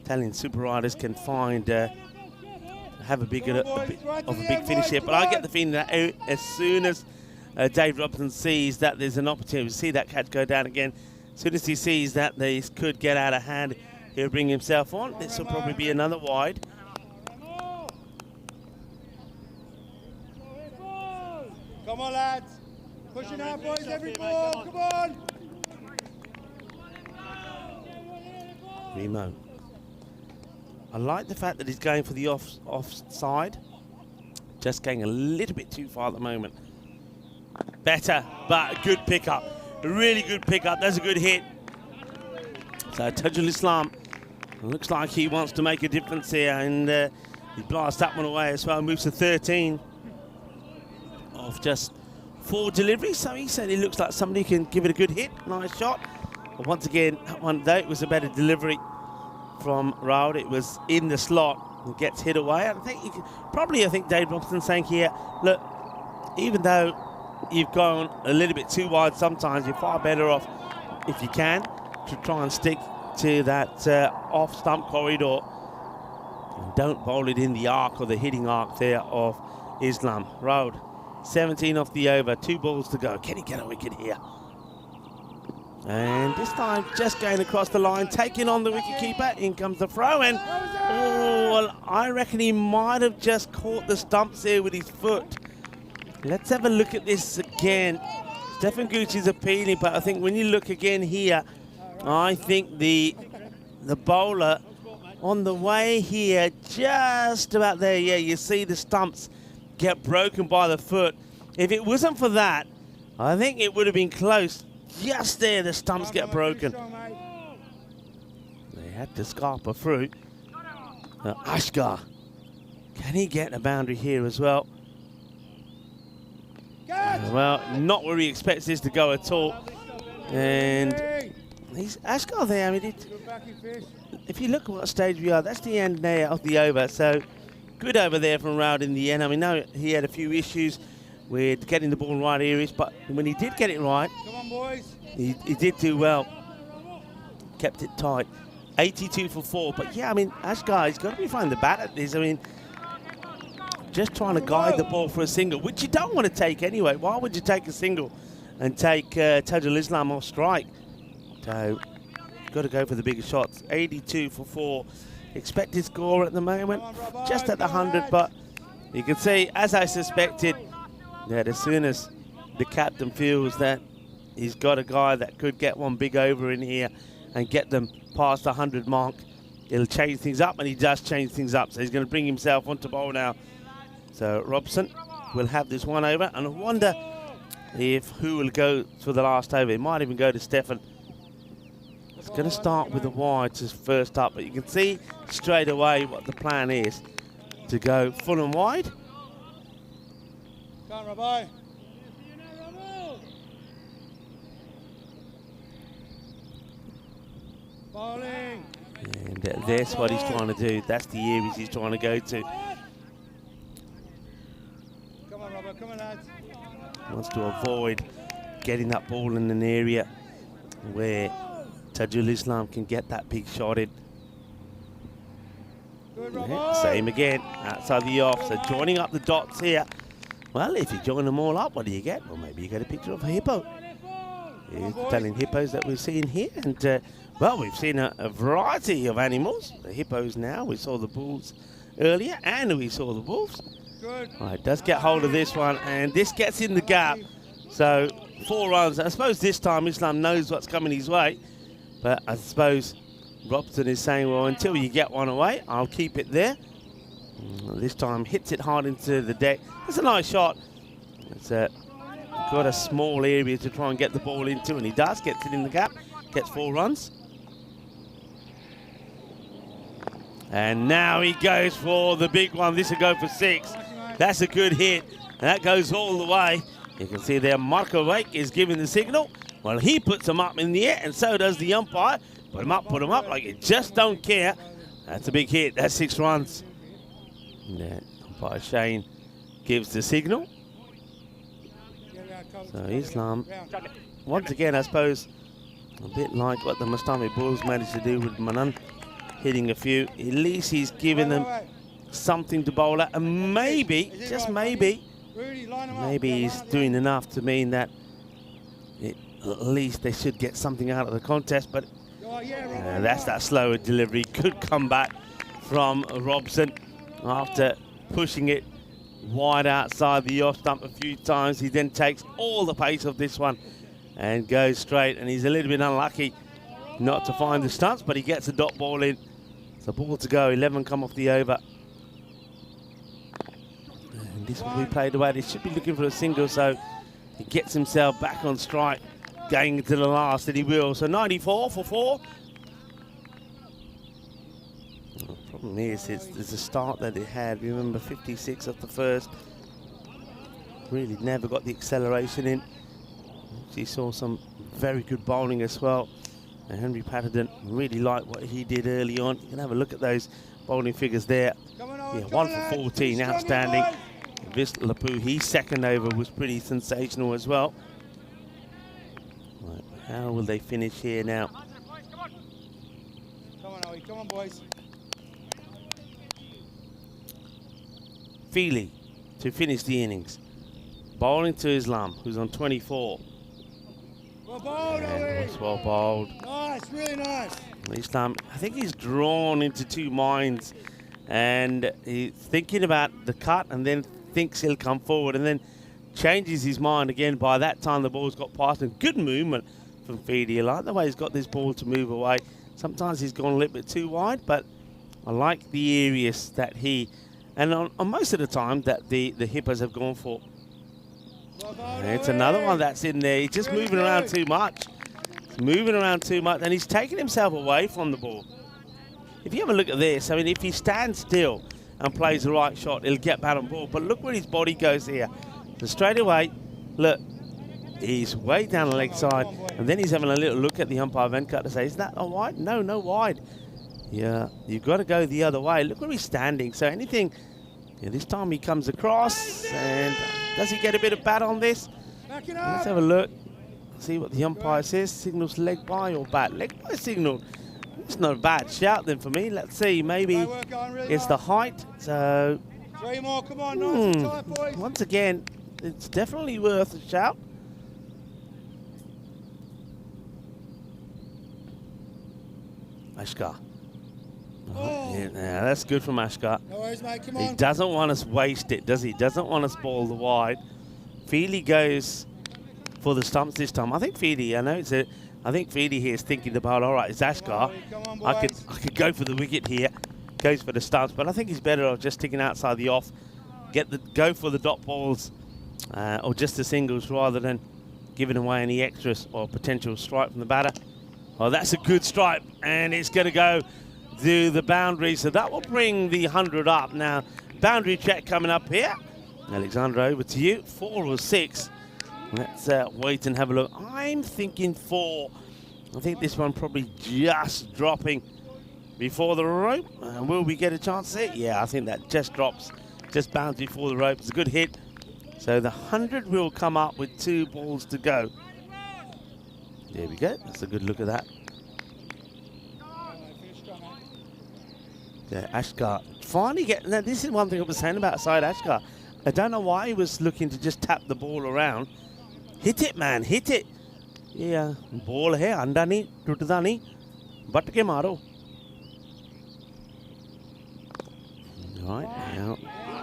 Italian Super Riders can find, have a big finish here. But I get the feeling that as soon as Dave Robson sees that there's an opportunity to see that catch go down again, as soon as he sees that this could get out of hand, he'll bring himself on. This will probably be another wide. Come on, lads. Pushing out, boys, every ball. Come on. Remo. I like the fact that he's going for the offside. Just going a little bit too far at the moment. Better, but a good pickup. A really good pickup. That's a good hit. So Tajul Islam looks like he wants to make a difference here, and he blasts that one away as well. Moves to 13 off just for delivery, so he certainly looks like somebody who can give it a good hit. Nice shot. But once again, one though, it was a better delivery from Raud. It was in the slot and gets hit away. I think you could, probably, I think Dave Robson saying here, look, even though you've gone a little bit too wide sometimes, you're far better off, if you can, to try and stick to that off-stump corridor. And don't bowl it in the arc or the hitting arc there of Islam. Raud, 17 off the over, 2 balls to go. Can he get a wicket here? And this time, just going across the line, taking on the wicketkeeper. In comes the throw, and oh, well, I reckon he might have just caught the stumps there with his foot. Let's have a look at this again. Stefan Gooch is appealing, but I think when you look again here, I think the bowler on the way here, just about there, yeah, you see the stumps get broken by the foot. If it wasn't for that, I think it would have been close. Just there, the stumps get broken. They had to scarper through. Ashgar, can he get a boundary here as well? Well, not where he expects this to go at all. And he's Ashgar there. I mean, if you look at what stage we are, that's the end there of the over. So good over there from Raud in the end. I mean, no, he had a few issues with getting the ball in right areas, but when he did get it right, Come on, boys. he did do well. Kept it tight. 82 for 4. But yeah, I mean, Ashgar, he's got to be finding the bat at this. I mean, just trying to guide the ball for a single, which you don't want to take anyway. Why would you take a single and take Tajul Islam off strike? So, got to go for the bigger shots. 82 for 4. Expected score at the moment, just at the 100, but you can see, as I suspected, that as soon as the captain feels that he's got a guy that could get one big over in here and get them past the 100 mark, it'll change things up, and he does change things up. So he's going to bring himself onto bowl now. So Robson will have this one over, and I wonder if who will go for the last over. It might even go to Stefan. It's going to start with the wides as first up, but you can see straight away what the plan is, to go full and wide. Come on, Rabbi. Bowling. And that's what he's trying to do. That's the areas he's trying to go to. Come on, Robert. Come on, lads. Wants to avoid getting that ball in an area where Tajul Islam can get that big shot in. Good, Yeah, Robert. same again, outside the off. So joining up the dots here. Well, if you join them all up, what do you get? Well, maybe you get a picture of a hippo. The Italian hippos that we've seen here. And, well, we've seen a variety of animals. The hippos now. We saw the bulls earlier, and we saw the wolves. Good. Right, does get hold of this one, and this gets in the gap. So 4 runs. I suppose this time Islam knows what's coming his way, but I suppose Robson is saying, well, until you get one away, I'll keep it there. This time hits it hard into the deck. It's a nice shot. It's got a small area to try and get the ball into, and he does, gets it in the gap, gets 4 runs. And now he goes for the big one. This will go for 6. That's a good hit. And that goes all the way. You can see there Marco Wake is giving the signal. Well, he puts them up in the air, and so does the umpire. Put them up like you just don't care. That's a big hit. That's 6 runs. And umpire Shane gives the signal. So Islam, once again, I suppose, a bit like what the Mustami Bulls managed to do with Manan, hitting a few. At least he's given them something to bowl at, and maybe, just maybe, he's doing enough to mean that at least they should get something out of the contest. But that's that slower delivery. Good comeback from Robson after pushing it wide outside the off stump a few times. He then takes all the pace of this one and goes straight, and he's a little bit unlucky not to find the stumps, but he gets a dot ball in. So ball to go, 11 come off the over. And this will be played away. They should be looking for a single, so he gets himself back on strike going into the last, and he will. So 94 for 4. The problem is, it's the start that it had. Remember, 56 off the first. really never got the acceleration in. She saw some very good bowling as well. And Henry Patterson really liked what he did early on. You can have a look at those bowling figures there. Yeah, 1 for 14, outstanding. Vis Lapu, his second over was pretty sensational as well. Right, how will they finish here now? Come on, Owie, come on, boys. Feely to finish the innings. Bowling to Islam, who's on 24. Well bowled, And Owie. was well bowled. Nice, really nice. Islam, I think he's drawn into two minds, and he's thinking about the cut and then thinks he'll come forward and then changes his mind again. By that time the ball's got past him. Good movement from Feedy. I like the way he's got this ball to move away. Sometimes he's gone a little bit too wide, but I like the areas that he, and on most of the time that the hippers have gone for. Well bowled, And it's Owie. another one that's in there. He's just moving around too much. He's moving around too much, and he's taking himself away from the ball. If you have a look at this, I mean, if he stands still and plays the right shot, he'll get back on ball. But look where his body goes here. So straight away, look, he's way down the leg side, and then he's having a little look at the umpire Venkat to say, is that a wide? No, no wide. Yeah, you've got to go the other way. Look where he's standing. So anything, yeah, this time he comes across, and does he get a bit of bat on this? Back it Let's up. have a look. See what the umpire says. Signals leg by or bat? Leg by signal. It's not a bad shout then for me. Let's see. Maybe Right work, going really it's the nice. height. So 3 more, come on, nice and tight, boys. once again, it's definitely worth a shout. Ashkar. Oh. Yeah, that's good from Ashkar. No worries, mate, come He on. doesn't want us waste it, does he? Doesn't want us ball the wide. Feely goes for the stumps this time. I think Feely, I think Feely here is thinking about, all right, it's Ashkar. Come on, I boys. could go for the wicket here. Goes for the stumps, but I think he's better off just sticking outside the off. Go for the dot balls or just the singles rather than giving away any extras or potential strike from the batter. Oh, that's a good strike, and it's going to go to the boundary, so that will bring the 100 up. Now, boundary check coming up here. Alexandra, over to you. 4 or 6. Let's wait and have a look. I'm thinking 4. I think this one probably just dropping before the rope. Will we get a chance to see it? Yeah, I think that just drops, just bounds before the rope. It's a good hit. So the 100 will come up with 2 balls to go. There we go. That's a good look at that. Yeah, Ashkar finally now this is one thing I was saying about side Ashkar. I don't know why he was looking to just tap the ball around. Hit it, man, hit it. Yeah, ball hai, anda nahi, tutda nahi, bat ke maro. Right, now,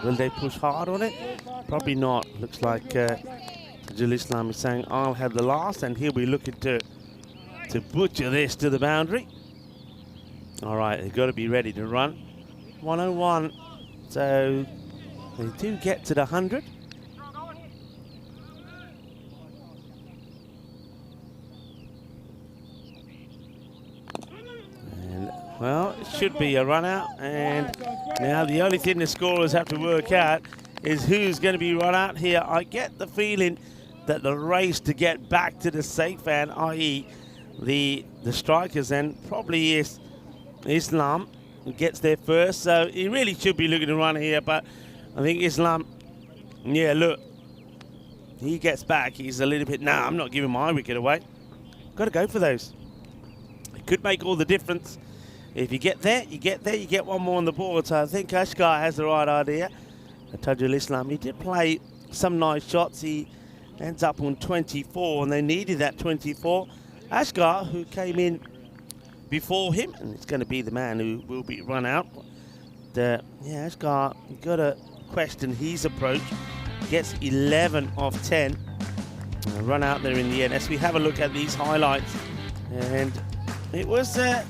will they push hard on it? Probably not. Looks like Tajul Islam is saying, I'll have the last, and he'll be looking to butcher this to the boundary. All right, they've got to be ready to run. 101, so they do get to the 100. And, well, it should be a run out. And now the only thing the scorers have to work out is who's going to be run out here. I get the feeling that the race to get back to the safe end, i.e. the strikers, and probably is Islam who gets there first. So he really should be looking to run here, but I think Islam, yeah, look, he gets back. He's a little bit, nah, I'm not giving my wicket away. Got to go for those. It could make all the difference. If you get there, you get one more on the board. So I think Ashkar has the right idea. Tajul Islam, he did play some nice shots. He ends up on 24, and they needed that 24. Ashkar, who came in before him, and it's going to be the man who will be run out. Yeah, Ashkar, you've got to question his approach. Gets 11 of 10. Run out there in the end. As we have a look at these highlights, and it was a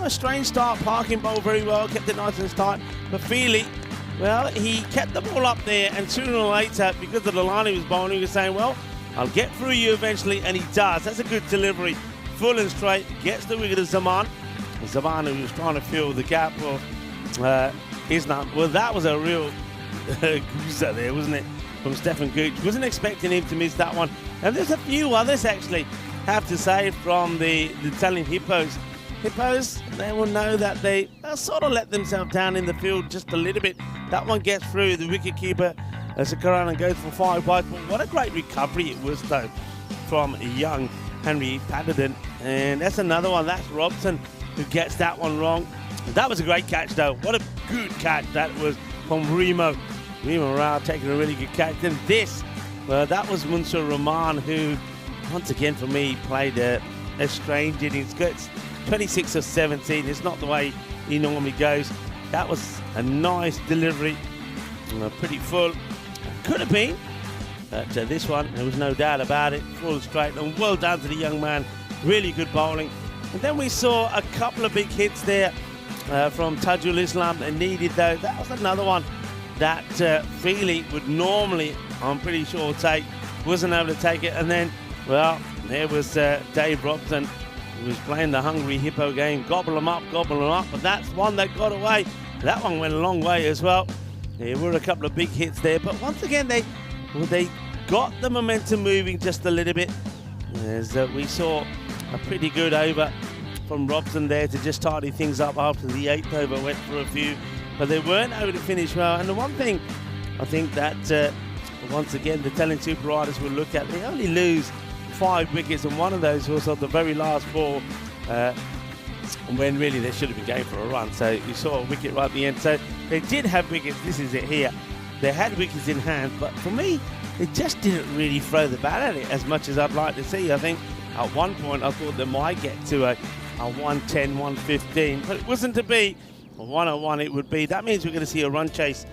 strange start. Parking bowled very well, kept it nice and tight. But Feely, well, he kept the ball up there, and sooner or later, because of the line he was bowling, he was saying, well, I'll get through you eventually, and he does. That's a good delivery. Full and straight, gets the wicket of Zaman. Zaman, who was trying to fill the gap of Islam. Well, that was a real goozer there, wasn't it? from Stefan Gooch. Wasn't expecting him to miss that one. And there's a few others, actually, have to say, from the Italian Hippos. Hippos, they will know that they sort of let themselves down in the field just a little bit. That one gets through the wicketkeeper as Sakarana goes for 5 wides. But what a great recovery it was, though, from young Henry Patterson. And that's another one. That's Robson who gets that one wrong. That was a great catch, though. What a good catch that was from Remo. Remo Rao taking a really good catch. And this, that was Munsur Rahman, who, once again, for me, played a strange innings. It's 26 of 17. It's not the way he normally goes. That was a nice delivery. Pretty full. Could have been. But this one, there was no doubt about it. Full straight. And well done to the young man. Really good bowling. And then we saw a couple of big hits there from Tajul Islam and needed, though. That was another one that Feely would normally, I'm pretty sure, take. Wasn't able to take it. And then, well, there was Dave Robson, who was playing the hungry hippo game. Gobble them up. But that's one that got away. That one went a long way as well. There were a couple of big hits there. But once again, they got the momentum moving just a little bit. As we saw a pretty good over from Robson there to just tidy things up after the 8th over. Went for a few, but they weren't able to finish well. And the one thing I think that once again the Italian Super Riders will look at, they only lose 5 wickets, and one of those was on the very last ball when really they should have been going for a run. So you saw a wicket right at the end. So they did have wickets. This is it here. They had wickets in hand, but for me, they just didn't really throw the bat at it as much as I'd like to see. I think at one point I thought they might get to a 110, 115, but it wasn't to be. A 101 it would be. That means we're going to see a run chase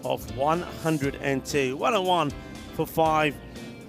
of 102. 101 for 5.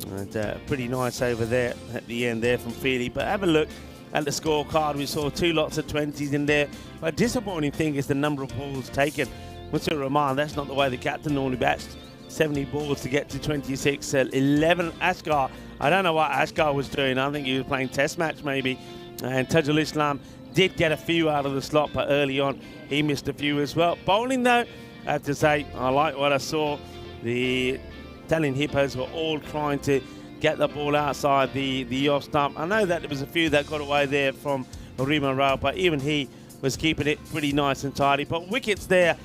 And pretty nice over there at the end there from Feely. But have a look at the scorecard. We saw 2 lots of 20s in there. But disappointing thing is the number of balls taken. Munsur Rahman, that's not the way the captain normally bats. 70 balls to get to 26. 11 Ashgar. I don't know what Ashgar was doing. I think he was playing test match maybe. And Tajul Islam did get a few out of the slot, but early on he missed a few as well. Bowling, though, I have to say, I like what I saw. The Italian Hippos were all trying to get the ball outside the off stump. I know that there was a few that got away there from Remo Rao, but even he was keeping it pretty nice and tidy. But wickets there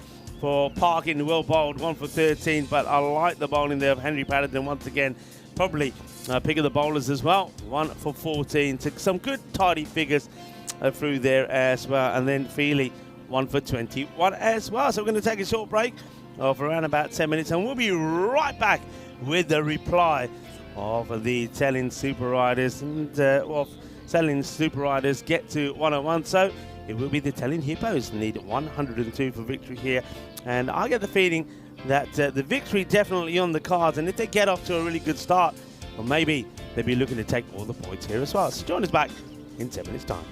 for Parkin, well bowled, 1 for 13. But I like the bowling there of Henry Patterson once again. Probably pick of the bowlers as well, 1 for 14. Took some good tidy figures through there as well. And then Feely, 1 for 21 as well. So we're going to take a short break of around about 10 minutes, and we'll be right back with the reply of the Italian Super Riders. And Italian Super Riders get to 101. So it will be the Italian Hippos need 102 for victory here. And I get the feeling that the victory definitely on the cards. And if they get off to a really good start, well, maybe they'll be looking to take all the points here as well. So join us back in 10 minutes' time.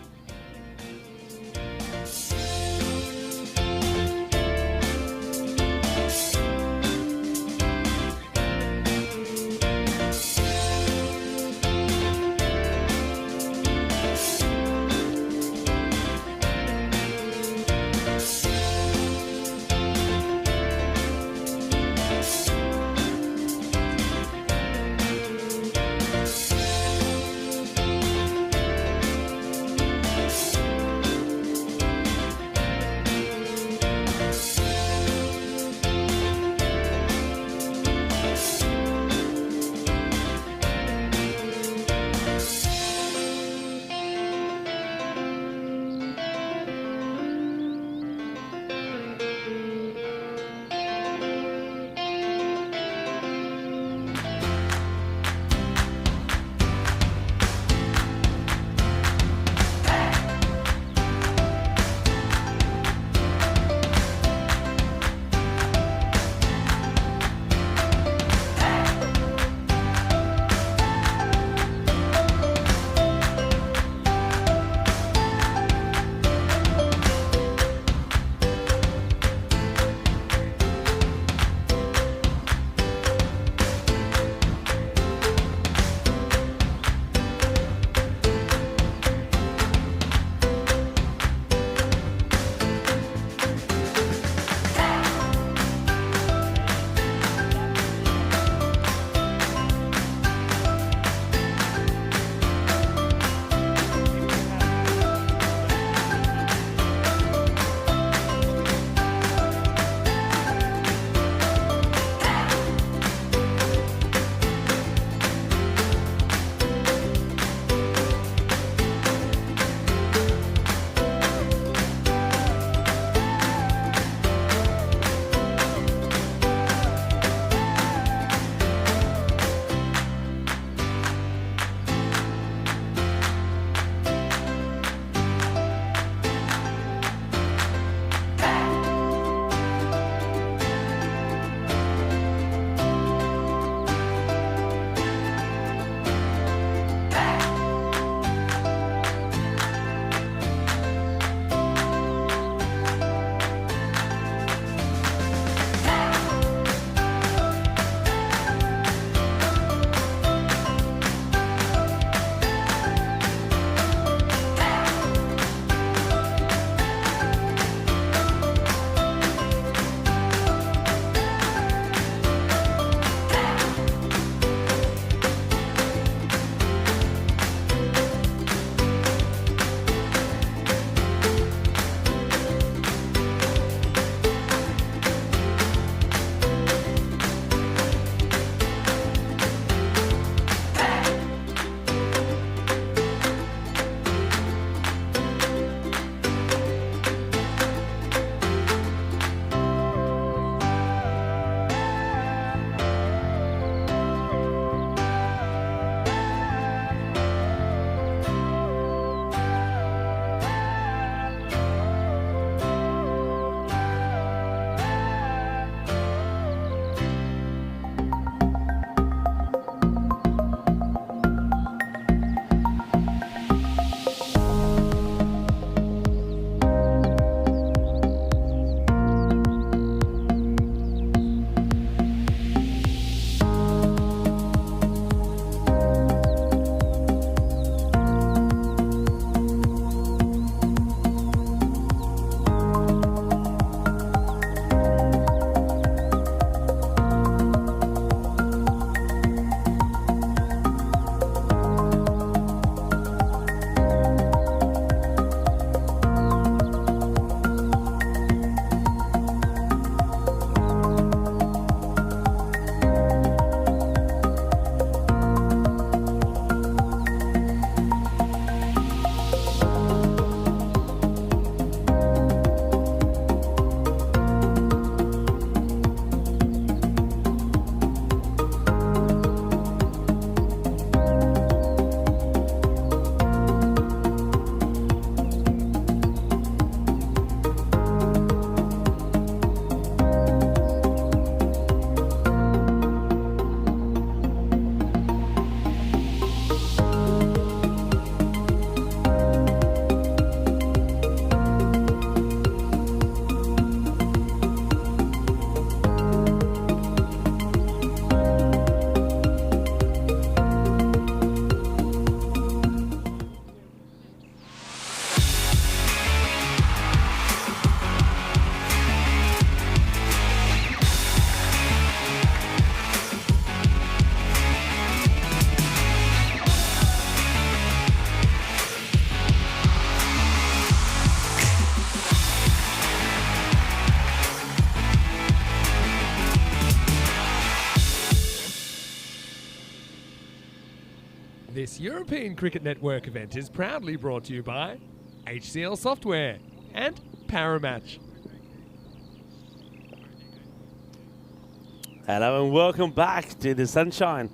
This European Cricket Network event is proudly brought to you by HCL Software and Paramatch. Hello and welcome back to the sunshine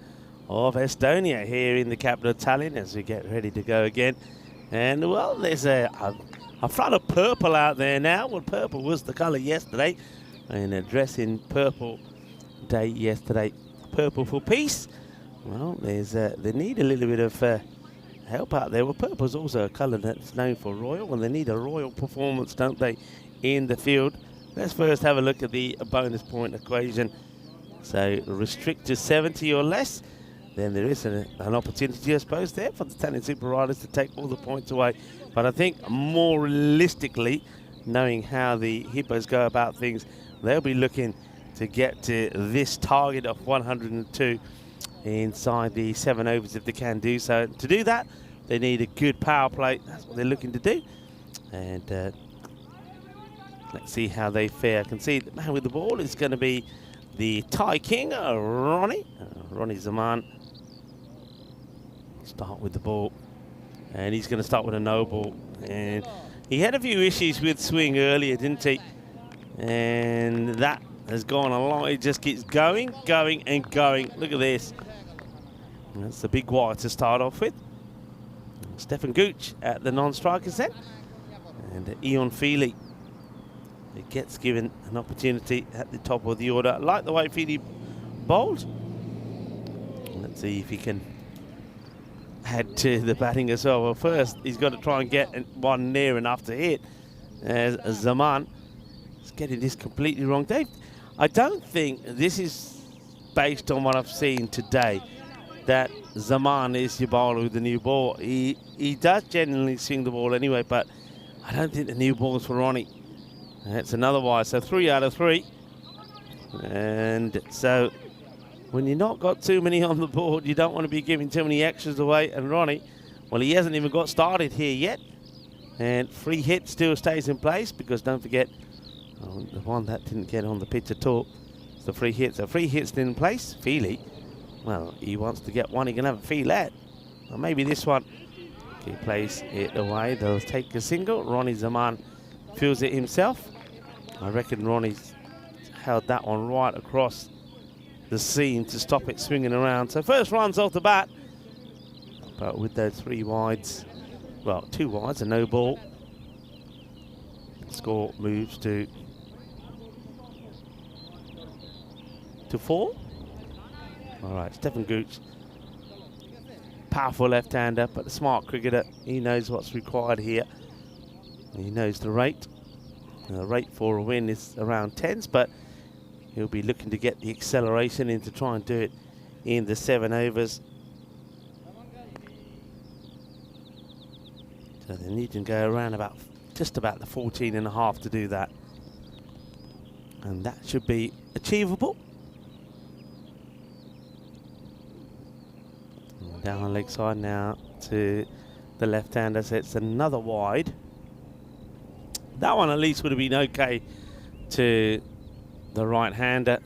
of Estonia here in the capital of Tallinn as we get ready to go again. And well, there's a flood of purple out there now. Well, purple was the colour yesterday, and a dress in purple day yesterday. Purple for peace. Well, they need a little bit of help out there. Well, purple's also a colour that's known for royal, and they need a royal performance, don't they, in the field. Let's first have a look at the bonus point equation. So restrict to 70 or less, then there is an opportunity, I suppose, there for the Italian Super Riders to take all the points away. But I think more realistically, knowing how the Hippos go about things, they'll be looking to get to this target of 102 inside the 7 overs if they can do so. To do that, they need a good power play. That's what they're looking to do. And let's see how they fare. I can see the man with the ball is going to be the Thai King, Ronnie Zaman. Start with the ball, and he's going to start with a no ball. And he had a few issues with swing earlier, didn't he? And that has gone along. It just keeps going, and going. Look at this. That's the big wire to start off with. Stefan Gooch at the non-striker set, and Ian Feely. It gets given an opportunity at the top of the order. I like the way Feely bowled. Let's see if he can add to the batting as well. Well, first, he's got to try and get one near enough to hit. As Zaman is getting this completely wrong. Dave, I don't think this is based on what I've seen today, that Zaman is your bowler with the new ball. He does genuinely swing the ball anyway, but I don't think the new ball is for Ronnie. That's another wide, so 3 out of 3. And so when you've not got too many on the board, you don't want to be giving too many extras away. And Ronnie, well, he hasn't even got started here yet. And free hit still stays in place, because don't forget, the one that didn't get on the pitch at all, it's the free hit. So free hit's in place. Feely, well, he wants to get one. He can have a feelet. Or maybe this one. He plays it away. They'll take a single. Ronnie Zaman feels it himself. I reckon Ronnie's held that one right across the seam to stop it swinging around. So first runs off the bat, but with those 3 wides, well, 2 wides and no ball, score moves to 4. All right, Stefan Gooch, powerful left-hander, but a smart cricketer. He knows what's required here. He knows the rate. The rate for a win is around 10s, but he'll be looking to get the acceleration in to try and do it in the 7 overs. So they need to go around just about the 14.5 to do that. And that should be achievable. And down the leg side now to the left-hander, so it's another wide. That one at least would have been okay to the right-hander.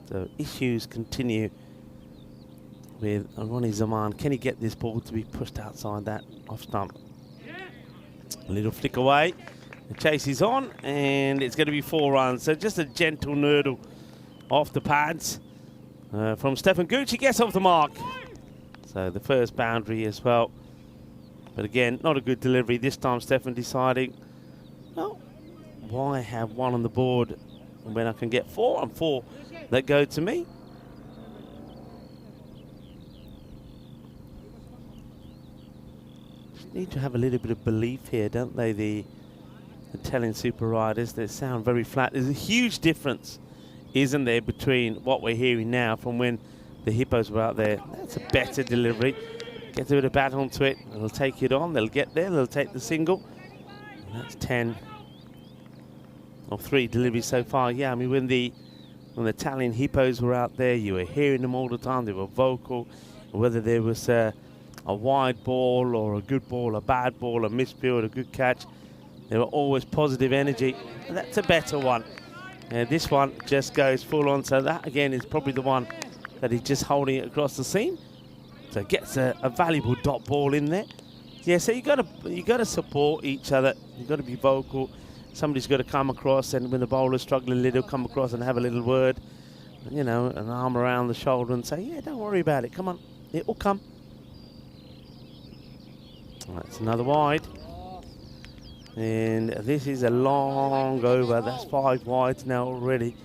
So issues continue with Ronnie Zaman. Can he get this ball to be pushed outside that off stump? A little flick away. The chase is on, and it's going to be 4 runs. So just a gentle nurdle off the pads from Stefan Gooch. He gets off the mark. So the first boundary as well. But again, not a good delivery. This time Stefan deciding, well, why have 1 on the board when I can get 4 and 4 that go to me? Just need to have a little bit of belief here, don't they? The Italian Super Riders, they sound very flat. There's a huge difference, isn't there, between what we're hearing now from when the Hippos were out there. That's a better delivery. Get a bit of bat onto it, and they'll take it on. They'll get there, they'll take the single. And that's 10 or 3 deliveries so far. Yeah, I mean, when the Italian Hippos were out there, you were hearing them all the time. They were vocal. Whether there was a wide ball or a good ball, a bad ball, a misfield, a good catch, they were always positive energy. And that's a better one. This one just goes full on. So that, again, is probably the one that he's just holding it across the seam. So gets a valuable dot ball in there. Yeah, so you gotta support each other. You got to be vocal. Somebody's got to come across, and when the bowler's struggling a little, come across and have a little word. You know, an arm around the shoulder and say, yeah, don't worry about it. Come on, it will come. That's another wide. And this is a long over. That's 5 wides now already.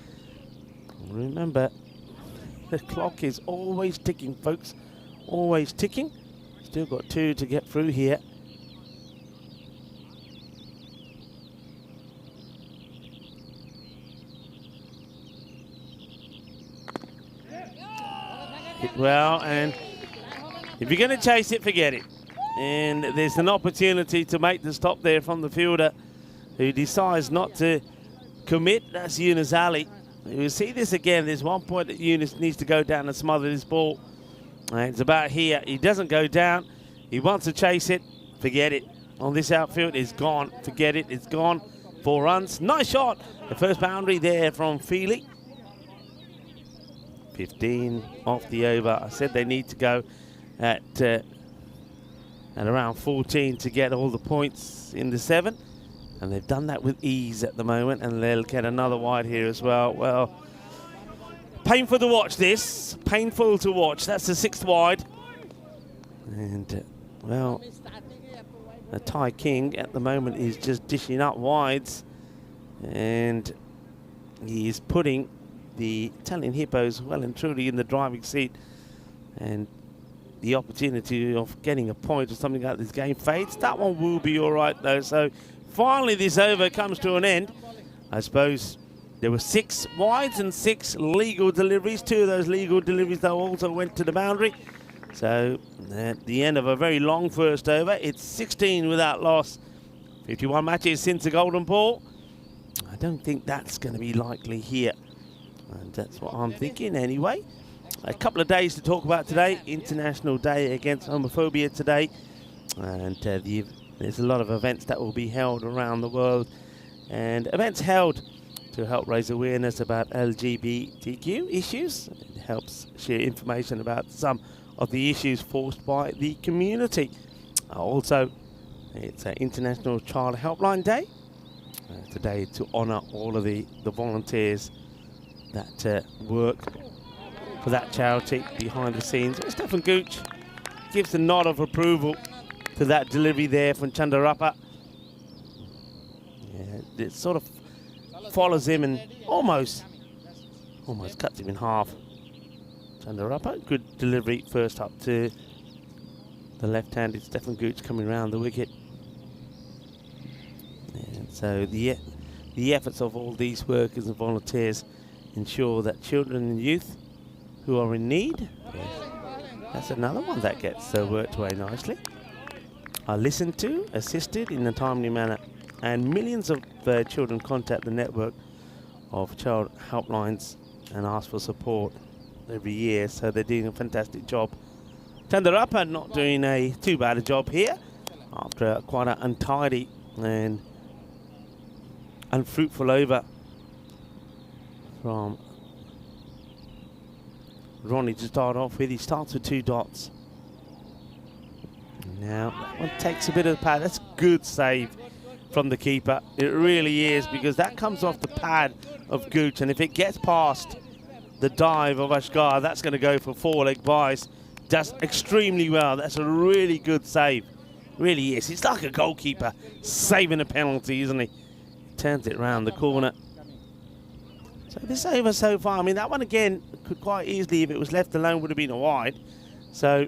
Remember, the clock is always ticking, folks. Always ticking. Still got 2 to get through here. Hit well, and if you're going to chase it, forget it. And there's an opportunity to make the stop there from the fielder who decides not to commit. That's Yunus Ali. You'll see this again. There's one point that Yunus needs to go down and smother this ball. And it's about here. He doesn't go down. He wants to chase it. Forget it. On this outfield, it's gone. Forget it. It's gone. 4 runs. Nice shot. The first boundary there from Feely. 15 off the over. I said they need to go at around 14 to get all the points in the 7. And they've done that with ease at the moment, and they'll get another wide here as well. Well, painful to watch this. Painful to watch. That's the 6th wide. And, well, the Thai King at the moment is just dishing up wides. And he is putting the Italian Hippos well and truly in the driving seat. And the opportunity of getting a point or something like this game fades. That one will be all right, though. So finally this over comes to an end. I suppose there were 6 wides and 6 legal deliveries. 2 of those legal deliveries, though, also went to the boundary. So at the end of a very long first over, it's 16 without loss. 51 matches since the golden ball. I don't think that's going to be likely here. And that's what I'm thinking anyway. A couple of days to talk about today. International Day Against Homophobia today. And there's a lot of events that will be held around the world. And events held to help raise awareness about LGBTQ issues. It helps share information about some of the issues forced by the community. Also, it's an International Child Helpline Day. Today to honour all of the volunteers that work for that charity behind the scenes. Stefan Gooch gives a nod of approval to that delivery there from Chandarappa. Yeah, it sort of follows him and almost cuts him in half. Chandarappa, good delivery first up to the left-handed Stefan Gooch coming round the wicket. And so the efforts of all these workers and volunteers ensure that children and youth who are in need, that's another one that gets worked away nicely, are listened to, assisted in a timely manner, and millions of children contact the network of child helplines and ask for support every year, so they're doing a fantastic job. Chandarappa not doing too bad a job here after quite an untidy and unfruitful over from Ronnie to start off with. He starts with 2 dots. Now that one takes a bit of the pad. That's a good save from the keeper. It really is, because that comes off the pad of Gooch, and if it gets past the dive of Ashgar, that's going to go for 4-leg buys. Does extremely well. That's a really good save. Really is. It's like a goalkeeper saving a penalty, isn't he? Turns it round the corner. So this over so far, I mean, that one again could quite easily, if it was left alone, would have been a wide. So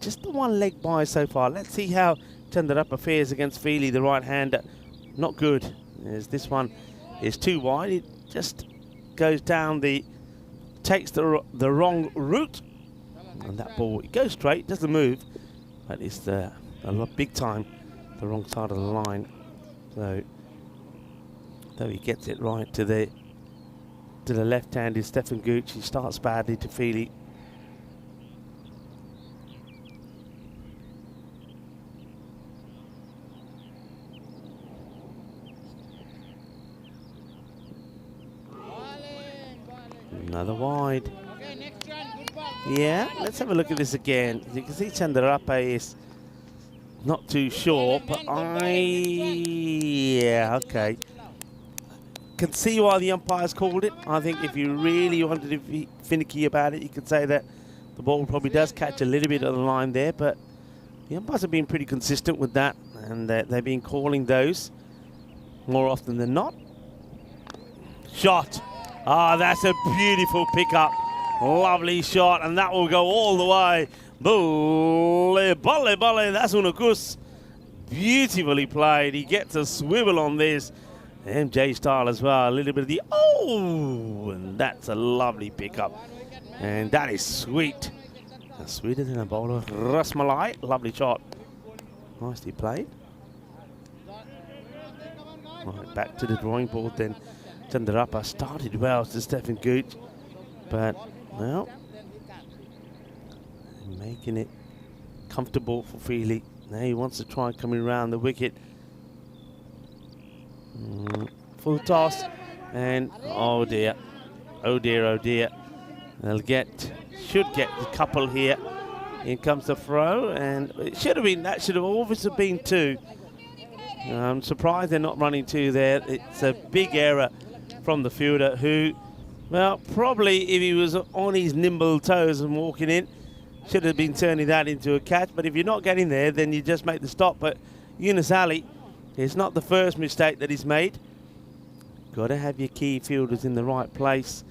just the 1-leg buy so far. Let's see how Chandarappa fares against Feely, the right-hander. Not good, as this one is too wide. It just goes down takes the wrong route. And that ball, it goes straight, doesn't move, but it's big time the wrong side of the line. So though he gets it right to the left-handed Stefan Gooch, he starts badly to Feely. Another wide. Okay, next try. Yeah, let's have a look at this again. You can see Chandrapa is not too sure, but yeah, okay. Can see why the umpires called it. I think if you really wanted to be finicky about it, you could say that the ball probably does catch a little bit of the line there, but the umpires have been pretty consistent with that, and they've been calling those more often than not. Shot. Ah, that's a beautiful pickup. Lovely shot, and that will go all the way. Bolle, bolle, bolle. That's Unakus. Beautifully played. He gets a swivel on this. MJ style as well. A little bit of the and that's a lovely pickup. And that is sweet. Sweeter than a bowl of rasmalai. Lovely shot. Nicely played. Right, back to the drawing board then. Chandrapa started well to Stephen Gooch, but well, making it comfortable for Feely. Now he wants to try coming around the wicket. Full toss, and oh dear, oh dear, oh dear. They'll should get the couple here. Here comes the throw, and it should have been, that should have obviously been two. I'm surprised they're not running two there. It's a big error from the fielder who, well, probably if he was on his nimble toes and walking in, should have been turning that into a catch. But if you're not getting there, then you just make the stop. But Yunus Ali, it's not the first mistake that he's made. Got to have your key fielders in the right place.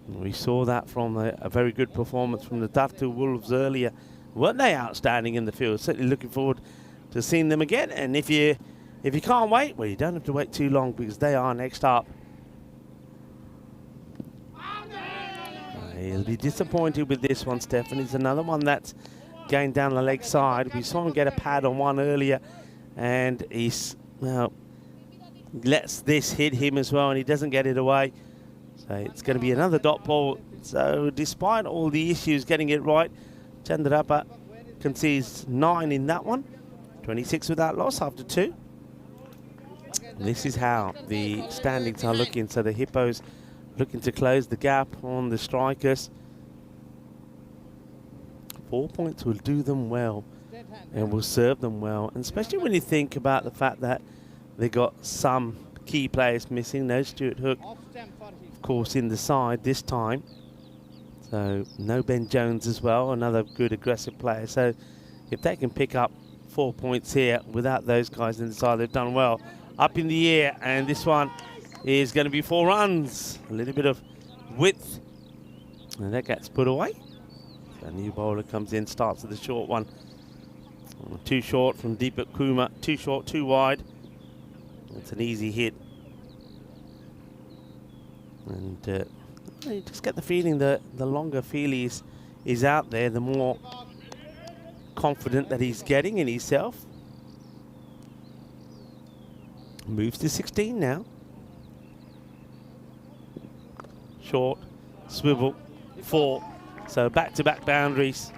And we saw that from a very good performance from the Daftu Wolves earlier. Weren't they outstanding in the field? Certainly looking forward to seeing them again. And if you can't wait, well, you don't have to wait too long because they are next up. He'll be disappointed with this one, Stefan. It's another one that's going down the leg side. We saw him get a pad on one earlier, and he's, well, lets this hit him as well, and he doesn't get it away. So it's going to be another dot ball. So despite all the issues getting it right, Chandrapa concedes 9 in that one. 26 without loss after 2. This is how the standings are looking. So the Hippos looking to close the gap on the strikers. 4 points will do them well and will serve them well, and especially when you think about the fact that they got some key players missing. No Stuart Hook, of course, in the side this time. So no Ben Jones as well, another good aggressive player. So if they can pick up 4 points here without those guys in the side, they've done well. Up in the air, and this one is going to be 4 runs. A little bit of width, and that gets put away. A new bowler comes in, starts with the short one. Too short from Deepak Kumar. Too short, too wide. It's an easy hit. And you just get the feeling that the longer Feely is out there, the more confident that he's getting in himself. Moves to 16 now. Short, swivel, 4. So back-to-back boundaries.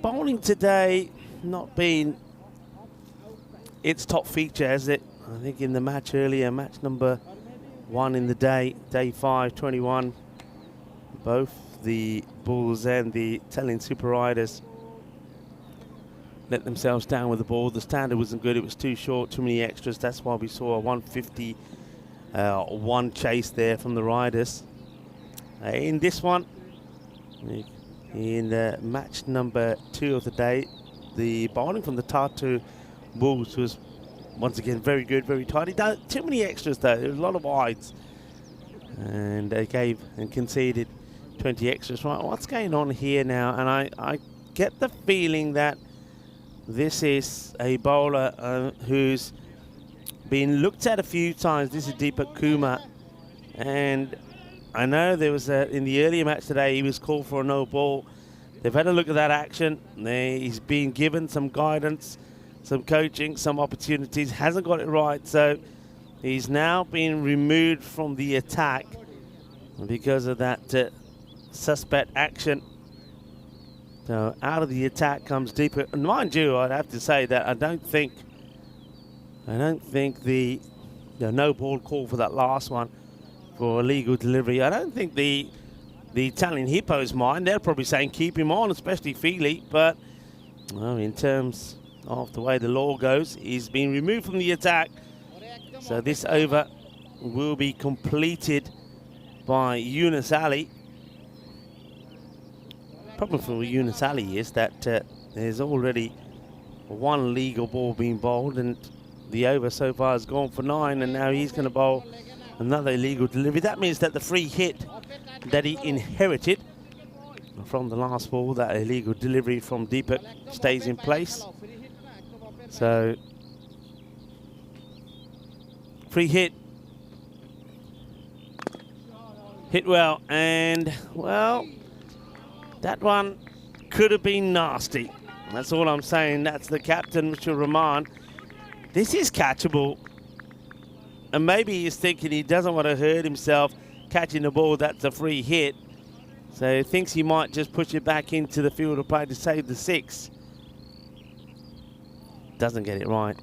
Bowling today not been its top feature, has it? I think in the match earlier, match number 1 in the day 5, 21, both the Bulls and the Tallinn Super Riders let themselves down with the ball. The standard wasn't good. It was too short, too many extras. That's why we saw a 150 one chase there from the Riders. In this one, in match number 2 of the day, the bowling from the Tartu Bulls was once again very good, very tidy. Too many extras though. There was a lot of wides, and they gave and conceded 20 extras. Right, what's going on here now? And I get the feeling that this is a bowler who's been looked at a few times. This is Deepak Kumar, and I know there was in the earlier match today he was called for a no ball. They've had a look at that action. He's been given some guidance, some coaching, some opportunities. Hasn't got it right, so he's now been removed from the attack because of that suspect action. So out of the attack comes Deepak. And mind you, I'd have to say that I don't think the no ball call for that last one for illegal delivery. I don't think the Italian Hippos mind. They're probably saying keep him on, especially Feely. But well, in terms of the way the law goes, he's been removed from the attack. So this over will be completed by Yunus Ali. Problem for Yunus Ali is that there's already one legal ball being bowled, and the over so far has gone for 9, and now he's going to bowl another illegal delivery. That means that the free hit that he inherited from the last ball, that illegal delivery from Deepak, stays in place. So free hit. Hit well, and well, that one could have been nasty. That's all I'm saying. That's the captain, Mr. Rahman. This is catchable. And maybe he's thinking he doesn't want to hurt himself catching the ball. That's a free hit. So he thinks he might just push it back into the field of play to save the 6. Doesn't get it right.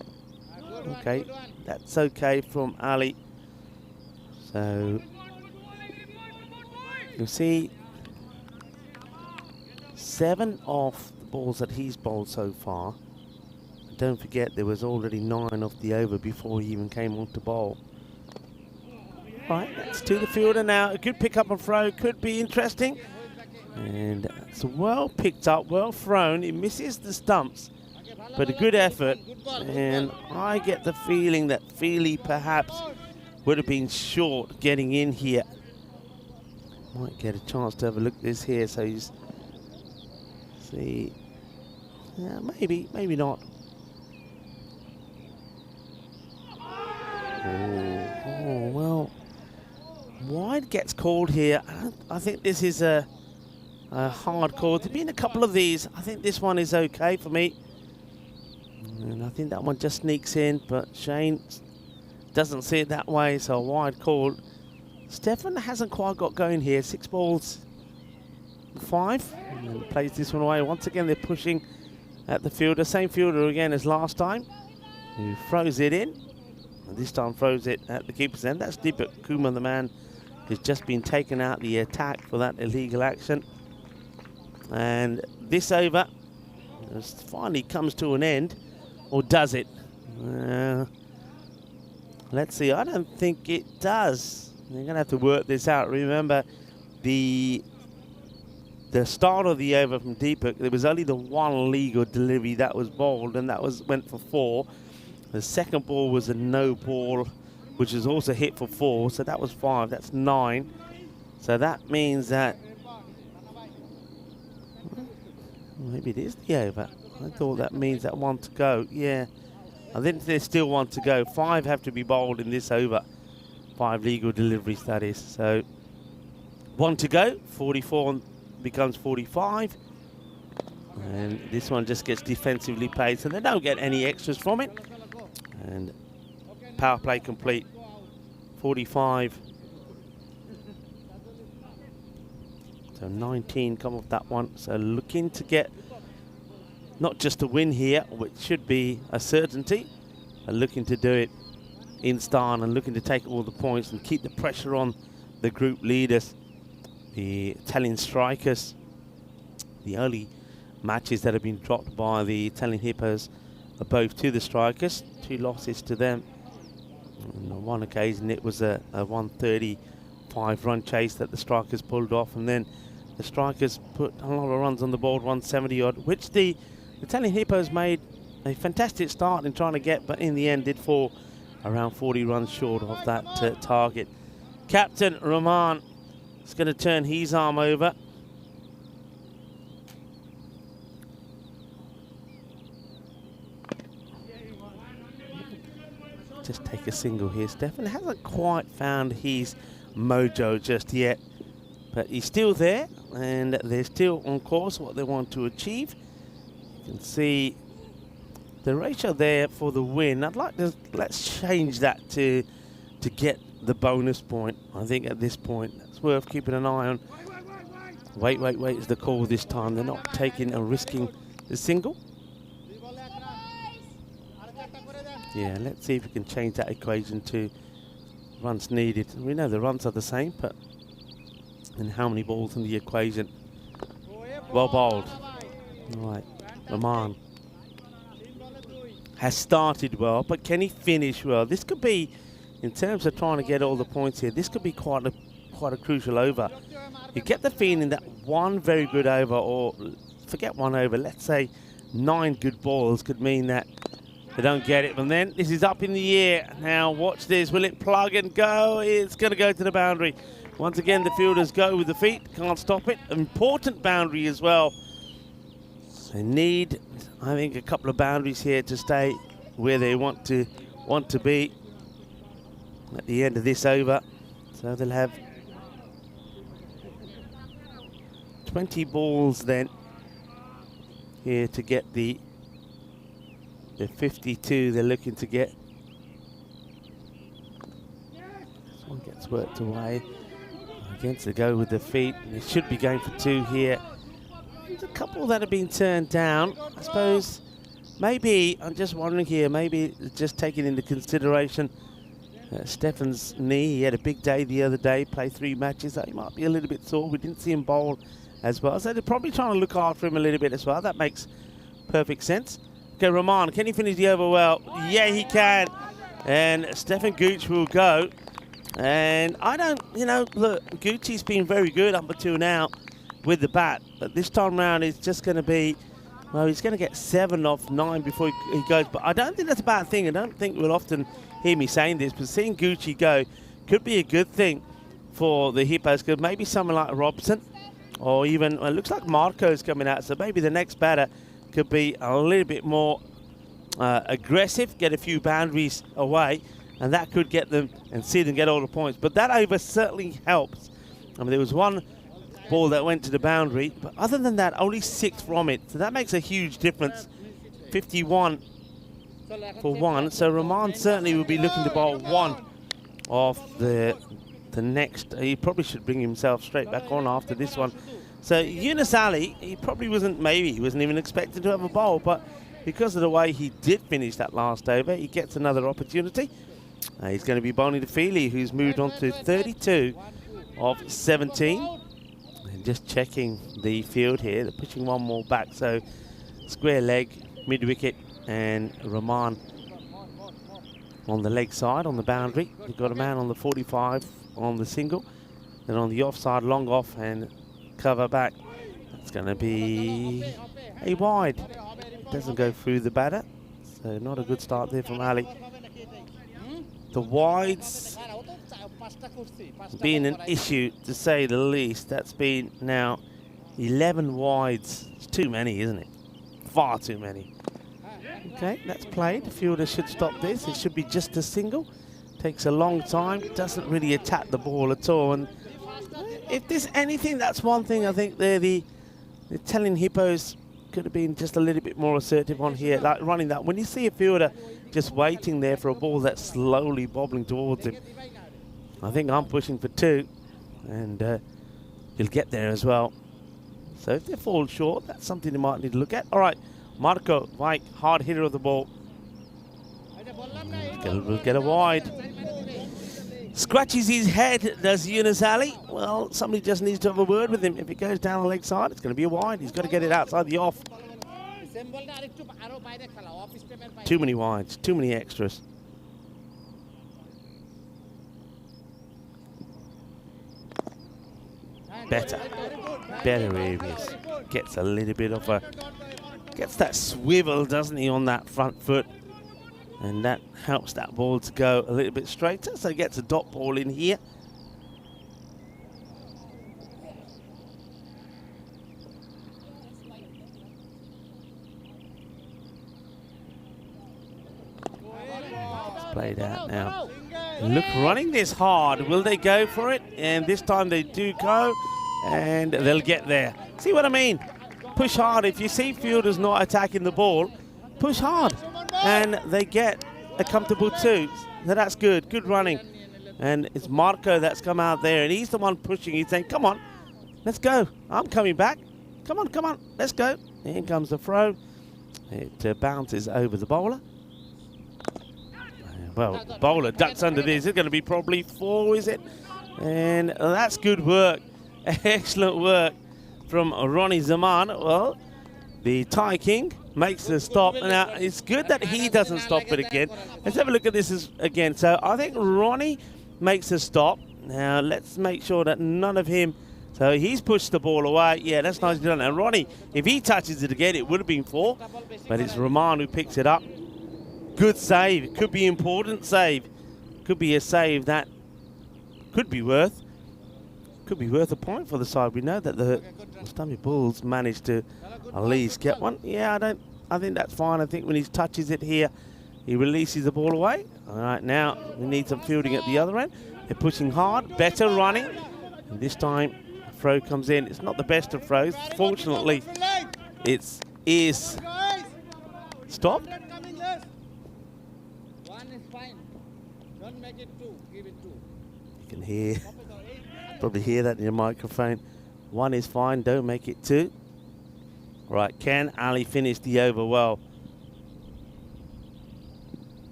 Okay, that's okay from Ali. So you'll see 7 of the balls that he's bowled so far. Don't forget there was already 9 off the over before he even came on to bowl. Right, that's to the fielder now. A good pick up and throw, could be interesting. And it's well picked up, well thrown. It misses the stumps, but a good effort. And I get the feeling that Feely perhaps would have been short getting in here. Might get a chance to have a look at this here. So he's see, yeah, maybe not. Oh well, wide gets called here. I think this is a hard call. There's been a couple of these. I think this one is okay for me, and I think that one just sneaks in, but Shane doesn't see it that way, so a wide call. Stefan hasn't quite got going here. 6 balls, 5, and plays this one away. Once again, they're pushing at the fielder. Same fielder again as last time, who throws it in. And this time throws it at the keeper's end. That's Deepak Kumar, the man who's just been taken out the attack for that illegal action. And this over finally comes to an end, or does it? Let's see. I don't think it does. They're going to have to work this out. Remember, the start of the over from Deepak, there was only the one legal delivery that was bowled, and that went for 4. The second ball was a no ball, which was also hit for 4, so that was 5. That's 9. So that means that maybe it is the over. I thought that means that 1 to go. Yeah, I think there's still 1 to go. 5 have to be bowled in this over. 5 legal deliveries, that is. So 1 to go. 44 becomes 45. And this one just gets defensively played, so they don't get any extras from it. And power play complete. 45. So 19 come off that one. So looking to get not just a win here, which should be a certainty, but looking to do it in style and looking to take all the points and keep the pressure on the group leaders, the Italian strikers. The early matches that have been dropped by the Italian Hippos are both to the strikers, 2 losses to them. And on one occasion it was a 135 run chase that the strikers pulled off, and then the strikers put a lot of runs on the board, 170 odd, which the Italian Hippos made a fantastic start in trying to get, but in the end did fall around 40 runs short of that target. Captain Rahman is going to turn his arm over. Just take a single here. Stefan hasn't quite found his mojo just yet, but he's still there, and they're still on course what they want to achieve. You can see the ratio there for the win. I'd like to, let's change that to get the bonus point. I think at this point that's worth keeping an eye on. Wait is the call this time. They're not taking and risking the single. Yeah, let's see if we can change that equation to runs needed. We know the runs are the same, but and how many balls in the equation? Well bowled. All right, Rahman has started well, but can he finish well? This could be, in terms of trying to get all the points here, this could be quite a crucial over. You get the feeling that one very good over, or forget one over, let's say 9 good balls could mean that they don't get it. And then this is up in the air. Now watch this. Will it plug and go? It's going to go to the boundary. Once again, the fielders go with the feet. Can't stop it. Important boundary as well. They need, I think, a couple of boundaries here to stay where they want to be at the end of this over. So they'll have 20 balls then here to get the 52 they're looking to get. This one gets worked away. Against the go with the feet. They should be going for 2 here. There's a couple that have been turned down. I suppose maybe, I'm just wondering here, maybe just taking into consideration Stefan's knee. He had a big day the other day, played 3 matches. So he might be a little bit sore. We didn't see him bowl as well. So they're probably trying to look after him a little bit as well. That makes perfect sense. Okay, Rahman, can he finish the over well? Yeah, he can. And Stefan Gooch will go. And I don't, look, Gucci's been very good up until now with the bat. But this time round, it's just going to be, well, he's going to get 7 off 9 before he goes. But I don't think that's a bad thing. I don't think we'll often hear me saying this. But seeing Gucci go could be a good thing for the Hippos. Because maybe someone like Robson, or even, well, it looks like Marco's coming out. So maybe the next batter could be a little bit more aggressive, get a few boundaries away. And that could get them and see them get all the points. But that over certainly helps. I mean, there was one ball that went to the boundary, but other than that, only 6 from it. So that makes a huge difference. 51 for 1. So Rahman certainly will be looking to bowl 1 off the next. He probably should bring himself straight back on after this one. So Yunus Ali, he probably wasn't even expected to have a bowl, but because of the way he did finish that last over, he gets another opportunity. He's going to be bowling to Feely, who's moved on to 32 of 17. And just checking the field here, they're pushing one more back. So square leg, mid-wicket, and Rahman on the leg side, on the boundary. You've got a man on the 45 on the single. Then on the offside, long off and cover back. That's going to be a wide. Doesn't go through the batter. So not a good start there from Ali. The wides being an issue, to say the least. That's been now 11 wides. It's too many, isn't it? Far too many. Okay, that's played. The fielder should stop this. It should be just a single. Takes a long time. Doesn't really attack the ball at all. And if there's anything, that's one thing I think they're telling Hippos could have been just a little bit more assertive on here, like running that. When you see a fielder just waiting there for a ball that's slowly bobbling towards him, I think I'm pushing for 2, and he'll get there as well. So if they fall short, that's something they might need to look at. All right, Marco White, hard hitter of the ball. We'll get a wide. Scratches his head, does Yunus Ali. Well, somebody just needs to have a word with him. If it goes down the leg side, it's going to be a wide. He's got to get it outside the off. Too many wides, too many extras. Better areas. Gets a little bit of gets that swivel, doesn't he, on that front foot. And that helps that ball to go a little bit straighter. So he gets a dot ball in here. It's played out now. Look, running this hard. Will they go for it? And this time they do go. And they'll get there. See what I mean? Push hard. If you see fielders not attacking the ball, push hard. And they get a comfortable 2. So that's good. Good running. And it's Marco that's come out there. And he's the one pushing. He's saying, come on, let's go. I'm coming back. Come on, let's go. In comes the throw. It bounces over the bowler. well, bowler ducks under this. It's going to be probably 4, is it? And that's good work. Excellent work from Ronnie Zaman. Well, the Thai King makes the stop. Now, it's good that he doesn't stop it again. Let's have a look at this again. So I think Ronnie makes a stop. Now, let's make sure that none of him... So he's pushed the ball away. Yeah, that's nicely done. And Ronnie, if he touches it again, it would have been 4. But it's Rahman who picks it up. Good save. It could be important save. Could be a save that could be worth a point for the side. We know that the Estonia Bulls managed to at least get one. Yeah, I think that's fine. I think when he touches it here, he releases the ball away. All right, now we need some fielding at the other end. They're pushing hard, better running. And this time, a throw comes in. It's not the best of throws. Fortunately, it is stopped. One is fine. Don't make it 2. Give it 2. You can hear, probably hear that in your microphone. 1 is fine. Don't make it 2. Right, can Ali finish the over well?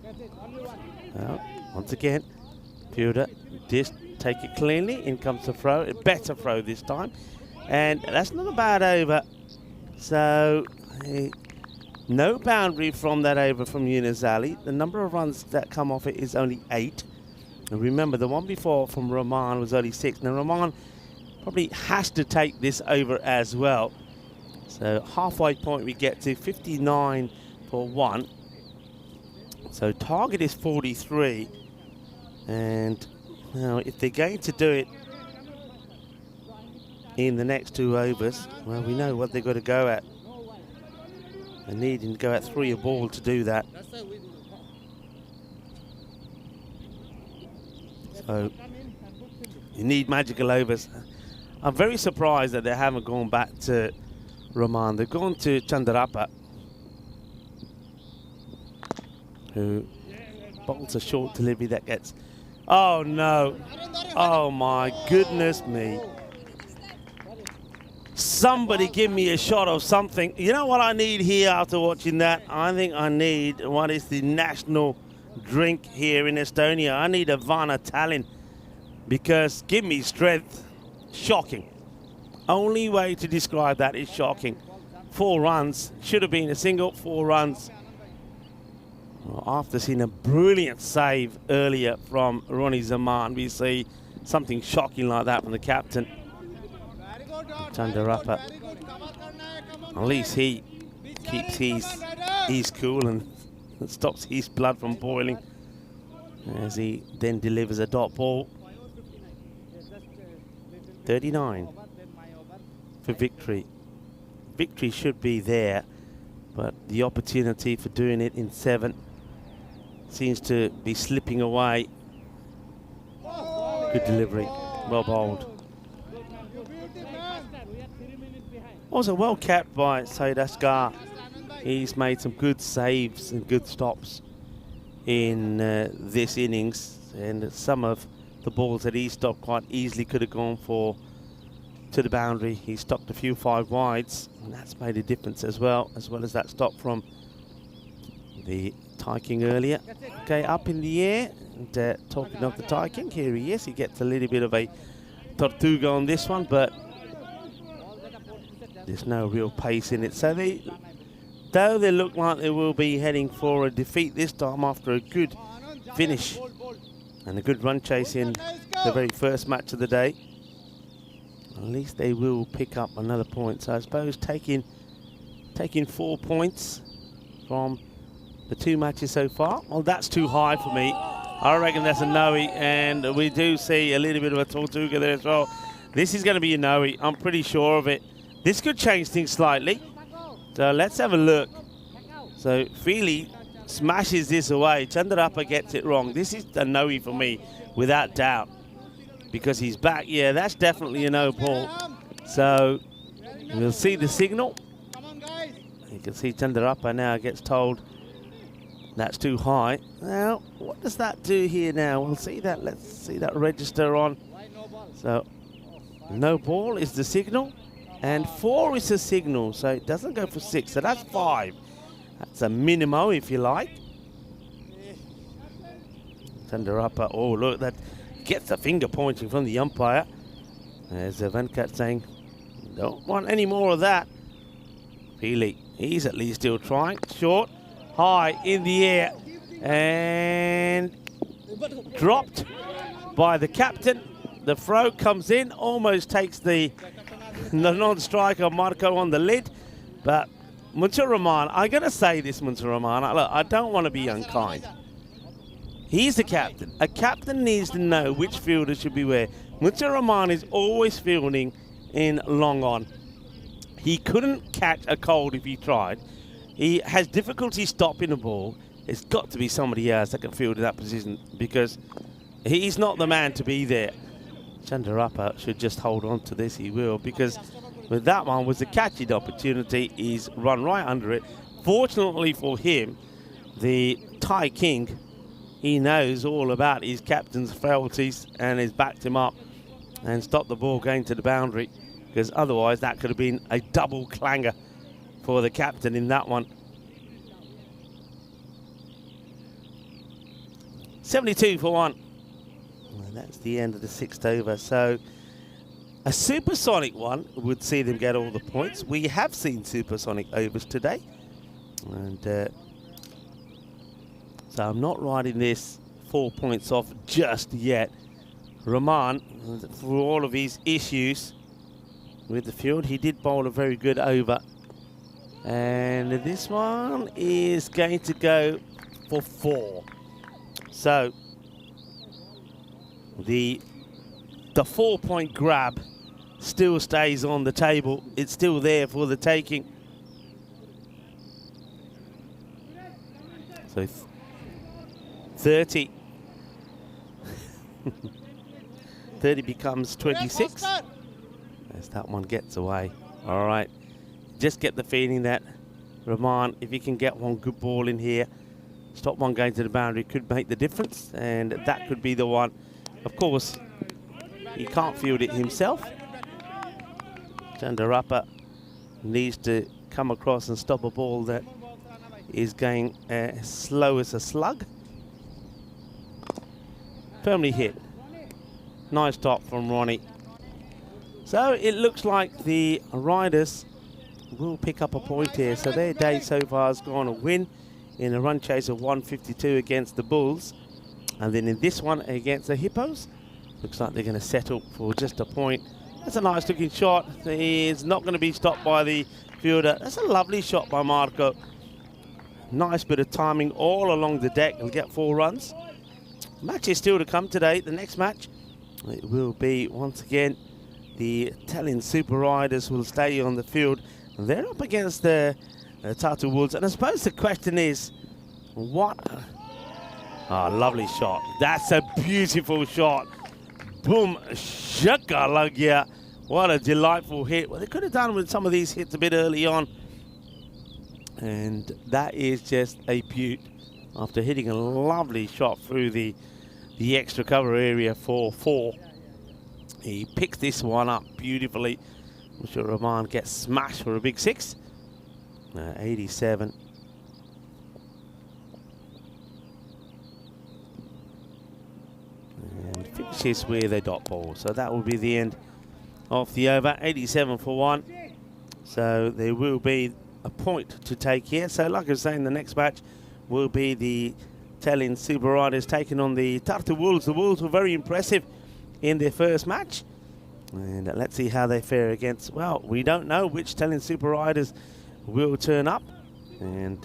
That's it. Only 1. Well, once again, fielder, just take it cleanly. In comes the throw. A better throw this time. And that's not a bad over. So, no boundary from that over from Yunus Ali. The number of runs that come off it is only 8. And remember, the one before from Rahman was only 6. Now, Rahman probably has to take this over as well. So, halfway point we get to 59 for 1. So, target is 43. And now, if they're going to do it in the next 2 overs, well, we know what they've got to go at. They're needing to go at 3 a ball to do that. So you need magical overs. I'm very surprised that they haven't gone back to Rahman. They've gone to Chandarappa, who bowls a short delivery that gets... Oh, no. Oh, my goodness me. Somebody give me a shot of something. You know what I need here after watching that? I think I need what is the national drink here in Estonia. I need a Vana Tallinn, because give me strength. Shocking. Only way to describe that is shocking. 4 runs. Should have been a single. 4 runs. Well, after seeing a brilliant save earlier from Ronnie Zaman, we see something shocking like that from the captain. Chandarappa. At least he keeps his cool and stops his blood from boiling as he then delivers a dot ball. 39 for victory. Victory should be there, but the opportunity for doing it in 7 seems to be slipping away. Good delivery, well bowled. Also well capped by Saeed Asghar. He's made some good saves and good stops in this innings, and some of the balls that he stopped quite easily could have gone to the boundary. He stopped a few 5 wides, and that's made a difference as well as that stop from the Thai King earlier. Okay, up in the air, and talking of the Thai King, here he is. He gets a little bit of a tortuga on this one, but there's no real pace in it. So though they look like they will be heading for a defeat this time after a good finish and a good run chase in the very first match of the day, at least they will pick up another point. So I suppose taking 4 points from the 2 matches so far, well, that's too high for me. I reckon that's a no, and we do see a little bit of a tortuga there as well. This is going to be a no, I'm pretty sure of it. This could change things slightly. So let's have a look. So Feely smashes this away. Chandarappa gets it wrong. This is a no for me, without doubt, because he's back. Yeah, that's definitely a no ball. So we'll see the signal. You can see Chandarappa now gets told that's too high. Now, what does that do here now? We'll see that. Let's see that register on. So no ball is the signal. And 4 is a signal, so it doesn't go for 6. So that's 5. That's a minimo, if you like. Tender upper. Oh, look, that gets the finger pointing from the umpire. There's Venkat saying, don't want any more of that. Peely, he's at least still trying. Short, high, in the air, and dropped by the captain. The throw comes in, almost takes the non-striker Marco on the lid, but Munshir Rahman, I'm going to say this, Munshir Rahman, look, I don't want to be unkind. He's the captain. A captain needs to know which fielder should be where. Munshir Rahman is always fielding in long on. He couldn't catch a cold if he tried. He has difficulty stopping the ball. It's got to be somebody else that can field in that position because he's not the man to be there. Chandarappa should just hold on to this. He will, because with that one was a catching opportunity. He's run right under it. Fortunately for him, the Thai King, he knows all about his captain's frailties and has backed him up and stopped the ball going to the boundary, because otherwise that could have been a double clanger for the captain in that one. 72 for 1. And that's the end of the 6th over. So a supersonic one would see them get all the points. We have seen supersonic overs today. And so I'm not writing this 4 points off just yet. Rahman, for all of his issues with the field, he did bowl a very good over. And this one is going to go for 4. So the 4-point grab still stays on the table. It's still there for the taking. So 30. 30 becomes 26. As that one gets away. All right. Just get the feeling that Rahman, if he can get one good ball in here, stop one going to the boundary, could make the difference. And that could be the one. Of course, he can't field it himself. Chandarappa needs to come across and stop a ball that is going as slow as a slug. Firmly hit. Nice top from Ronnie. So it looks like the Riders will pick up a point here. So their day so far has gone a win in a run chase of 152 against the Bulls. And then in this one against the Hippos, looks like they're going to settle for just a point. That's a nice looking shot. It's not going to be stopped by the fielder. That's a lovely shot by Marco. Nice bit of timing all along the deck. He'll get 4 runs. Match is still to come today. The next match, it will be once again the Tallinn Super Riders will stay on the field. And they're up against the Tartu Wolves. And I suppose the question is, what? Oh, lovely shot. That's a beautiful shot. Boom, shakalagya. What a delightful hit. Well, they could have done with some of these hits a bit early on. And that is just a beaut. After hitting a lovely shot through the extra cover area for 4. He picks this one up beautifully. I'm sure Rahman gets smashed for a big 6. 87. And finishes with a dot ball. So that will be the end of the over. 87 for 1. So there will be a point to take here. So like I was saying, the next match will be the Tallinn Super Riders taking on the Tartu Wolves. The Wolves were very impressive in their first match. And let's see how they fare against, well, we don't know which Tallinn Super Riders will turn up. And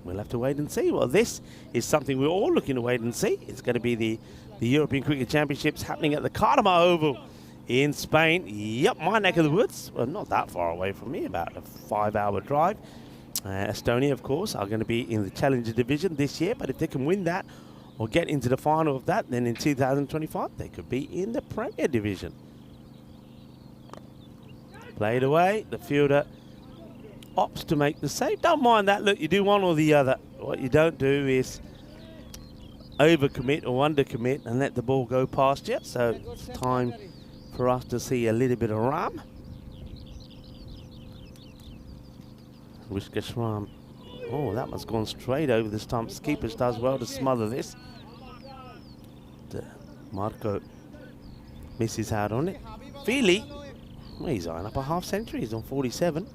we'll have to wait and see. Well, this is something we're all looking to wait and see. It's going to be the European Cricket Championships happening at the Karma Oval in Spain. Yep, my neck of the woods. Well, not that far away from me, about a 5-hour drive. Estonia, of course, are going to be in the Challenger Division this year, but if they can win that or get into the final of that, then in 2025 they could be in the Premier Division. Played away, the fielder opts to make the save. Don't mind that, look, you do one or the other. What you don't do is overcommit or undercommit and let the ball go past you. So it's time for us to see a little bit of Ram. Wishkash Oh, that one's gone straight over the stumps. Keeper does well to smother this. Marco misses out on it. Feely, well, he's eyeing up a half century. He's on 47.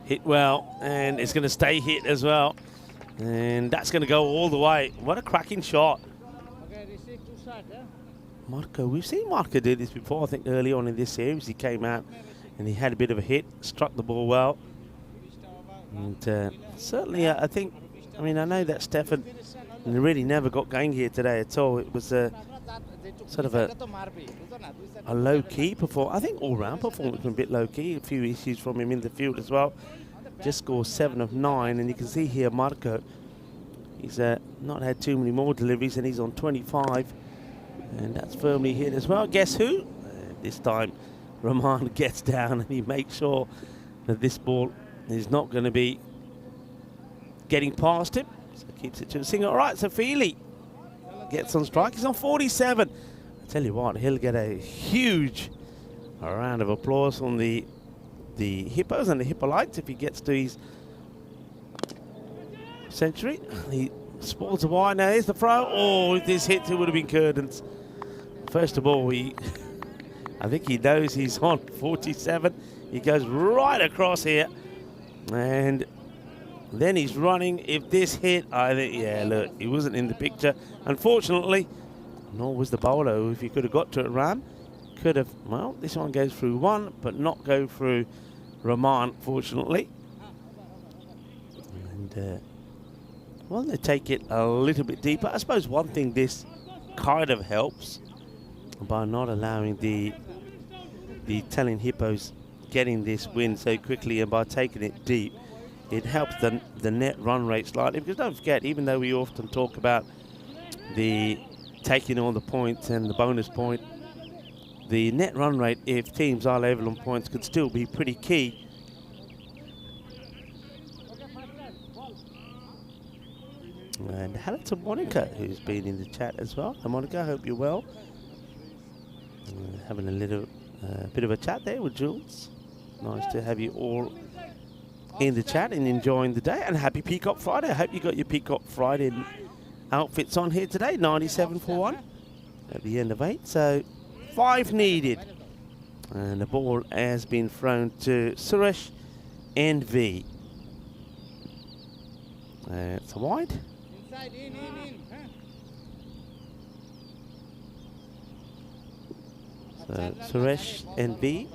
Hit well, and it's going to stay hit as well. And that's going to go all the way. What a cracking shot. Okay, receive 2 shot, huh? Marco, we've seen Marco do this before. I think early on in this series he came out and he had a bit of a hit, struck the ball well. And certainly I think, I mean, I know that Stefan really never got going here today at all. It was sort of a low-key performance. I think all-round performance was a bit low-key. A few issues from him in the field as well. Just scored 7 of 9, and you can see here Marco, he's not had too many more deliveries, and he's on 25. And that's firmly hit as well. Guess who? This time, Rahman gets down and he makes sure that this ball is not going to be getting past him. So keeps it to a single. All right, so Feely gets on strike. He's on 47. I tell you what, he'll get a huge round of applause from the Hippos and the Hippolytes if he gets to his century. He spoils a wide. Now here's the throw. Oh, if this hits, it would have been Curdance. First of all, I think he knows he's on 47. He goes right across here. And then he's running. If this hit, I think, yeah, look, he wasn't in the picture. Unfortunately, nor was the bowler. If he could have got to it, Ram could have, well, this one goes through one, but not go through Rahman, fortunately. And, well, they take it a little bit deeper. I suppose one thing this kind of helps by not allowing the Tallinn Hippos getting this win so quickly, and by taking it deep, it helps the net run rate slightly. Because don't forget, even though we often talk about the taking all the points and the bonus point, the net run rate, if teams are level on points, could still be pretty key. And hello to Monica, who's been in the chat as well. And Monica, I hope you're well. Having a little bit of a chat there with Jules. Nice to have you all in the chat and enjoying the day. And happy Peacock Friday. I hope you got your Peacock Friday outfits on here today. 97 for 1 at the end of 8. So 5 needed. And the ball has been thrown to Suresh NV. It's a wide. Inside, in, huh? So Suresh NV.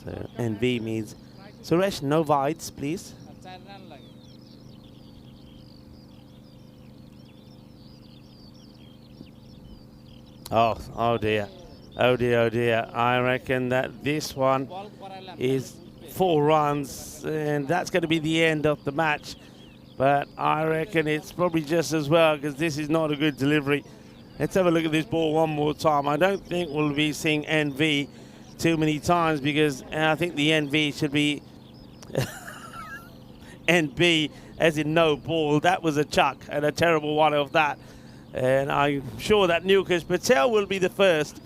So NV means Suresh, no wides, please. Oh dear. Oh dear, oh dear. I reckon that this one is 4 runs, and that's going to be the end of the match. But I reckon it's probably just as well, because this is not a good delivery. Let's have a look at this ball one more time. I don't think we'll be seeing NV too many times, because I think the NV should be NB, as in no ball. That was a chuck, and a terrible one of that. And I'm sure that Nilkesh Patel will be the first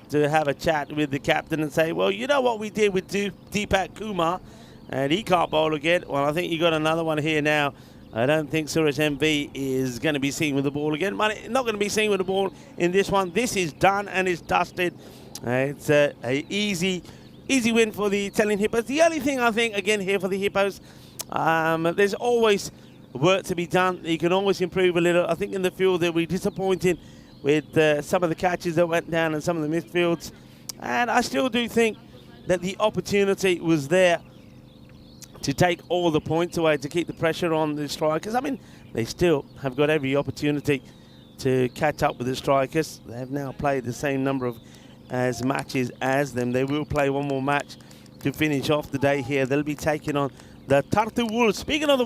to have a chat with the captain and say, well, you know what we did with Deepak Kumar, and he can't bowl again. Well, I think you got another one here now. I don't think Suresh MV is going to be seen with the ball again. But not going to be seen with the ball in this one. This is done and it's dusted. It's a easy win for the Tallinn Hippos. The only thing I think, again, here for the Hippos, there's always work to be done. You can always improve a little. I think in the field they'll be disappointed with some of the catches that went down and some of the midfields. And I still do think that the opportunity was there to take all the points away, to keep the pressure on the strikers. I mean, they still have got every opportunity to catch up with the strikers. They have now played the same number of matches as them. They will play one more match to finish off the day here. They'll be taking on the Tartu Wolves. Speaking of the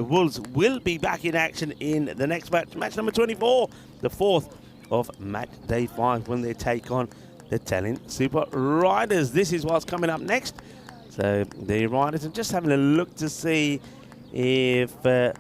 Wolves will be back in action in the next match, match number 24, the 4th of match day 5, when they take on the Tallinn Super Riders. This is what's coming up next. So the Riders are just having a look to see if there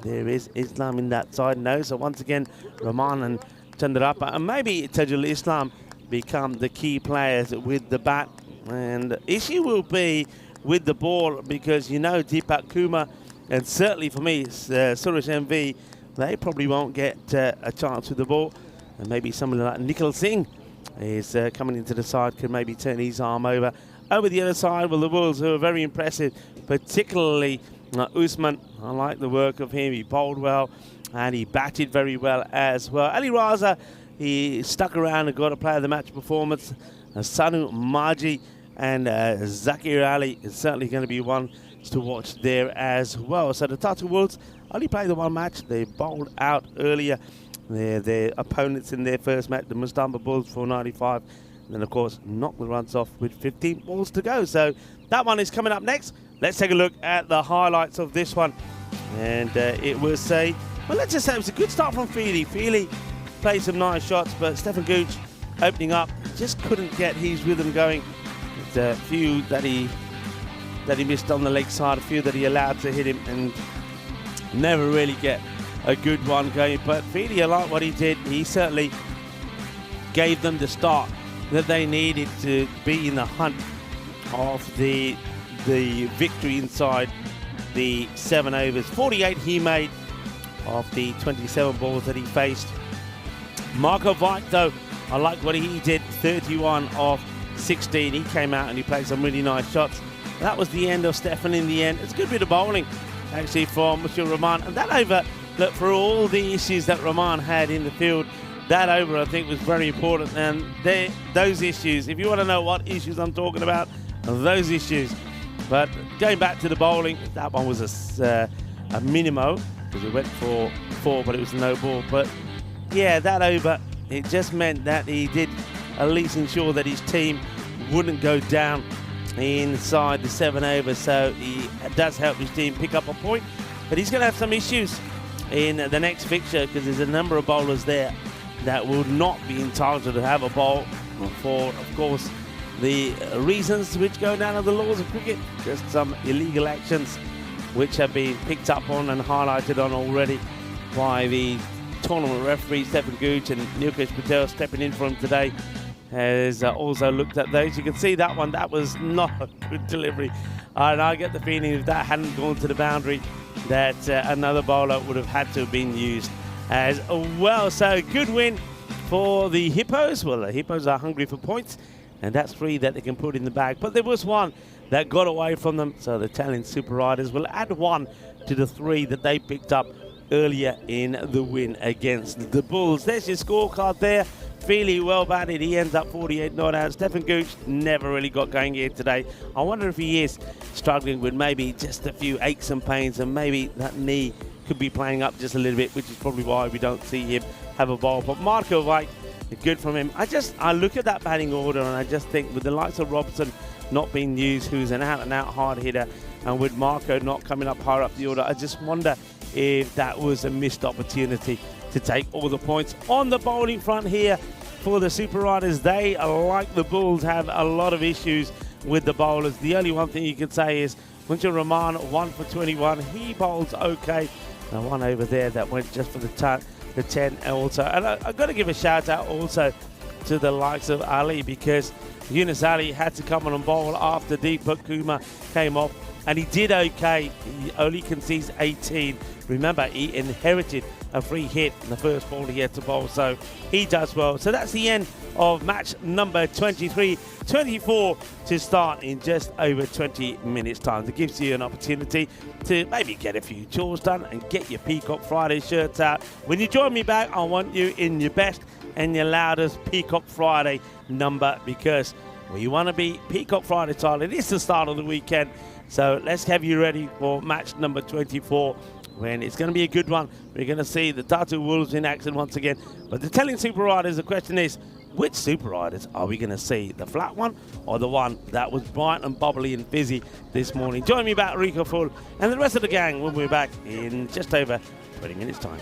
is Islam in that side. No, so once again, Rahman and Chandrappa, and maybe Tajul Islam become the key players with the bat. And the issue will be with the ball, because you know Deepak Kumar and certainly for me Suresh MV, they probably won't get a chance with the ball. And maybe someone like Nikhil Singh is coming into the side, could maybe turn his arm over. Over the other side, well, the Wolves who are very impressive, particularly Usman. I like the work of him. He bowled well and he batted very well as well. Ali Raza, he stuck around and got a player of the match performance. Sanu Maji and Zakir Ali is certainly going to be one to watch there as well. So the Tata Wolves only played the one match. They bowled out earlier their opponents in their first match, the Mustamba Bulls, 495. And then, of course, knocked the runs off with 15 balls to go. So that one is coming up next. Let's take a look at the highlights of this one. And it was let's just say it was a good start from Feely. Feely played some nice shots, but Stefan Gooch opening up just couldn't get his rhythm going. A few that he missed on the leg side, a few that he allowed to hit him, and never really get a good one going. But Feely, I like what he did. He certainly gave them the start that they needed to be in the hunt of the victory inside the 7 overs. 48 he made of the 27 balls that he faced. Marco Vike, though, I like what he did. 31 of 16. He came out and he played some really nice shots. That was the end of Stefan in the end. It's a good bit of bowling, actually, from Monsieur Rahman. And that over, look, for all the issues that Rahman had in the field, that over, I think, was very important. And those issues, if you want to know what issues I'm talking about, those issues. But going back to the bowling, that one was a minimo, because it went for 4, but it was no ball. But yeah, that over, it just meant that he did at least ensure that his team wouldn't go down inside the 7 overs. So he does help his team pick up a point. But he's going to have some issues in the next fixture, because there's a number of bowlers there that will not be entitled to have a bowl for, of course, the reasons which go down in the laws of cricket. Just some illegal actions which have been picked up on and highlighted on already by the tournament referee Stefan Gooch, and Nilkesh Patel stepping in for him today has also looked at those. You can see that one, that was not a good delivery. And I get the feeling if that hadn't gone to the boundary, that another bowler would have had to have been used as well. So good win for the Hippos. Well, the Hippos are hungry for points, and that's 3 that they can put in the bag. But there was one that got away from them, so the Italian Super Riders will add 1 to the 3 that they picked up earlier in the win against the Bulls. There's your scorecard there. Feely well batted, he ends up 48 not out. Stefan Gooch never really got going here today. I wonder if he is struggling with maybe just a few aches and pains, and maybe that knee could be playing up just a little bit, which is probably why we don't see him have a bowl. But Marco White, good from him. I look at that batting order and I just think, with the likes of Robson not being used, who's an out-and-out hard hitter, and with Marco not coming up higher up the order, I just wonder if that was a missed opportunity to take all the points. On the bowling front here for the Super Riders, they, like the Bulls, have a lot of issues with the bowlers. The only one thing you can say is Munshir Rahman, 1 for 21. He bowls okay. And one over there that went just for the 10 also. And I've got to give a shout out also to the likes of Ali, because Yunus Ali had to come on and bowl after Deepak Kumar came off, and he did okay. He only concedes 18. Remember, he inherited a free hit in the first ball he had to bowl, so he does well. So that's the end of match number 23. 24 to start in just over 20 minutes time. That gives you an opportunity to maybe get a few chores done and get your Peacock Friday shirts out. When you join me back, I want you in your best and your loudest Peacock Friday number, because well, you want to be Peacock Friday style. It is the start of the weekend, so let's have you ready for match number 24, when it's going to be a good one. We're going to see the Tata Wolves in action once again. But the telling Super Riders, the question is, which Super Riders are we going to see? The flat one or the one that was bright and bubbly and busy this morning? Join me back, Rico Full, and the rest of the gang when we're back in just over 20 minutes' time.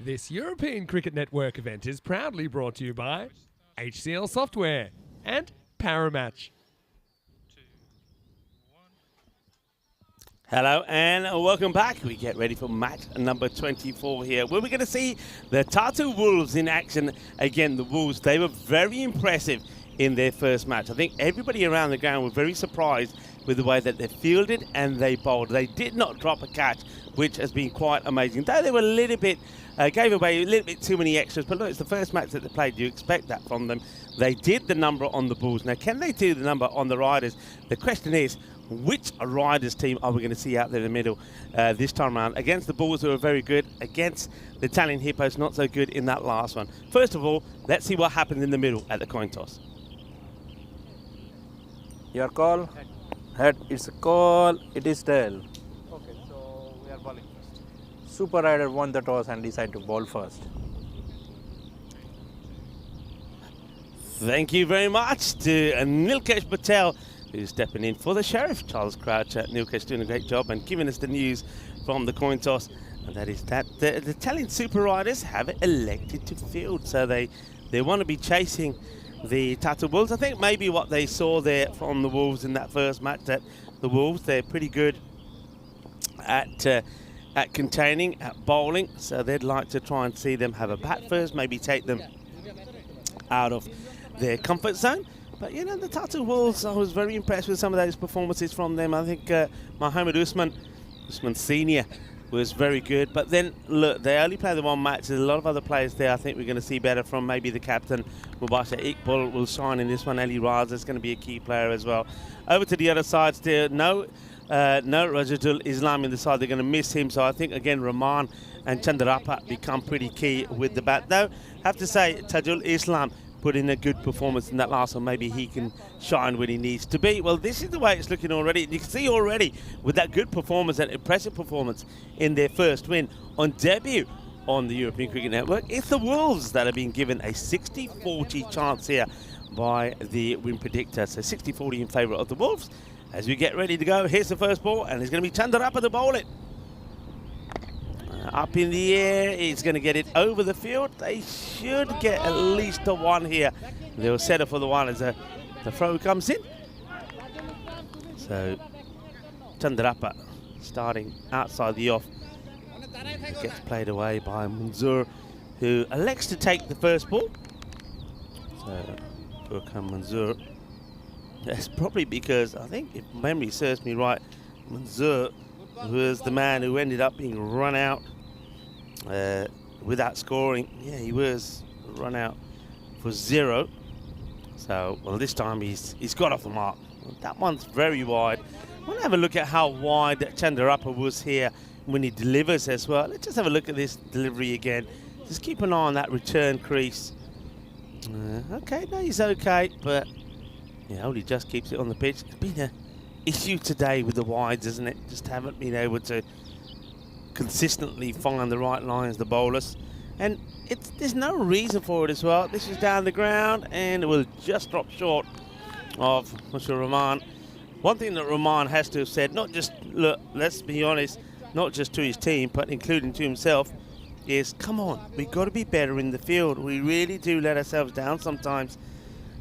This European Cricket Network event is proudly brought to you by HCL Software and Paramatch. Hello and welcome back. We get ready for match number 24 here, where we're going to see the Tartu Wolves in action again. The Wolves, they were very impressive in their first match. I think everybody around the ground were very surprised with the way that they fielded and they bowled. They did not drop a catch, which has been quite amazing. Though they were a little bit, gave away a little bit too many extras, but look, it's the first match that they played. You expect that from them. They did the number on the Bulls. Now, can they do the number on the Riders? The question is, which Riders team are we going to see out there in the middle this time around? Against the Bulls, who are very good. Against the Italian Hippos, not so good in that last one. First of all, let's see what happens in the middle at the coin toss. Your call. Head. It's a call. It is tail. Okay, so we are bowling first. Super Rider won the toss and decided to bowl first. Thank you very much to Nilkesh Patel, who's stepping in for the Sheriff, Charles Crouch. Nilkesh doing a great job and giving us the news from the coin toss. And that is that the Italian Super Riders have elected to field. So they want to be chasing the Tartu Wolves. I think maybe what they saw there from the Wolves in that first match, that the Wolves, they're pretty good at containing, at bowling. So they'd like to try and see them have a bat first, maybe take them out of their comfort zone. But, you know, the Tartu Wolves, I was very impressed with some of those performances from them. I think Mohammed Usman Senior was very good. But then, look, they only play the one match. There's a lot of other players there I think we're going to see better from. Maybe the captain, Mubasher Iqbal, will shine in this one. Ali Raza is going to be a key player as well. Over to the other side still. No Rajadul Islam in the side. They're going to miss him. So I think, again, Rahman and Chandarapa become pretty key with the bat. Though, have to say, Tajul Islam put in a good performance in that last one. Maybe he can shine when he needs to be. Well, this is the way it's looking already. You can see already with that good performance, that impressive performance in their first win on debut on the European Cricket Network. It's the Wolves that are being given a 60-40 chance here by the win predictor. So 60-40 in favour of the Wolves. As we get ready to go, here's the first ball, and it's going to be Chandarapa to bowl it. Up in the air, he's going to get it over the field. They should get at least a one here. They'll settle for the one as the throw comes in. So Chandarapa starting outside the off. It gets played away by Manzoor, who elects to take the first ball. So Furkan Manzoor. That's probably because, I think if memory serves me right, Manzoor was the man who ended up being run out without scoring. Yeah, he was run out for 0. So, well, this time he's got off the mark. That one's very wide. I want to have a look at how wide Chandarapa was here when he delivers as well. Let's just have a look at this delivery again. Just keep an eye on that return crease. Okay, no, he's okay, but yeah, only just keeps it on the pitch. It's been an issue today with the wides, isn't it? Just haven't been able to consistently find the right lines, the bowlers. And there's no reason for it as well. This is down the ground and it will just drop short of Mr. Rahman. One thing that Rahman has to have said, not just, look, let's be honest, not just to his team, but including to himself, is, come on, we've got to be better in the field. We really do let ourselves down sometimes.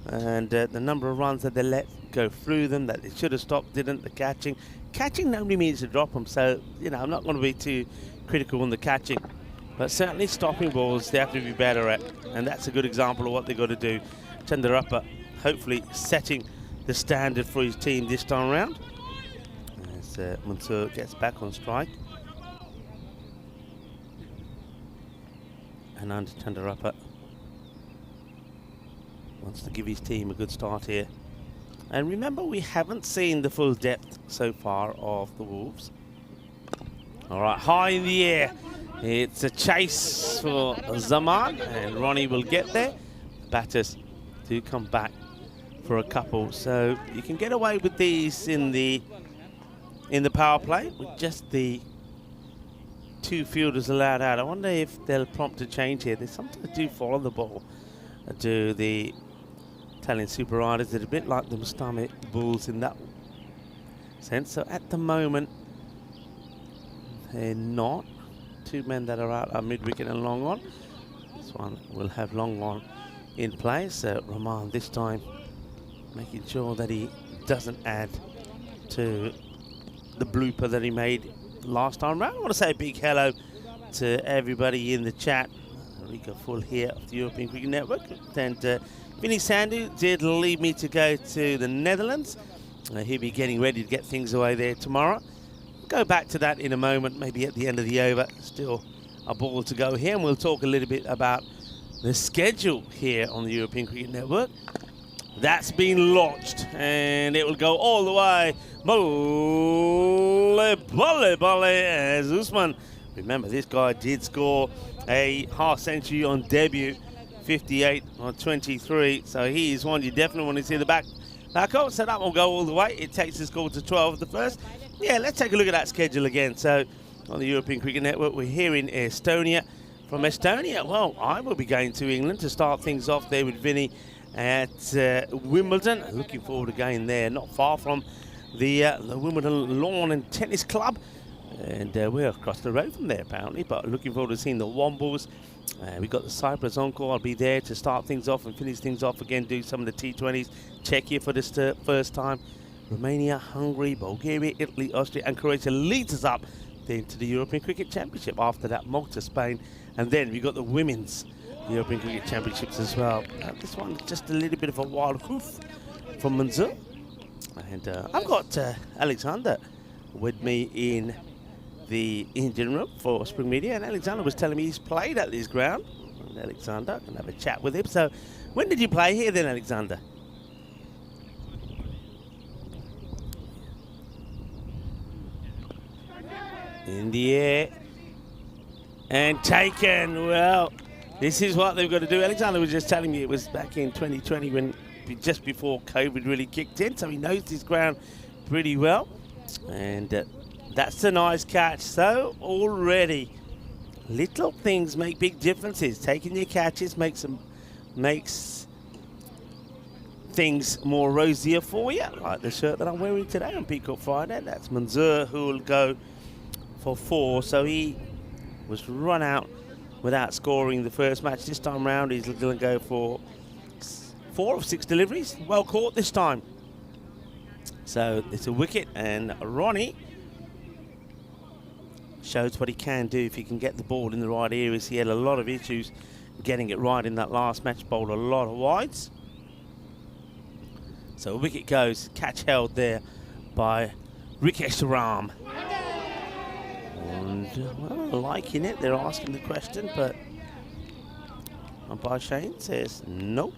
And the number of runs that they let go through them, that they should have stopped, didn't. The catching nobody means to drop them. So, you know, I'm not going to be too critical on the catching. But certainly stopping balls, they have to be better at. And that's a good example of what they've got to do. Chandarapa hopefully setting the standard for his team this time around. As Mansoor gets back on strike. And under Chandarapa wants to give his team a good start here. And remember, we haven't seen the full depth so far of the Wolves. All right, high in the air. It's a chase for Zaman, and Ronnie will get there. Batters do come back for a couple. So you can get away with these in the power play with just the 2 fielders allowed out. I wonder if they'll prompt a change here. They sometimes do follow the ball. Do the Italian Super Riders. They're a bit like the Mustami Bulls in that sense. So at the moment, they're not. two men that are out are mid-wicket and long on. This one will have long on in place. Rahman this time making sure that he doesn't add to the blooper that he made last time round. I want to say a big hello to everybody in the chat. Rika Full here of the European Cricket Network. And Vinny Sandu did leave me to go to the Netherlands. He'll be getting ready to get things away there tomorrow. Go back to that in a moment, maybe at the end of the over. Still a ball to go here, and we'll talk a little bit about the schedule here on the European Cricket Network. That's been launched, and it will go all the way. Balle, as Usman. Remember, this guy did score a half century on debut, 58 on 23. So he is one you definitely want to see the back up. So that will go all the way. It takes the score to 12 the first. Yeah, let's take a look at that schedule again. So on the European Cricket Network, we're here in Estonia. From Estonia, well, I will be going to England to start things off there with Vinny at Wimbledon. Looking forward to going there, not far from the Wimbledon Lawn and Tennis Club. And we're across the road from there, apparently. But looking forward to seeing the Wombles. We've got the Cyprus Encore. I'll be there to start things off and finish things off again, do some of the T20s. Czechia for this first time. Romania, Hungary, Bulgaria, Italy, Austria, and Croatia leads us up into the European Cricket Championship. After that, Malta, Spain. And then we've got the Women's European Cricket Championships as well. This one, just a little bit of a wild hoof from Manzur. And I've got Alexander with me in the engine room for Spring Media, and Alexander was telling me he's played at this ground. And Alexander, I can have a chat with him. So when did you play here then, Alexander? In the air and taken. Well, this is what they've got to do. Alexander was just telling me it was back in 2020 when just before COVID really kicked in, so he knows this ground pretty well. And that's a nice catch. So already little things make big differences. Taking your catches makes things more rosier for you, like the shirt that I'm wearing today on Peacock Friday. That's Manzur, who will go for 4. So he was run out without scoring the first match. This time round he's going to go for 4 of 6 deliveries. Well caught this time. So it's a wicket, and Ronnie shows what he can do if he can get the ball in the right areas. He had a lot of issues getting it right in that last match, bowled a lot of wides. So a wicket goes, catch held there by Rikesh Ram. And, well, liking it, they're asking the question, but umpire Shane says nope.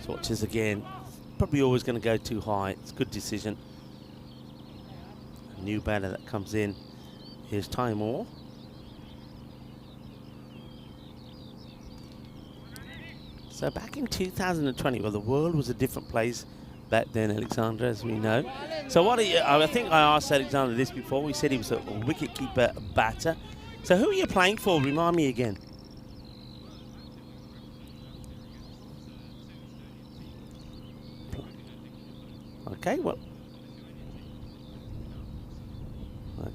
Swatches again, probably always going to go too high. It's a good decision. New batter that comes in. Here's Timor. So back in 2020, well, the world was a different place back then, Alexander, as we know. So what are you, I think I asked Alexander this before. We said he was a wicket-keeper batter. So who are you playing for? Remind me again. Okay, well.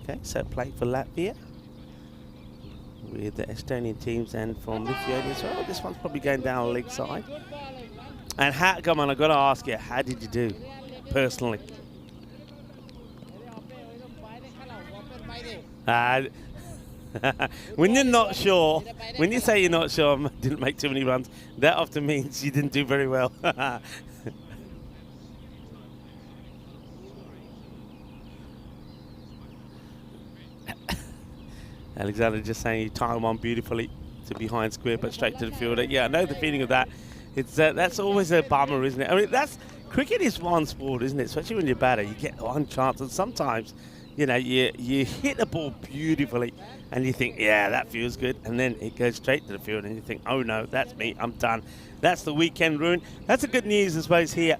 Okay, so play for Latvia with the Estonian teams and from Lithuania as well. This one's probably going down leg side. And how, come on, I've got to ask you, how did you do personally? When you're not sure, when you say you're not sure, didn't make too many runs, that often means you didn't do very well. Alexander just saying he timed one beautifully to behind square, but straight to the fielder. Yeah, I know the feeling of that. It's that's always a bummer, isn't it? I mean, cricket is one sport, isn't it? Especially when you're batter, you get one chance, and sometimes, you know, you hit the ball beautifully, and you think, yeah, that feels good, and then it goes straight to the field, and you think, oh no, that's me, I'm done. That's the weekend ruin. That's the good news, I suppose, here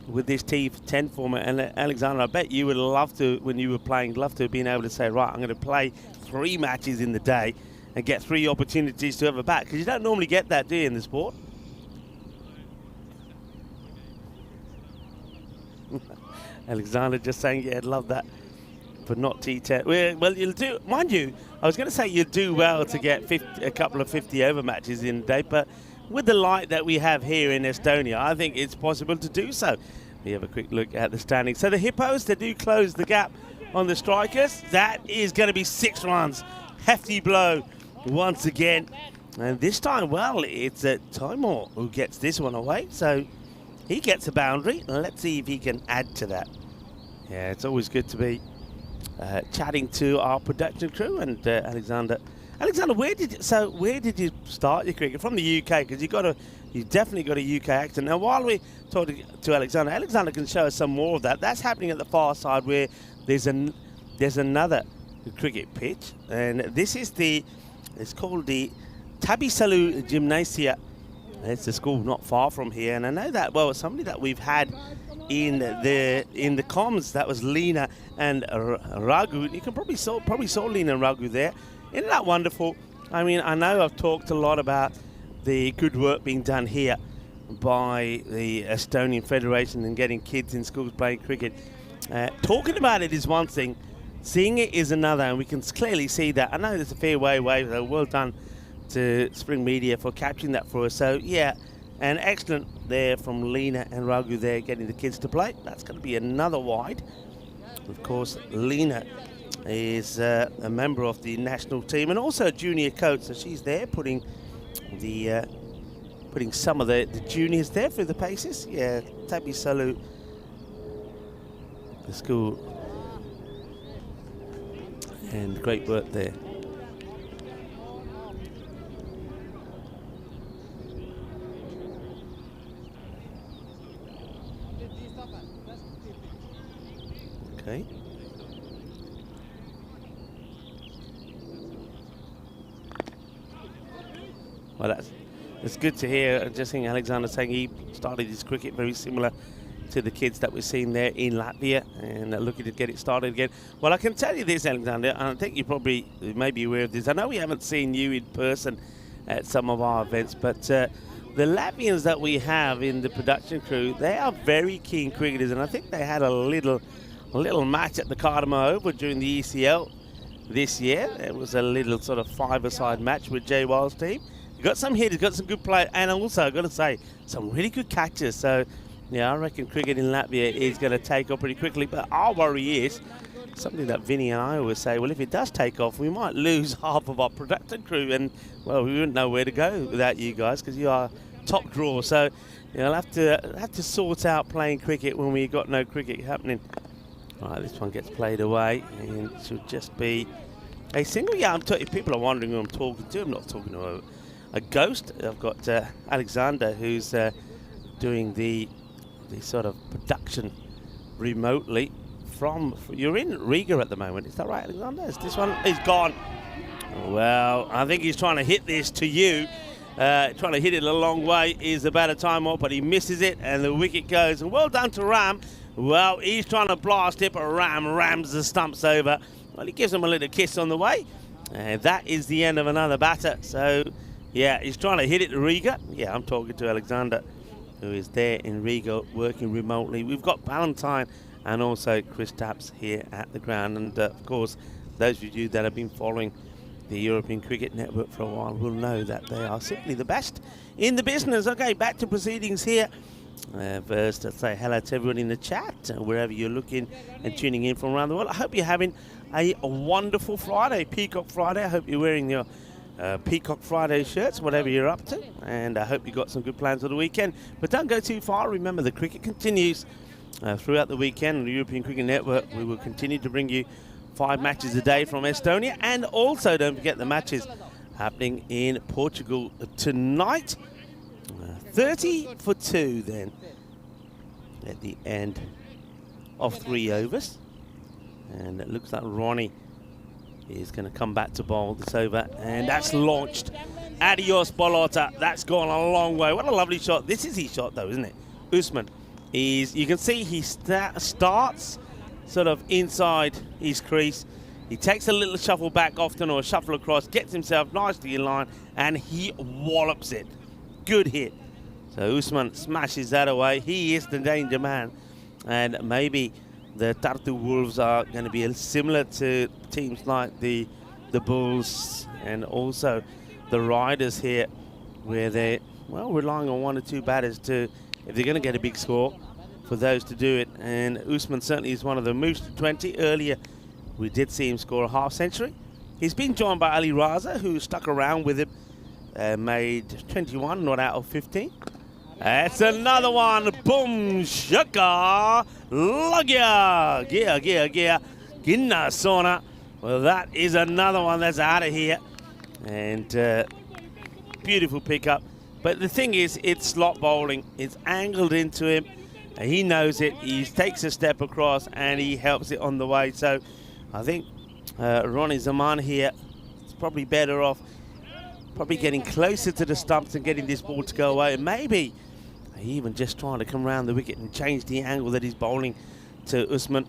with this T10 format. And Alexander, I bet you would love to, when you were playing, love to have been able to say, right, I'm going to play 3 matches in the day and get 3 opportunities to have a bat, because you don't normally get that, do you, in the sport? Alexander just saying, yeah, I'd love that. but not T10. Well, you'll do, mind you, I was going to say you'll do well to get a couple of 50-over matches in a day, but with the light that we have here in Estonia, I think it's possible to do so. We have a quick look at the standings. So the Hippos, they do close the gap on the Strikers. That is going to be 6 runs. Hefty blow once again. And this time, well, it's Timor who gets this one away. So he gets a boundary. Let's see if he can add to that. Yeah, it's always good to be chatting to our production crew and Alexander. Alexander, where did you start your cricket? From the UK, because you've definitely got a UK accent. Now, while we talk to Alexander, Alexander can show us some more of that. That's happening at the far side where there's another cricket pitch, and this is it's called the Tabisalu Gymnasia. It's a school not far from here, and I know that well. Somebody that we've had in the comms, that was Lena and Raghu. You can probably saw Lena and Raghu there. Isn't that wonderful? I mean, I know I've talked a lot about the good work being done here by the Estonian Federation and getting kids in schools playing cricket. Talking about it is one thing, seeing it is another, and we can clearly see that. I know there's a fair way away, so well done to Spring Media for capturing that for us. So, yeah, and excellent there from Lena and Raghu there, getting the kids to play. That's going to be another wide. Of course, Lena is a member of the national team and also a junior coach, so she's there putting some of the juniors there through the paces. Yeah, Tabi Salu, the school, and great work there. Okay. Well, it's good to hear. Just seeing Alexander saying he started his cricket very similar to the kids that we're seeing there in Latvia, and looking to get it started again. Well, I can tell you this, Alexander, and I think you probably may be aware of this. I know we haven't seen you in person at some of our events, but the Latvians that we have in the production crew, they are very keen cricketers, and I think they had a little match at the Cardamom Oval during the ECL this year. It was a little sort of five-a-side match with Jay Wild's team. He got some hitters, got some good play, and also, I've got to say, some really good catches. So, yeah, I reckon cricket in Latvia is going to take off pretty quickly. But our worry is something that Vinny and I always say, well, if it does take off, we might lose half of our production crew. And, well, we wouldn't know where to go without you guys, because you are top draw. So, you know, I'll have to sort out playing cricket when we've got no cricket happening. All right, this one gets played away, and it should just be a single. Yeah, if people are wondering who I'm talking to, I'm not talking to a ghost. I've got Alexander, who's doing the sort of production remotely from. You're in Riga at the moment, is that right, Alexander? Is this one? He's gone. Well, I think he's trying to hit this to you. Trying to hit it a long way is about a time off, but he misses it, and the wicket goes. And well done to Ram. Well, he's trying to blast it, but Ram rams the stumps over. Well, he gives him a little kiss on the way. And that is the end of another batter. So, yeah, he's trying to hit it to Riga. Yeah, I'm talking to Alexander, who is there in Riga working remotely. We've got Valentine and also Chris Taps here at the ground. And, of course, those of you that have been following the European Cricket Network for a while will know that they are simply the best in the business. Okay, back to proceedings here. First, let's say hello to everyone in the chat, wherever you're looking and tuning in from around the world. I hope you're having a wonderful Friday, Peacock Friday. I hope you're wearing your Peacock Friday shirts, whatever you're up to, and I hope you got some good plans for the weekend. But don't go too far. Remember, the cricket continues throughout the weekend on the European Cricket Network. We will continue to bring you 5 matches a day from Estonia, and also don't forget the matches happening in Portugal tonight. 30 for 2 then at the end of 3 overs, and it looks like Ronnie is going to come back to bowl this over, and that's launched. Adios Bolota. That's gone a long way. What a lovely shot. This is his shot though, isn't it? Usman you can see he starts sort of inside his crease. He takes a little shuffle back often, or a shuffle across, gets himself nicely in line, and he wallops it. Good hit. So Usman smashes that away. He is the danger man, and maybe the Tartu Wolves are going to be similar to teams like the Bulls and also the Riders here, where they're, well, relying on 1 or 2 batters to, if they're going to get a big score, for those to do it. And Usman certainly is one of them. Moves to 20. Earlier, we did see him score a half century. He's been joined by Ali Raza, who stuck around with him, made 21, not out of 15. That's another one. Boom, shaka, lagya, gia, ginna sona. Well, that is another one that's out of here. And beautiful pickup. But the thing is, it's slot bowling. It's angled into him. He knows it. He takes a step across and he helps it on the way. So I think Ronnie Zaman here is probably better off probably getting closer to the stumps and getting this ball to go away. And maybe even just trying to come around the wicket and change the angle that he's bowling to Usman.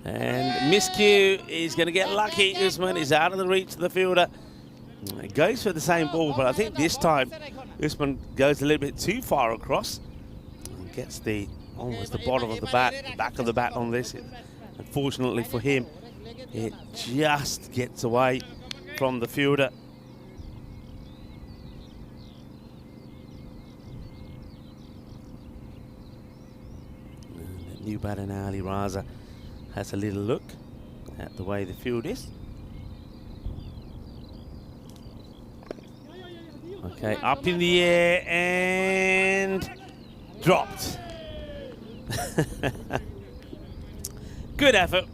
And miscue is going to get lucky. Usman is out of the reach of the fielder. He goes for the same ball, but I think this time Usman goes a little bit too far across. And gets the almost the bottom of the bat, back of the bat on this. Unfortunately for him, it just gets away from the fielder. And the new batter now, Ali Raza, has a little look at the way the field is. Okay, up in the air and dropped. Good effort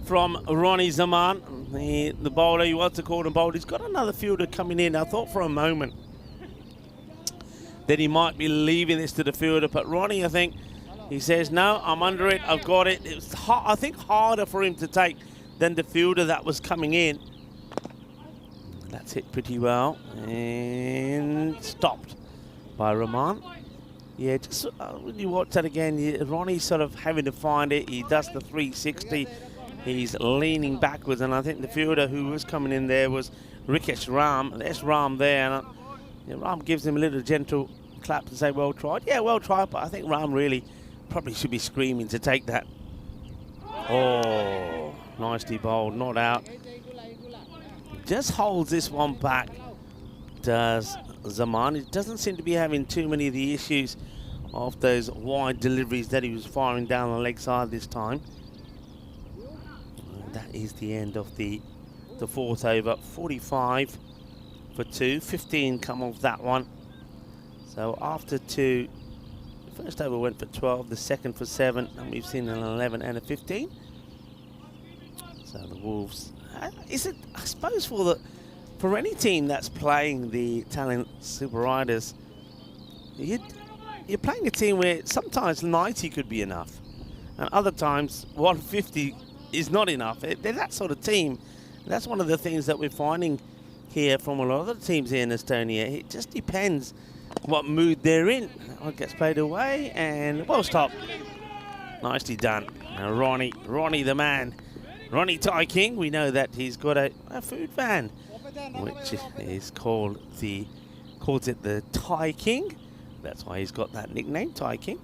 from Ronnie Zaman, the bowler. He wants to call him bowled. He's got another fielder coming in. I thought for a moment that he might be leaving this to the fielder, but Ronnie, I think, he says, no, I'm under it, I've got it. It was, I think, harder for him to take than the fielder that was coming in. That's hit pretty well and stopped by Rahman. Yeah, just when you watch that again, Ronnie's sort of having to find it. He does the 360. He's leaning backwards, and I think the fielder who was coming in there was Rikesh Ram. There's Ram there, and Ram gives him a little gentle clap to say, well tried. Yeah, well tried, but I think Ram really probably should be screaming to take that. Oh, nicely bowled, not out. Just holds this one back, does Zaman. He doesn't seem to be having too many of the issues of those wide deliveries that he was firing down the leg side this time. And that is the end of the fourth over. 45 for 2, 15 come off that one. So after 2, the first over went for 12, the second for 7, and we've seen an 11 and a 15. So the Wolves, is it, I suppose, for any team that's playing the Talent Super Riders, you're playing a team where sometimes 90 could be enough, and other times 150 is not enough. They're that sort of team. That's one of the things that we're finding here from a lot of the teams here in Estonia. It just depends what mood they're in. That one gets played away, and well stopped. Nicely done. Now Ronnie the man. Ronnie Thai King, we know that he's got a food van, which is calls it the Thai King. That's why he's got that nickname, Thai King.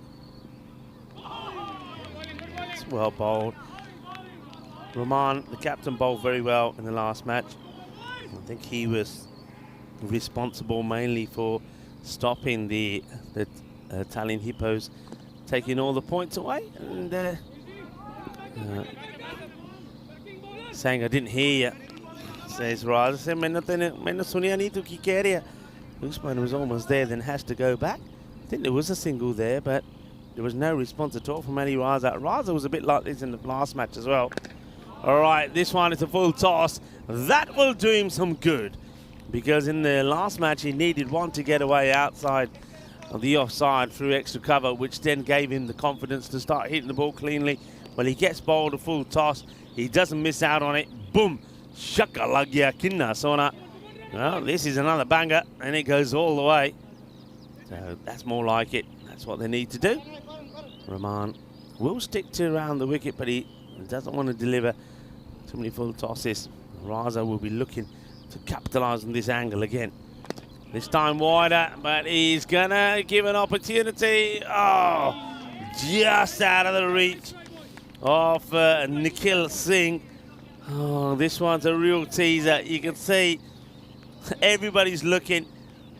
It's well bowled. Rahman, the captain, bowled very well in the last match. I think he was responsible mainly for stopping the Italian Hippos, taking all the points away. And saying, I didn't hear you, says Raza. Said, "Maine suniya nahi tu ki keh raha." Usman was almost there, then has to go back. I think there was a single there, but there was no response at all from Ali Raza. Raza was a bit like this in the last match as well. All right, this one is a full toss. That will do him some good, because in the last match he needed one to get away outside of the offside through extra cover, which then gave him the confidence to start hitting the ball cleanly. Well, he gets bowled a full toss. He doesn't miss out on it. Boom. Shaka lagya kinna sona. Well, this is another banger, and it goes all the way. So that's more like it. That's what they need to do. Rahman will stick to around the wicket, but he doesn't want to deliver too many full tosses. Raza will be looking to capitalise on this angle again. This time wider, but he's going to give an opportunity. Oh, just out of the reach of Nikhil Singh. Oh, this one's a real teaser. You can see everybody's looking.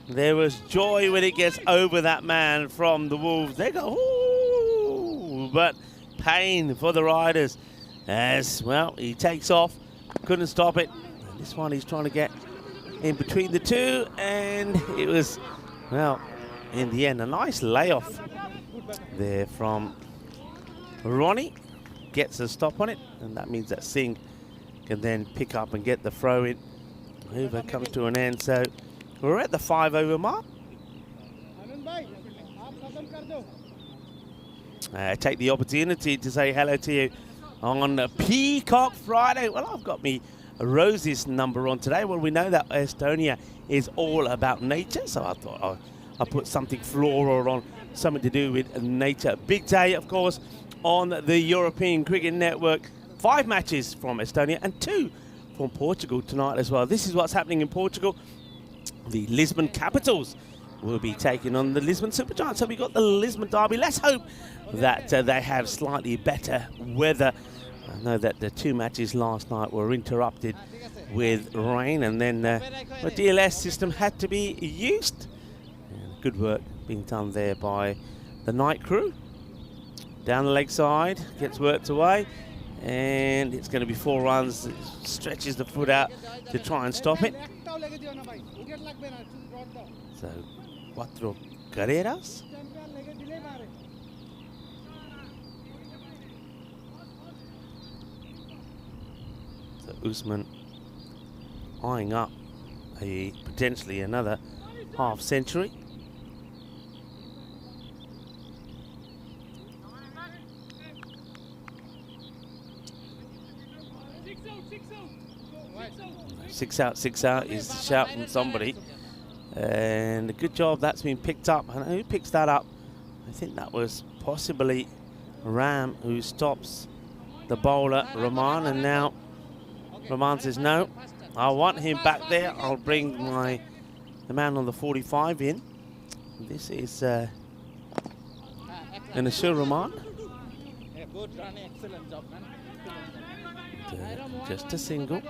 There was joy when it gets over that man from the Wolves. They go, ooh, but pain for the riders as, well, he takes off. Couldn't stop it. And this one he's trying to get in between the two, and it was, well, in the end, a nice layoff there from Ronnie. Gets a stop on it, and that means that Singh can then pick up and get the throw in. Over comes to an end, so we're at the 5 over mark. I take the opportunity to say hello to you on Peacock Friday. Well, I've got me Rose's number on today. Well, we know that Estonia is all about nature, so I thought I'll put something floral on, something to do with nature. Big day, of course, on the European Cricket Network. 5 matches from Estonia and 2 from Portugal tonight as well. This is what's happening in Portugal. The Lisbon Capitals will be taking on the Lisbon Supergiants. So we got the Lisbon derby. Let's hope that they have slightly better weather. I know that the 2 matches last night were interrupted with rain, and then the DLS system had to be used. And good work being done there by the night crew. Down the leg side, gets worked away, and it's going to be 4 runs. It stretches the foot out to try and stop it. So, 4 carreras. So Usman eyeing up potentially another half century. Six out is the shout from somebody. And a good job that's been picked up. And who picks that up? I think that was possibly Ram, who stops the bowler, Rahman. And now Rahman says, no, I want him back there. I'll bring the man on the 45 in. This is Anashur Rahman. Good run, excellent job, man. Just a single.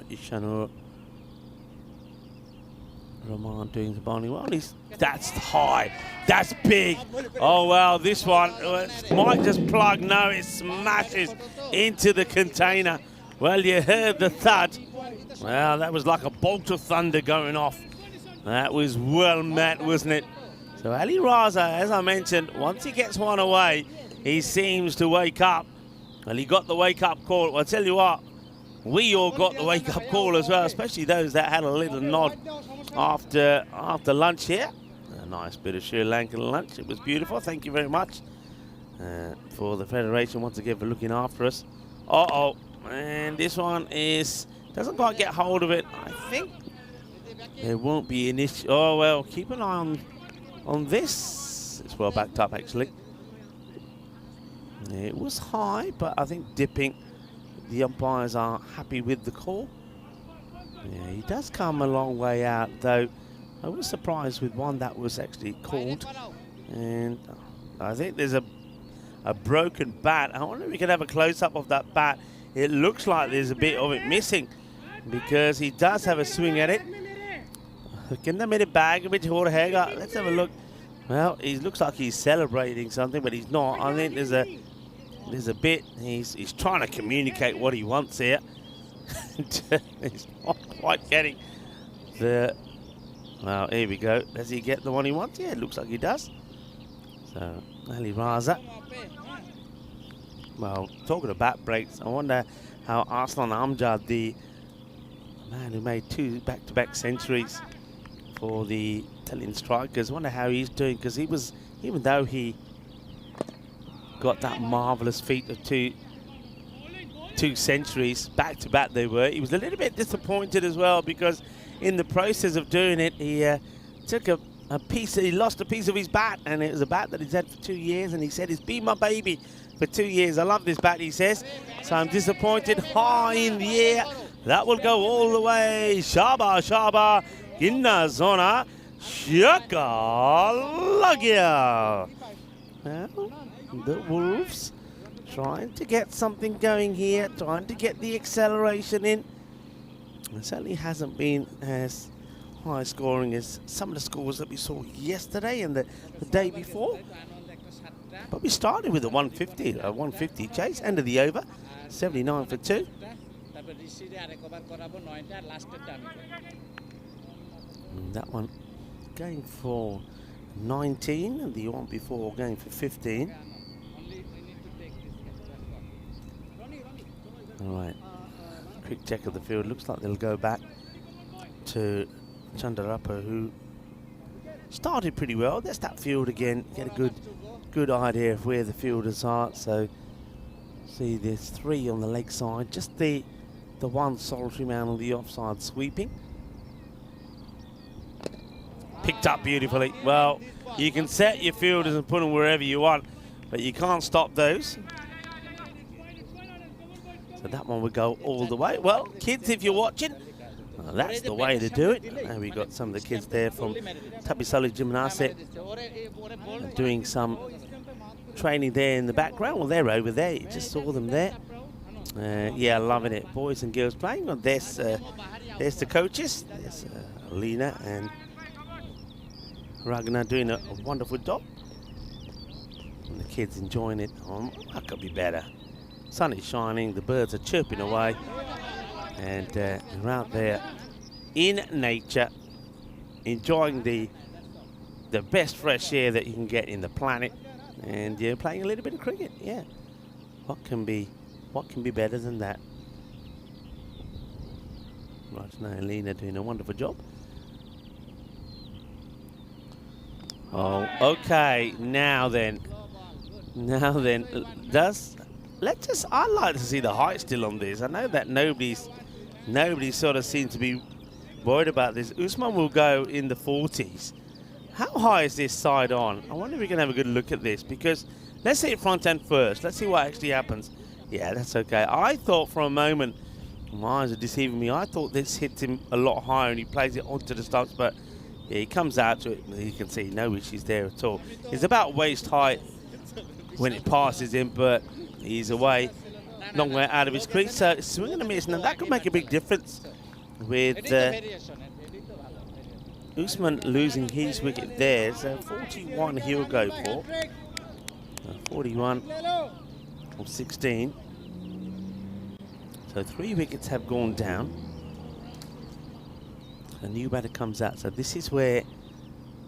Ishanur Rahman doing the bowling well. That's high. That's big. Oh, well, this one might just plug. No, it smashes into the container. Well, you heard the thud. Well, that was like a bolt of thunder going off. That was well met, wasn't it? So Ali Raza, as I mentioned, once he gets one away, he seems to wake up. Well, he got the wake-up call. Well, I'll tell you what, we all got the wake-up call as well, especially those that had a little nod after lunch here. A nice bit of Sri Lankan lunch. It was beautiful. Thank you very much for the Federation once again for looking after us. Uh-oh, and this one doesn't quite get hold of it. I think there won't be an issue. Oh, well, keep an eye on this. It's well backed up, actually. It was high, but I think dipping. The umpires are happy with the call. Yeah, he does come a long way out, though. I was surprised with one that was actually called. And I think there's a broken bat. I wonder if we could have a close-up of that bat. It looks like there's a bit of it missing because he does have a swing at it. Let's have a look. Well, he looks like he's celebrating something, but he's not. I think there's a bit. He's trying to communicate what he wants here. He's not quite getting the. Well, here we go. Does he get the one he wants? Yeah, it looks like he does. So, Ali Raza. Well, talking of bat breaks, I wonder how Arslan Amjad, the man who made 2 back-to-back centuries for the Italian strikers, wonder how he's doing, because he was, even though he got that marvellous feat of two centuries, back-to-back they were, he was a little bit disappointed as well, because in the process of doing it, he took a piece, he lost a piece of his bat, and it was a bat that he's had for 2 years, and he said, it's been my baby for 2 years. I love this bat, he says, so I'm disappointed. High in the air, that will go all the way. Shaba, Shaba, Ginna zona. Shakalagia. Well, the Wolves trying to get something going here, trying to get the acceleration in. It certainly hasn't been as high scoring as some of the scores that we saw yesterday and the day before. But we started with a 150 chase, end of the over, 79 for 2. And that one going for 19, and the one before going for 15. All right, quick check of the field. Looks like they'll go back to Chandarappa, who started pretty well. There's that field again. Get a good idea of where the fielders are. So see, there's 3 on the leg side. Just the one solitary man on the offside sweeping. Picked up beautifully. Well, you can set your fielders and put them wherever you want, but you can't stop those. So that one would go all the way. Well, kids, if you're watching, that's the way to do it. And we got some of the kids there from Tapisali Gymnasium doing some training there in the background. Well, they're over there. You just saw them there. Yeah, loving it. Boys and girls playing. Well, there's the coaches. There's Lena and Ragnar doing a wonderful job. And the kids enjoying it. Oh, that could be better. Sun is shining, the birds are chirping away, and we're out there in nature, enjoying the best fresh air that you can get in the planet, and you're playing a little bit of cricket. Yeah, what can be better than that? Right now, Lena doing a wonderful job. Oh, okay. Now then, I'd like to see the height still on this. I know that nobody sort of seems to be worried about this. Usman will go in the 40s. How high is this side on? I wonder if we can have a good look at this, because let's see it front end first. Let's see what actually happens. Yeah, that's okay. I thought for a moment, my eyes are deceiving me, I thought this hit him a lot higher and he plays it onto the stumps, but yeah, he comes out to it, you can see no issues there at all. It's about waist height when it passes him, but he's away, long way out of his crease, so swing and a miss, and that could make a big difference with Usman losing his wicket there. So 41 he'll go for, 41 from 16. So 3 wickets have gone down. A new batter comes out, so this is where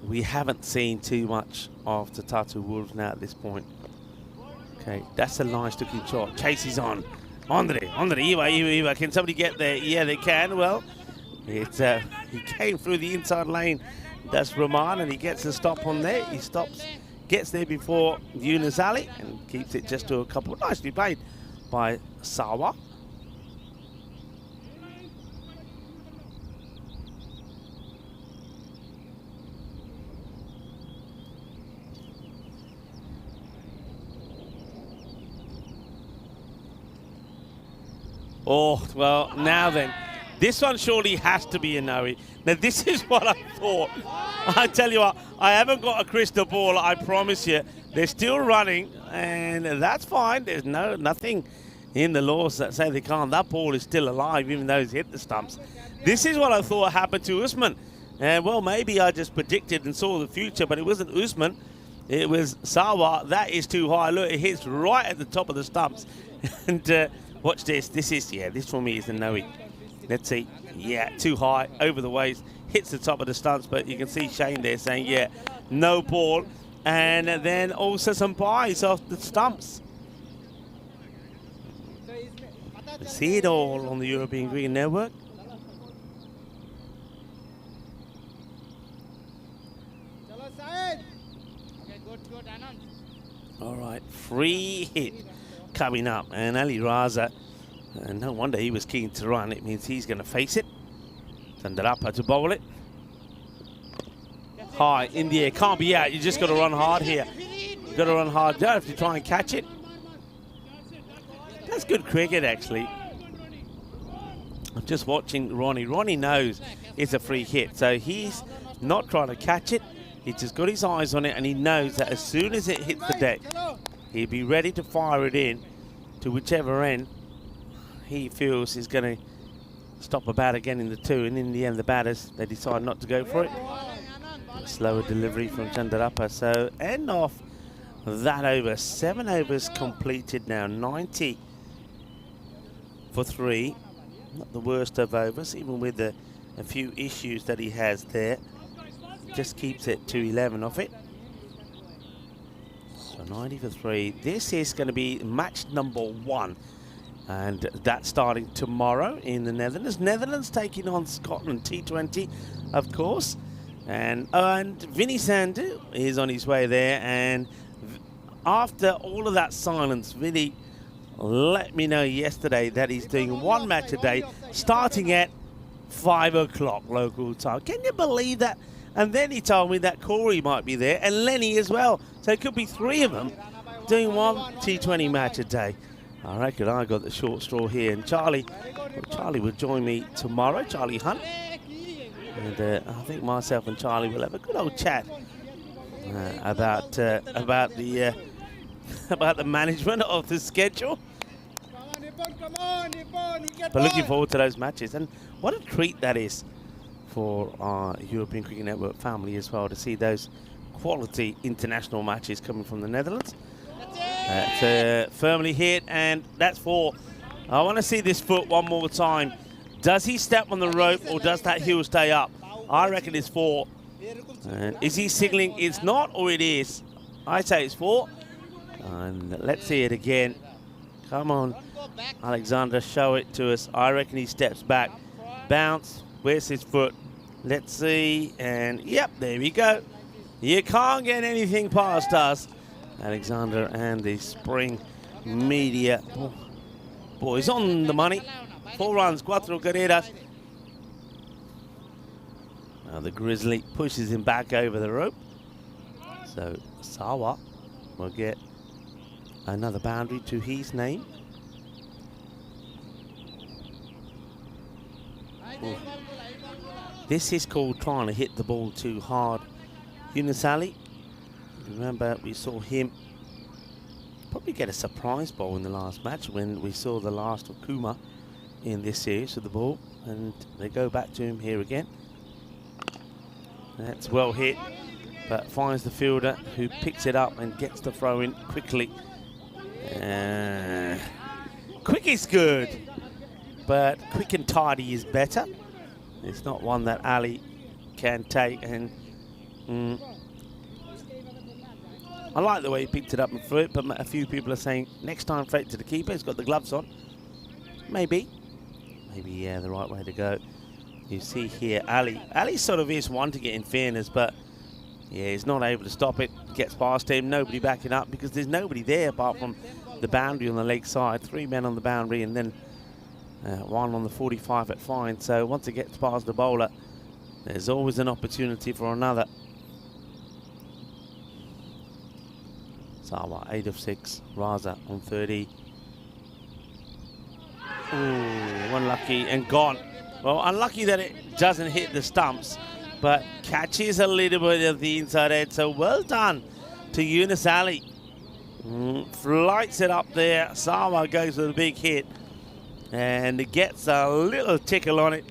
we haven't seen too much of the Tartu Wolves now at this point. Okay, that's a nice looking shot. Chase is on. Andre, Iwa. Can somebody get there? Yeah, they can. Well, it's he came through the inside lane. That's Rahman, and he gets a stop on there. He stops, gets there before Yunus Ali, and keeps it just to a couple. Nicely played by Sawa. Oh, well, now then. This one surely has to be a no. Now, this is what I thought. I tell you what, I haven't got a crystal ball, I promise you. They're still running, and that's fine. There's nothing in the laws that say they can't. That ball is still alive, even though it's hit the stumps. This is what I thought happened to Usman. And, well, maybe I just predicted and saw the future, but it wasn't Usman. It was Sawa. That is too high. Look, it hits right at the top of the stumps. And watch this. This for me is a no. Let's see. Yeah, too high, over the waist, hits the top of the stumps, but you can see Shane there saying, yeah, no ball. And then also some buys off the stumps. See it all on the European Green Network. All right, free hit coming up, and Ali Raza, no wonder he was keen to run. It means he's going to face it. Chandarappa to bowl it. High in the air, can't be out. You just got to run hard here. Got to run hard. Don't have to try and catch it. That's good cricket, actually. just watching Ronnie. Ronnie knows it's a free hit, so he's not trying to catch it. He's just got his eyes on it, and he knows that as soon as it hits the deck, he'll be ready to fire it in to whichever end he feels is going to stop a batter getting the 2. And in the end, the batters, they decide not to go for it. A slower delivery from Chandarappa. So end off that over. 7 overs completed now. 90 for 3. Not the worst of overs, even with a few issues that he has there. Just keeps it to 11 off it. So 90 for 3. This is going to be match number 1. And that's starting tomorrow in the Netherlands. Netherlands taking on Scotland. T20, of course. And Vinny Sandu is on his way there. And after all of that silence, Vinny let me know yesterday that he's doing 1 match a day, starting at 5 o'clock local time. Can you believe that? And then he told me that Corey might be there, and Lenny as well. So it could be 3 of them doing 1 T20 match a day. I reckon I got the short straw here. And Charlie will join me tomorrow, Charlie Hunt. And I think myself and Charlie will have a good old chat about the management of the schedule. But looking forward to those matches, and what a treat that is for our European Cricket Network family as well, to see those quality international matches coming from the Netherlands. That's firmly hit, and that's 4. I want to see this foot one more time. Does he step on the rope, or does that heel stay up? I reckon it's 4. And is he signaling it's not, or it is? I say it's 4. And let's see it again. Come on, Alexander, show it to us. I reckon he steps back. Bounce. Where's his foot? Let's see. And yep, there we go. You can't get anything past us. Alexander and the Spring Media boys on the money. 4 runs, 4 carreras. Now the Grizzly pushes him back over the rope. So Sawa will get another boundary to his name. Ooh. This is called trying to hit the ball too hard. Yunus Ali, remember we saw him probably get a surprise ball in the last match when we saw the last of Kumar in this series with the ball, and they go back to him here again. That's well hit, but finds the fielder who picks it up and gets the throw in quickly. Quick is good, but quick and tidy is better. It's not one that Ali can take, and I like the way he picked it up and threw it, but a few people are saying next time throw it to the keeper. He's got the gloves on. Maybe, yeah, the right way to go. You see here, Ali sort of is one to get in fairness, but yeah, he's not able to stop it. Gets past him, nobody backing up because there's nobody there apart from the boundary on the leg side. 3 men on the boundary, and then 1 on the 45 at fine. So once it gets past the bowler, there's always an opportunity for another. Sawa, 8 of 6. Raza on 30. Ooh, unlucky and gone. Well, unlucky that it doesn't hit the stumps, but catches a little bit of the inside edge. So well done to Yunus Ali. Flights it up there. Sawa goes with a big hit, and it gets a little tickle on it.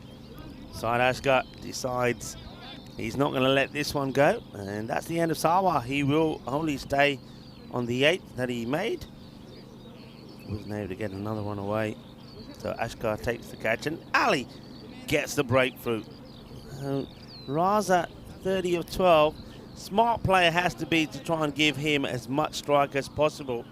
Syed Ashgar decides he's not going to let this one go, and that's the end of Sawa. He will only stay on the 8 that he made. Wasn't able to get another one away, so Ashgar takes the catch, and Ali gets the breakthrough. Raza, 30 of 12. Smart player has to be to try and give him as much strike as possible.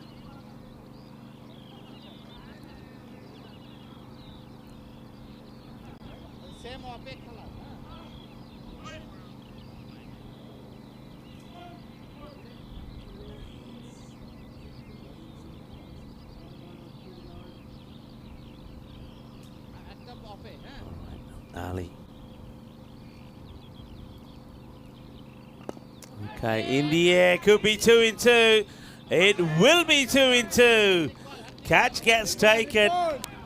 Ali. Okay, in the air, could be 2 in 2. It will be 2 in 2. Catch gets taken.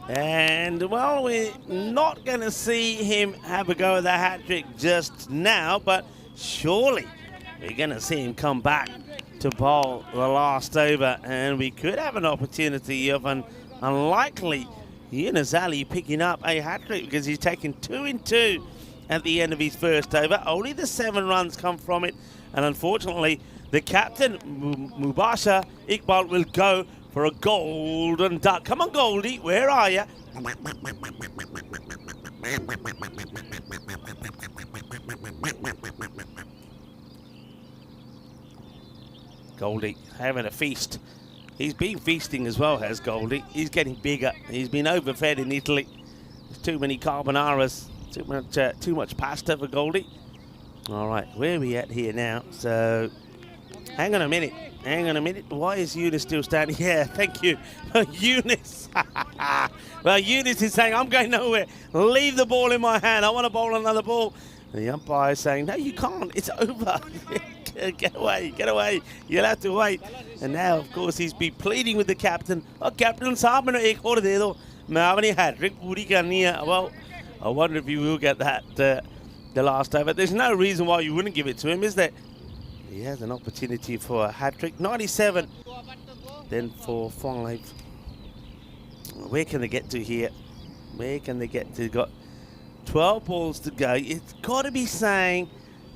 And, well, we're not going to see him have a go at the hat-trick just now, but surely we're going to see him come back to bowl the last over, and we could have an opportunity of an unlikely Yunus Ali picking up a hat-trick because he's taken 2 in 2 at the end of his first over. Only the 7 runs come from it, and unfortunately, the captain, Mubasha Iqbal, will go for a golden duck. Come on, Goldie, where are you? Goldie having a feast. He's been feasting as well, has Goldie. He's getting bigger. He's been overfed in Italy. There's too many carbonaras, too much pasta for Goldie. All right, where are we at here now? So, hang on a minute. Why is Yunus still standing? Yeah, thank you. Eunice. Well, Eunice is saying, I'm going nowhere. Leave the ball in my hand. I want to bowl another ball. And the umpire is saying, no, you can't. It's over. Get away. You'll have to wait. And now, of course, he's been pleading with the captain. Oh, Captain, saab mainu ek aur de do. Main apni hat-trick puri karni hai. Well, I wonder if you will get that the last over. There's no reason why you wouldn't give it to him, is there? He has an opportunity for a hat-trick. 97, then for 5. Where can they get to here? Where can they get to? Got 12 balls to go. It's got to be saying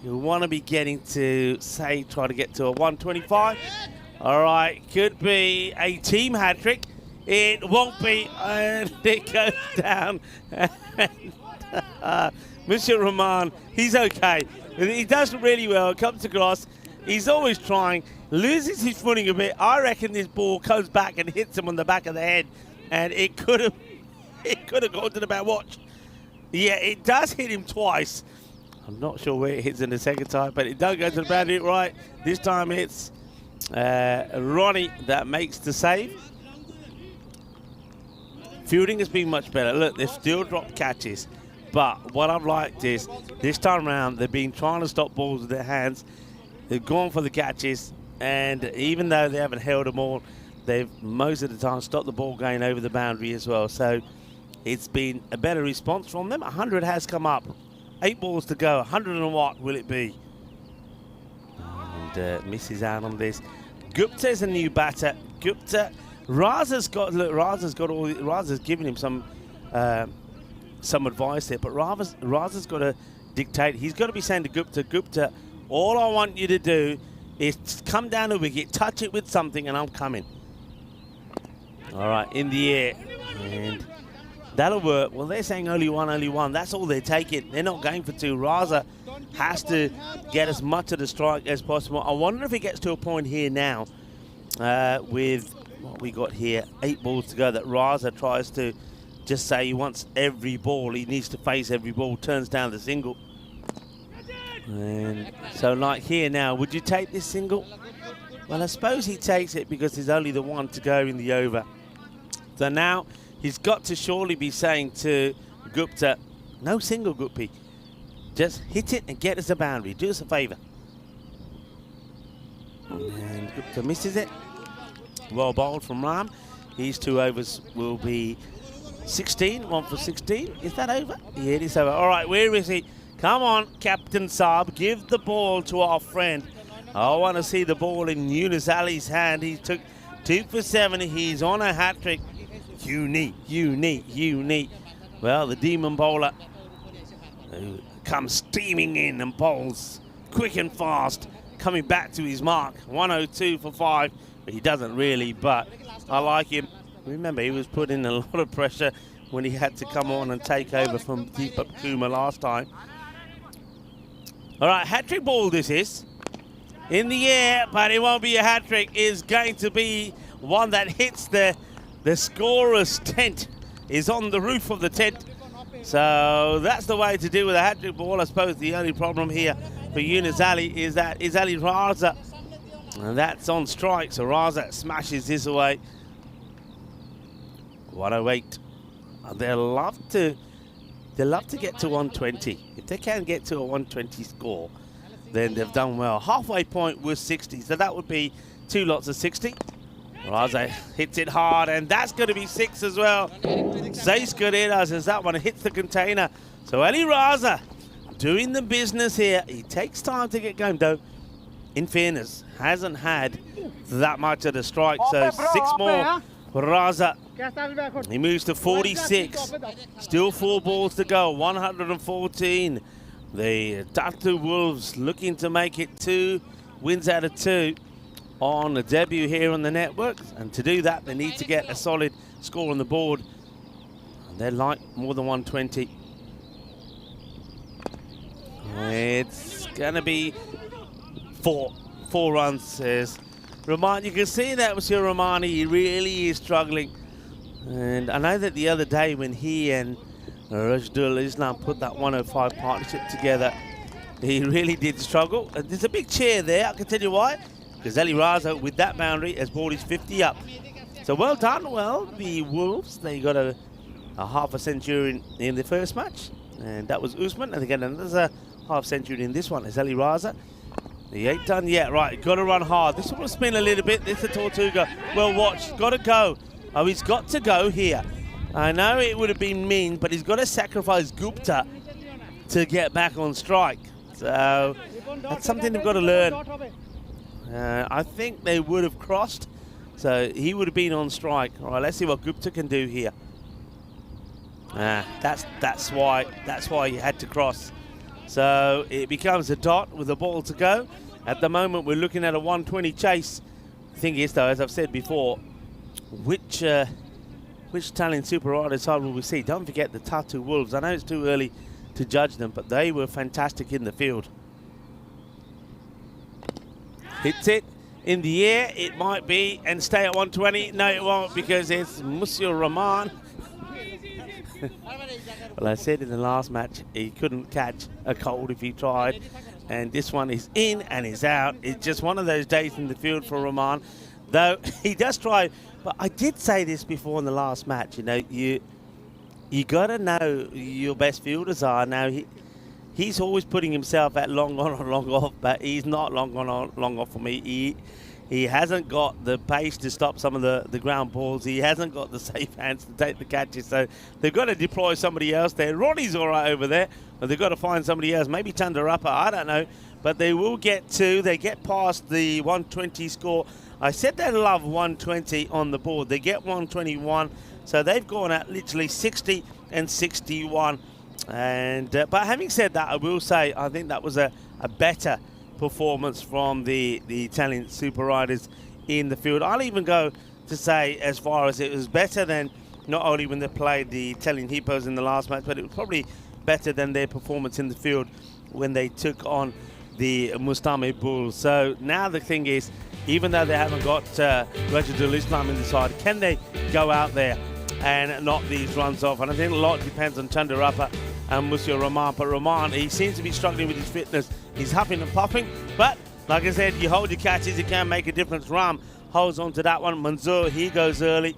you want to be getting to, say, try to get to a 125. All right, could be a team hat-trick. It won't be, and it goes down. Mr. Rahman, he's okay. He does really well, comes across. He's always trying, loses his footing a bit. I reckon this ball comes back and hits him on the back of the head, and it could have gone to the back. Watch. Yeah, it does hit him twice. I'm not sure where it hits in the second time, but it does go to the boundary, right? This time it's Ronnie that makes the save. Fielding has been much better. Look, they've still dropped catches, but what I've liked is this time around they've been trying to stop balls with their hands. They've gone for the catches, and even though they haven't held them all, they've most of the time stopped the ball going over the boundary as well. So it's been a better response from them. 100 has come up. 8 balls to go. 100 and what will it be? And misses out on this. Gupta's a new batter. Gupta, Raza's given him some advice there, but Raza's got to dictate. He's got to be saying to Gupta, all I want you to do is come down the wicket, touch it with something, and I'm coming. All right, in the air. And that'll work. Well, they're saying only one. That's all they're taking. They're not going for 2. Raza has to get as much of the strike as possible. I wonder if it gets to a point here now with what we got here, 8 balls to go, that Raza tries to just say he wants every ball. He needs to face every ball, turns down the single. And so like here now, would you take this single? Well, I suppose he takes it because there's only the 1 to go in the over. So now he's got to surely be saying to Gupta, no single, Guppy. Just hit it and get us a boundary. Do us a favour. And Gupta misses it. Well bowled from Ram. His 2 overs will be 16. 1 for 16. Is that over? Yeah, it is over. All right, where is he? Come on, Captain Saab. Give the ball to our friend. I want to see the ball in Yunus Ali's hand. He took 2 for 7. He's on a hat-trick. Unique. Well, the demon bowler who comes steaming in and bowls quick and fast, coming back to his mark. 102 for 5, but he doesn't really, but I like him. Remember, he was put in a lot of pressure when he had to come on and take over from Deepak Kumar last time. All right, hat-trick ball this is. In the air, but it won't be a hat-trick. It's going to be one that hits the scorer's tent. Is on the roof of the tent. So that's the way to deal with a hat-trick ball. I suppose the only problem here for Yunus Ali is that is Ali Raza. And that's on strike, so Raza smashes this away. 108. They'll love to get to 120. If they can get to a 120 score, then they've done well. Halfway point was 60, so that would be 2 lots of 60. Raza hits it hard, and that's going to be 6 as well. Zeis Guerreras as that one hits the container. So Ali Raza doing the business here. He takes time to get going, though. In fairness, hasn't had that much of the strike. So 6 more for Raza. He moves to 46. Still 4 balls to go. 114. The Tartu Wolves looking to make it 2 wins out of 2 on the debut here on the network. And to do that, they need to get a solid score on the board. And they're like more than 120. It's going to be 4 runs, says Rahman. You can see that with Rahmani, he really is struggling. And I know that the other day when he and Rajdul Islam put that 105 partnership together, he really did struggle. And there's a big cheer there, I can tell you why. Because Ali Raza, with that boundary, has brought his 50 up. So well done. Well, the Wolves, they got a half a century in the first match. And that was Usman. And again, another half century in this one. Is Ali Raza. He ain't done yet. Right, got to run hard. This one will spin a little bit. This is a Tortuga. Well watched. Got to go. Oh, he's got to go here. I know it would have been mean, but he's got to sacrifice Gupta to get back on strike. So that's something they've got to learn. I think they would have crossed, so he would have been on strike. All right, let's see what Gupta can do here. That's why he had to cross. So it becomes a dot with a ball to go. At the moment, we're looking at a 120 chase. The thing is, though, as I've said before, which talent Super Rider side will we see? Don't forget the Tartu Wolves. I know it's too early to judge them, but they were fantastic in the field. Hits it in the air. It might be and stay at 120. No, it won't, because it's Monsieur Rahman. Well, I said in the last match he couldn't catch a cold if he tried, and this one is in and is out. It's just one of those days in the field for Rahman, though he does try. But I did say this before in the last match, you know, you got to know your best fielders are. Now, he's always putting himself at long on or long off, but he's not long on or long off for me. He hasn't got the pace to stop some of the ground balls. He hasn't got the safe hands to take the catches. So they've got to deploy somebody else there. Ronnie's all right over there, but they've got to find somebody else. Maybe Chandarappa, I don't know. But they will get 2. They get past the 120 score. I said they love 120 on the board. They get 121. So they've gone at literally 60 and 61. And but having said that, I will say I think that was a better performance from the Italian Super Riders in the field. I'll even go to say as far as it was better than not only when they played the Italian Hippos in the last match, but it was probably better than their performance in the field when they took on the Mustame Bulls. So now the thing is, even though they haven't got Rajadul Islam in the side, can they go out there and knock these runs off? And I think a lot depends on Chandarappa and Monsieur Rahman. But Rahman, he seems to be struggling with his fitness. He's huffing and puffing, but like I said, you hold your catches, you can make a difference. Ram holds on to that one. Manzoor, he goes early.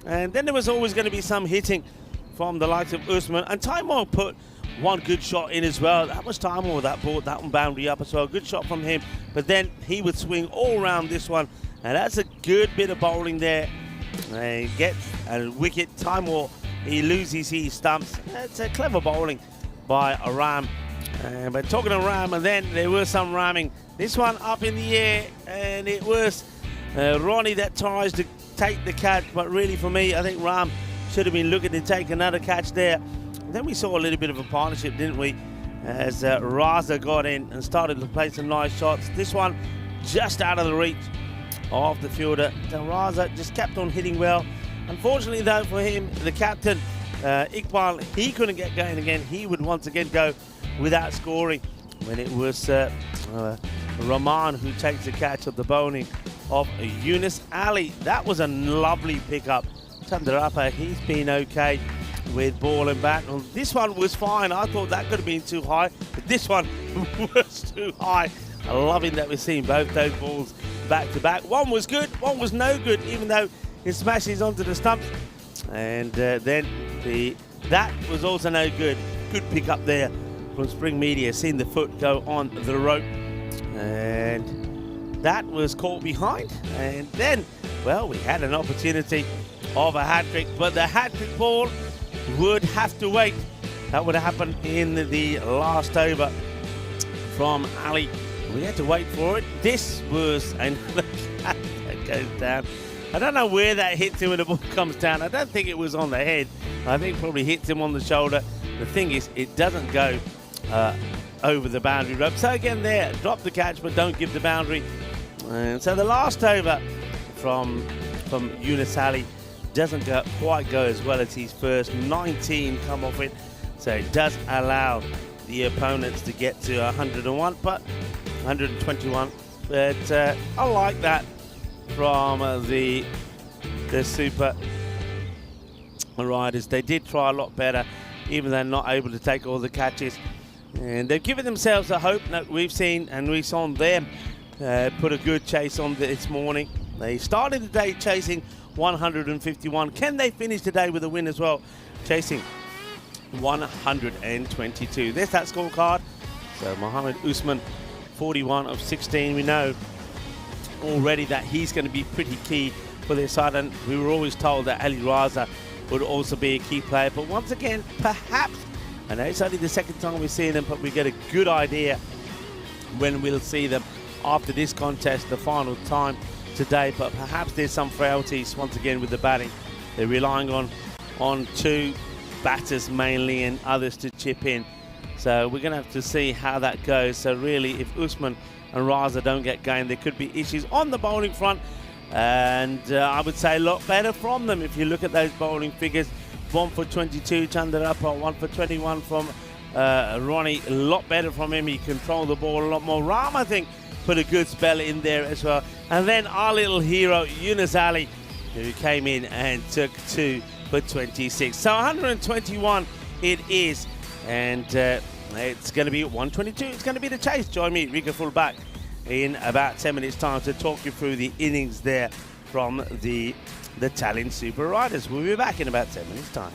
And then there was always going to be some hitting from the likes of Usman. And Taimur put one good shot in as well. That was Taimur that brought that one boundary up as well. Good shot from him. But then he would swing all around this one. And that's a good bit of bowling there. And he gets a wicket. Taimur, he loses his stumps. It's a clever bowling by Ram. But talking to Ram, and then there was some ramming. This one up in the air, and it was Ronnie that tries to take the catch. But really, for me, I think Ram should have been looking to take another catch there. And then we saw a little bit of a partnership, didn't we? As Raza got in and started to play some nice shots. This one just out of the reach of the fielder. So Raza just kept on hitting well. Unfortunately, though, for him, the captain, Iqbal, he couldn't get going again. He would once again go without scoring when it was Rahman who takes the catch of the bowling of Yunus Ali. That was a lovely pickup. Chandarappa, he's been okay with ball and bat. Well, this one was fine. I thought that could have been too high, but this one was too high. I'm loving that we're seeing both those balls back to back. One was good, one was no good, even though it smashes onto the stumps. And then that was also no good. Good pick up there from Spring Media, seeing the foot go on the rope. And that was caught behind. And then well, we had an opportunity of a hat-trick, but the hat-trick ball would have to wait. That would have happened in the last over from Ali. We had to wait for it. This was another cat that goes down. I don't know where that hits him when the ball comes down. I don't think it was on the head. I think it probably hits him on the shoulder. The thing is, it doesn't go over the boundary rope. So again there, drop the catch, but don't give the boundary. And so the last over from Yunus Ali doesn't quite go as well as his first. 19 come off it. So it does allow the opponents to get to 101, but 121. But I like that from the Super Riders. They did try a lot better, even though not able to take all the catches. And they've given themselves a hope that we've seen, and we saw them put a good chase on this morning. They started the day chasing 151. Can they finish the day with a win as well? Chasing 122. There's that scorecard. So Mohammed Usman, 41 of 16. We know already that he's going to be pretty key for their side, and we were always told that Ali Raza would also be a key player. But once again, perhaps, I know it's only the second time we're seeing them, but we get a good idea when we'll see them after this contest, the final time today. But perhaps there's some frailties once again with the batting. They're relying on two batters mainly and others to chip in. So we're going to have to see how that goes. So really, if Usman and Raza don't get going, there could be issues on the bowling front. And I would say a lot better from them. If you look at those bowling figures, 1 for 22, Chandarappa, 1 for 21 from Ronnie. A lot better from him. He controlled the ball a lot more. Ram, I think, put a good spell in there as well. And then our little hero, Yunus Ali, who came in and took 2 for 26. So 121 it is. And it's going to be 122. It's going to be the chase. Join me, Rico Fullback, in about 10 minutes' time to talk you through the innings there from the Tallinn Super Riders. We'll be back in about 10 minutes' time.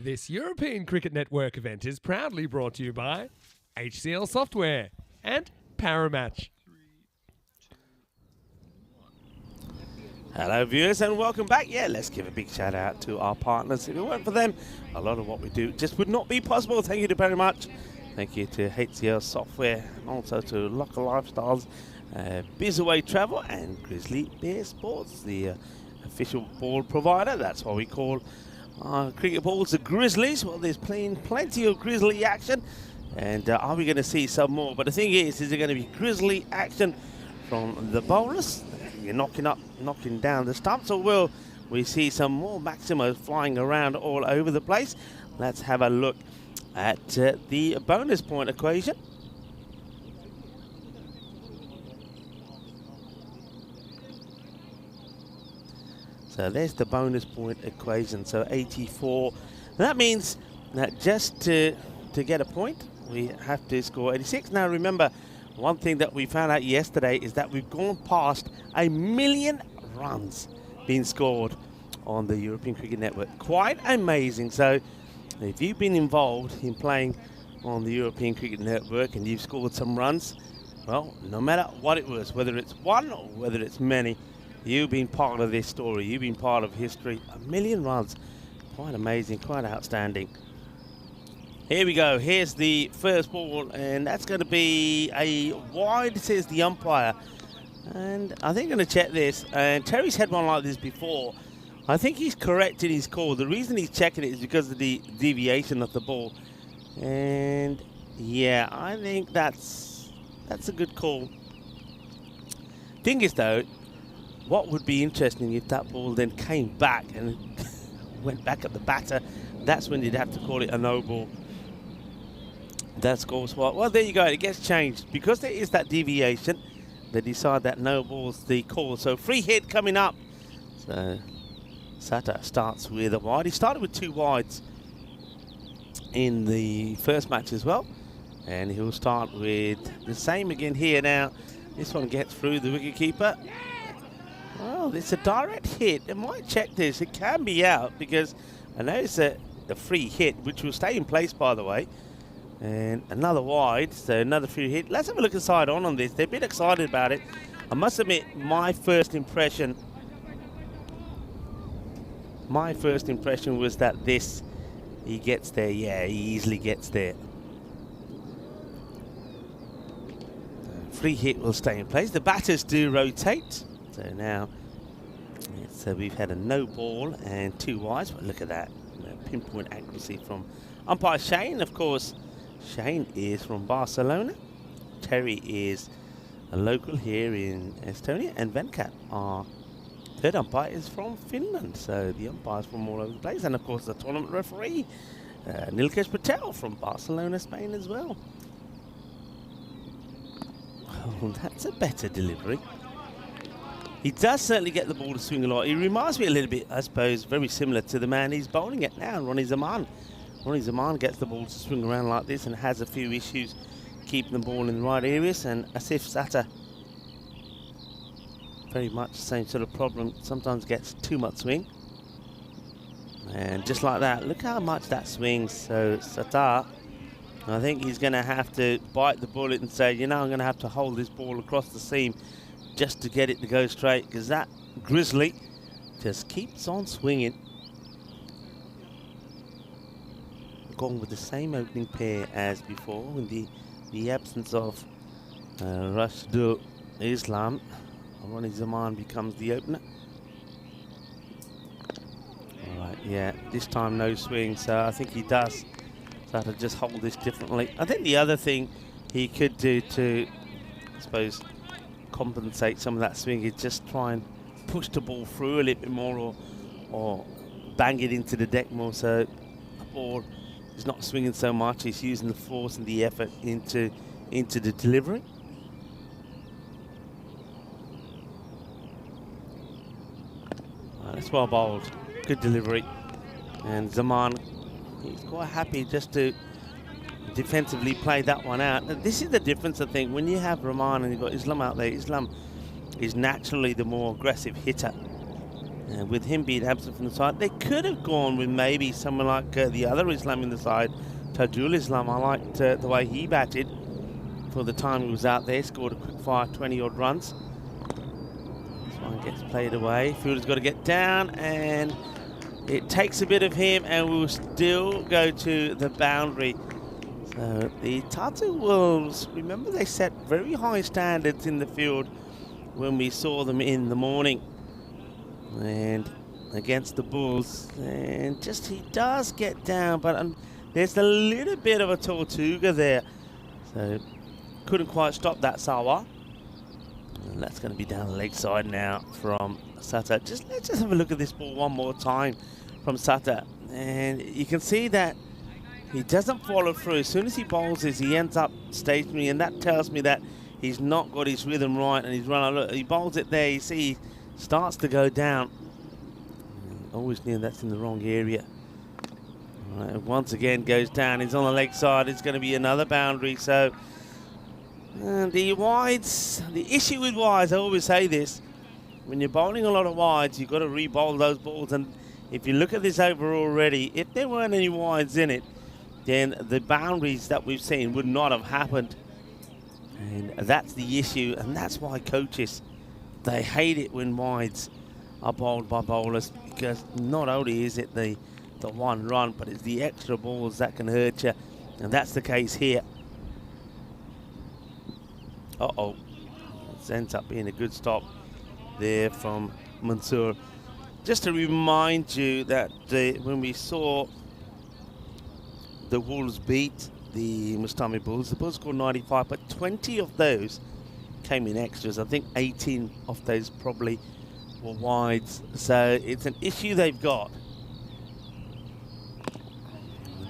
This European Cricket Network event is proudly brought to you by HCL Software and Paramatch. Hello viewers and welcome back. Yeah, let's give a big shout out to our partners. If it weren't for them, a lot of what we do just would not be possible. Thank you to Paramatch. Thank you to HCL Software and also to Locker Lifestyles, Bizaway Travel and Grizzly Bear Sports, the official ball provider. That's why we call our cricket balls the Grizzlies. Well, there's plenty of Grizzly action, and are we going to see some more? But the thing is there going to be Grizzly action from the bowlers? You're knocking down the stumps, or will we see some more Maximos flying around all over the place? Let's have a look at the bonus point equation. So there's the bonus point equation, so 84. That means that just to get a point, we have to score 86. Now remember, one thing that we found out yesterday is that we've gone past 1 million runs being scored on the European Cricket Network. Quite amazing. So if you've been involved in playing on the European Cricket Network and you've scored some runs, well, no matter what it was, whether it's one or whether it's many, you've been part of this story. You've been part of history. 1 million runs. Quite amazing, quite outstanding. Here we go. Here's the first ball, and that's going to be a wide, says the umpire. And I think I'm going to check this. And Terry's had one like this before. I think he's correct in his call. The reason he's checking it is because of the deviation of the ball. And yeah, I think that's a good call. Thing is, though, what would be interesting if that ball then came back and went back at the batter? That's when you'd have to call it a no ball. That scores what? Well, there you go. It gets changed. Because there is that deviation, they decide that no ball's the call. So free hit coming up. So Sata starts with a wide. He started with 2 wides in the first match as well. And he'll start with the same again here now. This one gets through the wicketkeeper. Well, it's a direct hit. I might check this. It can be out because I know it's a free hit, which will stay in place, by the way. And another wide, so another free hit. Let's have a look inside on this. They're a bit excited about it. I must admit, my first impression was that he gets there. Yeah, he easily gets there. Free hit will stay in place. The batters do rotate. So now, so we've had a no ball and 2 wides. But look at that, pinpoint accuracy from umpire Shane. Of course, Shane is from Barcelona. Terry is a local here in Estonia, and Venkat, our third umpire, is from Finland. So the umpires from all over the place, and of course the tournament referee, Nilkesh Patel from Barcelona, Spain as well. Oh, that's a better delivery. He does certainly get the ball to swing a lot. He reminds me a little bit, I suppose, very similar to the man he's bowling at now, Ronnie Zaman. Ronnie Zaman gets the ball to swing around like this and has a few issues keeping the ball in the right areas. And Asif Sata, very much the same sort of problem, sometimes gets too much swing. And just like that, look how much that swings. So Sata, I think he's going to have to bite the bullet and say, you know, I'm going to have to hold this ball across the seam just to get it to go straight, because that Grizzly just keeps on swinging. Gone with the same opening pair as before, with the absence of Rashidul Islam. Ronnie Zaman becomes the opener. Alright, yeah, this time no swing, so I think he does start to just hold this differently. I think the other thing he could do to, I suppose, compensate some of that swing is just try and push the ball through a little bit more, or bang it into the deck more, so the ball is not swinging so much. He's using the force and the effort into the delivery. That's well bowled. Good delivery. And Zaman, he's quite happy just to defensively play that one out. Now, this is the difference, I think, when you have Rahman and you've got Islam out there. Islam is naturally the more aggressive hitter. And with him being absent from the side, they could have gone with maybe someone like the other Islam in the side, Tajul Islam. I liked the way he batted for the time he was out there. Scored a quick fire 20-odd runs. This one gets played away. Fielder's got to get down, and it takes a bit of him, and we'll still go to the boundary. So the Tata Wolves, remember they set very high standards in the field when we saw them in the morning and against the Bulls, and just he does get down, but there's a little bit of a Tortuga there, so couldn't quite stop that Sawa. And that's going to be down the leg side now from Sata. Let's just have a look at this ball one more time from Sata, and you can see that he doesn't follow through. As soon as he bowls this, he ends up stationary, and that tells me that he's not got his rhythm right, and he's run. Look, he bowls it there. You see, he starts to go down. Always knew that's in the wrong area. Right, once again goes down. He's on the leg side. It's going to be another boundary. So the wides, the issue with wides, I always say this: when you're bowling a lot of wides, you've got to re-bowl those balls. And if you look at this over already, if there weren't any wides in it, then the boundaries that we've seen would not have happened. And that's the issue, and that's why coaches, they hate it when wides are bowled by bowlers, because not only is it the one run, but it's the extra balls that can hurt you, and that's the case here. Uh-oh, it ends up being a good stop there from Mansoor. Just to remind you that when we saw the Wolves beat the Mustami Bulls, the Bulls scored 95, but 20 of those came in extras. I think 18 of those probably were wides. So it's an issue they've got.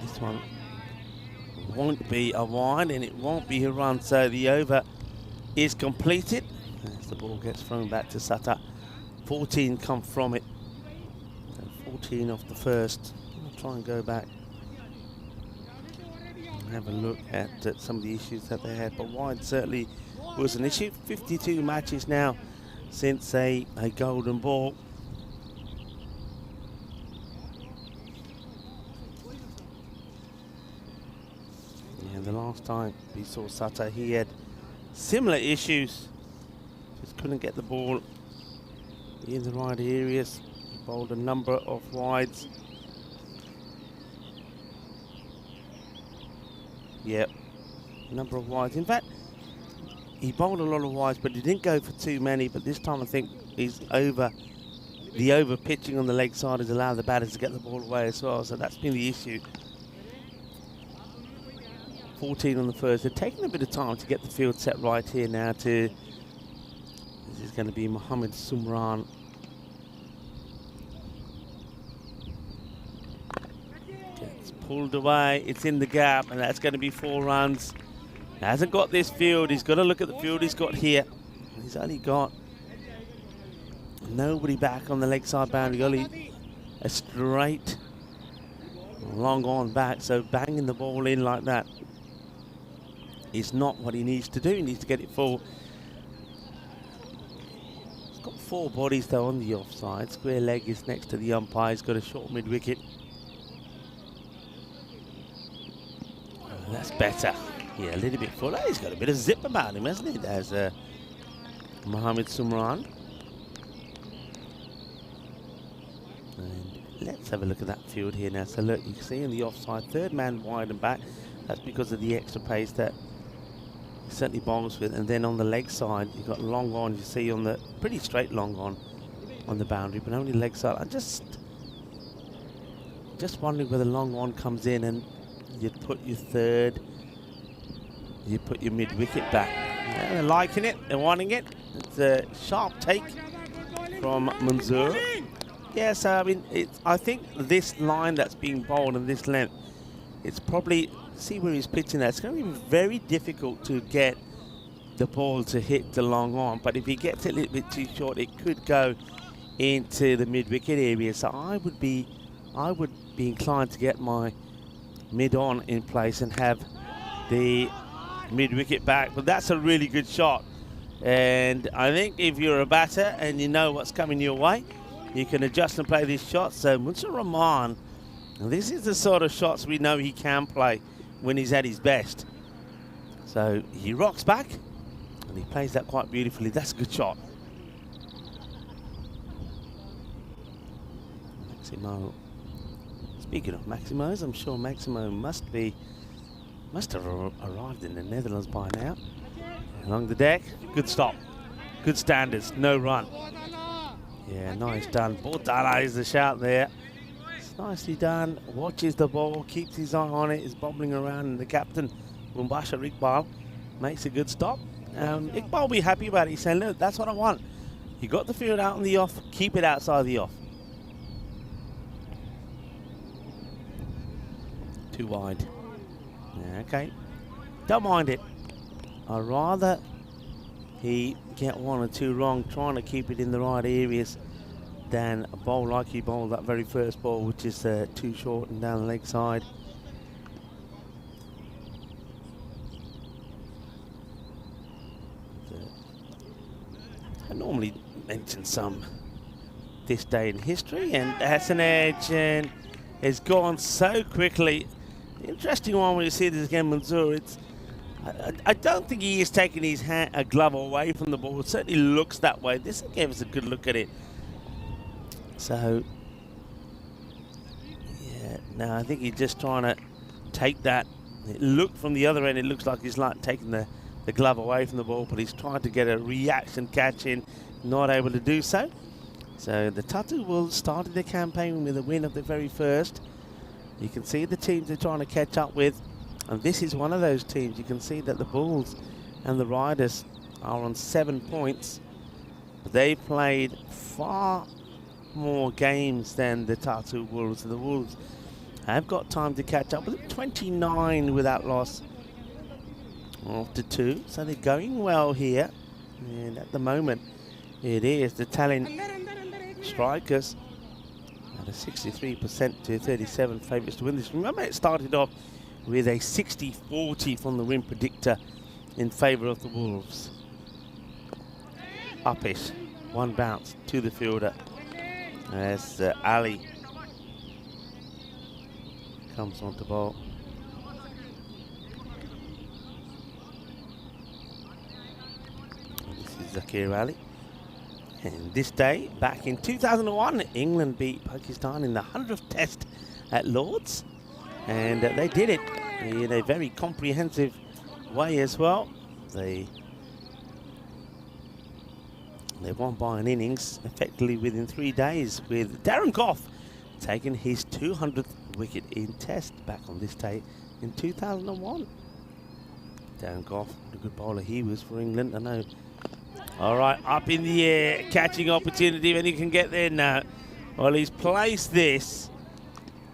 This one won't be a wide, and it won't be a run. So the over is completed as the ball gets thrown back to Sata. 14 come from it. So 14 off the first. I'll try and go back and have a look at some of the issues that they had, but wide certainly was an issue. 52 matches now since a golden ball. Yeah, the last time we saw Sata, he had similar issues. Just couldn't get the ball in the right areas. He bowled a number of wides. Yep, number of wides. In fact, he bowled a lot of wides, but he didn't go for too many. But this time I think he's over pitching on the leg side has allowed the batters to get the ball away as well. So that's been the issue. 14 on the first. They're taking a bit of time to get the field set right here now. This is going to be Mohammed Sumran. Gets pulled away. It's in the gap, and that's going to be 4 runs. He hasn't got this field. He's got to look at the field he's got here. He's only got nobody back on the leg side boundary. Only a straight long on back. So banging the ball in like that is not what he needs to do. He needs to get it full. He's got 4 bodies though on the offside. Square leg is next to the umpire. He's got a short mid wicket. Oh, that's better. Yeah, a little bit fuller. He's got a bit of zip about him, hasn't he? There's Mohammed Sumran. And let's have a look at that field here now. So look, you can see in the offside, 3rd man wide and back. That's because of the extra pace that he certainly bowls with. And then on the leg side, you've got long on. You see on the pretty straight long on the boundary, but only leg side. I'm just wondering whether long on comes in and you'd put your 3rd. You put your mid-wicket back. Yeah, they're liking it. They're wanting it. It's a sharp take from Mansoor. Yeah, so I mean, I think this line that's being bowled and this length, it's probably, see where he's pitching that. It's going to be very difficult to get the ball to hit the long on. But if he gets it a little bit too short, it could go into the mid-wicket area. So I would be inclined to get my mid-on in place and have the mid-wicket back. But that's a really good shot, and I think if you're a batter and you know what's coming your way, he can adjust and play these shots. So Munsur Rahman, this is the sort of shots we know he can play when he's at his best. So he rocks back and he plays that quite beautifully. That's a good shot. Maximo. Speaking of Maximos, I'm sure Maximo must have arrived in the Netherlands by now. Along the deck, good stop. Good standards, no run. Yeah, nice done. Bordala is the shout there. It's nicely done. Watches the ball, keeps his eye on it, is bobbling around, and the captain, Mumbasha Iqbal, makes a good stop. Iqbal will be happy about it. He's saying, look, that's what I want. You got the field out on the off, keep it outside the off. Too wide. Yeah, okay. Don't mind it. I'd rather he get one or two wrong, trying to keep it in the right areas, than a bowl like he bowled that very first ball, which is too short and down the leg side. I normally mention some this day in history, and that's an edge, and it's gone so quickly. Interesting one when you see this again, Mansoor. I don't think he is taking his glove away from the ball. It certainly looks that way. This gave us a good look at it. So, yeah, no, I think he's just trying to take that. It looked from the other end, it looks like he's like taking the glove away from the ball, but he's trying to get a reaction catch in, not able to do so. So the Tatu will start their campaign with a win of the very first. You can see the teams they're trying to catch up with, and this is one of those teams. You can see that the Bulls and the Riders are on 7 points, but they've played far more games than the Tatu Wolves. So the Wolves have got time to catch up with them. 29 without loss after 2, so they're going well here. And at the moment, it is the talent strikers at a 63% to 37 favourites to win this. Remember, it started off with a 60-40 from the win predictor in favour of the Wolves. Uppish, one bounce to the fielder as Ali comes onto ball. This is Zakir Ali. And this day, back in 2001, England beat Pakistan in the 100th Test at Lord's. And they did it in a very comprehensive way as well. They won by an innings effectively within 3 days, with Darren Gough taking his 200th wicket in Test back on this day in 2001. Darren Gough, what a good bowler he was for England, I know. All right, up in the air, catching opportunity when he can get there now. Well, he's placed this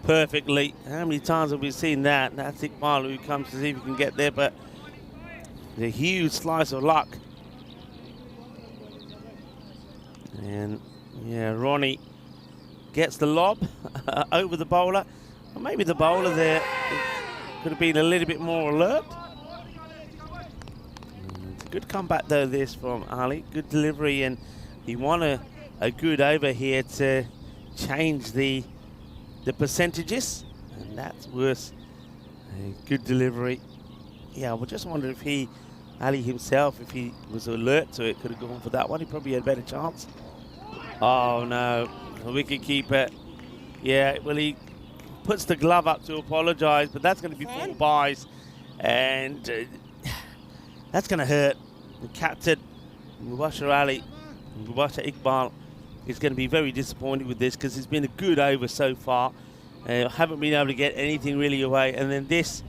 perfectly. How many times have we seen that? That's Iqbal who comes to see if he can get there, but a huge slice of luck. And yeah, Ronnie gets the lob over the bowler. Well, maybe the bowler there could have been a little bit more alert. Good comeback though, this from Ali. Good delivery, and he won a good over here to change the percentages, and that's worth a good delivery. Yeah, I just wonder if Ali himself, if he was alert to it, could have gone for that one. He probably had a better chance. Oh no, the wicket keeper. Yeah, well, he puts the glove up to apologise, but that's going to be 4 byes, and that's going to hurt. The captain, Mubashir Ali, Mubashir Iqbal, is going to be very disappointed with this, because it's been a good over so far. Haven't been able to get anything really away, and then this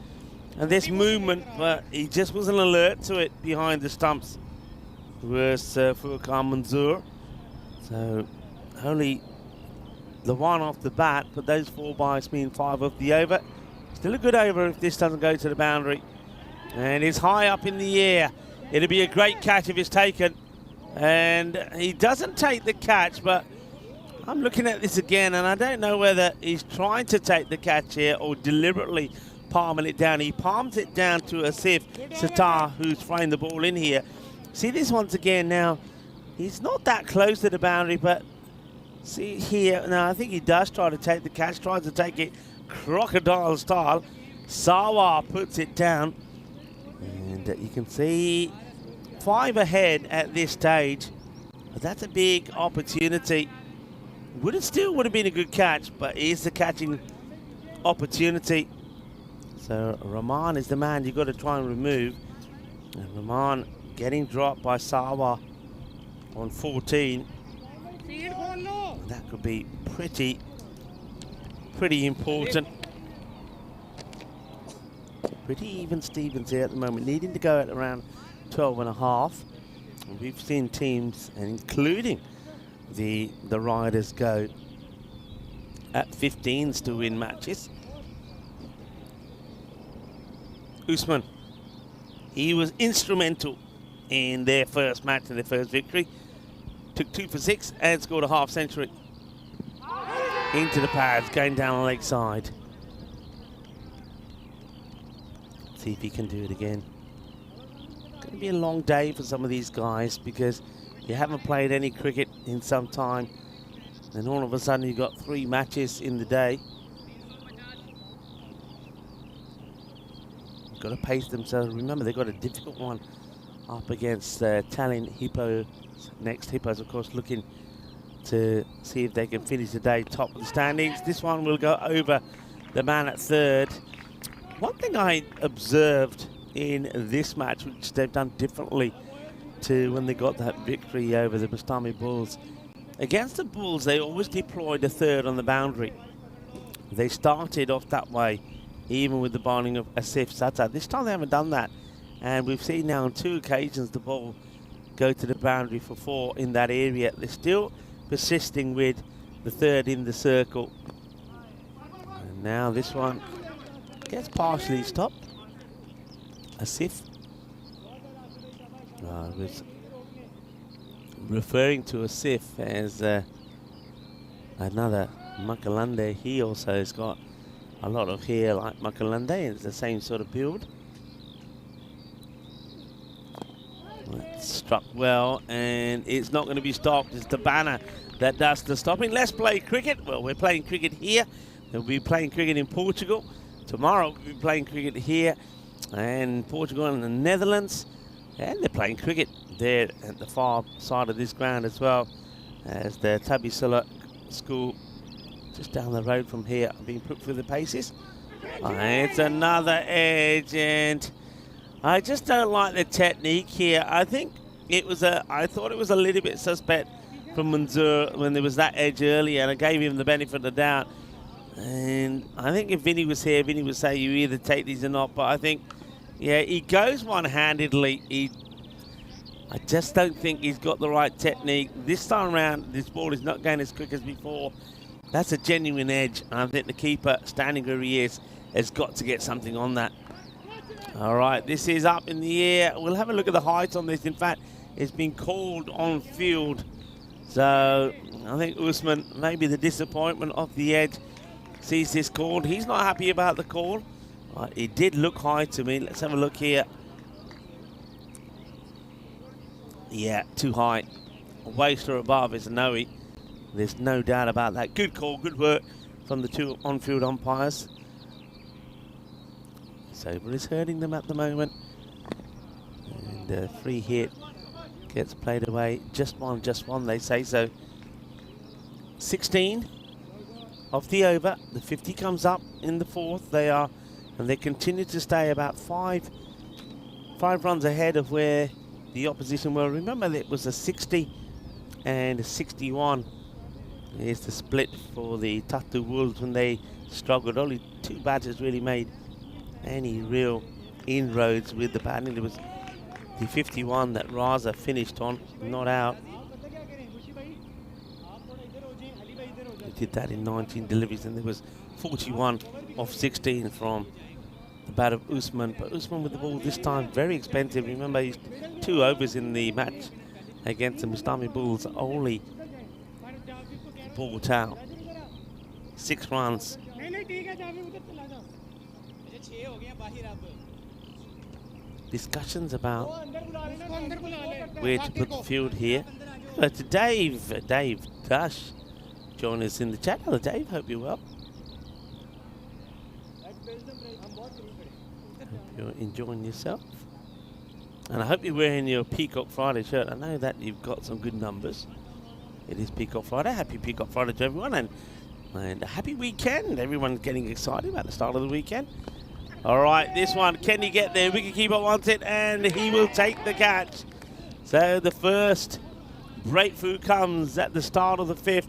movement, but he just wasn't alert to it behind the stumps. Was Furqan Manzoor. So only the one off the bat, but those 4 byes mean 5 of the over. Still a good over if this doesn't go to the boundary. And it's high up in the air. It'll be a great catch if it's taken. And he doesn't take the catch, but I'm looking at this again, and I don't know whether he's trying to take the catch here or deliberately palming it down. He palms it down to Asif Sattar, who's throwing the ball in here. See this once again now. He's not that close to the boundary, but See here, now I think he does try to take the catch, tries to take it crocodile style. Sawa puts it down, and you can see 5 ahead at this stage. But that's a big opportunity. Would have been a good catch, but is the catching opportunity. So Rahman is the man you've got to try and remove. And Rahman getting dropped by Sawa on 14. That could be pretty important. Pretty even Stevens here at the moment, needing to go at around 12.5. We've seen teams, including the Riders, go at 15s to win matches. Usman, he was instrumental in their first match and their first victory. Took 2 for 6 and scored a half century. Into the pads, going down the leg side. See if he can do it again. Going to be a long day for some of these guys because you haven't played any cricket in some time. And all of a sudden you've got 3 matches in the day. Got to pace themselves. Remember, they've got a difficult one up against Tallinn Hippo. Next, Hippo's of course looking to see if they can finish the day top of the standings. This one will go over the man at third. One thing I observed in this match, which they've done differently to when they got that victory over the Bastami Bulls. Against the Bulls, they always deployed a third on the boundary. They started off that way, even with the bowling of Asif Sata. This time they haven't done that. And we've seen now on 2 occasions the ball go to the boundary for 4 in that area. They're still persisting with the third in the circle. And now this one gets partially stopped. Asif. I was referring to Asif as another Makalande. He also has got a lot of hair like Makalande. It's the same sort of build. Struck well, and it's not going to be stopped. It's the banner that does the stopping. Let's play cricket. Well, we're playing cricket here. We'll be playing cricket in Portugal. Tomorrow we'll be playing cricket here and Portugal and the Netherlands. And they're playing cricket there at the far side of this ground as well, as the Tabisula school just down the road from here are being put through the paces. It's another edge, and I just don't like the technique here. I think I thought it was a little bit suspect from Manzoor when there was that edge earlier, and I gave him the benefit of the doubt. And I think if Vinny was here, Vinny would say you either take these or not. But I think, yeah, he goes one-handedly. I just don't think he's got the right technique. This time around, this ball is not going as quick as before. That's a genuine edge. I think the keeper, standing where he is, has got to get something on that. All right, this is up in the air. We'll have a look at the height on this. In fact, it's been called on field. So I think Usman, maybe the disappointment of the edge, sees this called. He's not happy about the call. It did look high to me. Let's have a look here. Yeah, too high. Waist or above is a no-y. There's no doubt about that. Good call, good work from the 2 on-field umpires. Sober is hurting them at the moment. And a free hit gets played away. Just one, they say so. 16 of the over. The 50 comes up in the 4th. And they continue to stay about 5 runs ahead of where the opposition were. Remember that it was a 60 and a 61. Here's the split for the Tatu Wolves when they struggled. Only 2 batters really made any real inroads with the batting. It was the 51 that Raza finished on, not out. He did that in 19 deliveries, and there was 41 off 16 from the bat of Usman. But Usman with the ball this time, very expensive. Remember, he's 2 overs in the match against the Bastami Bulls, only ball out. 6 runs. Discussions about where to put the field here. To Dave Dash join us in the chat. Hello, Dave. Hope you're well. Hope you're enjoying yourself. And I hope you're wearing your Peacock Friday shirt. I know that you've got some good numbers. It is Peacock Friday. Happy Peacock Friday to everyone. And a happy weekend. Everyone's getting excited about the start of the weekend. All right, this one, can he get there? Wicketkeeper wants it, and he will take the catch. So the first breakthrough comes at the start of the 5th,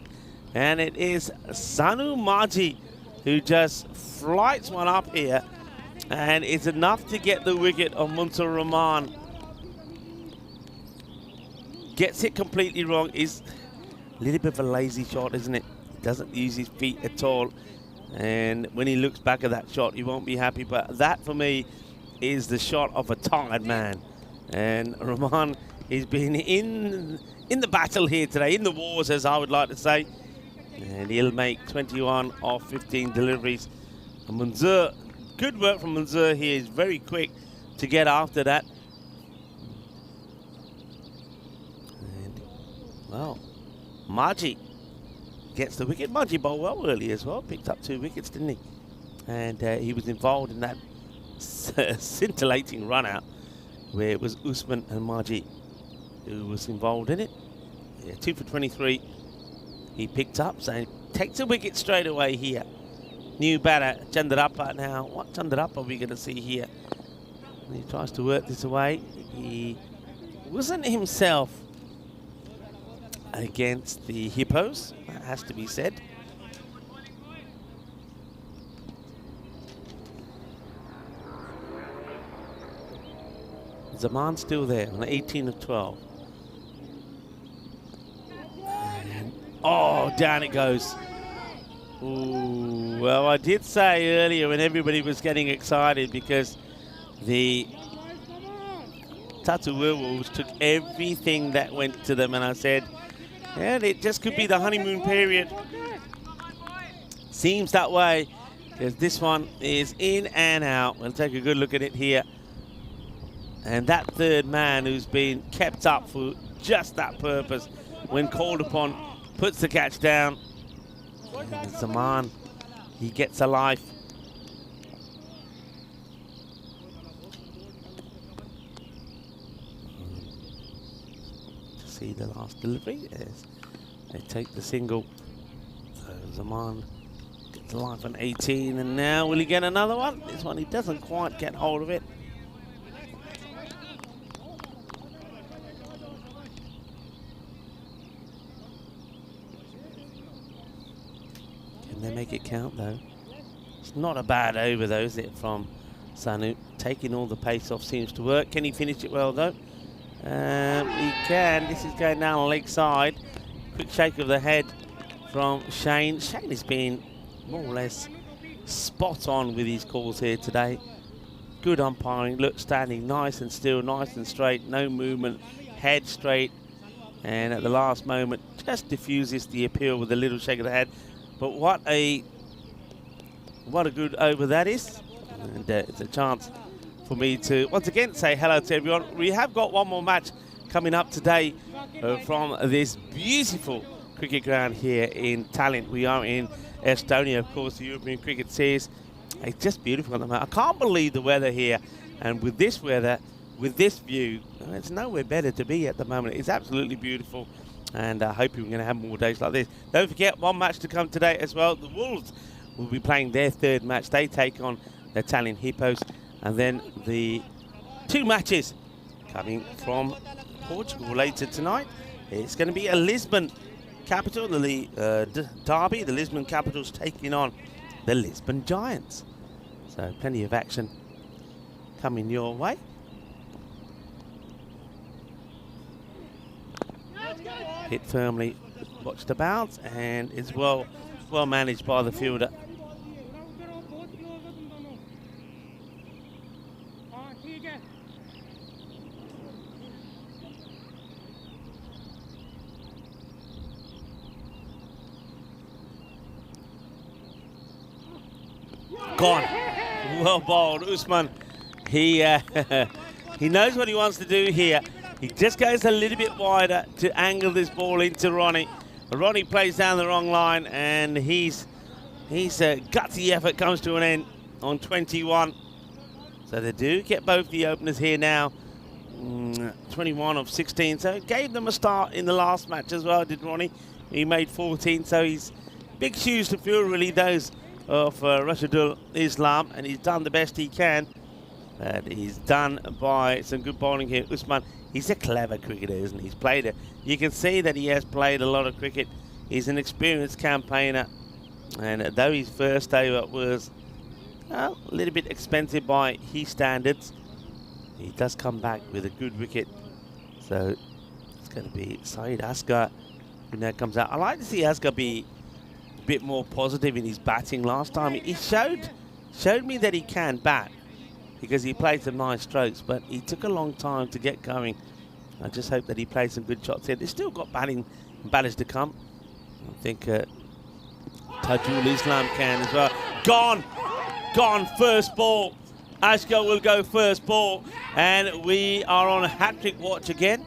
and it is Sanu Maji who just flights one up here, and it's enough to get the wicket of Munsur Rahman. Gets it completely wrong. Is a little bit of a lazy shot, isn't it? Doesn't use his feet at all. And when he looks back at that shot, he won't be happy. But that, for me, is the shot of a tired man. And Rahman has been in the battle here today, in the wars, as I would like to say. And he'll make 21 of 15 deliveries. And Munsur, good work from Munsur here. He's very quick to get after that. And, well, Maji gets the wicket. Maji bowled well early as well. Picked up 2 wickets, didn't he? And he was involved in that scintillating run out where it was Usman and Maji who was involved in it. Yeah, 2 for 23. He picked up, so he takes a wicket straight away here. New batter, Chandrappa now. What Chandrappa are we going to see here? And he tries to work this away. He wasn't himself against the Hippos, that has to be said. Zaman still there on 18 of 12. And, oh, down it goes. Ooh, well, I did say earlier when everybody was getting excited because the Tatu Werewolves took everything that went to them, and I said, yeah, it just could be the honeymoon period. Seems that way, because this one is in and out. We'll take a good look at it here. And that third man who's been kept up for just that purpose, when called upon, puts the catch down. And Zaman, he gets a life. To see the last delivery, yes. They take the single. So Zaman gets a life on 18, and now will he get another one? This one he doesn't quite get hold of it. Can they make it count though? It's not a bad over though, is it, from Sanu? Taking all the pace off seems to work. Can he finish it well though? He can. This is going down the leg side. Quick shake of the head from Shane. Shane has been more or less spot on with his calls here today. Good umpiring. Look, standing nice and still, nice and straight. No movement. Head straight. And at the last moment, just diffuses the appeal with a little shake of the head. But what a good over that is. And it's a chance for me to once again say hello to everyone. We have got one more match coming up today from this beautiful cricket ground here in Tallinn. We are in Estonia, of course, the European Cricket Series. It's just beautiful at the moment. I can't believe the weather here, and with this weather, with this view, it's nowhere better to be at the moment. It's absolutely beautiful, and I hope we're going to have more days like this. Don't forget, one match to come today as well. The Wolves will be playing their 3rd match. They take on the Italian Hippos, and then the 2 matches coming from Portugal later tonight. It's going to be a Lisbon Capital, the derby. The Lisbon Capitals taking on the Lisbon Giants. So plenty of action coming your way. Hit firmly, watch the bounce, and it's well managed by the fielder. Gone. Well bowled, Usman. He knows what he wants to do here. He just goes a little bit wider to angle this ball into Ronnie. Ronnie plays down the wrong line, and his gutsy effort comes to an end on 21. So they do get both the openers here now. 21 of 16, so gave them a start in the last match as well, did Ronnie. He made 14, so he's big shoes to fill, really, those of Rashidul Islam, and he's done the best he can. And he's done by some good bowling here. Usman, he's a clever cricketer, isn't he? He's played it. You can see that he has played a lot of cricket. He's an experienced campaigner, and though his first over was a little bit expensive by his standards, he does come back with a good wicket. So it's going to be Saeed Asghar who now comes out. I like to see Asghar be a bit more positive in his batting. Last time he showed me that he can bat because he played some nice strokes, but he took a long time to get going. I just hope that he plays some good shots here. They've still got batters to come. I think Tajul Islam can as well. Gone, first ball. Asghar will go first ball, and we are on a hat-trick watch again.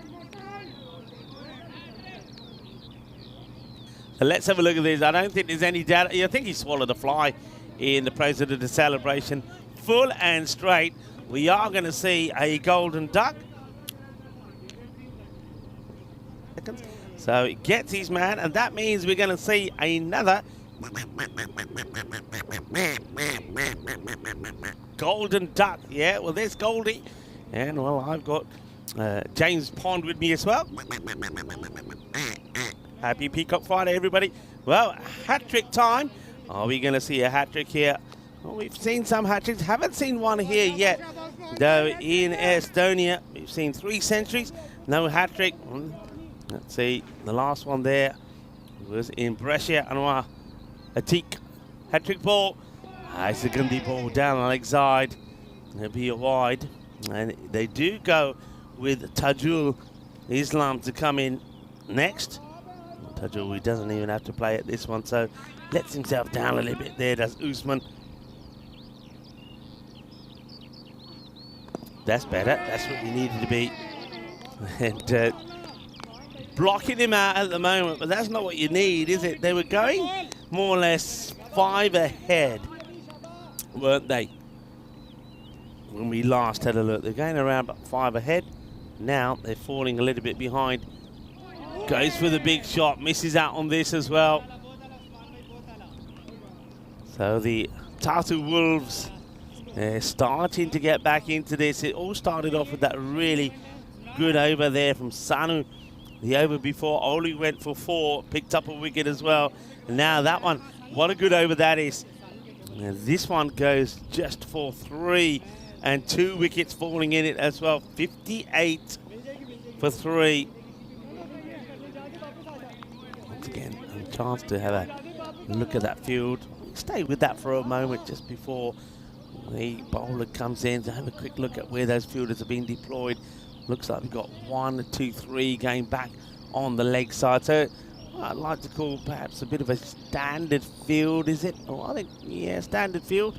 So let's have a look at this. I don't think there's any doubt. I think he swallowed a fly in the process of the celebration. Full and straight. We are going to see a golden duck. So he gets his man, and that means we're going to see another golden duck. Yeah, well, there's Goldie. And, well, I've got James Pond with me as well. Happy Peacock Friday, everybody. Well, hat-trick time. Are we going to see a hat-trick here? Well, we've seen some hat-tricks. Haven't seen one here yet. Though in Estonia, we've seen 3 centuries. No hat-trick. Let's see. The last one there was in Brescia. Anwar Atik. Hat-trick ball. It's a Gandhi ball down on leg side. It'll be a wide. And they do go with Tajul Islam to come in next. Tajul, he doesn't even have to play at this one, so lets himself down a little bit there, does Usman. That's better. That's what you needed to be. And blocking him out at the moment, but that's not what you need, is it? They were going more or less 5 ahead, weren't they? When we last had a look, they're going around about 5 ahead. Now they're falling a little bit behind. Goes for the big shot, misses out on this as well. So the Tartu Wolves starting to get back into this. It all started off with that really good over there from Sanu. The over before, Oli went for 4, picked up a wicket as well. And now that one, what a good over that is. And this one goes just for 3 and 2 wickets falling in it as well. 58 for 3. Once again, a chance to have a look at that field. Stay with that for a moment just before the bowler comes in to have a quick look at where those fielders are being deployed. Looks like we've got 1, 2, 3 going back on the leg side. So I'd like to call perhaps a bit of a standard field, is it? Oh, I think, yeah, standard field.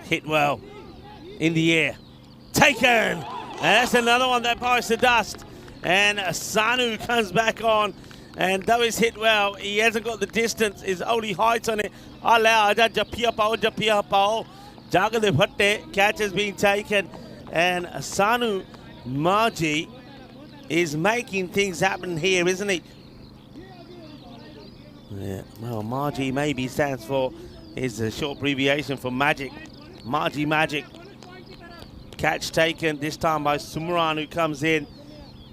Hit well in the air. Taken! And that's another one that bites the dust. And Sanu comes back on. And though he's hit well, he hasn't got the distance. His only height on it. Catch has been taken. And Sanu Marji is making things happen here, isn't he? Yeah, well, Marji maybe stands for, is a short abbreviation for magic. Marji Magic. Catch taken this time by Sumran, who comes in.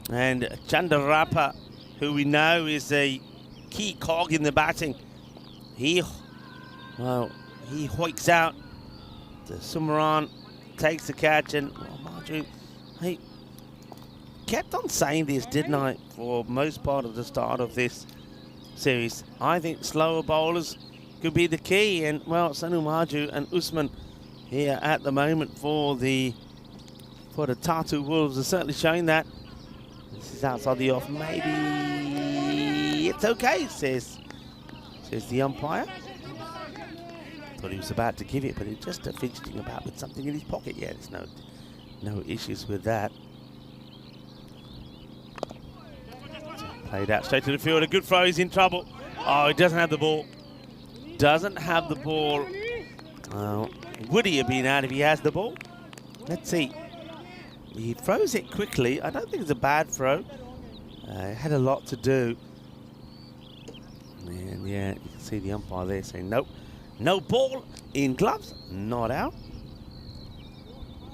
And Chandarapa, who we know is a key cog in the batting. He hoiks out to Sumran, takes the catch, and Marjorie, he kept on saying this, didn't I, for most part of the start of this series. I think slower bowlers could be the key, and well, Sanu Marju and Usman here at the moment for the Tartu Wolves are certainly showing that. This is outside the off. Maybe it's okay, says the umpire. Thought he was about to give it, but he's just fidgeting about with something in his pocket. Yeah, there's No issues with that. Played out straight to the field. A good throw. He's in trouble. Oh, he doesn't have the ball. Doesn't have the ball. Would he have been out if he has the ball? Let's see. He throws it quickly. I don't think it's a bad throw. It had a lot to do. And yeah, you can see the umpire there saying nope. No ball in gloves. Not out.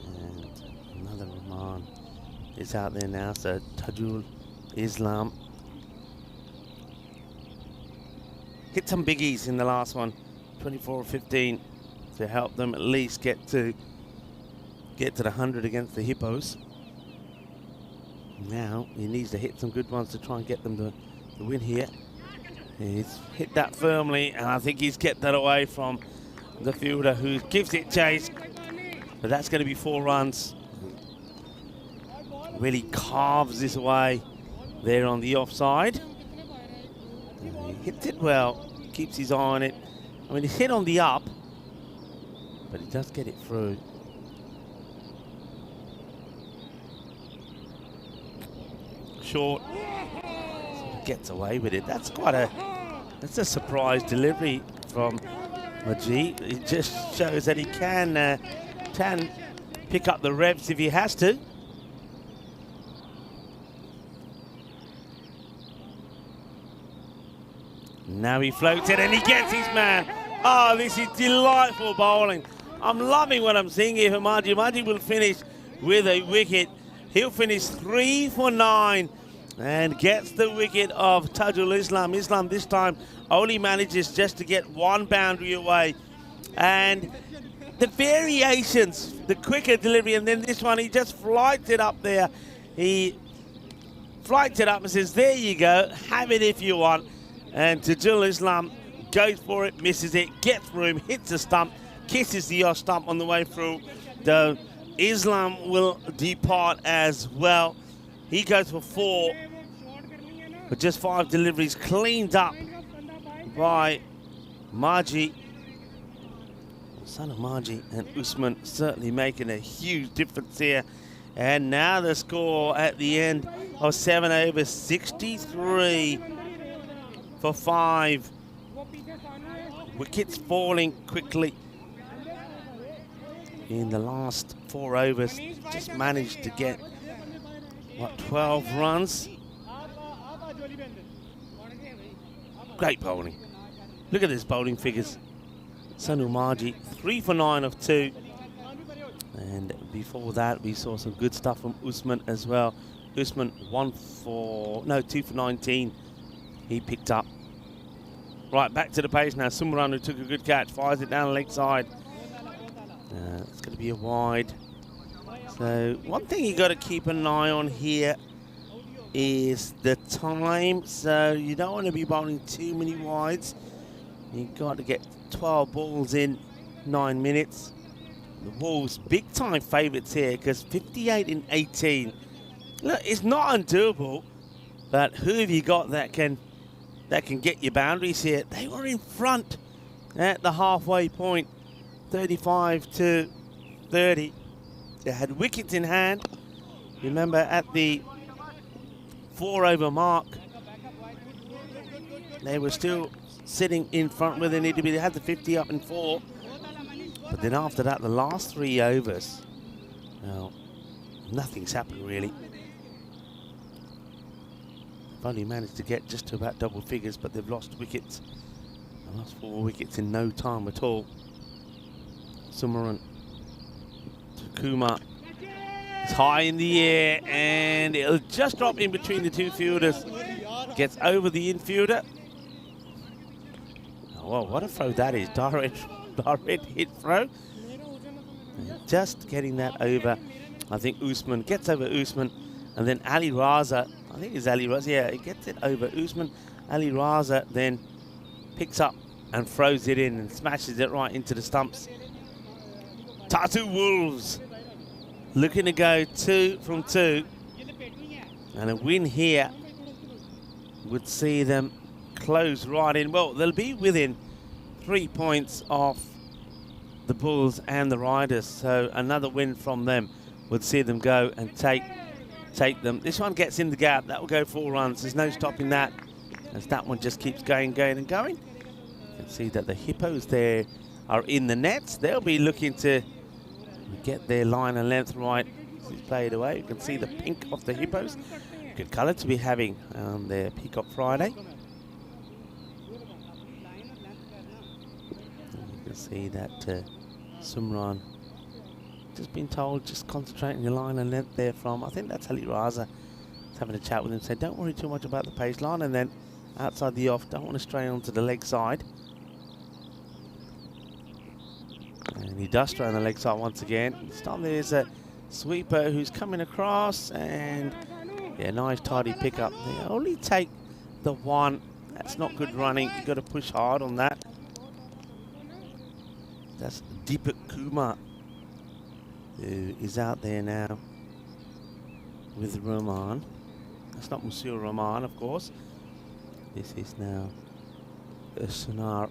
And another Rahman is out there now. So Tajul Islam hit some biggies in the last one. 24-15 to help them at least get to the 100 against the Hippos. Now he needs to hit some good ones to try and get them to win here. He's hit that firmly, and I think he's kept that away from the fielder who gives it chase. But that's going to be 4 runs. Really carves this away there on the offside. He hits it well, keeps his eye on it. I mean, he's hit on the up, but he does get it through. Short, gets away with it. That's a surprise delivery from Majid. It just shows that he can pick up the revs if he has to. Now he floats it and he gets his man. Oh, this is delightful bowling. I'm loving what I'm seeing here for Majid. Majid will finish with a wicket. He'll finish 3 for 9 and gets the wicket of Tajul Islam. Islam this time only manages just to get 1 boundary away. And the variations, the quicker delivery, and then this one, he just flights it up there. He flights it up and says, there you go, have it if you want. And Tajul Islam goes for it, misses it, gets through him, hits the stump, kisses the off stump on the way through. The Islam will depart as well. He goes for 4, but just 5 deliveries cleaned up by Majid. Son of Majid and Usman certainly making a huge difference here. And now the score at the end of 7 overs, 63 for 5. Wickets falling quickly in the last 4 overs. Just managed to get, 12 runs. Great bowling. Look at this bowling figures. Sanu Majid, 3 for 9 of 2. And before that, we saw some good stuff from Usman as well. Usman 2 for 19. He picked up. Right, back to the pace now. Sumran, who took a good catch, fires it down the leg side. It's going to be a wide. So one thing you got to keep an eye on here is the time. So you don't want to be bowling too many wides. You've got to get 12 balls in 9 minutes. The Wolves big time favourites here because 58 in 18. Look, it's not undoable, but who have you got that can get your boundaries here? They were in front at the halfway point, 35 to 30. They had wickets in hand. Remember, at the 4 over mark, they were still sitting in front where they need to be. They had the 50 up in 4. But then after that, the last 3 overs, well, nothing's happened really. They've only managed to get just to about double figures, but they've lost wickets. They lost 4 wickets in no time at all. Sumaran Takuma is high in the air, and it'll just drop in between the 2 fielders. Gets over the infielder. Oh, well, what a throw that is. Direct hit throw. And just getting that over. I think Usman gets over Usman, and then Ali Raza, I think it's Ali Raza, yeah, he gets it over Usman. Ali Raza then picks up and throws it in and smashes it right into the stumps. Tartu Wolves looking to go 2 from 2, and a win here would see them close right in. Well, they'll be within 3 points of the Bulls and the Riders, so another win from them would see them go and take them. This one gets in the gap. That will go 4 runs. There's no stopping that, as that one just keeps going and going. You can see that the hippos there are in the nets. They'll be looking to get their line and length right. It's played away. You can see the pink of the hippos. Good colour to be having on their Peacock Friday. You can see that Sumran just been told, just concentrating your line and length there from, I think that's Ali Raza. Having a chat with him, said don't worry too much about the pace line, and then outside the off, don't want to stray onto the leg side. And he does stray on the leg side once again. This time there's a sweeper who's coming across, and yeah, nice tidy pickup. They only take the one. That's not good running. You've got to push hard on that. That's Deepak Kumar, who is out there now with Rahman. That's not Monsieur Rahman, of course. This is now Sonar.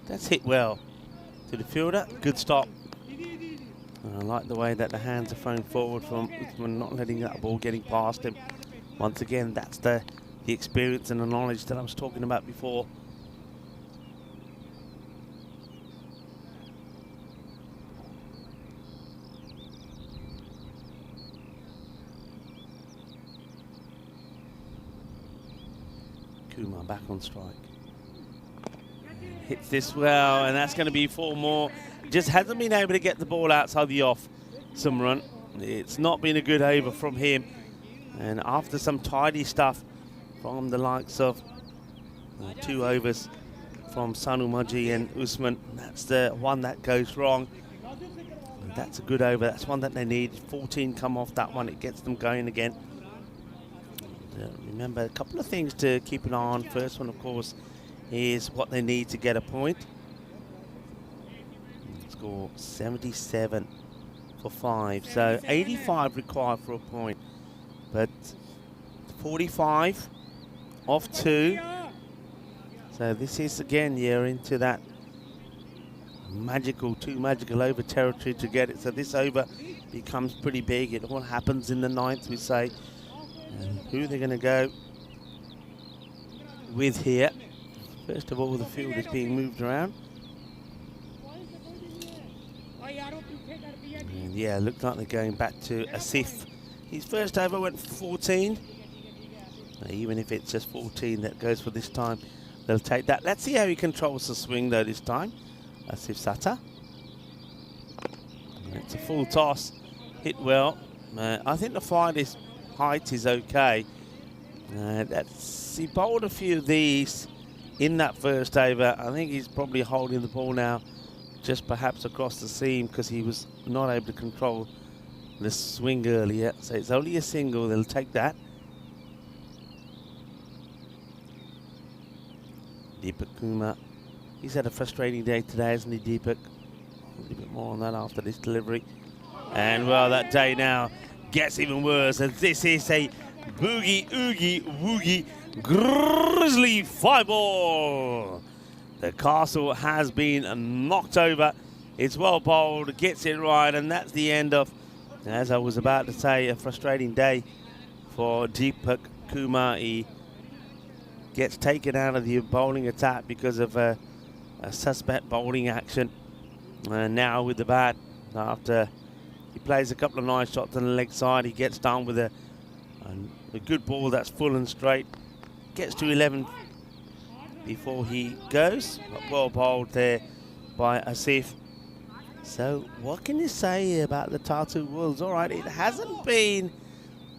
That's hit well to the fielder. Good stop. I like the way that the hands are thrown forward from Uthman, not letting that ball getting past him. Once again, that's the experience and the knowledge that I was talking about before. Kumar back on strike. Hits this well, and that's going to be 4 more. Just hasn't been able to get the ball outside the off, Sumran. It's not been a good over from him. And after some tidy stuff from the likes of 2 overs from Sanu Maji and Usman, that's the one that goes wrong. And that's a good over. That's one that they need. 14 come off that one. It gets them going again. Remember, a couple of things to keep an eye on. First one, of course, is what they need to get a point. Score 77 for 5. So 85 required for a point. But 45 off 2. So this is, again, you're into that magical, 2 magical over territory to get it. So this over becomes pretty big. It all happens in the 9th, we say. And who they're going to go with here. First of all, the field is being moved around. And yeah, looks like they're going back to Asif. His first over went for 14. Now, even if it's just 14 that goes for this time, they'll take that. Let's see how he controls the swing, though, this time. Asif Sata. It's a full toss. Hit well. I think the farthest height is okay. He bowled a few of these in that first over. I think he's probably holding the ball now just perhaps across the seam because he was not able to control the swing earlier. So it's only a single. They'll take that. Deepak Kumar. He's had a frustrating day today, hasn't he, Deepak? A little bit more on that after this delivery. And, well, that day now gets even worse. And this is a boogie, oogie, woogie, grizzly 5-ball. The castle has been knocked over. It's well bowled, gets it right, and that's the end of, as I was about to say, a frustrating day for Deepak Kumar. He gets taken out of the bowling attack because of a suspect bowling action. And now with the bat, after he plays a couple of nice shots on the leg side, he gets done with a good ball that's full and straight. Gets to 11 before he goes. Well bowled there by Asif. So what can you say about the Tartu Wolves? All right, it hasn't been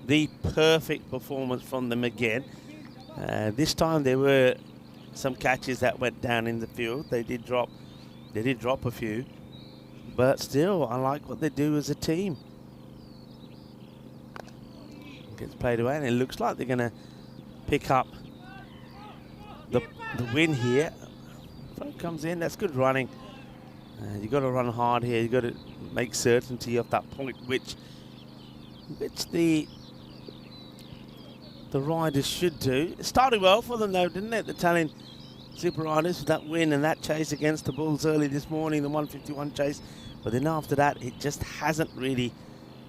the perfect performance from them again. This time there were some catches that went down in the field. They did drop a few, but still, I like what they do as a team. Gets played away, and it looks like they're going to pick up the win here. Front comes in. That's good running. You got to run hard here. You got to make certainty of that point, which the riders should do. It started well for them though, didn't it? They're telling Super Riders with that win and that chase against the Bulls early this morning, the 151 chase. But then after that, it just hasn't really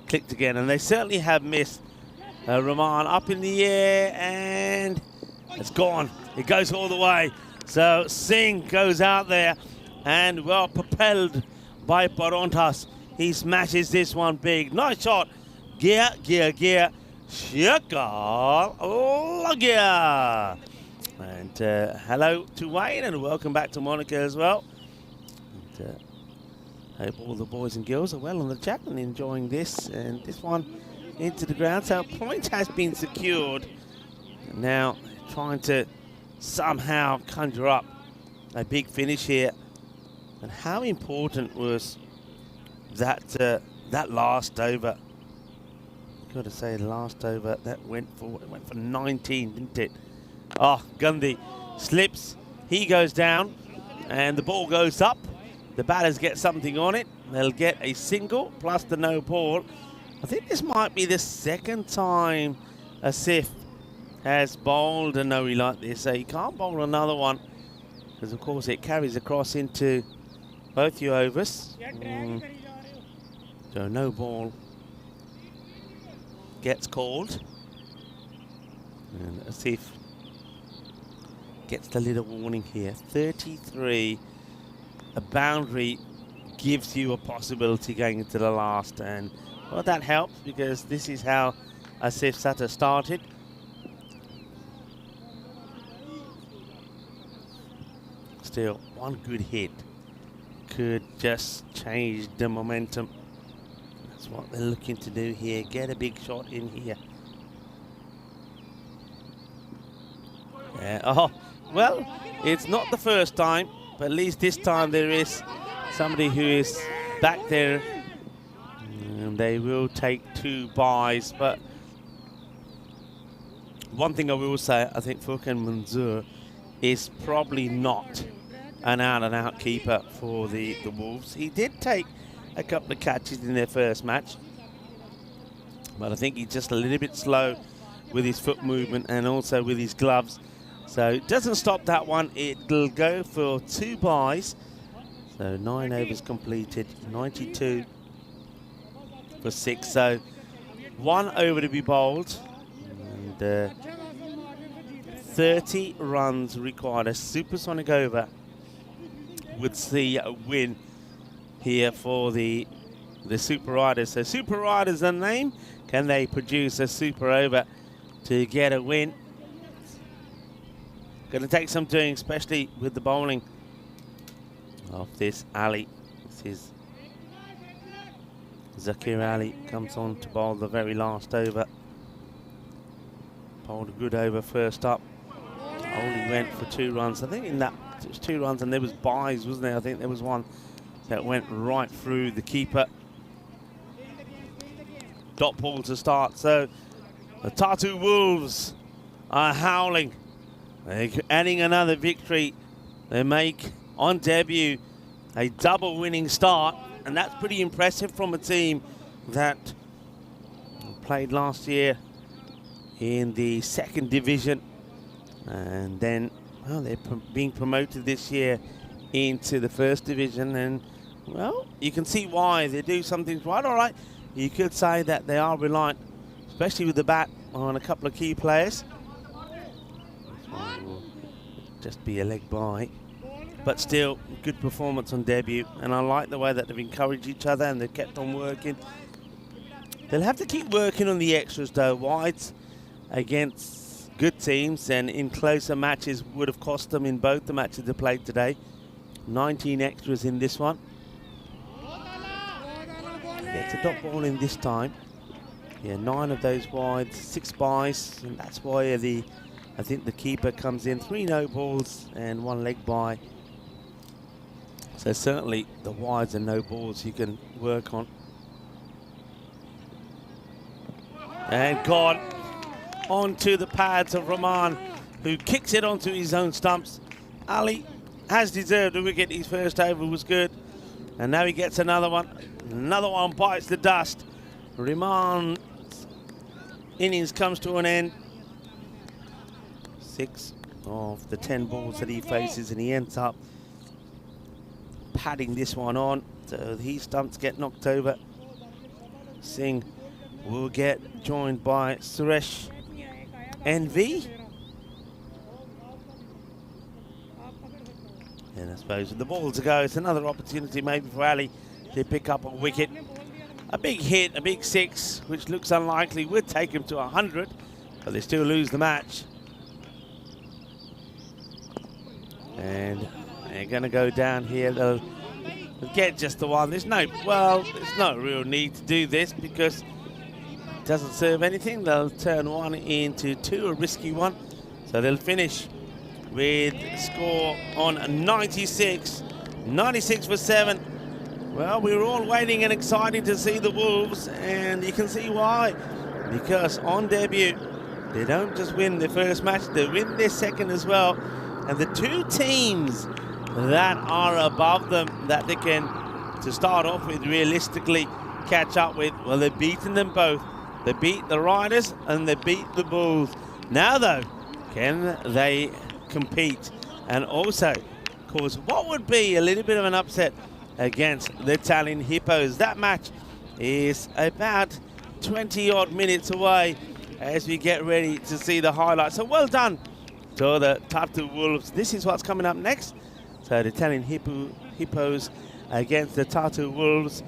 clicked again. And they certainly have missed. Rahman up in the air, and it's gone. It goes all the way. So Singh goes out there, and well propelled by Parontas. He smashes this one big. Nice shot. Gear. Shakal. Oh, gear. And hello to Wayne, and welcome back to Monica as well. And, hope all the boys and girls are well on the chat and enjoying this. And this one into the ground. So a point has been secured. Now trying to somehow conjure up a big finish here. And how important was that that last over? Got to say, the last over that went for 19, didn't it? Oh, Gandhi slips. He goes down, and the ball goes up. The batters get something on it. They'll get a single plus the no ball. I think this might be the second time Asif has bowled a no-he like this. So you can't bowl another one because, of course, it carries across into both your overs. So no ball gets called. And Asif gets the little warning here. 33. A boundary gives you a possibility going into the last, and well, that helps because this is how Asif Sata started. Still, one good hit could just change the momentum. That's what they're looking to do here. Get a big shot in here. Yeah. Oh, well, it's not the first time. But at least this time there is somebody who is back there. And they will take 2 byes. But one thing I will say, I think Furkan Manzoor is probably not an out-and-out keeper for the Wolves. He did take a couple of catches in their first match. But I think he's just a little bit slow with his foot movement and also with his gloves. So it doesn't stop that one. It'll go for 2 byes. So 9 overs completed, 92 for 6. So 1 over to be bowled. And 30 runs required. A supersonic over would see a win here for the Super Riders. So Super Riders the name. Can they produce a super over to get a win? Going to take some doing, especially with the bowling of this Ali. This is Zakir Ali comes on to bowl the very last over. Bowled a good over first up. Only went for 2 runs. I think in that it was 2 runs, and there was byes, wasn't there? I think there was one that went right through the keeper. Dot ball to start. So the Tartu Wolves are howling. They're adding another victory. They make, on debut, a double winning start. And that's pretty impressive from a team that played last year in the 2nd division. And then, well, they're being promoted this year into the 1st division. And, well, you can see why. They do some things right. All right, you could say that they are reliant, especially with the bat, on a couple of key players. Just be a leg by, but still good performance on debut, and I like the way that they've encouraged each other and they've kept on working. They'll have to keep working on the extras though. Wides against good teams and in closer matches would have cost them in both the matches they played today. 19 extras in this one. Gets a dot ball in this time. Yeah, 9 of those wides, 6 byes, and that's why I think the keeper comes in. 3 no balls and 1 leg bye. So certainly the wides and no balls you can work on. And gone onto the pads of Rahman, who kicks it onto his own stumps. Ali has deserved a wicket. His first over was good. And now he gets another one. Another one bites the dust. Rahman's innings comes to an end. 6 of the 10 balls that he faces, and he ends up padding this one on. So these stumps get knocked over. Singh will get joined by Suresh NV. And I suppose with the ball to go, it's another opportunity maybe for Ali to pick up a wicket. A big hit, a big 6, which looks unlikely, would take him to 100, but they still lose the match. And they're going to go down here. They'll get just the one. There's no real need to do this because it doesn't serve anything. They'll turn 1 into 2, a risky one. So they'll finish with score on 96. 96 for 7. Well, we were all waiting and excited to see the Wolves, and you can see why. Because on debut, they don't just win their first match, they win their second as well. And the 2 teams that are above them that they can, to start off with, realistically catch up with, well, they've beaten them both. They beat the Riders and they beat the Bulls. Now, though, can they compete and also cause what would be a little bit of an upset against the Italian Hippos? That match is about 20-odd minutes away as we get ready to see the highlights. So well done to the Tartu Wolves. This is what's coming up next. So the Italian Hippos against the Tartu Wolves.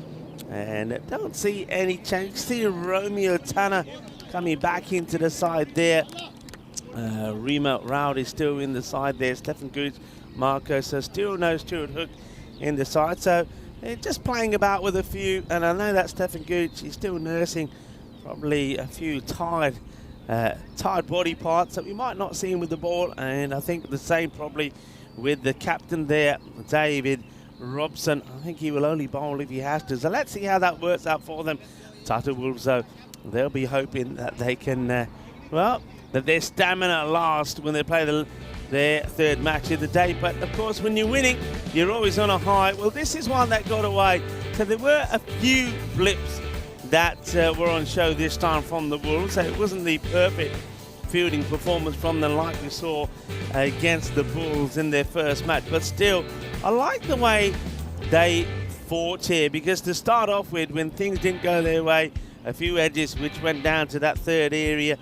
And don't see any change. See Romeo Tanner coming back into the side there. Remo Raud is still in the side there. Stefan Gooch, Marco, so still no Stuart Hook in the side. So they're just playing about with a few. And I know that Stefan Gooch is still nursing probably a few tired body parts that we might not see him with the ball. And I think the same probably with the captain there, David Robson. I think he will only bowl if he has to. So let's see how that works out for them. Tartu Wolves, though, they'll be hoping that they can, that their stamina lasts when they play their third match of the day. But, of course, when you're winning, you're always on a high. Well, this is one that got away. So there were a few blips that were on show this time from the Wolves. So it wasn't the perfect fielding performance from them like we saw against the Bulls in their first match. But still, I like the way they fought here, because to start off with, when things didn't go their way, a few edges which went down to that third area,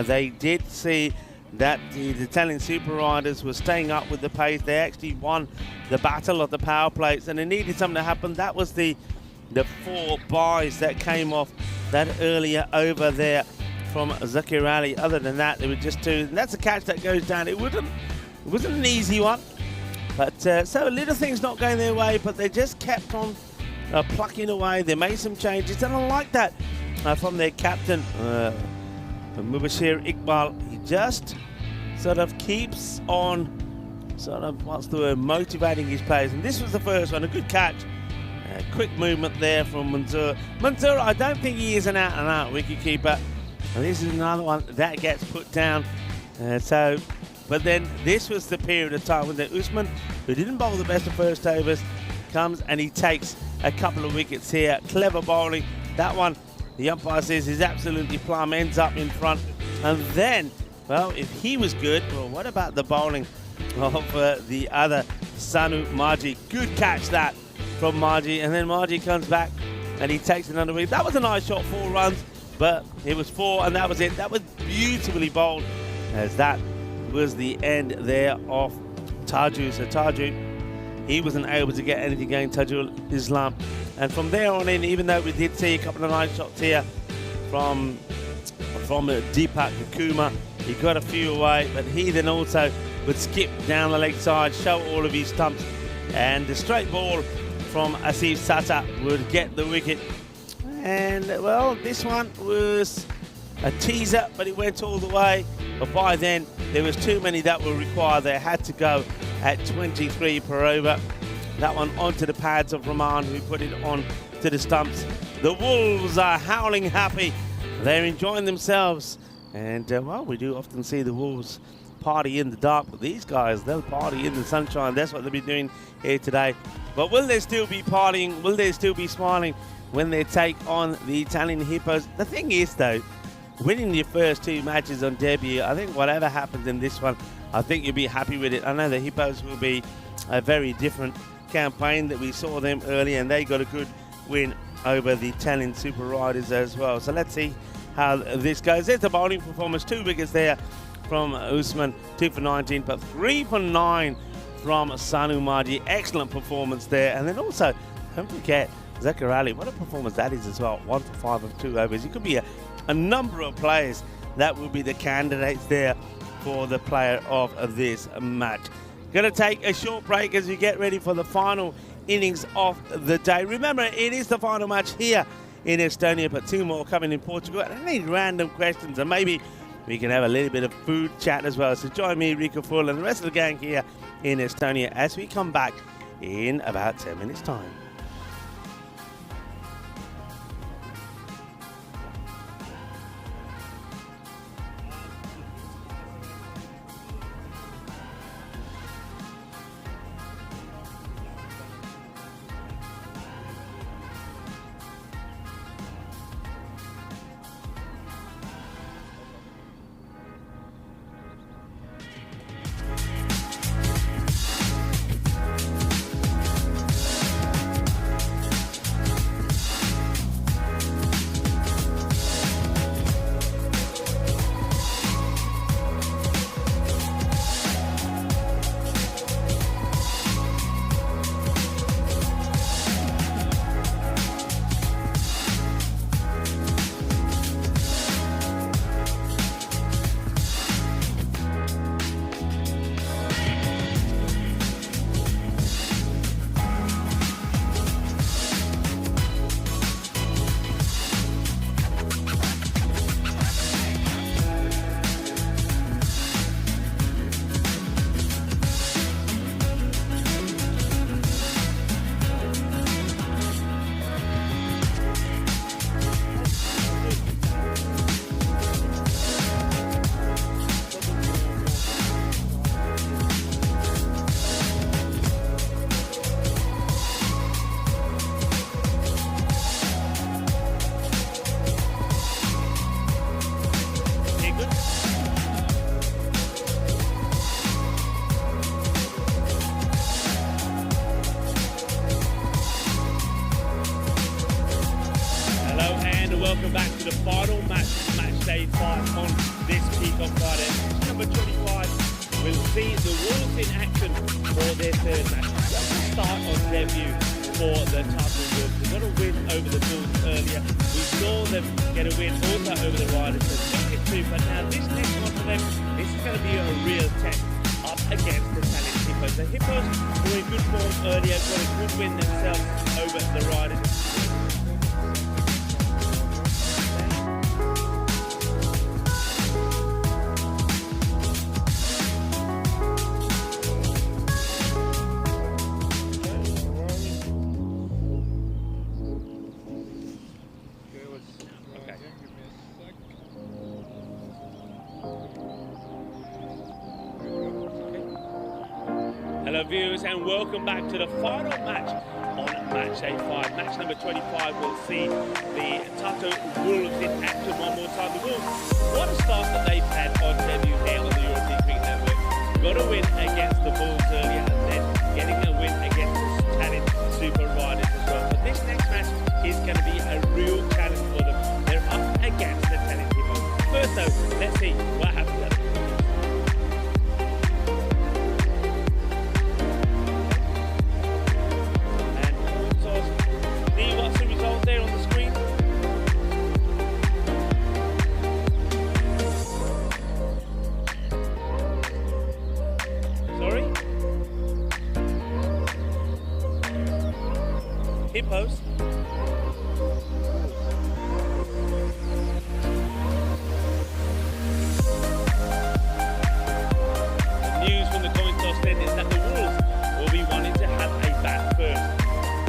they did see that the Italian Super Riders were staying up with the pace. They actually won the battle of the power plays, and it needed something to happen. That was the 4 buys that came off that earlier over there from Zakir Ali. Other than that, there were just 2, and that's a catch that goes down. It wasn't an easy one, but so little things not going their way, but they just kept on plucking away. They made some changes, and I like that from their captain, Mubashir Iqbal. He just sort of keeps on motivating his players. And this was the first one, a good catch. Quick movement there from Mansoor. Mansoor, I don't think he is an out-and-out wicketkeeper. And this is another one that gets put down. But then this was the period of time when Usman, who didn't bowl the best of first overs, comes and he takes a couple of wickets here. Clever bowling. That one, the umpire says, is absolutely plumb, ends up in front. And then, well, if he was good, well, what about the bowling of the other Sanu Marji? Good catch that from Marji. And then Marji comes back and he takes another wicket. That was a nice shot, 4 runs, but it was 4 and that was it. That was beautifully bowled, as that was the end there of Taju. So Taju, he wasn't able to get anything going, Tajul Islam. And from there on in, even though we did see a couple of nice shots here from Deepak Kumar, he got a few away, but he then also would skip down the leg side, show all of his stumps, and the straight ball from Asif Sata would get the wicket. And, well, this one was a teaser, but it went all the way. But by then, there was too many that were required. They had to go at 23 per over. That one onto the pads of Rahman, who put it on to the stumps. The Wolves are howling happy. They're enjoying themselves. And, well, we do often see the Wolves party in the dark, but these guys, they'll party in the sunshine. That's what they'll be doing here today. But will they still be partying? Will they still be smiling when they take on the Italian Hippos? The thing is, though, winning your first 2 matches on debut, I think whatever happens in this one, I think you'll be happy with it. I know the Hippos will be a very different campaign that we saw them earlier, and they got a good win over the Italian Super Riders as well. So let's see how this goes. There's the bowling performance. 2 wickets there from Usman, 2 for 19, but 3 for 9 from Sanu Maji. Excellent performance there. And then also, don't forget, Zachar Ali, what a performance that is as well. 1 for 5 of 2 overs. It could be a number of players that will be the candidates there for the player of this match. Going to take a short break as we get ready for the final innings of the day. Remember, it is the final match here in Estonia, but 2 more coming in Portugal. And I need random questions, and maybe we can have a little bit of food chat as well. So join me, Rico Full, and the rest of the gang here in Estonia as we come back in about 10 minutes' time. Welcome back to the final match, match day 5 on this Peacock Friday. Match number 25 will see the Wolves in action for their 3rd match. Just to start on debut for the Tata Wolves. They got a win over the Bulls earlier. We saw them get a win also over the Riders. So 2-2, but now this next one for them, this is going to be a real test up against the Italian Hippos. The Hippos were in good form earlier, got a good win themselves over the Riders. Hello viewers, and welcome back to the final match on match day 5. Match number 25 will see the Tata Wolves in action one more time. The Wolves, what a start that they've had on debut here on the European Cricket Network. Got a win against the Bulls earlier, and then getting a win against the Italian Super Riders as well. But this next match is going to be a real challenge for them. They're up against the Italian Hippos. First though, let's see what happens at the there on the screen. Sorry? Hippos. The news from the coin toss then is that the Wolves will be wanting to have a bat first.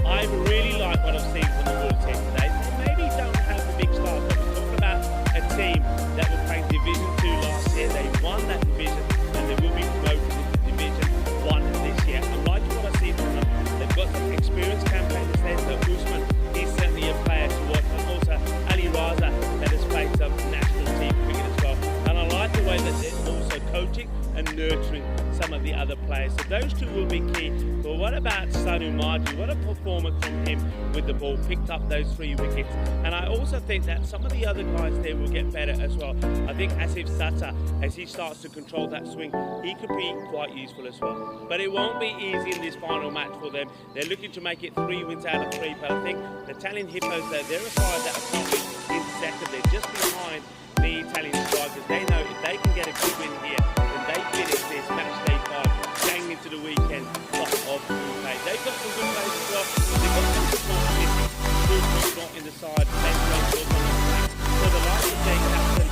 I really like what I've seen from the Wolves team today. They maybe don't have the big stars, but we're talking about a team that was playing Division 2 last year. They won that division and they will be promoted into Division 1 this year. I'm liking what I see from them. They've got some experienced campaigners there, so Usman is certainly a player to watch. And also Ali Raza that has played some national team cricket as well. And I like the way that they're also coaching and nurturing some of the other players. So those two will be key. But what about Sanu Marji? What a performance from him with the ball. Picked up those 3 wickets. And I also think that some of the other guys there will get better as well. I think Asif Sata, as he starts to control that swing, he could be quite useful as well. But it won't be easy in this final match for them. They're looking to make it 3 wins out of 3. But I think the Italian Hippos, they're a side that are probably in second. They're just behind the Italian strikers. They know if they can get a good win here, then they finish this match day 5, going into the weekend top of the UK. They've got some good players as well. They've got some good competition. Who's not in the side. So the likely day captain,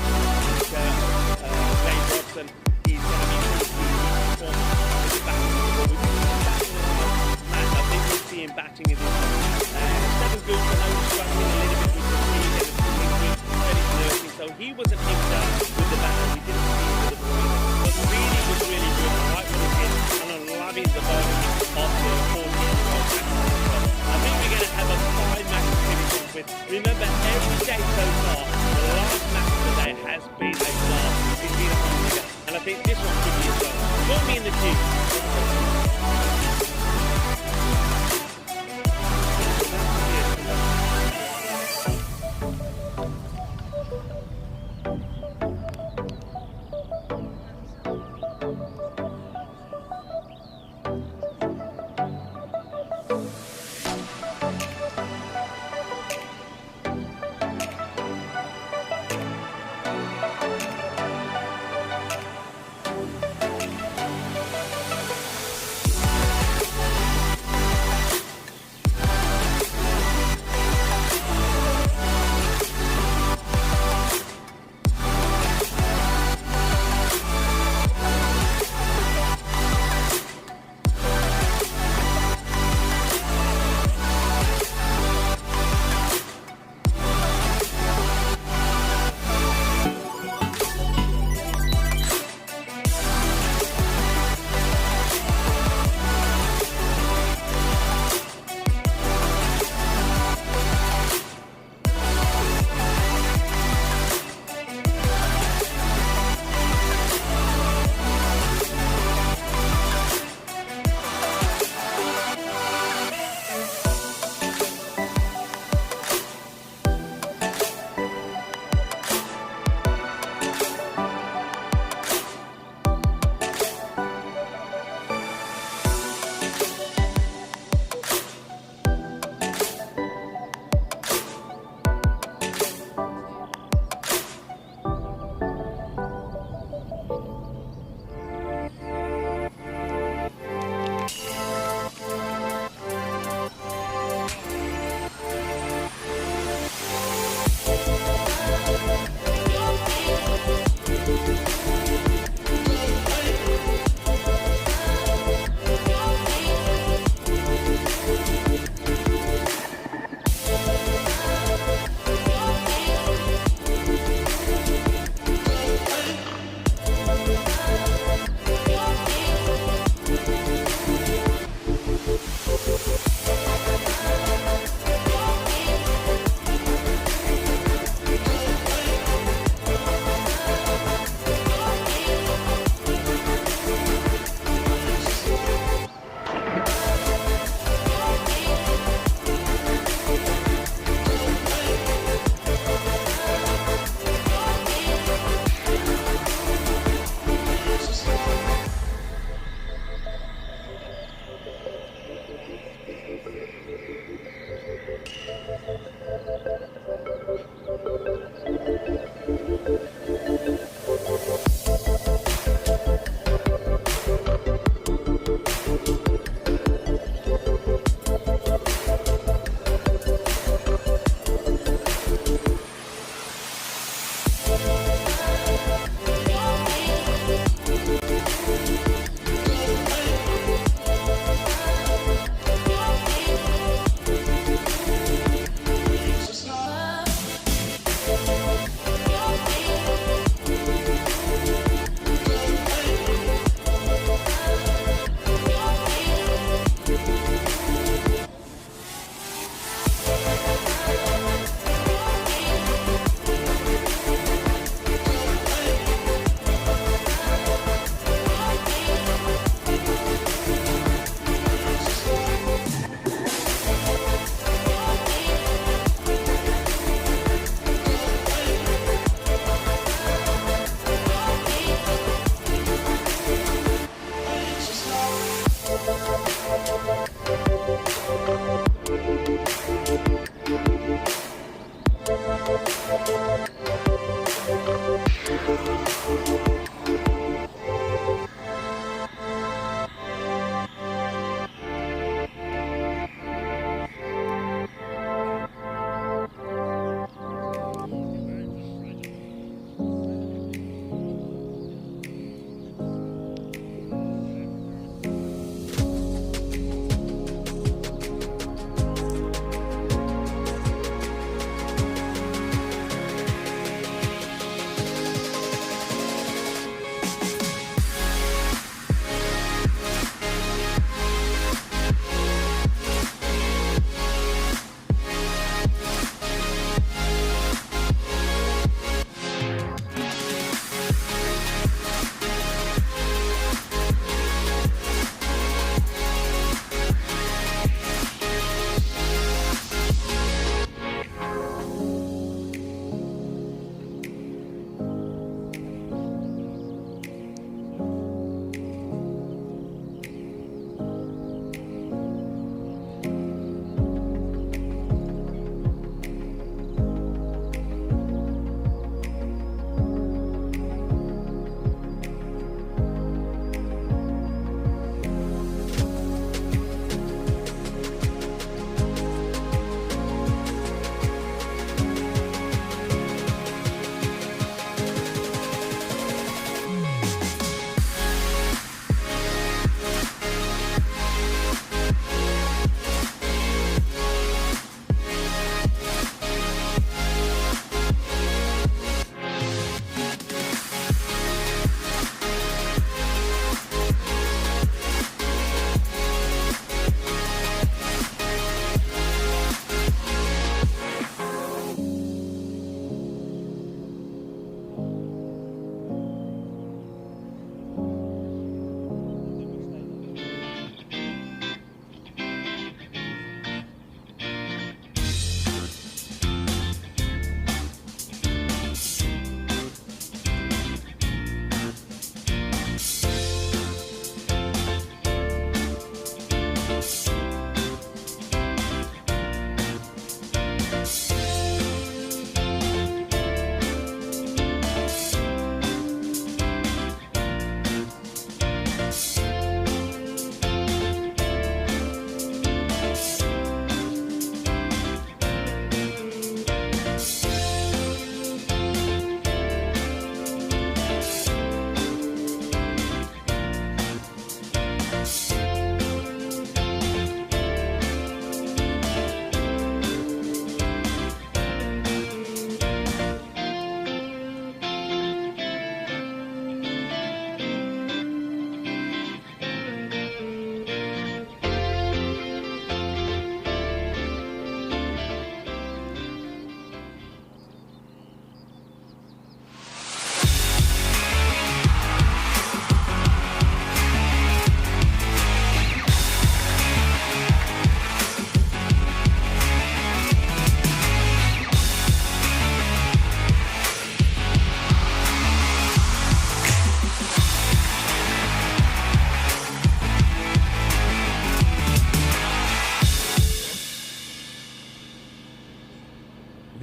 Dave Robson, is going to be performing with the batting. I think we'll see him batting in this one. Seven good, but I was struggling a little bit with the speed and so he wasn't himself with the bat, we didn't see him with the ball, but really was really good. I like what he did, and I'm loving the bowling of the 14-year-old. I think we're going to have a 5-match finish off with. Remember, every day so far, the last match of the day has been a blast. It's been a hard, and I think this one could be as well. Join me in the queue.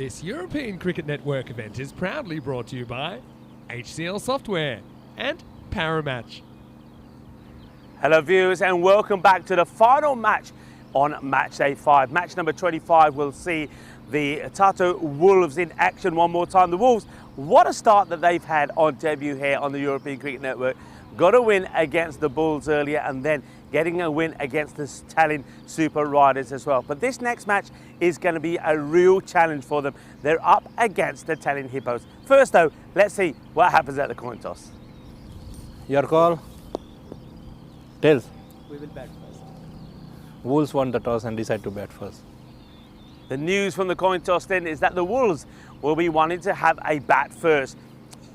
This European Cricket Network event is proudly brought to you by HCL Software and Paramatch. Hello viewers and welcome back to the final match on match day 5. Match number 25 will see the Tartu Wolves in action one more time. The Wolves, what a start that they've had on debut here on the European Cricket Network. Got a win against the Bulls earlier and then getting a win against the Tallinn Super Riders as well. But this next match is going to be a real challenge for them. They're up against the Tallinn Hippos. First though, let's see what happens at the coin toss. Your call. Tails. We will bat first. Wolves won the toss and decide to bat first. The news from the coin toss then is that the Wolves will be wanting to have a bat first.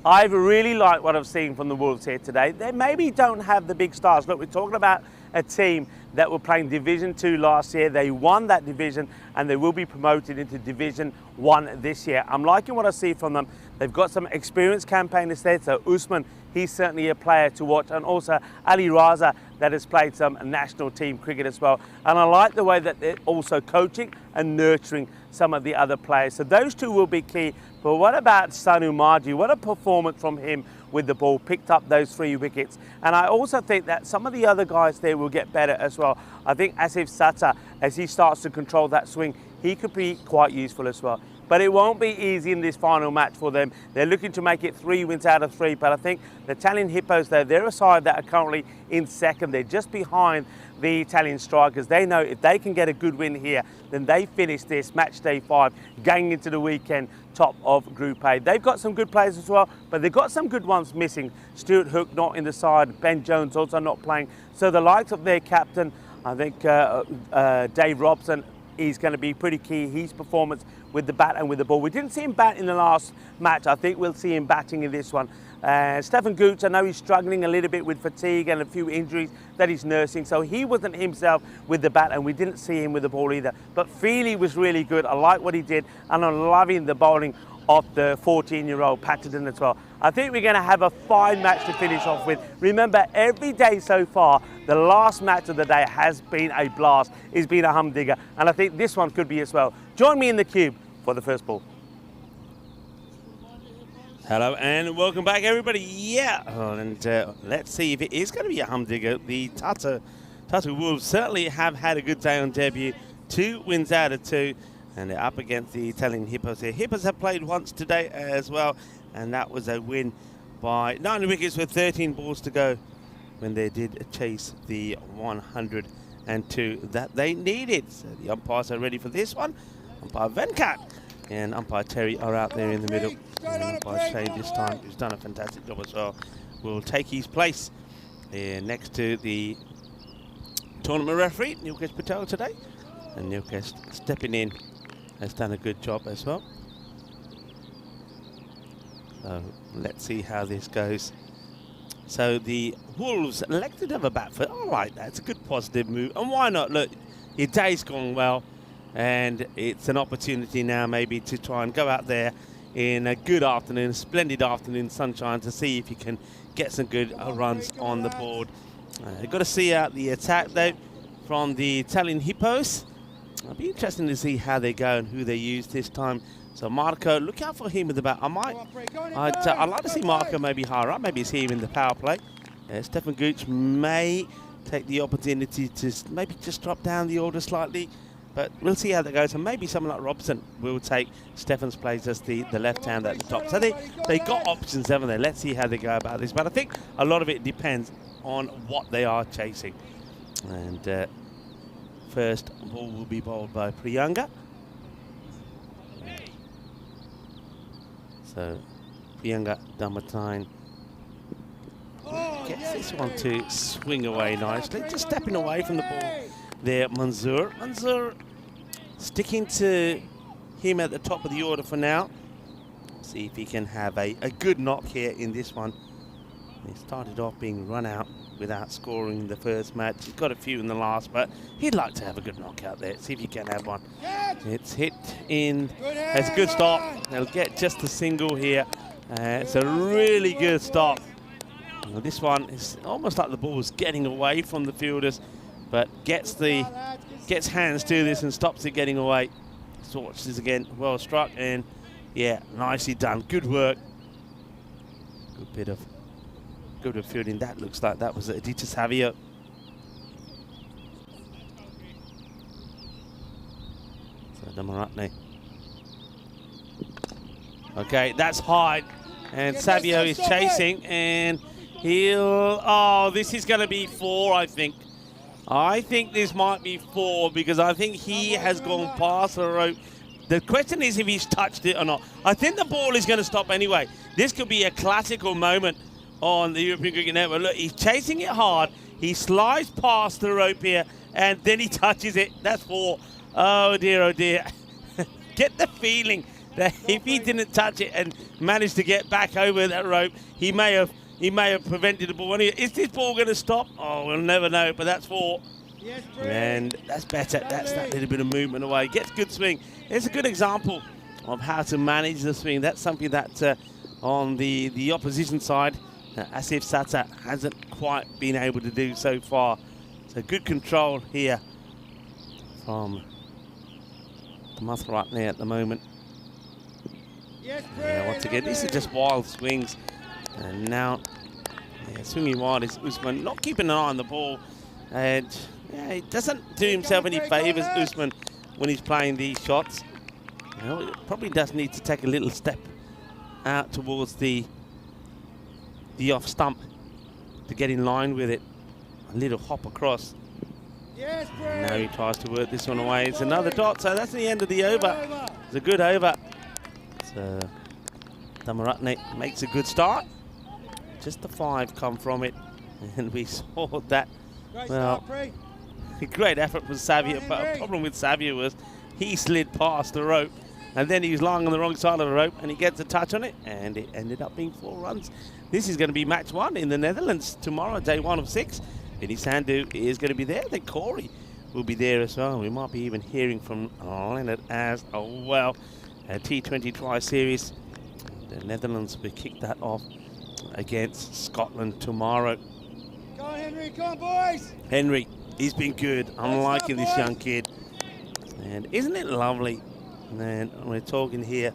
I've really liked what I've seen from the Wolves here today. They maybe don't have the big stars. Look, we're talking about a team that were playing Division 2 last year. They won that division and they will be promoted into Division 1 this year. I'm liking what I see from them. They've got some experienced campaigners there. So Usman, he's certainly a player to watch. And also Ali Raza, that has played some national team cricket as well. And I like the way that they're also coaching and nurturing some of the other players. So those two will be key. But what about Sanu Marji? What a performance from him with the ball, picked up those 3 wickets. And I also think that some of the other guys there will get better as well. I think Asif Sata, as he starts to control that swing, he could be quite useful as well. But it won't be easy in this final match for them. They're looking to make it 3 wins out of 3. But I think the Tallinn Hippos, though, they're a side that are currently in second. They're just behind the Italian Strikers. They know if they can get a good win here, then they finish this match day 5, going into the weekend top of Group A. They've got some good players as well, but they've got some good ones missing. Stuart Hook not in the side, Ben Jones also not playing. So the likes of their captain, I think Dave Robson, is going to be pretty key. His performance with the bat and with the ball. We didn't see him bat in the last match. I think we'll see him batting in this one. Stefan Gooch, I know he's struggling a little bit with fatigue and a few injuries that he's nursing, so he wasn't himself with the bat and we didn't see him with the ball either. But Feely was really good. I like what he did and I'm loving the bowling of the 14-year-old Patterson as well. I think we're going to have a fine match to finish off with. Remember, every day so far, the last match of the day has been a blast. It's been a humdinger, and I think this one could be as well. Join me in the cube for the first ball. Hello and welcome back, everybody. Yeah, and let's see if it is going to be a humdinger. The Tartu Wolves certainly have had a good day on debut. 2 wins out of 2. And they're up against the Italian Hippos here. Hippos have played once today as well, and that was a win by 9 wickets with 13 balls to go when they did chase the 102 that they needed. So the umpires are ready for this one. Umpire Venkat and umpire Terry are out there in the middle. And umpire Shane this time, who's done a fantastic job as well, will take his place next to the tournament referee, Nilkesh Patel, today. And Nilkesh stepping in has done a good job as well. So let's see how this goes. So the Wolves elected to have a bat first. I like that. It's a good positive move. And why not? Look, your day's gone well. And it's an opportunity now maybe to try and go out there in a good afternoon, splendid afternoon sunshine, to see if you can get some good runs on the board. You've got to see out the attack though from the Tallinn Hippos. It'll be interesting to see how they go and who they use this time. So Marco, look out for him with the bat. I'd like to see Marco maybe higher up. Maybe see him in the power play. Stefan Gooch may take the opportunity to maybe just drop down the order slightly. But we'll see how that goes. And maybe someone like Robson will take Stefan's place as the left hand at the top. So they got options, haven't they? Let's see how they go about this. But I think a lot of it depends on what they are chasing. And first ball will be bowled by Priyanka. So Priyanka Damatine gets this one to swing away nicely. Just stepping away from the ball there, Manzoor. Manzoor sticking to him at the top of the order for now. See if he can have a good knock here in this one. He started off being run out without scoring the first match. He's got a few in the last, but he'd like to have a good knockout there. See if he can have one. It's hit in. It's a good stop. They'll get just a single here. It's a really good stop. Well, this one is almost like the ball is getting away from the fielders, but gets hands to this and stops it getting away. Let's watch this again. Well struck, and yeah, nicely done. Good work. Good bit of fielding. That looks like that was Aditya Savio. So Damaratne. Okay, that's high, and Savio is chasing, and he'll. Oh, this is going to be 4, I think. I think this might be 4 because I think he has gone past the rope. The question is if he's touched it or not. I think the ball is going to stop anyway. This could be a classical moment on the European Cricket Network. Look, he's chasing it hard. He slides past the rope here, and then he touches it. That's 4. Oh dear, oh dear. Get the feeling that if he didn't touch it and managed to get back over that rope, he may have prevented the ball. Is this ball going to stop? Oh, we'll never know, but that's 4. Yes, And that's better. That's that little bit of movement away. Gets good swing. It's a good example of how to manage the swing. That's something that on the opposition side, Asif Sata hasn't quite been able to do so far. So good control here from Mathratne at the moment. Yes, Yeah, once again, these are just wild swings. And now, yeah, swinging wild is Usman, not keeping an eye on the ball. And yeah, he doesn't do himself any favours, Usman, when he's playing these shots. You know, it probably does need to take a little step out towards the off stump to get in line with it. A little hop across. Yes, And now he tries to work this one away. It's another dot, so that's the end of the over. It's a good over. So Damaratne makes a good start. Just the 5 come from it. And we saw that. Well, great effort from Savio, but a problem with Savio was he slid past the rope, and then he was lying on the wrong side of the rope, and he gets a touch on it, and it ended up being 4 runs. This is going to be match 1 in the Netherlands tomorrow, day 1 of 6. Vinny Sandhu is going to be there. Then Corey will be there as well. We might be even hearing from Leonard as well. A T20 tri-series. The Netherlands will kick that off against Scotland tomorrow. Come on, Henry. Come on, boys. Henry, he's been good. I'm liking this young kid. And isn't it lovely? And we're talking here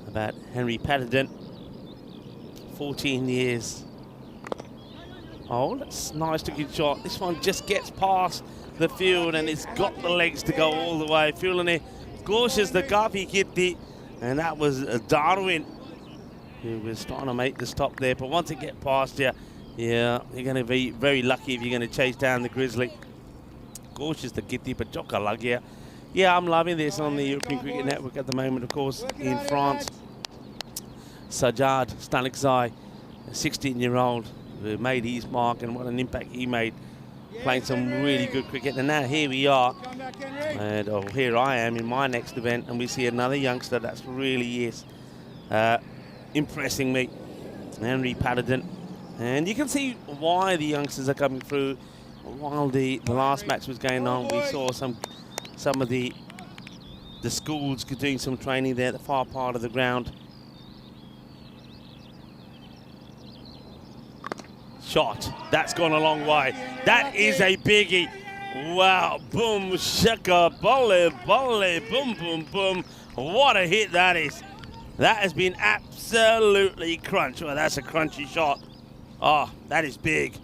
about Henry Patterson. 14 years old. That's nice looking shot. This one just gets past the field and it's got the legs to go all the way. Fuelane cautious the Gavi Kitty. And that was Darwin who was trying to make the stop there. But once it gets past you, yeah, you're going to be very lucky if you're going to chase down the Grizzly. Cautious the Kitty, but Joka Lagia. Yeah, I'm loving this on the European Cricket Network at the moment, of course, in France. Sajjad Stanikzai, a 16-year-old who made his mark, and what an impact he made, playing some really good cricket. And now here we are, and here I am in my next event, and we see another youngster that's really is impressing me, Henry Patterson. And you can see why the youngsters are coming through. While the last match was going on, we saw some of the schools doing some training there at the far part of the ground. Shot. That's gone a long way. That is a biggie. Wow. Boom, shaka, volley, volley, boom, boom, boom. What a hit that is. That has been absolutely crunched. Well, that's a crunchy shot. Oh, that is big.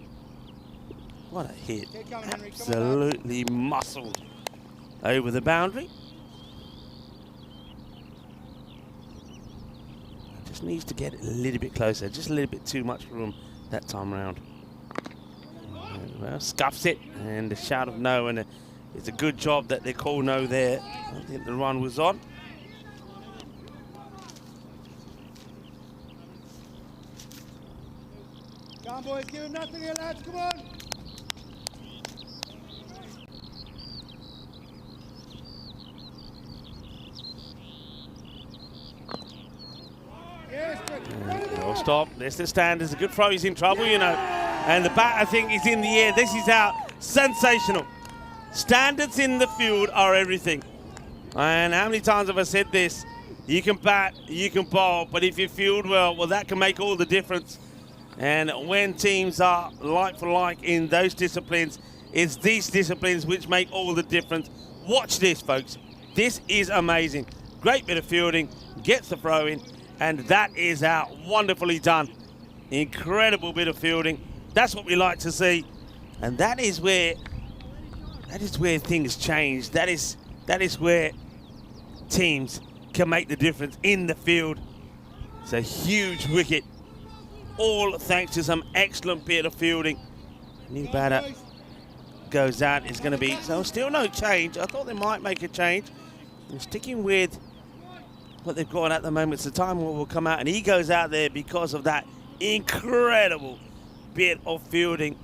What a hit. Absolutely muscled over the boundary. Just needs to get a little bit closer. Just a little bit too much for him that time around. Well, scuffs it, and a shout of no, and it's a good job that they call no there. I think the run was on. Come on, boys. Give him nothing here, lads. Come on. Well, stop. There's the stand. There's a good throw. He's in trouble, you know. And the bat, I think, is in the air. This is out. Sensational. Standards in the field are everything. And how many times have I said this? You can bat, you can bowl, but if you field well, that can make all the difference. And when teams are like for like in those disciplines, it's these disciplines which make all the difference. Watch this, folks. This is amazing. Great bit of fielding, gets the throw in, and that is out. Wonderfully done. Incredible bit of fielding. That's what we like to see. And that is where things change. That is where teams can make the difference in the field. It's a huge wicket, all thanks to some excellent bit of fielding. New batter goes out. It's going to be, so still no change. I thought they might make a change. I'm sticking with what they've got at the moment. It's the time will come out, and he goes out there because of that incredible bit of fielding.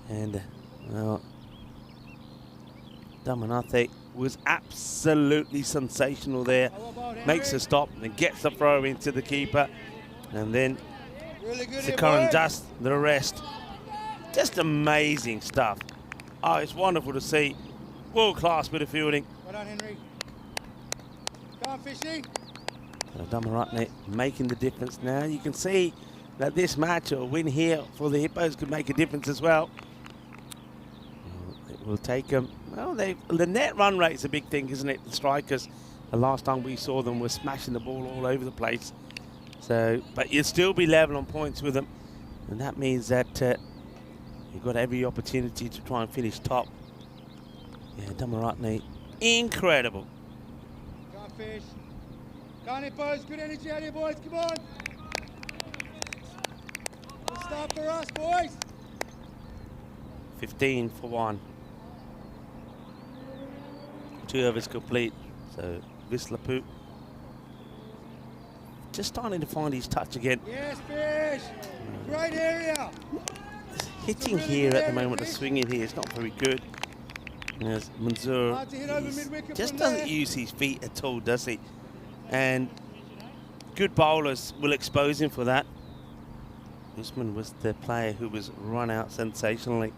And well, Damanathe was absolutely sensational there. Makes a stop and gets the throw into the keeper. And then Sikaran does the rest. Just amazing stuff. Oh, it's wonderful to see. World-class bit of fielding. Well done, Henry. Come on, Fishy. Damanathe making the difference now. You can see that this match or win here for the Hippos could make a difference as well. It will take them. Well, the net run rate's a big thing, isn't it? The strikers, the last time we saw them, were smashing the ball all over the place. So, but you'll still be level on points with them, and that means that you've got every opportunity to try and finish top. Yeah, Damanathe, incredible. Come on, Fish. Come on, Hippos. Good energy out here, boys. Come on. Good start for us, boys. 15 for 1. 2 overs complete. So Vislapu just starting to find his touch again. Yes, Fish. Great area. Hitting here at the moment, the swinging here is not very good. As Manzoor Hard to hit over mid-wicket just from doesn't there. use his feet at all, does he? And good bowlers will expose him for that. Usman was the player who was run out sensationally.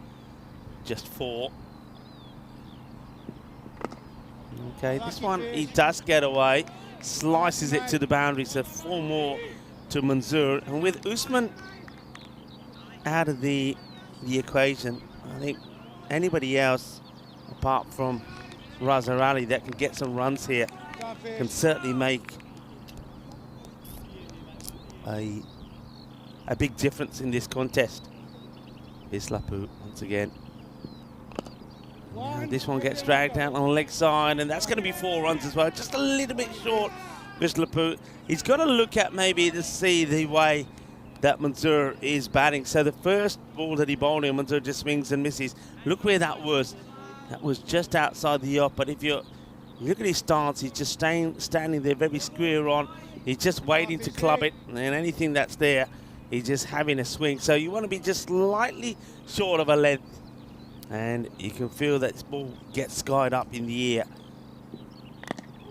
Just 4. Okay, this one he does get away, slices it to the boundary, so 4 more to Manzoor. And with Usman out of the equation, I think anybody else apart from Raza Ali that can get some runs here Come on, Fish. can certainly make a big difference in this contest. Vislapu once again. This one gets dragged out on the leg side, and that's going to be 4 runs as well. Just a little bit short, Vislapu. He's got to look at maybe to see the way that Manzoor is batting. So the first ball that he bowled in, Manzoor just swings and misses. Look where that was. That was just outside the off. But if you look at his stance, he's just standing there very square on. He's just waiting to club it, and anything that's there, he's just having a swing. So you want to be just slightly short of a length. And you can feel that this ball gets skied up in the air.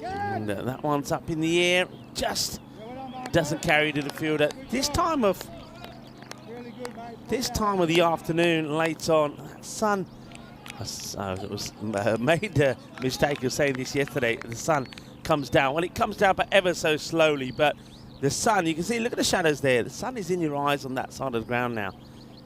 And that one's up in the air, just doesn't carry to the fielder. This time of the afternoon, late on, that sun. It was made a mistake of saying this yesterday. The sun comes down. Well, it comes down, but ever so slowly. But the sun, you can see. Look at the shadows there. The sun is in your eyes on that side of the ground now,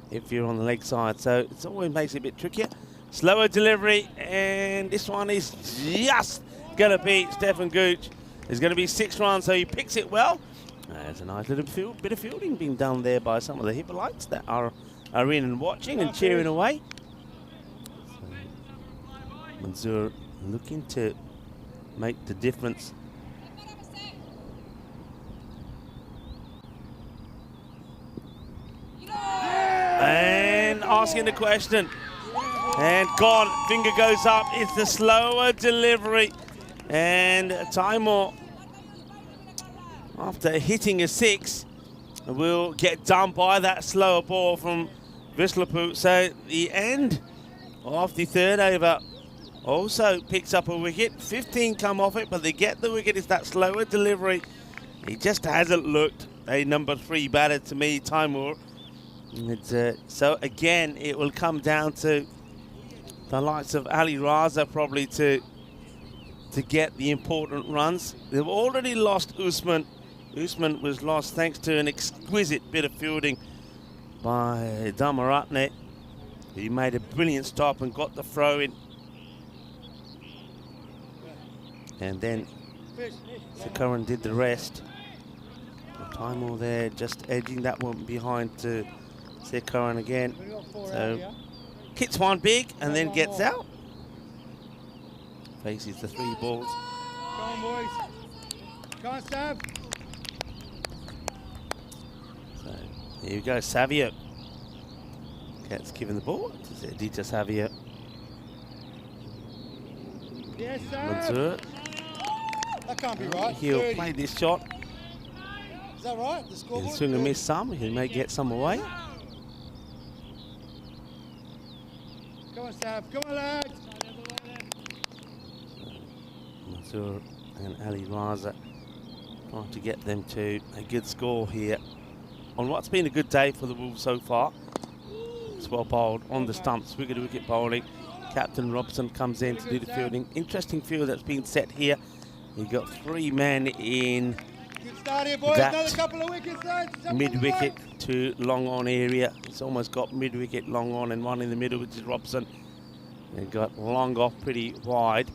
if you're on the leg side. So it always makes it a bit trickier. Slower delivery, and this one is just going to beat Stefan Gooch. There's going to be 6 runs, so he picks it well. There's a nice little bit of fielding being done there by some of the Hippolytes that are in and watching and cheering away. So Manzoor looking to make the difference. And asking the question. And gone. Finger goes up. It's the slower delivery. And Timor, after hitting a 6, will get done by that slower ball from Vislapu. So the end of the 3rd over also picks up a wicket. 15 come off it, but they get the wicket. It's that slower delivery. He just hasn't looked a number 3 batter to me, Timor. So again, it will come down to the likes of Ali Raza probably to get the important runs. They've already lost Usman. Usman was lost thanks to an exquisite bit of fielding by Damanathe. He made a brilliant stop and got the throw in. And then Sikaran did the rest. Time all there, just edging that one behind to Sikaran again. So hits one big and then gets out. Faces the 3 balls. Come on, boys. Come on, Sav. So here we go, Savio. Gets given the ball to Aditya Savio. Yes, Sav. Mansoor, That can't be right. he'll 30. play this shot. Is that right? The He'll scoreboard? swing and miss some. He may get some away. Come on, Sav. Come on, lads. Mansoor and Ali Raza trying to get them to a good score here on what's been a good day for the Wolves so far. It's well bowled on the stumps, wicket-to-wicket bowling. Captain Robson comes in to do the fielding. Interesting field that's been set here. You've got 3 men in Good start here, boys. That Another couple of wickets, lads. Jump on the mid-wicket line. to long on area. It's almost got mid-wicket, long on, and one in the middle, which is Robson. And got long off pretty wide.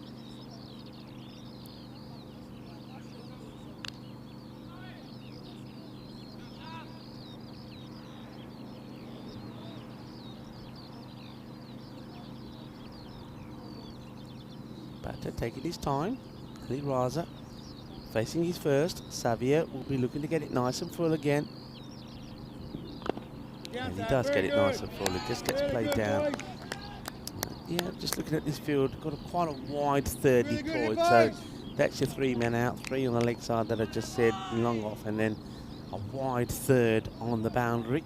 Batter taking his time. Ali Raza facing his first. Savio will be looking to get it nice and full again. Down, And he Sav. does Very get it good. nice and full. It just gets Very played good, down. boys. Yeah, just looking at this field, got quite a wide third Really good, deployed. boys. So that's your 3 men out, 3 on the leg side that I just said, long off, and then a wide third on the boundary.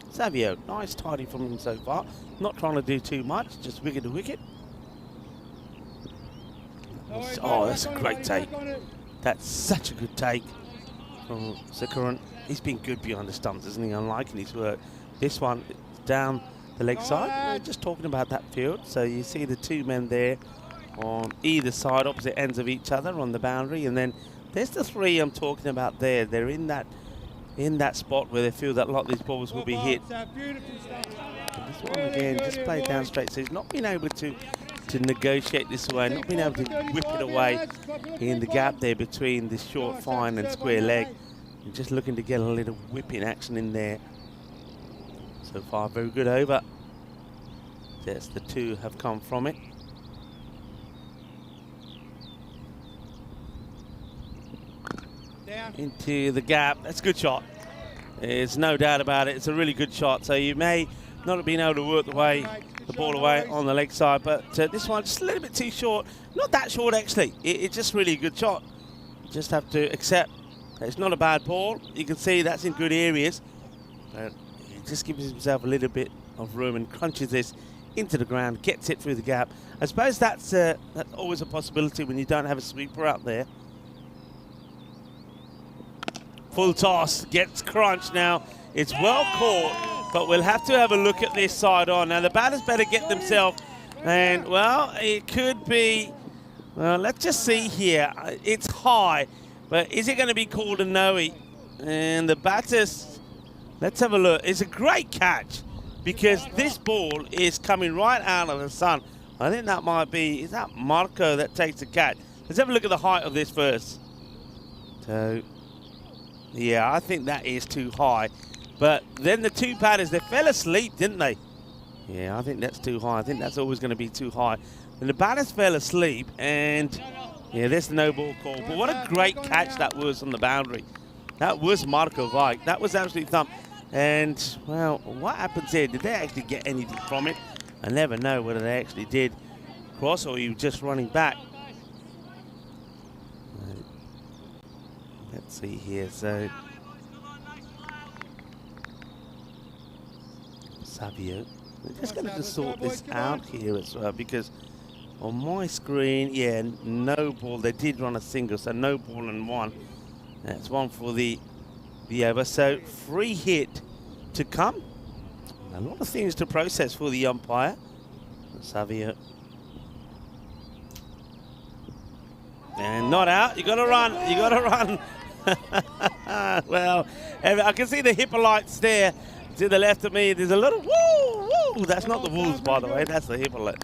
Savio, nice tidy from him so far. Not trying to do too much, just wicket to wicket. No worries, Oh, boys. that's a Back on it, great buddy, take. back on it. That's such a good take from Sikaran. He's been good behind the stumps, isn't he? I'm liking his work. This one down the leg Come on, side. lad. We're just talking about that field. So you see the 2 men there on either side, opposite ends of each other on the boundary, and then there's the 3 I'm talking about there. They're in that spot where they feel that a lot of these balls will Well be bowled, hit. Sav. Beautiful stuff. And this one Really again, good just here, played down boys. straight. So he's not been able to negotiate this away, not been able to whip it away in the gap there between the short, fine and square leg. And just looking to get a little whipping action in there. So far, very good over. Yes, the 2 have come from it. Down. Into the gap. That's a good shot. There's no doubt about it. It's a really good shot. So you may not have been able to work the ball away on the leg side, but this one just a little bit too short. Not that short, actually. It's just really a good shot. You just have to accept that it's not a bad ball. You can see that's in good areas. But he just gives himself a little bit of room and crunches this into the ground, gets it through the gap. I suppose that's always a possibility when you don't have a sweeper out there. Full toss, gets crunched now. It's well caught, but we'll have to have a look at this side on. Now the batters better get themselves, and well, it could be, well, let's just see here. It's high, but is it going to be called a no-e? And the batters, let's have a look. It's a great catch because this ball is coming right out of the sun. I think that might be, is that Marco that takes the catch? Let's have a look at the height of this first. So, yeah, I think that is too high. But then the 2 batters, they fell asleep, didn't they? Yeah, I think that's too high. I think that's always going to be too high. And the batters fell asleep, and yeah, there's the no ball call. But what a great catch that was on the boundary. That was Marco Vike. That was absolutely thump. And, well, what happens here? Did they actually get anything from it? I never know whether they actually did cross or you were just running back. Let's see here. So Savio, we're just going to sort this out here as well, because on my screen, yeah, no ball. They did run a single, so no ball and 1. That's 1 for the over. So free hit to come. A lot of things to process for the umpire. Savio. And not out. You got to run. You got to run. Well, I can see the Hippolytes there to the left of me. There's a little woo, woo. That's not the Wolves, by the way. That's the Hippolyte.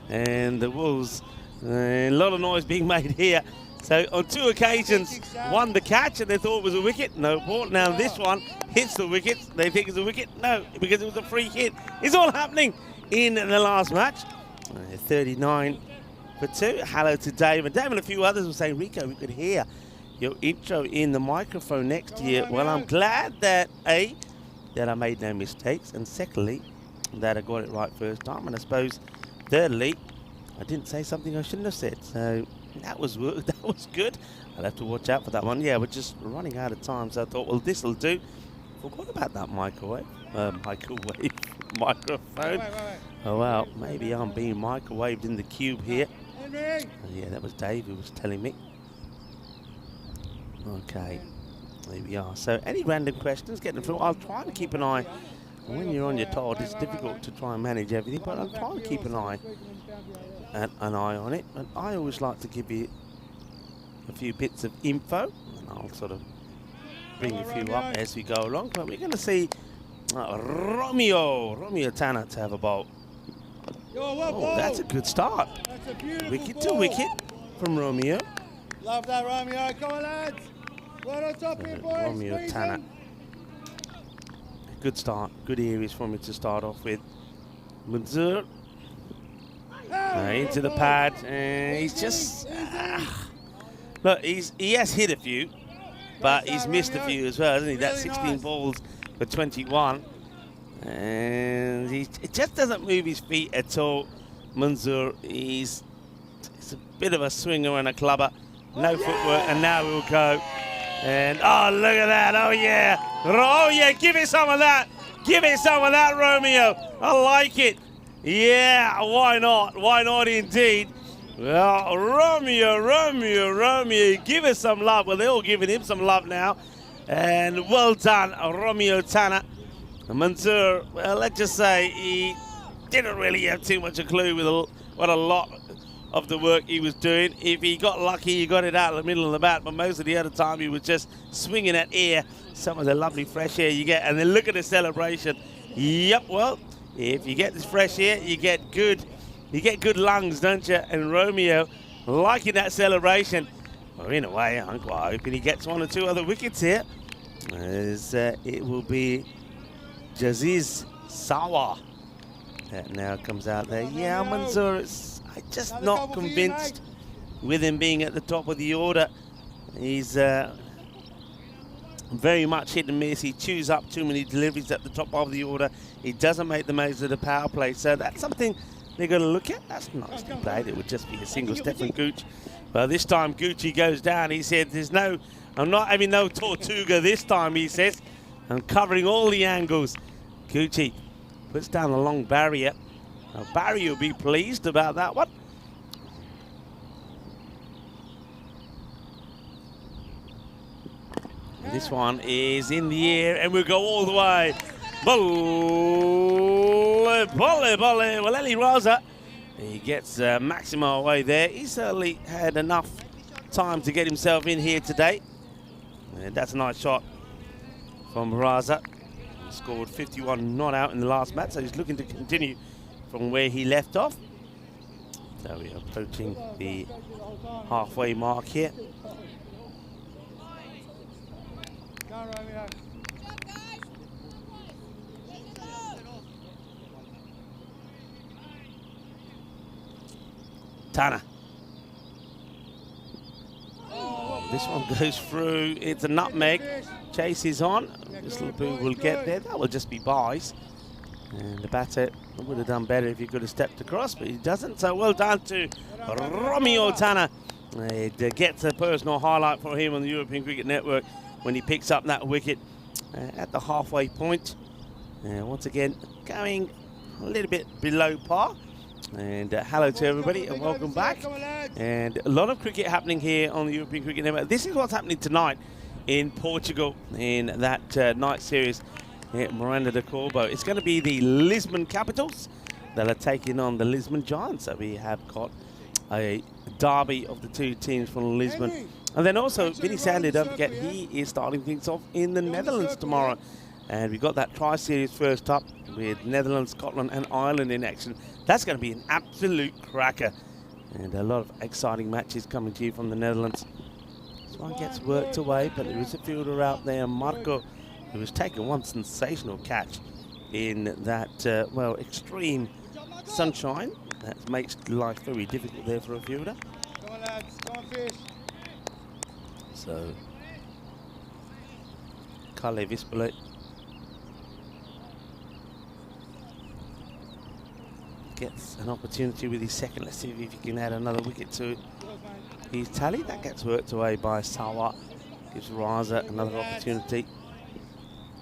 And the Wolves A lot of noise being made here. So on 2 occasions, won the catch and they thought it was a wicket. No ball. Now this one hits the wicket. They think it's a wicket. No, because it was a free hit. It's all happening in the last match. 39 for 2. Hello to Dave. And Dave and a few others were saying, Rico, we could hear your intro in the microphone next year. Well, I'm glad that A, that I made no mistakes, and secondly, that I got it right first time. And I suppose, thirdly, I didn't say something I shouldn't have said. So that was good. I'll have to watch out for that one. Yeah, we're just running out of time, so I thought, well, this will do. Forgot about that microphone. Oh, well, maybe I'm being microwaved in the cube here. Yeah, that was Dave who was telling me. Okay, there we are. So any random questions, get them through. I'll try to keep an eye. When you're on your Todd, it's difficult to try and manage everything, but I'll try to keep an eye on it. And I always like to give you a few bits of info, and I'll sort of bring a few up as we go along. But we're going to see Romeo Tanner to have a bowl. Oh, that's a good start. Wicket to wicket from Romeo. Love that, Romeo. Come on, lads. Right on top here, boys. Romeo Tanner. Good start. Good areas for me to start off with. Manzoor. Into the pad. And he's just... look, he has hit a few, but he's missed a few as well, hasn't he? That's 16 balls for 21. And he just doesn't move his feet at all. Manzoor, he's a bit of a swinger and a clubber. No footwork, and now we'll go. And, oh, look at that. Oh, yeah. Oh, yeah, give it some of that. Give it some of that, Romeo. I like it. Yeah, why not? Why not indeed? Well, Romeo, give us some love. Well, they're all giving him some love now. And well done, Romeo Tanner. Manzoor, well, let's just say he didn't really have too much a clue with what a lot of the work he was doing. If he got lucky, he got it out in the middle of the bat, but most of the other time he was just swinging at air. Some of the lovely fresh air you get, and then look at the celebration. Yep, well, if you get this fresh air, you get good lungs, don't you? And Romeo liking that celebration. Well, in a way, I'm quite hoping he gets 1 or 2 other wickets here, as it will be Jaziz Sawa that now comes out there. Yeah, Manzoor, I'm just not convinced with him being at the top of the order. He's very much hit and miss. He chews up too many deliveries at the top of the order. He doesn't make the most of the power play. So that's something they're going to look at. That's nicely played. It would just be a single step from Gooch. Well, this time Gucci goes down. He said, I'm not having no Tortuga this time, he says. I'm covering all the angles. Gucci puts down the long barrier. Now, Barry will be pleased about that one. This one is in the air, and we'll go all the way. Volley. Well, Eli Raza, he gets Maximo away there. He certainly had enough time to get himself in here today. And that's a nice shot from Raza. He scored 51 not out in the last match, so he's looking to continue from where he left off. So we are approaching the halfway mark here. Tanner. This one goes through. It's a nutmeg. Chase is on. This little boo will get there. That will just be buys. And the batter would have done better if he could have stepped across, but he doesn't. So well done to Romeo Tanner. It gets a personal highlight for him on the European Cricket Network when he picks up that wicket at the halfway point. Once again, going a little bit below par. And hello to everybody and welcome back. And a lot of cricket happening here on the European Cricket Network. This is what's happening tonight in Portugal in that night series at Miranda de Corbo. It's going to be the Lisbon Capitals that are taking on the Lisbon Giants. So we have got a derby of the two teams from Lisbon. And then also, Vinny Sandy, don't forget, he is starting things off in the Netherlands tomorrow. And we've got that tri-series first up with Netherlands, Scotland and Ireland in action. That's going to be an absolute cracker. And a lot of exciting matches coming to you from the Netherlands. This one gets worked away, but there is a fielder out there, Marco, who has taken one sensational catch in that, well, extreme sunshine. That makes life very difficult there for a fielder. Come on, lads. Come on, fish. So, Kalle Vispele gets an opportunity with his second. Let's see if he can add another wicket to his tally. That gets worked away by Sawa. Gives Raza another opportunity.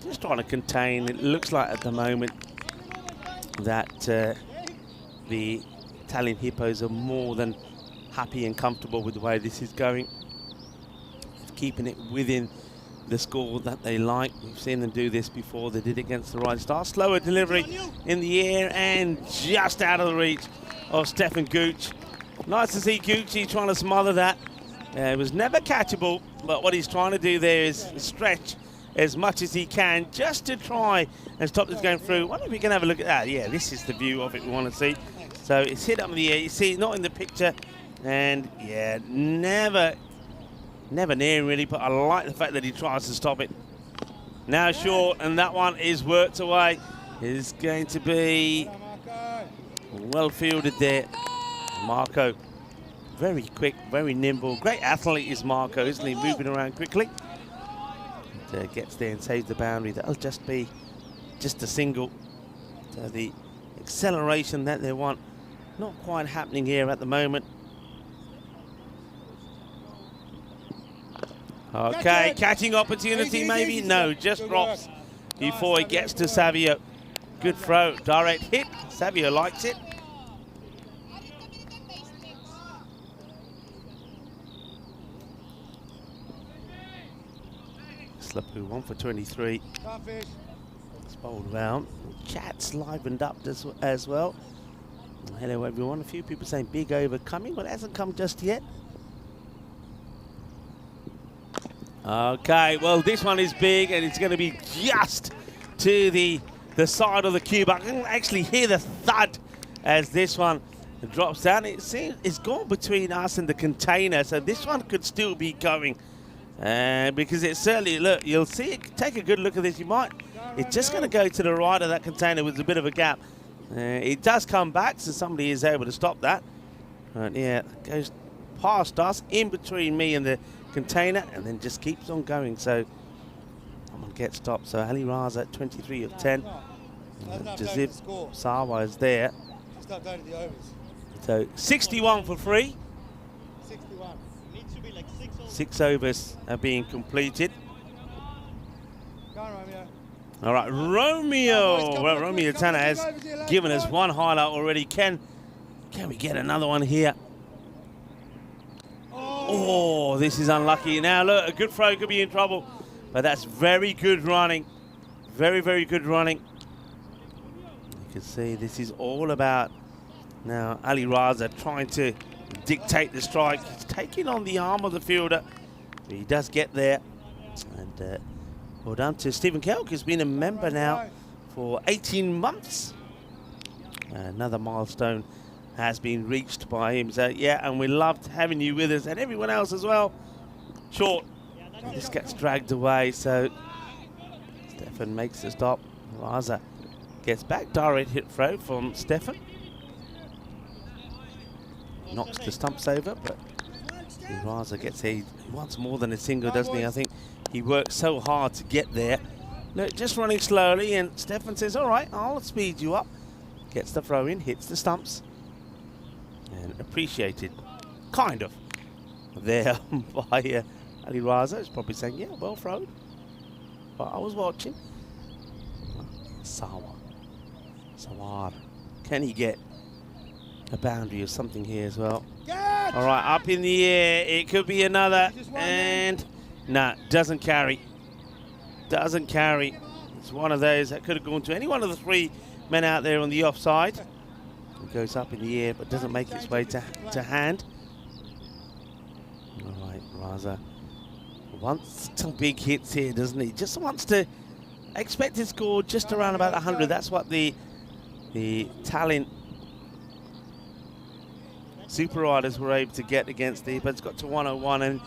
Just trying to contain. It looks like at the moment that the Italian Hippos are more than happy and comfortable with the way this is going. Keeping it within the score that they like. We've seen them do this before. They did it against the Rising Stars. Slower delivery in the air and just out of the reach of Stefan Gooch. Nice to see Gucci trying to smother that. It was never catchable, but what he's trying to do there is stretch as much as he can just to try and stop this going through. Wonder if we can have a look at that. Yeah, this is the view of it we want to see. So it's hit up in the air. You see, not in the picture. And yeah, never near really, but I like the fact that he tries to stop it. Now short, and that one is worked away. Is going to be well fielded there. Marco, very quick, very nimble. Great athlete is Marco, isn't he? Moving around quickly. And, gets there and saves the boundary. That'll just be just a single. So the acceleration that they want, not quite happening here at the moment. Okay, catching opportunity maybe? No, just drops before he gets to Savio. Good throw, direct hit. Savio likes it. Slapu 1 for 23. It's bowled around. Chat's livened up as well. Hello everyone. A few people saying big over coming, but it hasn't come just yet. Okay, well this one is big and it's going to be just to the side of the cube. I can actually hear the thud as this one drops down. It's gone between us and the container, so this one could still be going. Because it certainly, look, you'll see it, take a good look at this. It's just going to go to the right of that container with a bit of a gap. It does come back, so somebody is able to stop that. Yeah, it goes past us, in between me and the container, and then just keeps on going. So someone gets stopped. So Ali Raza at 23 of 10. Jazib Sawa is there. So 61 for 3. 61. 6 overs are being completed. All right, Romeo. Well, Romeo Tanner has given us one highlight already. Can we get another one here? Oh, this is unlucky. Now, look, a good throw could be in trouble. But that's very good running. Very, very good running. You can see this is all about now Ali Raza trying to dictate the strike. He's taking on the arm of the fielder. But he does get there. And well done to Stephen Kelk, who's been a member now for 18 months. Another milestone has been reached by him. So yeah, and we loved having you with us and everyone else as well. Short. And this gets dragged away, so Stefan makes the stop. Raza gets back. Direct hit throw from Stefan. Knocks the stumps over, but Raza gets here. He wants more than a single, doesn't he? I think he works so hard to get there. Look, just running slowly, and Stefan says, all right, I'll speed you up. Gets the throw in, hits the stumps. And appreciated, kind of, there by Ali Raza. Is probably saying, yeah, well thrown. But I was watching. Sawar. Can he get a boundary or something here as well? All right, up in the air. It could be another. And nah, doesn't carry. Doesn't carry. It's one of those that could have gone to any one of the 3 men out there on the offside. It goes up in the air, but doesn't make its way to hand. All right, Raza wants some big hits here, doesn't he? Just wants to expected score just around about 100. That's what the talent Super Riders were able to get against the Hippos. Got to 101, and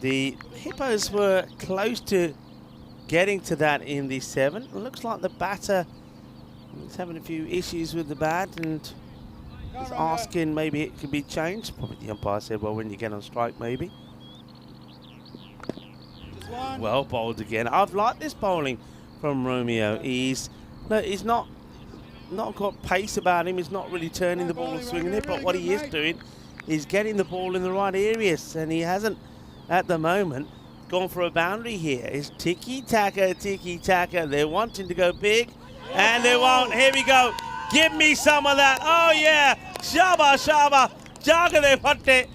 the Hippos were close to getting to that in the 7. It looks like the batter is having a few issues with the bat and is asking maybe it could be changed. Probably the umpire said, well, when you get on strike, maybe. Well bowled again. I've liked this bowling from Romeo. He's not got pace about him. He's not really turning the ball or swinging it, but what he is doing is getting the ball in the right areas, and he hasn't, at the moment, gone for a boundary here. It's tiki-taka, tiki-taka. They're wanting to go big, and they won't. Here we go. Give me some of that. Oh, yeah. Shaba, shaba. Jagale Patte.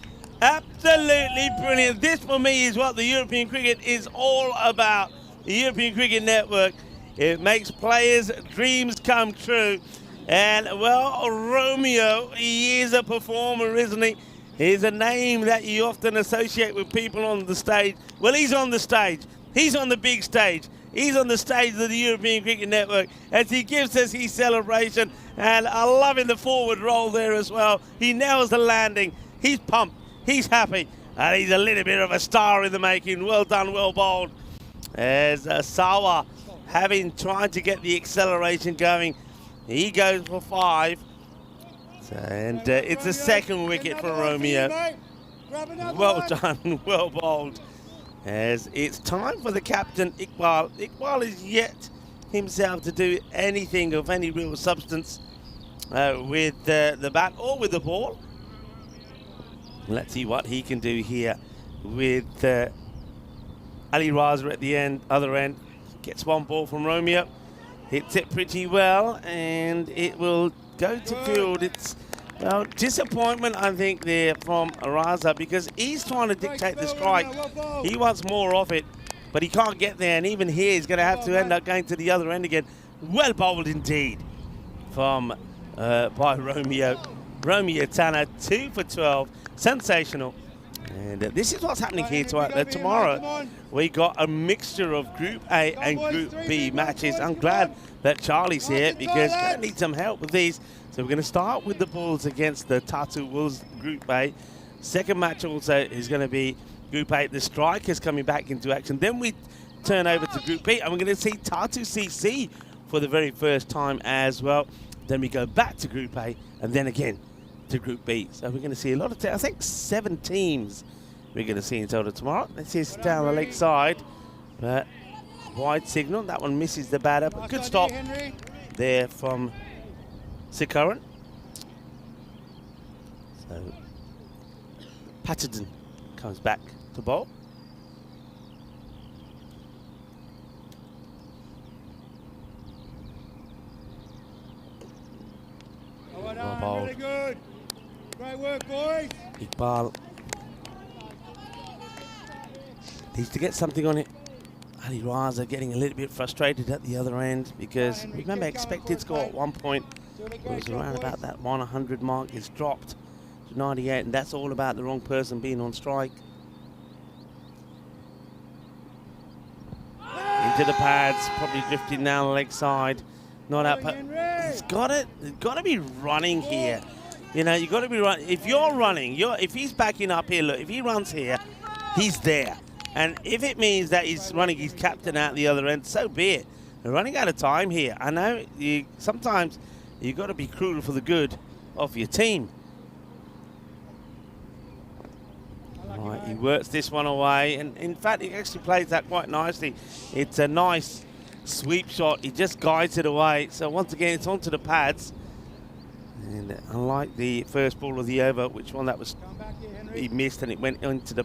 Absolutely brilliant. This, for me, is what the European cricket is all about. The European Cricket Network. It makes players' dreams come true. And, well, Romeo, he is a performer, isn't he? He's a name that you often associate with people on the stage. Well, he's on the stage. He's on the big stage. He's on the stage of the European Cricket Network as he gives us his celebration. And I love in the forward roll there as well. He nails the landing. He's pumped. He's happy. And he's a little bit of a star in the making. Well done, well bowled. As Sawa trying to get the acceleration going. He goes for 5. And it's a second wicket for Romeo. Well done, well bowled. As it's time for the captain, Iqbal. Iqbal is yet himself to do anything of any real substance with the bat or with the ball. Let's see what he can do here with Ali Raza at the other end. Gets one ball from Romeo. Hits it pretty well, and it will go to field. It's disappointment, I think, there from Raza, because he's trying to dictate the strike. He wants more of it, but he can't get there, and even here he's going to have to end up going to the other end again. Well bowled indeed from by Romeo. Romeo Tanner, 2 for 12. Sensational. And this is what's happening here tomorrow. We got a mixture of Group A and Group B matches. I'm glad that Charlie's here because I need some help with these. So we're going to start with the Bulls against the Tartu Wolves, Group A. Second match also is going to be Group A. The Strikers coming back into action. Then we turn over to Group B, and we're going to see Tartu CC for the very first time as well. Then we go back to Group A, and then again to Group B. So we're going to see a lot of, I think 7 teams we're going to see in total tomorrow. This is down the leg side, but wide signal. That one misses the batter, but good stop there from Sikaran. So Patterson comes back to bowl. Well done, really good. Great work, boys. Iqbal needs to get something on it. Ali Raza getting a little bit frustrated at the other end because, remember, expected score at one point was around about that 100 mark. It's dropped to 98, and that's all about the wrong person being on strike. Into the pads, probably drifting down the leg side. Not out, but he's got to be running here. You know, you got to be running. If you're running, if he's backing up here, look, if he runs here, he's there. And if it means that he's running his captain out the other end, so be it. They're running out of time here. I know sometimes you've got to be cruel for the good of your team. Right, he works this one away, and in fact, he actually plays that quite nicely. It's a nice sweep shot. He just guides it away. So once again, it's onto the pads. And unlike the first ball of the over, which one that was, he missed and it went into the.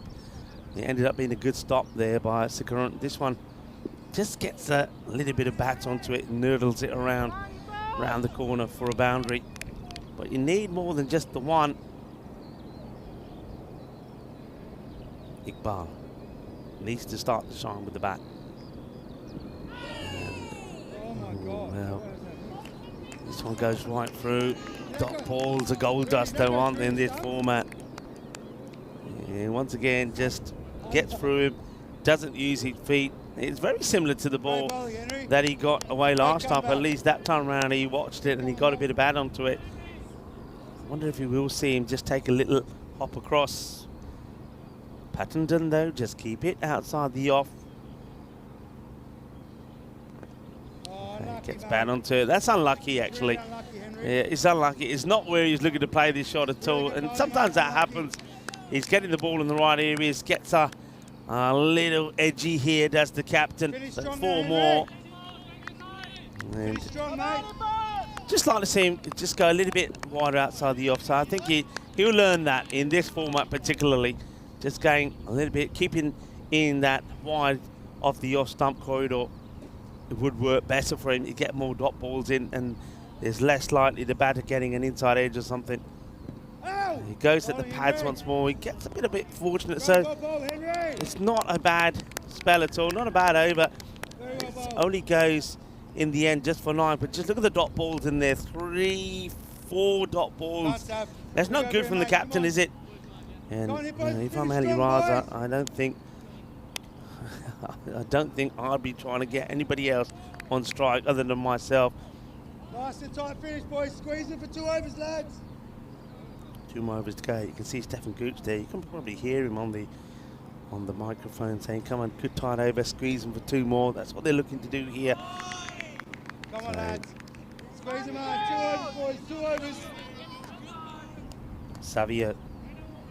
It ended up being a good stop there by Sikaran. This one just gets a little bit of bat onto it and nurdles it around the corner for a boundary. But you need more than just the one. Iqbal needs to start to shine with the bat. Well, this one goes right through. Dot balls are gold dust, though, aren't they, in this format? And once again, just gets through him, doesn't use his feet. It's very similar to the ball that he got away last time. At least that time around, he watched it and he got a bit of bat onto it. wonder if we will see him just take a little hop across. Pattendon, though, just keep it outside the off. Gets bad onto it. That's unlucky, actually. Yeah, it's unlucky. It's not where he's looking to play this shot at all. And sometimes that happens. He's getting the ball in the right areas. Gets a little edgy here, does the captain. So 4 more. And just like to see him just go a little bit wider outside the offside. I think he'll learn that in this format particularly. Just going a little bit, keeping in that wide off the off stump corridor. It would work better for him to get more dot balls in, and there's less likely the batter getting an inside edge or something. He goes at the pads once more. He gets a bit fortunate, so it's not a bad spell at all, not a bad over. It only goes in the end just for 9, but just look at the dot balls in there. 3, 4 dot balls. That's not good from the captain, is it? And if I'm Ali Raza, I don't think I'd be trying to get anybody else on strike other than myself. Nice and tight finish, boys. Squeezing for 2 overs, lads. 2 more overs to go. You can see Stefan Gooch there. You can probably hear him on the microphone saying, "Come on, good tight over, squeezing for 2 more." That's what they're looking to do here. Come on, lads. Squeeze them out. 2 overs, boys. 2 overs. Savio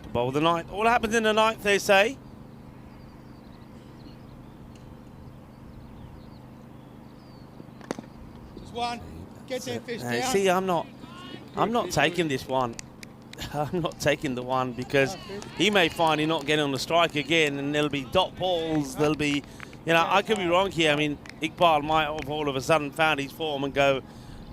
to bowl the 9th. All happens in the 9th, they say. Just 1. Get there, fish down. See, I'm not taking this one. I'm not taking the 1 because he may find he's not getting on the strike again, and there'll be dot balls. There'll be, I could be wrong here. I mean, Iqbal might have all of a sudden found his form and go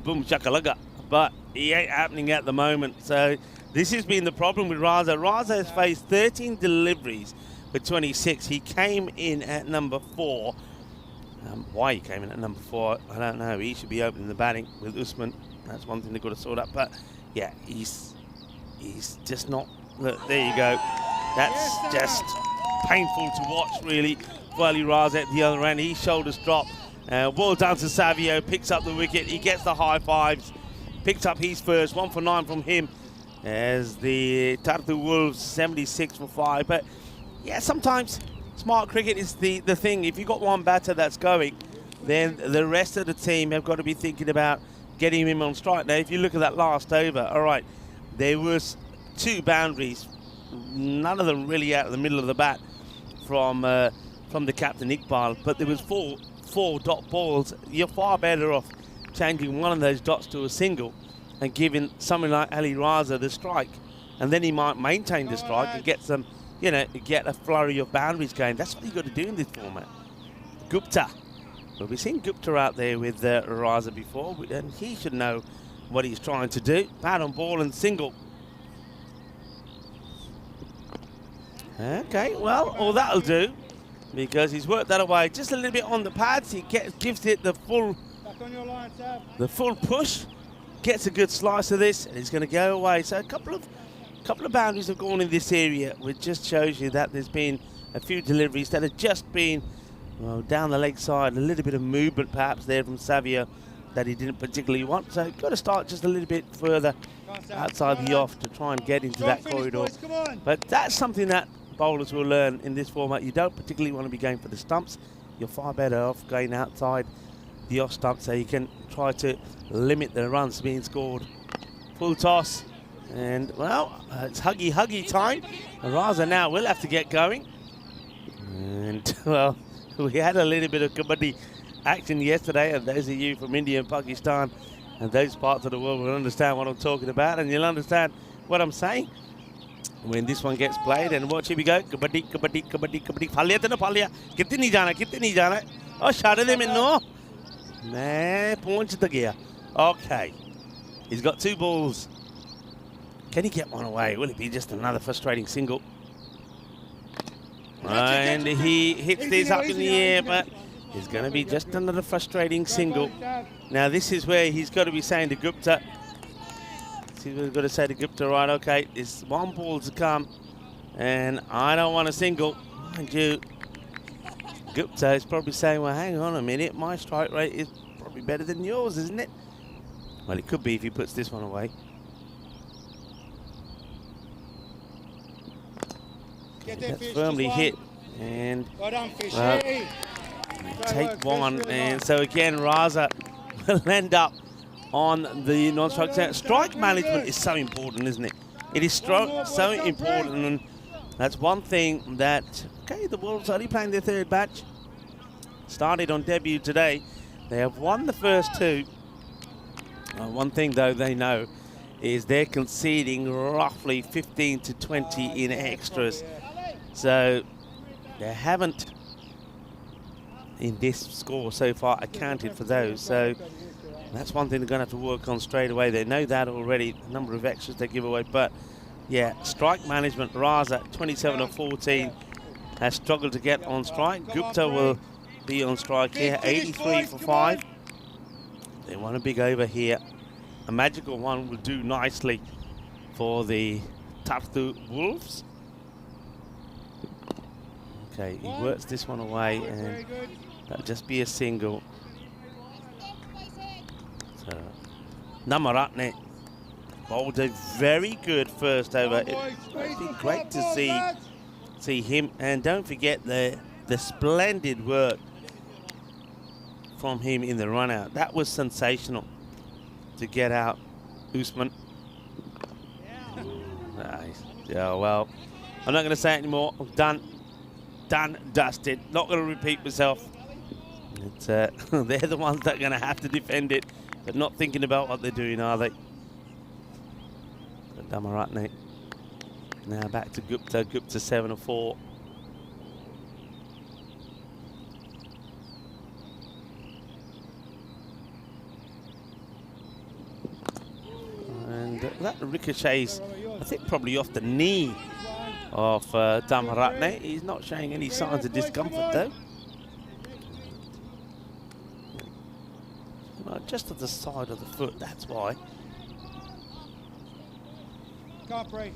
boom shakalaka, but he ain't happening at the moment. So this has been the problem with Raza. Raza has faced 13 deliveries for 26. He came in at number 4. Why he came in at number 4, I don't know. He should be opening the batting with Usman. That's one thing they've got to sort out. But yeah, he's just not. Look, there you go. That's just painful to watch, really. Wally Raza at the other end, his shoulders drop. Ball down to Savio, picks up the wicket. He gets the high fives, picks up his first. 1 for 9 from him as the Tartu Wolves 76 for 5. But yeah, sometimes smart cricket is the thing. If you've got one batter that's going, then the rest of the team have got to be thinking about getting him on strike. Now, if you look at that last over, all right, there was 2 boundaries, none of them really out of the middle of the bat from the captain Iqbal, but there was four dot balls. You're far better off changing one of those dots to a single and giving someone like Ali Raza the strike, and then he might maintain the strike and get some, get a flurry of boundaries going. That's what you've got to do in this format. Gupta. Well, we've seen Gupta out there with Raza before, and he should know what he's trying to do. Bat on ball and single. Okay, well, all that'll do, because he's worked that away just a little bit on the pads. He gives it the full push, gets a good slice of this, and he's going to go away. So a couple of boundaries have gone in this area, which just shows you that there's been a few deliveries that have just been down the leg side, a little bit of movement perhaps there from Savio that he didn't particularly want. So got to start just a little bit further outside the off to try and get into that corridor. But that's something that bowlers will learn in this format. You don't particularly want to be going for the stumps. You're far better off going outside the off stump so you can try to limit the runs being scored. Full toss, and well, it's huggy time. Raza now will have to get going. And well, we had a little bit of kabaddi action yesterday, and those of you from India and Pakistan and those parts of the world will understand what I'm talking about, and you'll understand what I'm saying when this one gets played. And watch, here we go. Kabaddi, kabaddi, kabaddi, kabaddi. Falya to na falya. Kitni jana. Oh, shade de minno. Main pahunch ta gaya. Okay. He's got 2 balls. Can he get one away? Will it be just another frustrating single? And he hits this up in the air, but it's going to be just another frustrating single. Now, this is where he's got to be saying to Gupta, we've got to say to Gupta, right, okay, there's 1 ball to come, and I don't want a single. Mind you, Gupta is probably saying, well, hang on a minute, my strike rate is probably better than yours, isn't it? Well, it could be if he puts this one away. Get there, That's Fish. firmly Just hit. one. And Well done, Fish. well, Hey. take one. Really And nice. so again, Raza will end up on the non-strike. Strike management is so important, isn't it? It is so important, and that's one thing that, okay, the Wolves only playing their third match. Started on debut today. They have won the first two. One thing, though, they know is they're conceding roughly 15 to 20 in extras. So they haven't, in this score so far, accounted for those. So that's one thing they're going to have to work on straight away. They know that already, the number of extras they give away. But, yeah, strike management, Raza, 27 of 14, has struggled to get on strike. Gupta will be on strike here, 83 for 5. They want a big over here. A magical one will do nicely for the Tartu Wolves. Okay, he works this one away, and that'll just be a single. So, Namaratne bowled a very good first over. It would be great to see him, and don't forget the splendid work from him in the run out. That was sensational to get out Usman. Nice. Yeah, well, I'm not going to say it anymore. I'm done, dusted. Not going to repeat myself. It's, they're the ones that are going to have to defend it, but not thinking about what they're doing, are they? Damaratne. Now back to Gupta. Gupta 7 of 4. And that ricochets, I think, probably off the knee of Damaratne. He's not showing any signs of discomfort, though. Well, just at the side of the foot, that's why. Can't pray.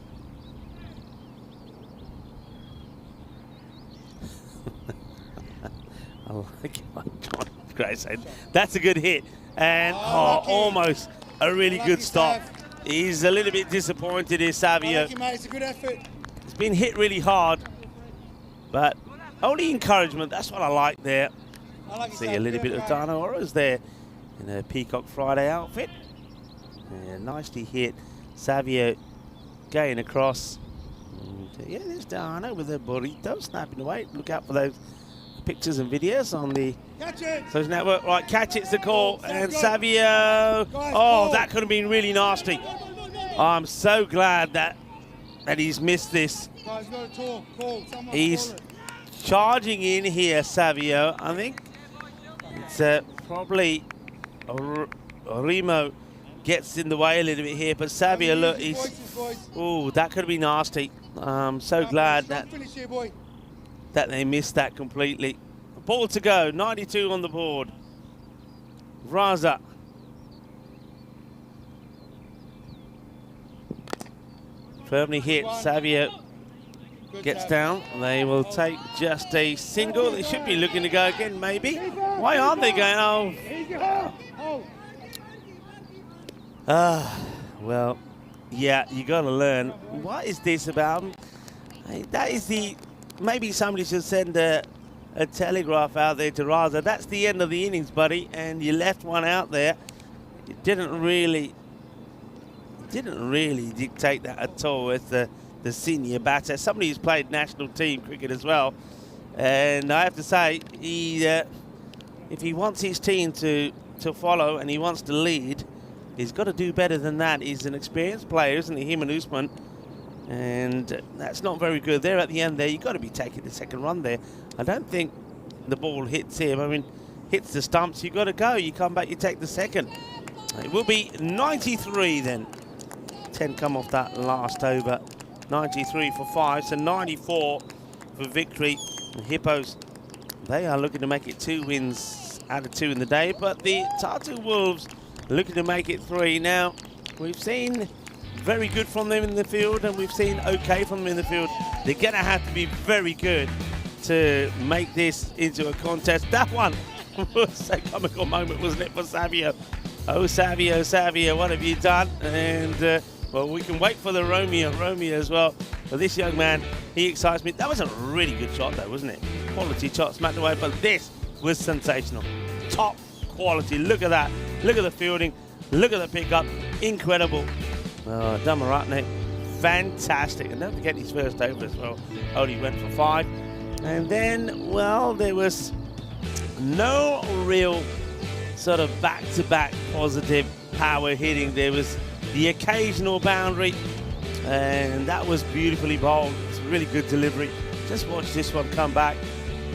I like what John Gray said. That's a good hit. And almost a really good stop. He's a little bit disappointed here, Savio. It's a good effort. He's been hit really hard, but only encouragement. That's what I like there. See a little bit of Dana Oras there in a Peacock Friday outfit. Yeah, nicely hit. Savio going across. And, yeah, there's Dana with a burrito snapping away. Look out for those pictures and videos on the social network. Right, catch it's the call. And Savio. Oh, that could have been really nasty. I'm so glad that he's missed this. He's charging in here, Savio. I think it's probably Remo gets in the way a little bit here, but Savio, look, he's. Oh, that could have been nasty. I'm so glad that they missed that completely. Ball to go, 92 on the board. Raza. Firmly hit, Savio gets down. They will take just a single. They should be looking to go again, maybe. Why aren't they going? Oh. Well, yeah, you got to learn. What is this about? That is the... Maybe somebody should send a telegraph out there to Raza. That's the end of the innings, buddy, and you left one out there. You didn't really dictate that at all with the senior batter. Somebody who's played national team cricket as well. And I have to say, if he wants his team to follow and he wants to lead, he's got to do better than that. He's an experienced player, isn't he, him and Usman? And that's not very good. There at the end there, you've got to be taking the second run there. I don't think the ball hits him. I mean, hits the stumps, you've got to go. You come back, you take the second. It will be 93 then. 10 come off that last over. 93 for 5, so 94 for victory. The Hippos, they are looking to make it 2 wins out of 2 in the day, but the Tartu Wolves are looking to make it 3. Now, we've seen very good from them in the field, and we've seen okay from them in the field. They're going to have to be very good to make this into a contest. That one was a comical moment, wasn't it, for Savio? Oh, Savio, what have you done? And Well, we can wait for the Romeo as well. But this young man, he excites me. That was a really good shot though, wasn't it? Quality shot, smacked away, but this was sensational. Top quality, look at that. Look at the fielding, look at the pickup, incredible. Damaratne, fantastic. And don't forget his first over as well. Only went for 5. And then, well, there was no real sort of back-to-back positive power hitting. There was the occasional boundary, and that was beautifully bowled. It's a really good delivery. Just watch this one come back,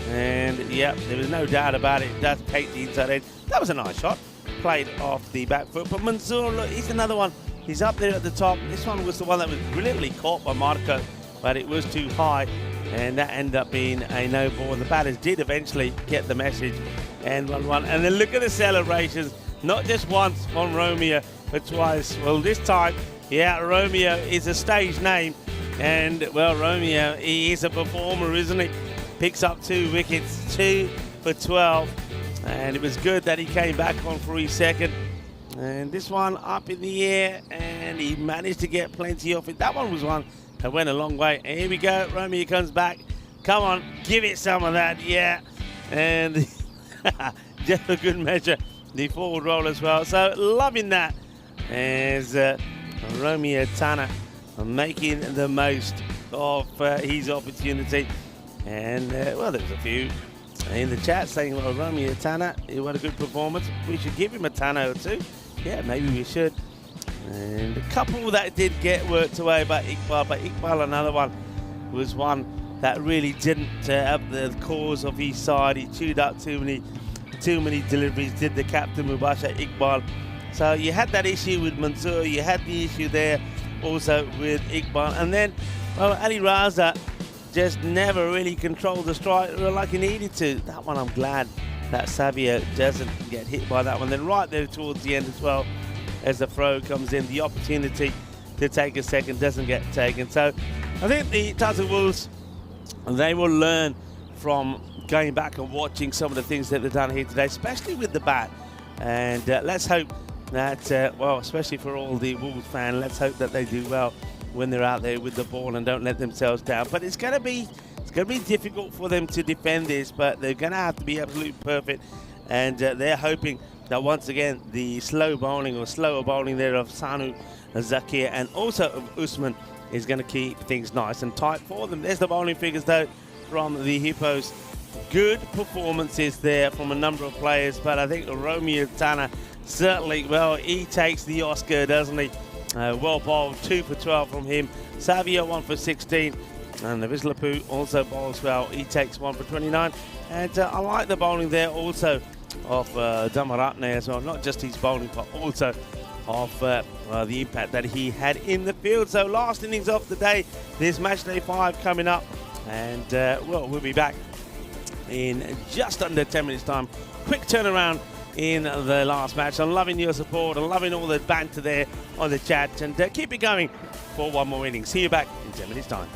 and yeah, there was no doubt about it. It does take the inside edge. That was a nice shot, played off the back foot. But Mansoor, look, he's another one. He's up there at the top. This one was the one that was brilliantly caught by Marco, but it was too high, and that ended up being a no ball. The batters did eventually get the message and 1-1. And then look at the celebrations, not just once on Romeo, but twice. Well, this time, yeah, Romeo is a stage name, and well, Romeo, he is a performer, isn't he? Picks up 2 wickets, 2 for 12, and it was good that he came back on for his second. And this one up in the air, and he managed to get plenty off it. That one was one that went a long way. And here we go, Romeo comes back. Come on, give it some of that, yeah. And just for good measure, the forward roll as well. So loving that as Romeo Tanner making the most of his opportunity. And well, there's a few in the chat saying, well, Romeo Tanner, what a good performance. We should give him a Tanner or 2. Yeah, maybe we should. And a couple that did get worked away by Iqbal, but Iqbal, another one, was one that really didn't have the cause of his side. He chewed up too many deliveries, did the captain Mubashir Iqbal. So you had that issue with Mansoor, you had the issue there also with Iqbal. And then, well, Ali Raza just never really controlled the strike like he needed to. That one, I'm glad that Savio doesn't get hit by that one. Then right there towards the end as well, as the throw comes in, the opportunity to take a second doesn't get taken. So I think the Tata Wolves, they will learn from going back and watching some of the things that they've done here today, especially with the bat. And let's hope that, well, especially for all the Wolves fans, let's hope that they do well when they're out there with the ball and don't let themselves down. But it's going to be difficult for them to defend this, but they're going to have to be absolutely perfect. And they're hoping that once again the slow bowling or slower bowling there of Sanu Zakir and also of Usman is going to keep things nice and tight for them. There's the bowling figures though from the Hippos. Good performances there from a number of players, but I think Romeo Tanner certainly, well, he takes the Oscar, doesn't he? Well bowled, 2 for 12 from him. Savio 1 for 16, and the Vislapu also bowls well. He takes 1 for 29, and I like the bowling there also of Damaratne as well. Not just his bowling, but also of the impact that he had in the field. So last innings of the day, there's match day 5 coming up, and well, we'll be back in just under 10 minutes time. Quick turnaround in the last match. I'm loving your support. I'm loving all the banter there on the chat, and keep it going for one more inning. See you back in 10 minutes time.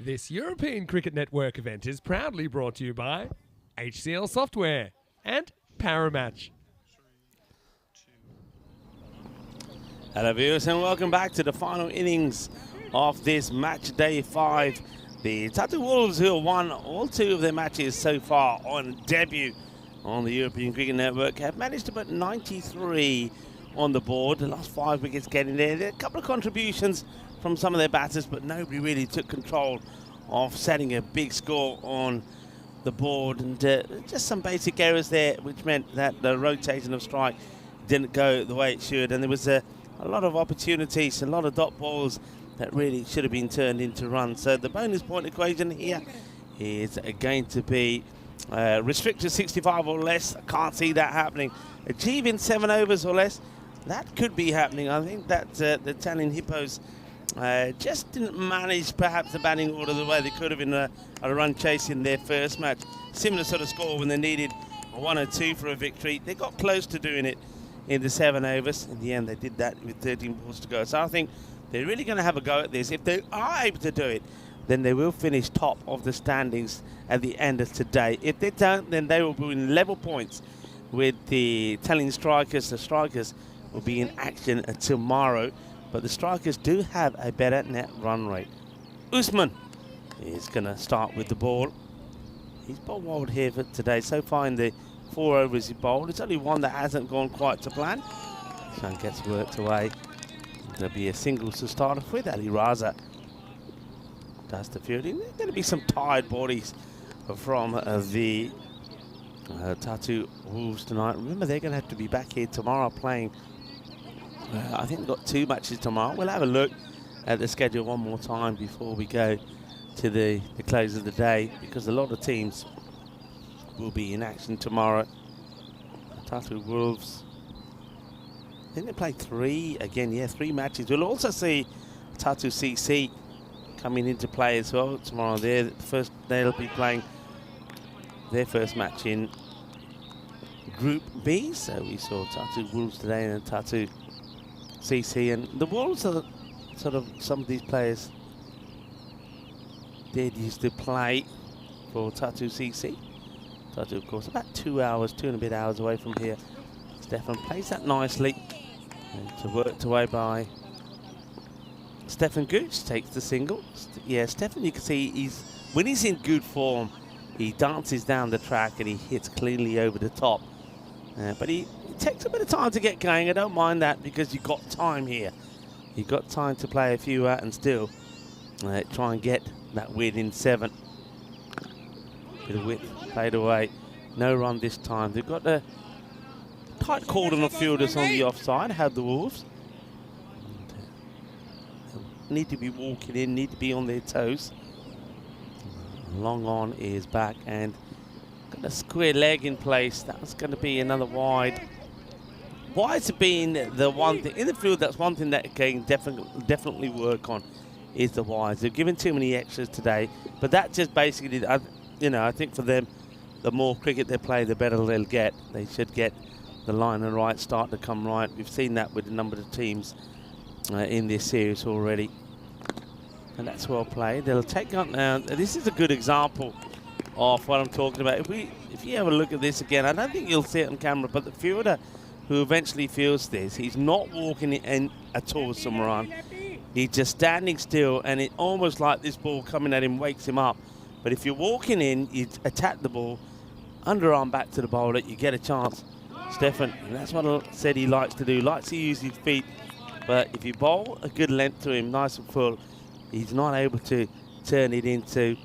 This European Cricket Network event is proudly brought to you by HCL Software and Paramatch. Hello viewers and welcome back to the final innings of this match day 5. The Tatu Wolves, who have won all 2 of their matches so far on debut on the European Cricket Network, have managed to put 93 on the board. The last 5 wickets getting there. There are a couple of contributions from some of their batters, but nobody really took control of setting a big score on the board, and just some basic errors there, which meant that the rotation of strike didn't go the way it should, and there was a lot of opportunities, a lot of dot balls that really should have been turned into runs. So the bonus point equation here is going to be restricted 65 or less. I can't see that happening. Achieving 7 overs or less, that could be happening. I think that the Italian Hippos just didn't manage perhaps the batting order the way they could have in a run chase in their first match. Similar sort of score when they needed 1 or 2 for a victory. They got close to doing it in the 7 overs. In the end, they did that with 13 balls to go. So I think they're really going to have a go at this. If they are able to do it, then they will finish top of the standings at the end of today. If they don't, then they will be in level points with the Italian strikers. The strikers will be in action tomorrow, but the strikers do have a better net run rate. Usman is going to start with the ball. He's bowled here for today. So far in the 4 overs he bowled, it's only one that hasn't gone quite to plan. This one gets worked away. There'll be a singles to start off with. Ali Raza does the fielding. There's going to be some tired bodies from the Tatu Wolves tonight. Remember, they're going to have to be back here tomorrow playing. I think they've got 2 matches tomorrow. We'll have a look at the schedule one more time before we go to the close of the day, because a lot of teams will be in action tomorrow. Tatu Wolves, I think they play 3 again. Yeah, 3 matches. We'll also see Tatu CC coming into play as well tomorrow. They'll be playing their first match in Group B. So we saw Tatu Wolves today and Tatu CC, and the Wolves are sort of, some of these players did used to play for Tatu CC. Tatu, of course, about 2 hours, 2 and a bit hours away from here. Stefan plays that nicely, and to worked away by Stefan Gooch, takes the single. Yeah, Stefan, you can see when he's in good form, he dances down the track and he hits cleanly over the top. But it takes a bit of time to get going. I don't mind that, because you've got time here. You've got time to play a few out and still try and get that win in 7. Bit of width played away. No run this time. They've got a tight cordon of fielders on the offside, have the Wolves. Need to be walking in, need to be on their toes. Long on is back and got a square leg in place. That's going to be another wide. Wides have been the one thing in the field. That's one thing that can definitely work on, is the wides. They've given too many extras today, but that just basically, I think for them, the more cricket they play, the better they'll get. They should get the line and right start to come right. We've seen that with a number of teams in this series already. And that's well played. They'll take on now. This is a good example of what I'm talking about. If you have a look at this again, I don't think you'll see it on camera, but the fielder who eventually fields this, he's not walking in at all, Sumran. He's just standing still, and it almost like this ball coming at him wakes him up. But if you're walking in, you attack the ball, underarm back to the bowler, you get a chance. Stefan, and that's what I said he likes to do, likes to use his feet. But if you bowl a good length to him, nice and full, he's not able to turn it into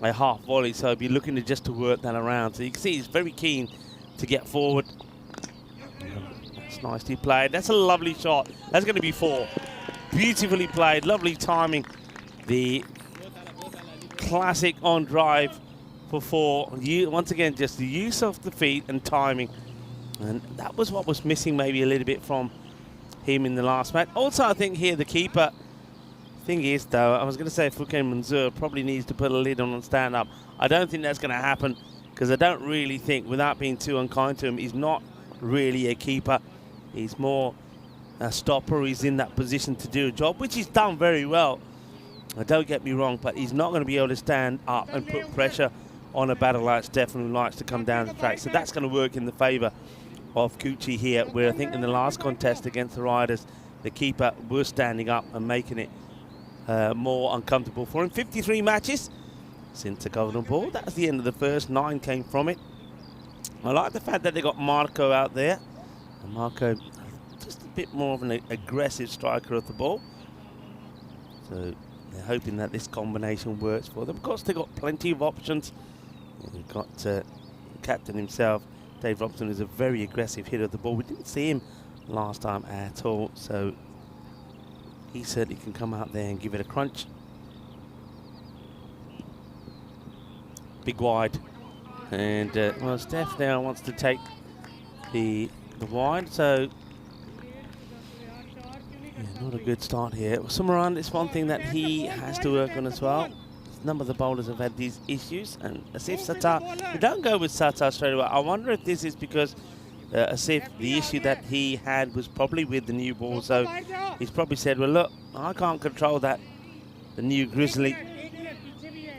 a half volley, so he'll be looking to just to work that around. So you can see he's very keen to get forward. That's nicely played. That's a lovely shot. That's going to be 4. Beautifully played, lovely timing. The classic on drive for 4. Once again, just the use of the feet and timing. And that was what was missing maybe a little bit from him in the last match. Also, I think here the keeper, thing is though, I was going to say Fouquet Mansour probably needs to put a lid on and stand up. I don't think that's going to happen, because I don't really think, without being too unkind to him, he's not really a keeper. He's more a stopper. He's in that position to do a job, which he's done very well. Don't get me wrong, but he's not going to be able to stand up and put pressure on a batter like Stefan, who likes to come down the track. So that's going to work in the favour of Kuchi here, where I think in the last contest against the Riders, the keeper was standing up and making it more uncomfortable for him. 53 matches since the Golden Ball. That's the end of the first. 9 came from it. I like the fact that they got Marco out there. And Marco, just a bit more of an aggressive striker of the ball. So they're hoping that this combination works for them. Of course, they've got plenty of options. You've got the captain himself, Dave Robson, is a very aggressive hitter of the ball. We didn't see him last time at all, so he certainly can come out there and give it a crunch. Big wide. And, well, Steph now wants to take the wide, so yeah, not a good start here. Summeran is one thing that he has to work on as well. A number of the bowlers have had these issues, and Asif Sattar, we don't go with Sattar straight away. I wonder if this is because Asif, the issue that he had was probably with the new ball, so he's probably said, well, look, I can't control that, the new Grizzly,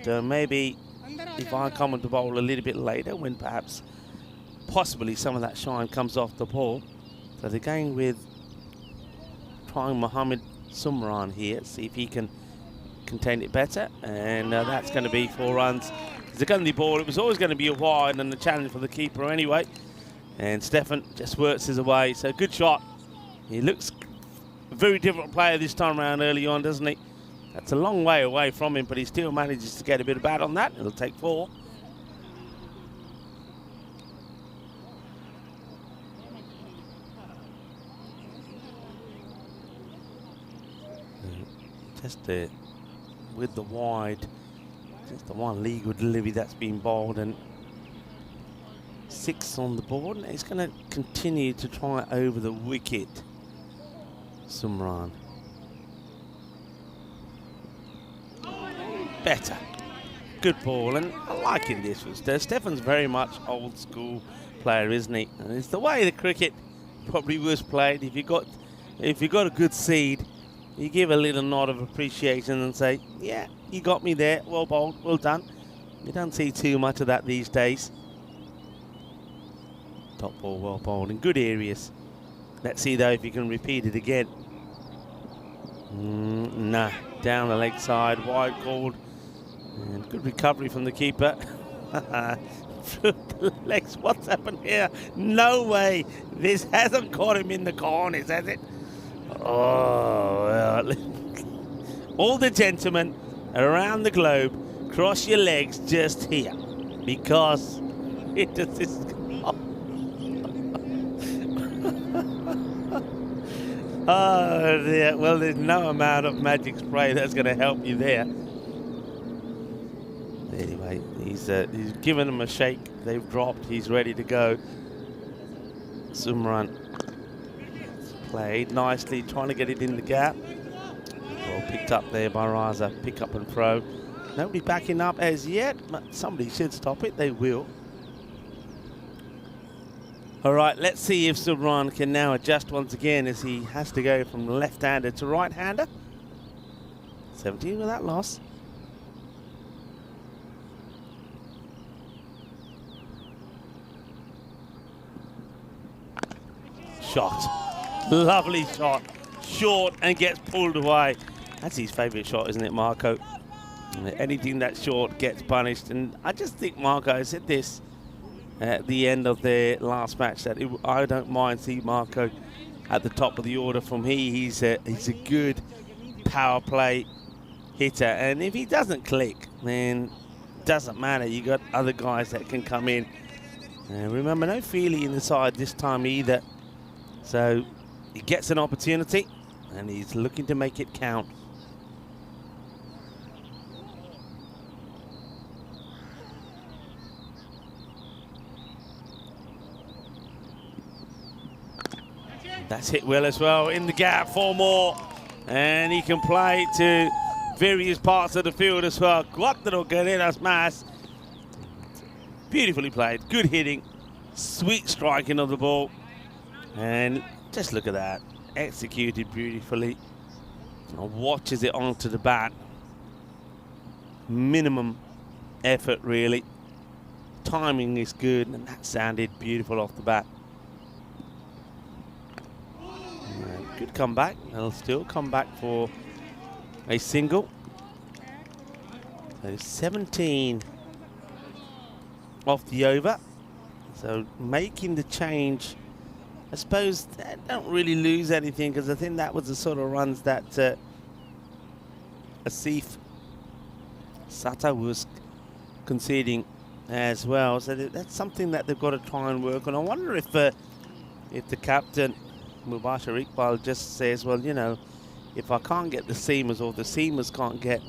so maybe if I come on the bowl a little bit later, when perhaps possibly some of that shine comes off the ball. So they're going with trying Mohammed Sumran here, see if he can contain it better, and that's going to be 4 runs. It's a gundy ball. It was always going to be a wide and the challenge for the keeper anyway, and Stefan just works his way. So good shot. He looks a very different player this time around early on, doesn't he? That's a long way away from him, but he still manages to get a bit of bat on that. It'll take 4. Just with the wide, just the one legal delivery that's been bowled, and 6 on the board, and he's going to continue to try over the wicket. Sumran. Better. Good ball, and I liking this one. Stefan's very much old school player, isn't he? And it's the way the cricket probably was played. If you got a good seed, you give a little nod of appreciation and say, yeah, you got me there, well bowled, well done. You don't see too much of that these days. Top ball, well bowled in good areas. Let's see though if you can repeat it again. Nah, down the leg side, wide called. And good recovery from the keeper. Through the legs, what's happened here? No way, this hasn't caught him in the corners, has it? Oh, well. All the gentlemen around the globe, cross your legs just here, because it just oh dear. Well, there's no amount of magic spray that's going to help you there. Anyway, he's given them a shake. They've dropped. He's ready to go. Sumran played nicely, trying to get it in the gap. Well picked up there by Raza. Pick up and throw. Nobody backing up as yet, but somebody should stop it. They will. All right, let's see if Sumran can now adjust once again, as he has to go from left-hander to right-hander. 17 with that loss. Shot. Lovely shot. Short and gets pulled away. That's his favourite shot, isn't it, Marco? Anything that's short gets punished. And I just think Marco said this at the end of their last match, that I don't mind seeing Marco at the top of the order from here. He's a good power play hitter. And if he doesn't click, then it doesn't matter. You got other guys that can come in. And remember, no Feely in the side this time either. So he gets an opportunity, and he's looking to make it count. That's hit well as well. In the gap, 4 more. And he can play to various parts of the field as well. Cuatro carreras más. Beautifully played. Good hitting. Sweet striking of the ball. And just look at that. Executed beautifully. And watches it onto the bat. minimum effort, really. Timing is good, and that sounded beautiful off the bat. Good comeback. They'll still come back for a single. So 17 off the over. So making the change, I suppose they don't really lose anything, because I think that was the sort of runs that Asif Sata was conceding as well. So that's something that they've got to try and work on. I wonder if the captain, Mubashir Iqbal, just says, well, you know, if I can't get the seamers, or the seamers can't get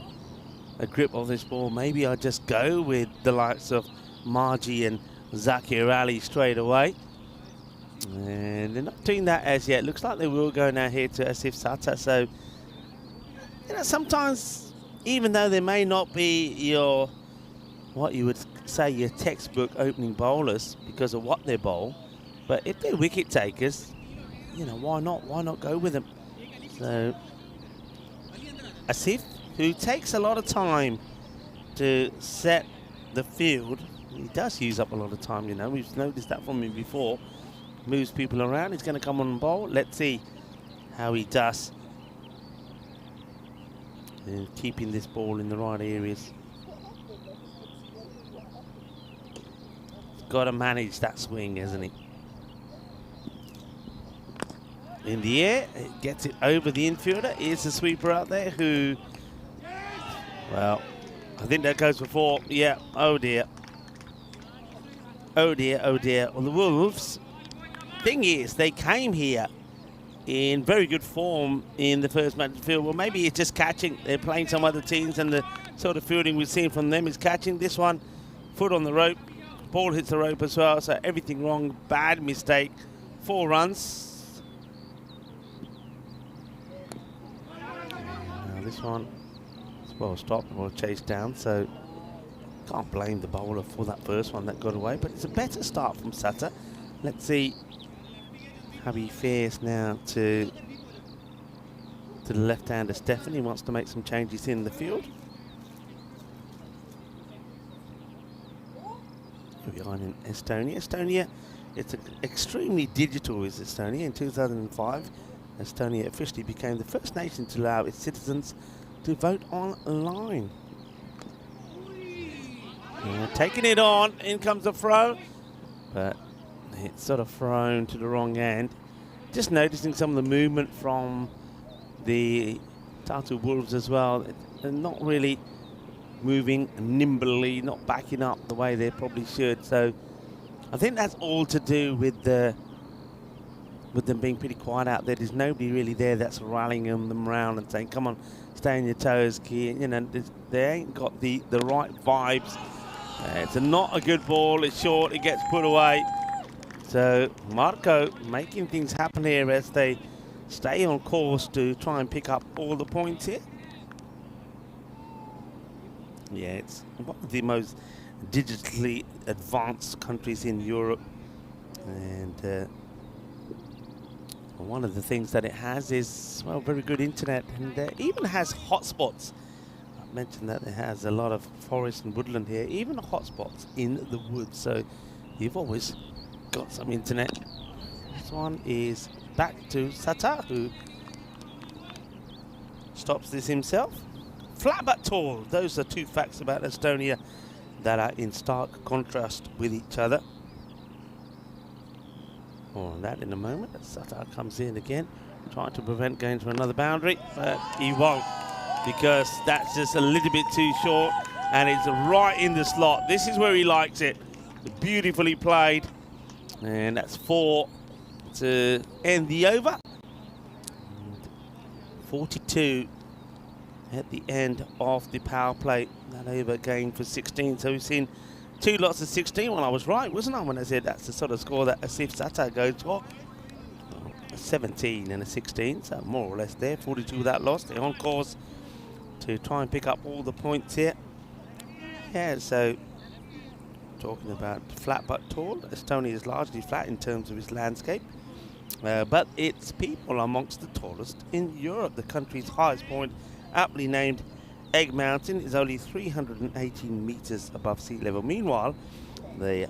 a grip of this ball, maybe I just go with the likes of Marji and Zakir Ali straight away. And they're not doing that as yet. Looks like they will go now here to Asif Sata. So, you know, sometimes, even though they may not be your, what you would say, your textbook opening bowlers because of what they bowl, but if they're wicket takers, you know, why not? Why not go with them? So, Asif, who takes a lot of time to set the field, he does use up a lot of time, you know. We've noticed that from him before. Moves people around. He's going to come on and bowl. Let's see how he does in keeping this ball in the right areas. He's got to manage that swing, hasn't he? In the air, it gets it over the infielder. Here's the sweeper out there who, well, I think that goes for 4. Yeah, oh dear. Oh dear, oh dear. Well, the Wolves, thing is, they came here in very good form in the first match of the field. Well, maybe it's just catching. They're playing some other teams, and the sort of fielding we've seen from them is catching. This one, foot on the rope. Ball hits the rope as well, so everything wrong. Bad mistake. 4 runs. This one is well stopped or chased down, so can't blame the bowler for that first one that got away, but it's a better start from Sata. Let's see how he fares now to the left-hander Stefan. He wants to make some changes in the field. Here we are in Estonia. Estonia, it's extremely digital, is Estonia. In 2005, Estonia officially became the first nation to allow its citizens to vote online. Taking it on, in comes the throw, but it's sort of thrown to the wrong end. Just noticing some of the movement from the Tartu Wolves as well. They're not really moving nimbly, not backing up the way they probably should. So I think that's all to do with them being pretty quiet out there. There's nobody really there that's rallying them around and saying, come on, stay on your toes, kid. You know, they ain't got the right vibes. It's not a good ball. It's short. It gets put away. So Marco making things happen here as they stay on course to try and pick up all the points here. Yeah, it's one of the most digitally advanced countries in Europe. And one of the things that it has is, well, very good internet, and even has hotspots. I mentioned that it has a lot of forest and woodland here, even hotspots in the woods, so you've always got some internet. This one is back to Sata, who stops this himself. Flat but tall. Those are 2 facts about Estonia that are in stark contrast with each other. More on that in a moment. Sata comes in again, trying to prevent going to another boundary, but he won't, because that's just a little bit too short, and it's right in the slot. This is where he likes it. Beautifully played, and that's 4 to end the over. 42 at the end of the power play. That over game for 16. So we've seen 2 lots of 16. Well, I was right, wasn't I, when I said that's the sort of score that Asif Sata goes for? A 17 and a 16, so more or less there. 42 without loss. They're on course to try and pick up all the points here. Yeah, so talking about flat but tall, Estonia is largely flat in terms of its landscape, but its people are amongst the tallest in Europe. The country's highest point, aptly named Egg Mountain is only 318 meters above sea level. Meanwhile, the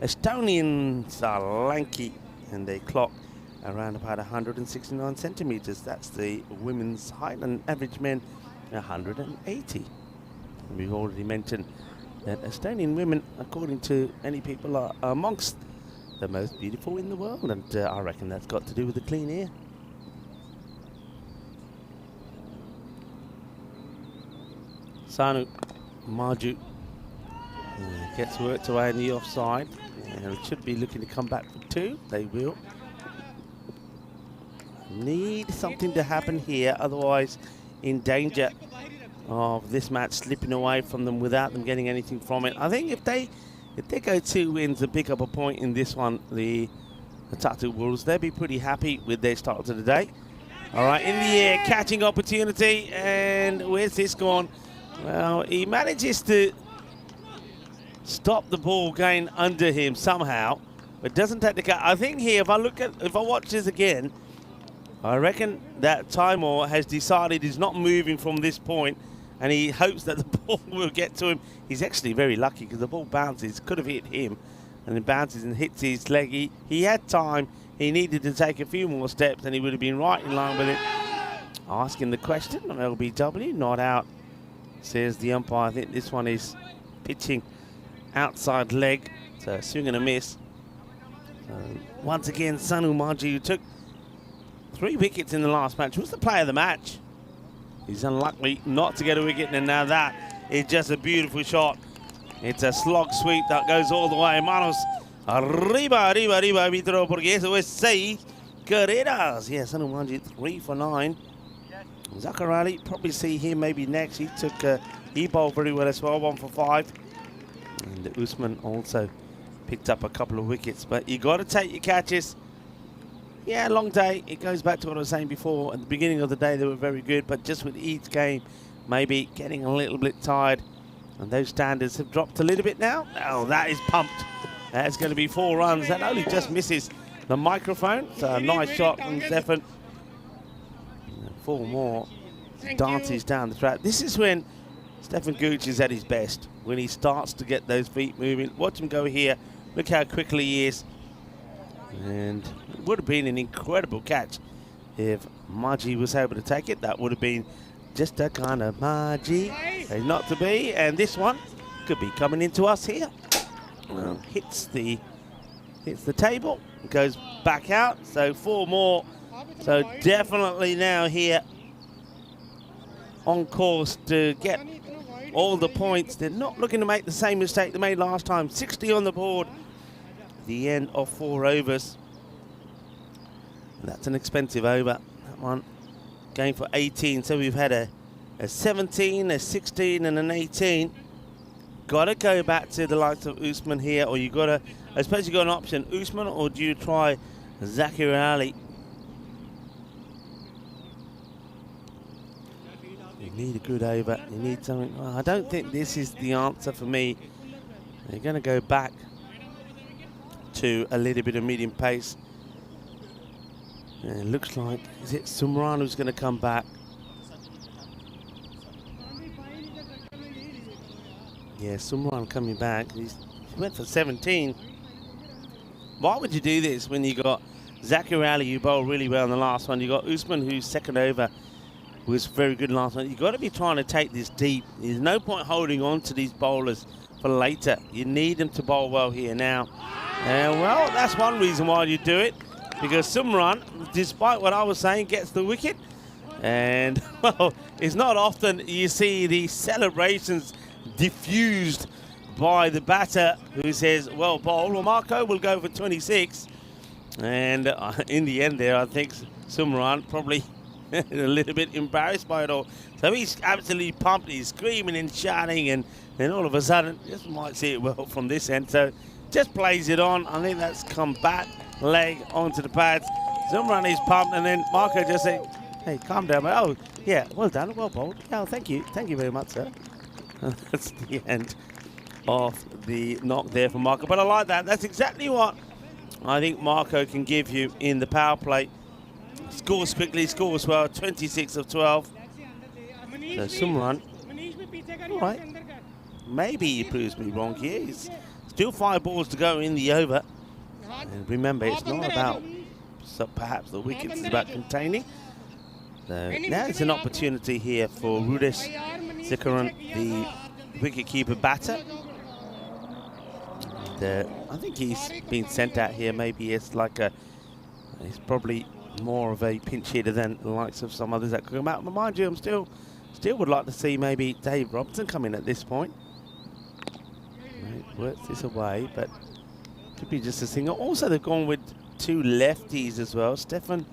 Estonians are lanky and they clock around about 169 centimeters. That's the women's height, and average men 180. And we've already mentioned that Estonian women, according to many people, are amongst the most beautiful in the world, and I reckon that's got to do with the clean air. Sanu Maju gets worked away in the offside, and it should be looking to come back for 2. They will. Need something to happen here, otherwise in danger of this match slipping away from them without them getting anything from it. I think if they go 2 wins and pick up a point in this one, the Tatu Wolves, they'll be pretty happy with their start to the day. All right, in the air, catching opportunity, and where's this gone? Well, he manages to stop the ball going under him somehow, but doesn't take the cut. I think here, if I watch this again, I reckon that Timor has decided he's not moving from this point, and he hopes that the ball will get to him. He's actually very lucky because the ball bounces, could have hit him, and it bounces and hits his leg. He had time. He needed to take a few more steps, and he would have been right in line with it. Asking the question on LBW, not out, says the umpire. I think this one is pitching outside leg, so swing and a miss. Once again, Sanu Maji, who took 3 wickets in the last match, was the player of the match. He's unlucky not to get a wicket, and now that is just a beautiful shot. It's a slog sweep that goes all the way. Manos arriba, Vitro, porque eso es 6 carreras. Yeah, Sanu Maji 3 for 9. Zakarali, probably see him maybe next. He bowled very well as well, 1 for 5. And Usman also picked up a couple of wickets, but you got to take your catches. Yeah, long day. It goes back to what I was saying before. At the beginning of the day, they were very good, but just with each game, maybe getting a little bit tired. And those standards have dropped a little bit now. Oh, that is pumped. That's going to be 4 runs. That only just misses the microphone. So a nice shot from Stefan. 4 more. Dances down the track. This is when Stefan Gooch is at his best, when he starts to get those feet moving. Watch him go here. Look how quickly he is. And it would have been an incredible catch if Maji was able to take it. That would have been just a kind of Maji, not to be. And this one could be coming into us here. Well, hits the table, goes back out. So 4 more. So definitely now here on course to get all the points. They're not looking to make the same mistake they made last time. 60 on the board. The end of 4 overs. That's an expensive over. That one going for 18. So we've had a 17, a 16, and an 18. Got to go back to the likes of Usman here, or you got to. I suppose you got an option, Usman, or do you try Zakir Ali? You need a good over. You need something. Well, I don't think this is the answer for me. They're going to go back to a little bit of medium pace. And it looks like, is it Sumran who's going to come back? Yeah, Sumran coming back. He went for 17. Why would you do this when you got Zakir Ali, who bowled really well in the last one? You got Usman, who's second over, who was very good last one. You've got to be trying to take this deep. There's no point holding on to these bowlers for later. You need them to bowl well here now. Well, that's one reason why you do it, because Sumran, despite what I was saying, gets the wicket. And, well, it's not often you see the celebrations diffused by the batter who says, well bowled. Well, Marco will go for 26. And in the end there, I think Sumran probably a little bit embarrassed by it all. So he's absolutely pumped. He's screaming and shouting, and then all of a sudden, just might see it well from this end. So just plays it on. I think that's come back, leg onto the pads. Sumran is pumped, and then Marco just said, hey, calm down, mate. Oh, yeah, well done, well bowled. Yeah, thank you. Thank you very much, sir. That's the end of the knock there for Marco. But I like that. That's exactly what I think Marco can give you in the power play. Scores quickly, scores well, 26 of 12. So Sumran All right. Maybe he proves me wrong here. It's still 5 balls to go in the over. And remember, it's not about perhaps the wickets, it's about containing. So now it's an opportunity here for Rudis Sikaran, the wicket-keeper batter. And, I think he's been sent out here maybe as like he's probably more of a pinch hitter than the likes of some others that could come out. But mind you, I'm still would like to see maybe Dave Robinson come in at this point. Right, works this away, but could be just a single. Also, they've gone with 2 lefties as well. Stefan,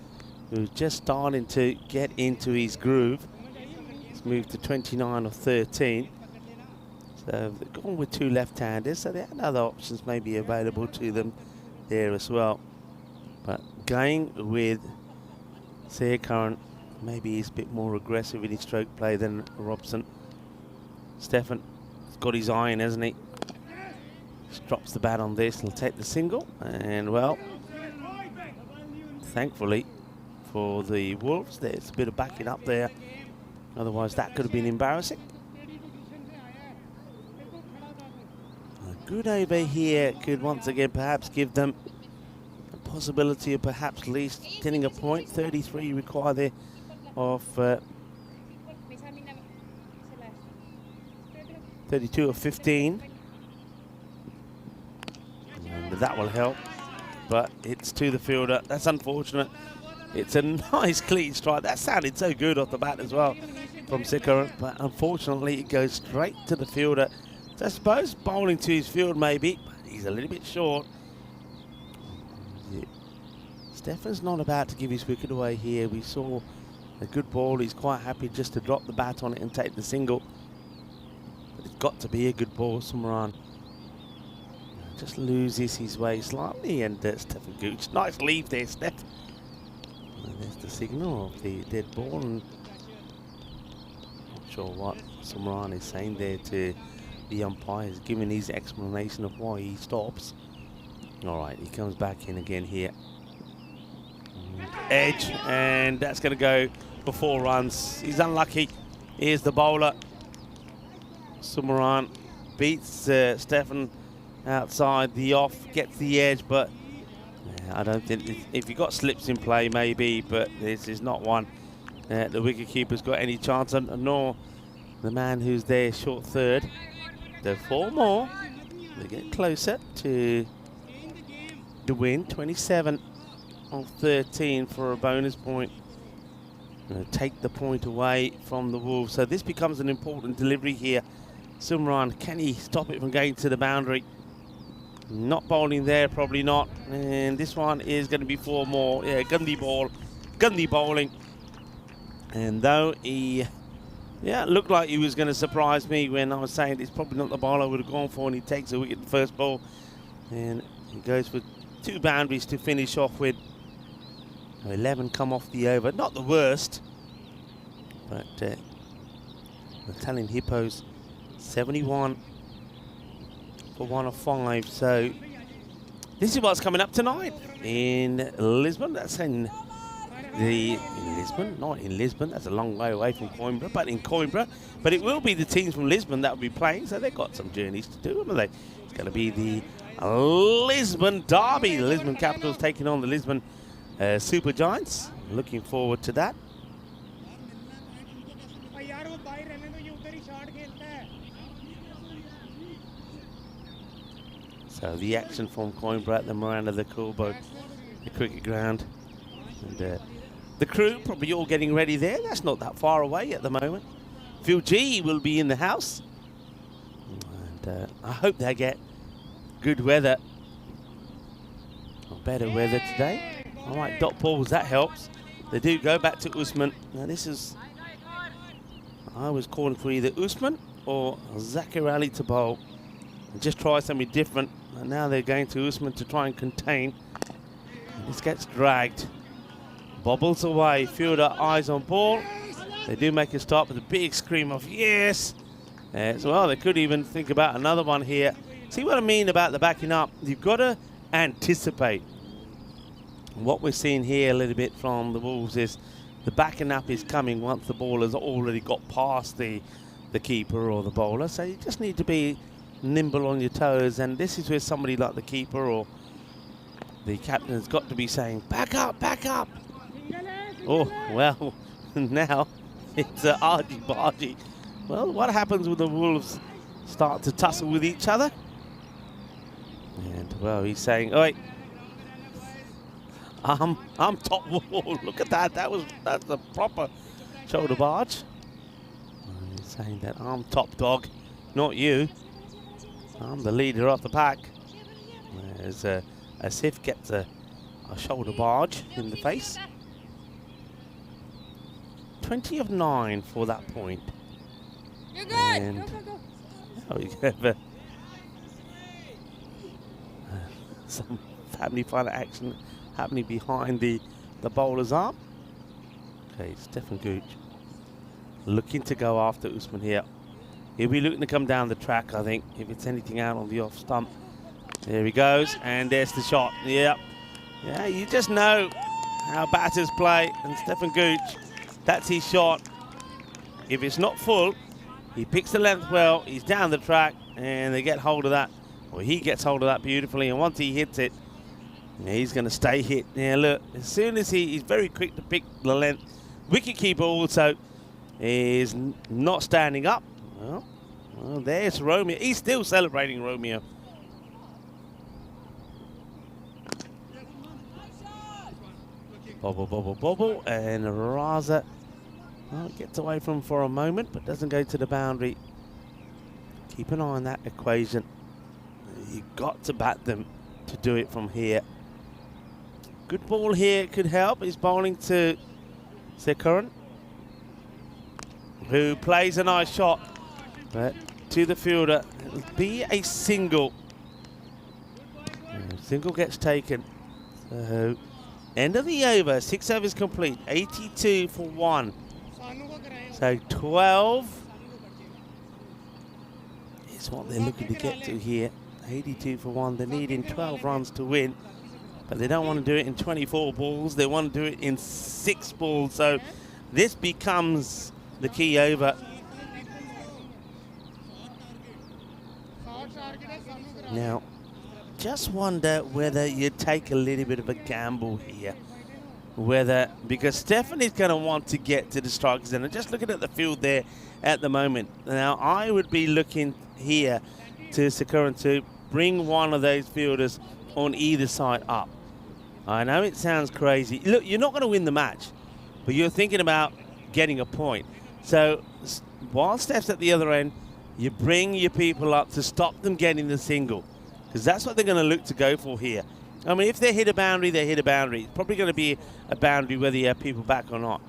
who's just starting to get into his groove. He's moved to 29 or 13. So they've gone with 2 left-handers, so they had other options maybe available to them there as well. But going with Sekaran, maybe he's a bit more aggressive in his stroke play than Robson. Stefan has got his eye in, hasn't he? Just drops the bat on this, he'll take the single, and well, thankfully for the Wolves, there's a bit of backing up there. Otherwise, that could have been embarrassing. A good over here could once again perhaps give them a possibility of perhaps at least getting a point. 33 required there of 32 or 15. And that will help, but it's to the fielder. That's unfortunate. It's a nice clean strike. That sounded so good off the bat as well from Sikaran, but unfortunately it goes straight to the fielder. So I suppose bowling to his field maybe, but he's a little bit short. Yeah. Stefan's not about to give his wicket away here. We saw a good ball. He's quite happy just to drop the bat on it and take the single. But it's got to be a good ball. Sumran just loses his way slightly, and Stefan Gooch. Nice leave there, Steph. And there's the signal of the dead ball, and not sure what Sumran is saying there to the umpire. He's giving his explanation of why he stops. All right, he comes back in again here. Edge, and that's going to go for 4 runs. He's unlucky. Here's the bowler. Sumran beats Stefan outside the off, gets the edge, but I don't think, if you got slips in play maybe, but this is not one the wicketkeeper's got any chance on, nor the man who's there short third. There are 4 more. They get closer to the win. 27 of 13 for a bonus point. Take the point away from the Wolves. So this becomes an important delivery here. Sumran, can he stop it from going to the boundary? Not bowling there, probably not. And this one is going to be 4 more. Yeah, Gandhi bowling. And though he, looked like he was going to surprise me when I was saying it's probably not the ball I would have gone for, and he takes a wicket the first ball. And he goes for 2 boundaries to finish off with. 11 come off the over. Not the worst, but the Italian Hippos 71 for 1 of 5. So this is what's coming up tonight in Lisbon. That's in Lisbon, not in Lisbon. That's a long way away from Coimbra, but in Coimbra. But it will be the teams from Lisbon that will be playing, so they've got some journeys to do, haven't they? It's going to be the Lisbon Derby. The Lisbon Capitals taking on the Lisbon Super Giants. Looking forward to that. So the action from Coimbra at the Miranda de Coolbo, the cricket ground. And the crew probably all getting ready there. That's not that far away at the moment. Phil G will be in the house. And I hope they get good weather, or better weather today. All right, dot balls, that helps. They do go back to Usman. Now this is, I was calling for either Usman or Zakir Ali to bowl and just try something different. And now they're going to Usman to try and contain. And this gets dragged. Bobbles away, fielder eyes on ball. They do make a stop with a big scream of yes. As well, they could even think about another one here. See what I mean about the backing up? You've got to anticipate. What we're seeing here a little bit from the Wolves is the backing up is coming once the ball has already got past the the keeper or the bowler. So you just need to be nimble on your toes, and this is where somebody like the keeper or the captain has got to be saying, back up, back up. Oh, well, now it's argy-bargy. Well, what happens when the Wolves start to tussle with each other? And, well, he's saying, oh, wait, I'm top wall. Look at that. That's a proper shoulder barge. He's saying that I'm top dog, not you. I'm the leader of the pack. As Sif gets a shoulder barge in the face. 20 of 9 for that point. You're good. And Go. now we have some family fun action happening behind the bowler's arm. Okay, Stefan Gooch looking to go after Usman here. He'll be looking to come down the track, I think, if it's anything out on the off stump. There he goes, and there's the shot. Yeah, you just know how batters play, and Stefan Gooch, that's his shot. If it's not full, he picks the length well, he's down the track, and they get hold of that. Well, he gets hold of that beautifully, and once he hits it, he's going to stay hit. Yeah, look, as soon as he's very quick to pick the length. Wicketkeeper also is not standing up. Well, there's Romeo. He's still celebrating Romeo. Bobble, and Raza gets away from him for a moment, but doesn't go to the boundary. Keep an eye on that equation. You've got to bat them to do it from here. Good ball here could help. He's bowling to Sekaran, who plays a nice shot, but to the fielder. It'll be a single. Single gets taken. So end of the over, 6 overs complete, 82 for 1. So 12 is what they're looking to get to here. 82 for 1. They're needing 12 runs to win, but they don't want to do it in 24 balls. They want to do it in 6 balls. So this becomes the key over. Now, just wonder whether you take a little bit of a gamble here. Because Stefan is going to want to get to the strike zone. And just looking at the field there at the moment. Now, I would be looking here to Sekaran to bring one of those fielders on either side up. I know it sounds crazy. Look, you're not going to win the match, but you're thinking about getting a point. So while Steph's at the other end, you bring your people up to stop them getting the single, because that's what they're going to look to go for here. I mean, if they hit a boundary, they hit a boundary. It's probably going to be a boundary whether you have people back or not.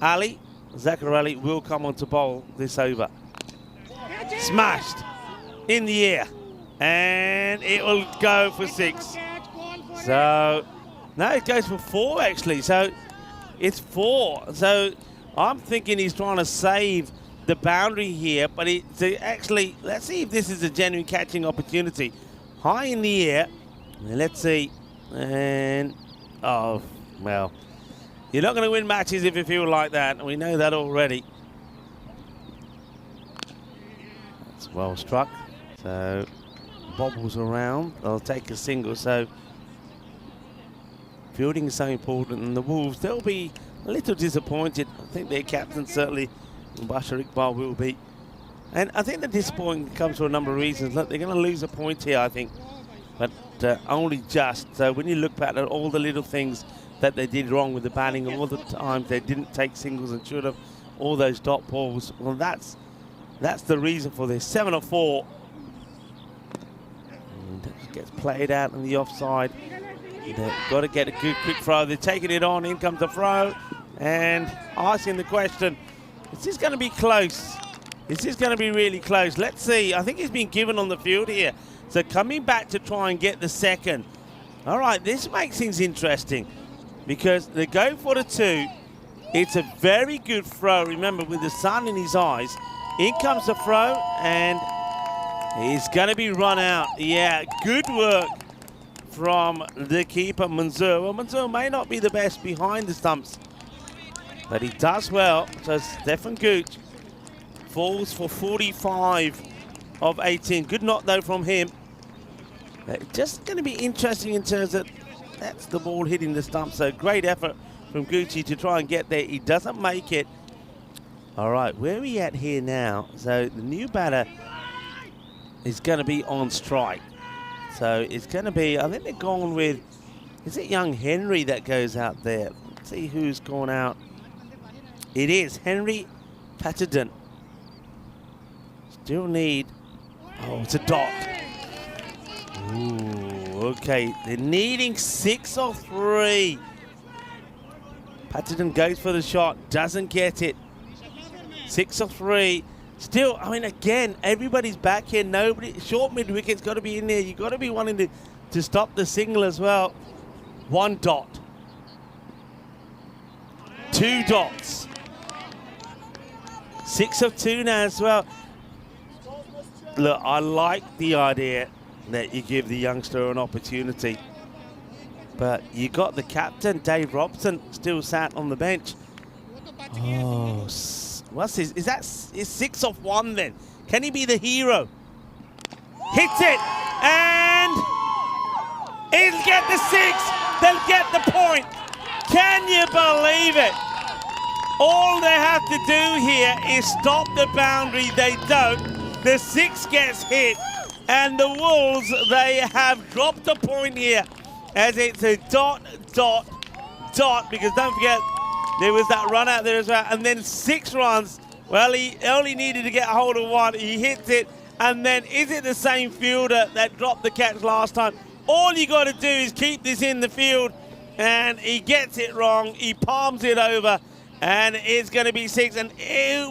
Ali, Zacharelli will come on to bowl this over. Smashed in the air, and it will go for 6. So, no, it goes for 4 actually. So, it's 4. So, I'm thinking he's trying to save the boundary here, but actually, let's see if this is a genuine catching opportunity. High in the air. Let's see. And, oh, well, you're not going to win matches if you feel like that. We know that already. That's well struck. So, bobbles around. They'll take a single. So, fielding is so important. And the Wolves, they'll be a little disappointed. I think their captain, certainly, Bashar Iqbal, will be. And I think the disappointment comes for a number of reasons. Look, they're going to lose a point here, I think. But only just. So when you look back at all the little things that they did wrong with the batting, all the times they didn't take singles and should have, all those dot balls, well, that's the reason for this. 7 of 4. And it gets played out on the offside. They've got to get a good quick throw. They're taking it on. In comes the throw. And asking the question, is this going to be close? Is this going to be really close? Let's see. I think he's been given on the field here. So coming back to try and get the second. All right, this makes things interesting because they go for the 2. It's a very good throw. Remember, with the sun in his eyes, in comes the throw, and he's going to be run out. Yeah, good work from the keeper, Manzoor. Well, Manzoor may not be the best behind the stumps, but he does well. So Stefan Gooch falls for 45 of 18. Good knock though from him. Just going to be interesting in terms of that's the ball hitting the stump. So great effort from Gucci to try and get there. He doesn't make it. All right, where are we at here now? So the new batter is going to be on strike. So it's going to be, I think they're going with, is it young Henry that goes out there? Let's see who's gone out. It is Henry Patterson. Still need, oh, it's a dot. Ooh, okay, they're needing 6 or 3. Patterson goes for the shot, doesn't get it. 6 or 3. Still, I mean, again, everybody's back here. Nobody, short mid wicket's got to be in there. You've got to be wanting to stop the single as well. 1 dot. 2 dots. 6 of 2 now as well. Look, I like the idea that you give the youngster an opportunity. But you got the captain, Dave Robson, still sat on the bench. Oh, what's his? Is 6 off 1 then? Can he be the hero? Hits it, and he'll get the 6. They'll get the point. Can you believe it? All they have to do here is stop the boundary. They don't. The 6 gets hit, and the Wolves, they have dropped the point here as it's a dot, dot, dot, because don't forget, there was that run out there as well, and then 6 runs. Well, he only needed to get a hold of 1. He hits it, and then is it the same fielder that dropped the catch last time? All you got to do is keep this in the field, and he gets it wrong. He palms it over, and it's going to be 6. And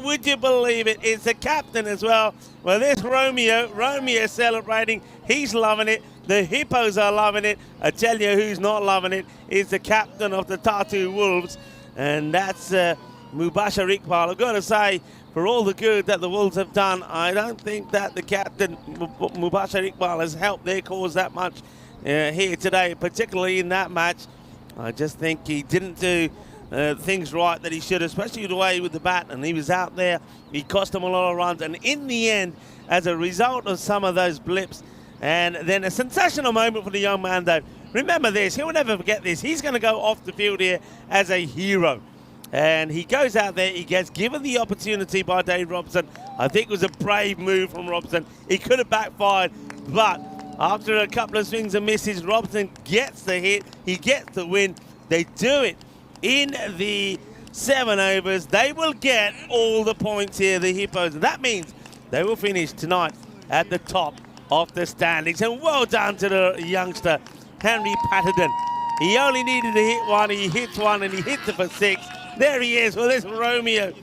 would you believe it? It's the captain as well. Well, there's Romeo celebrating. He's loving it. The Hippos are loving it. I tell you who's not loving it is the captain of the Tartu Wolves. And that's Mubashir Iqbal. I've got to say, for all the good that the Wolves have done, I don't think that the captain, Mubashir Iqbal, has helped their cause that much here today, particularly in that match. I just think he didn't do things right that he should, especially the way with the bat. And he was out there. He cost them a lot of runs. And in the end, as a result of some of those blips, and then a sensational moment for the young man, though. Remember this, he'll never forget this. He's going to go off the field here as a hero. And he goes out there, he gets given the opportunity by Dave Robson. I think it was a brave move from Robson. He could have backfired, but after a couple of swings and misses, Robson gets the hit, he gets the win. They do it in the 7 overs. They will get all the points here, the Hippos. And that means they will finish tonight at the top of the standings. And well done to the youngster, Henry Patterson. He only needed to hit 1, he hits 1, and he hits it for 6. There he is. Well, there's Romeo.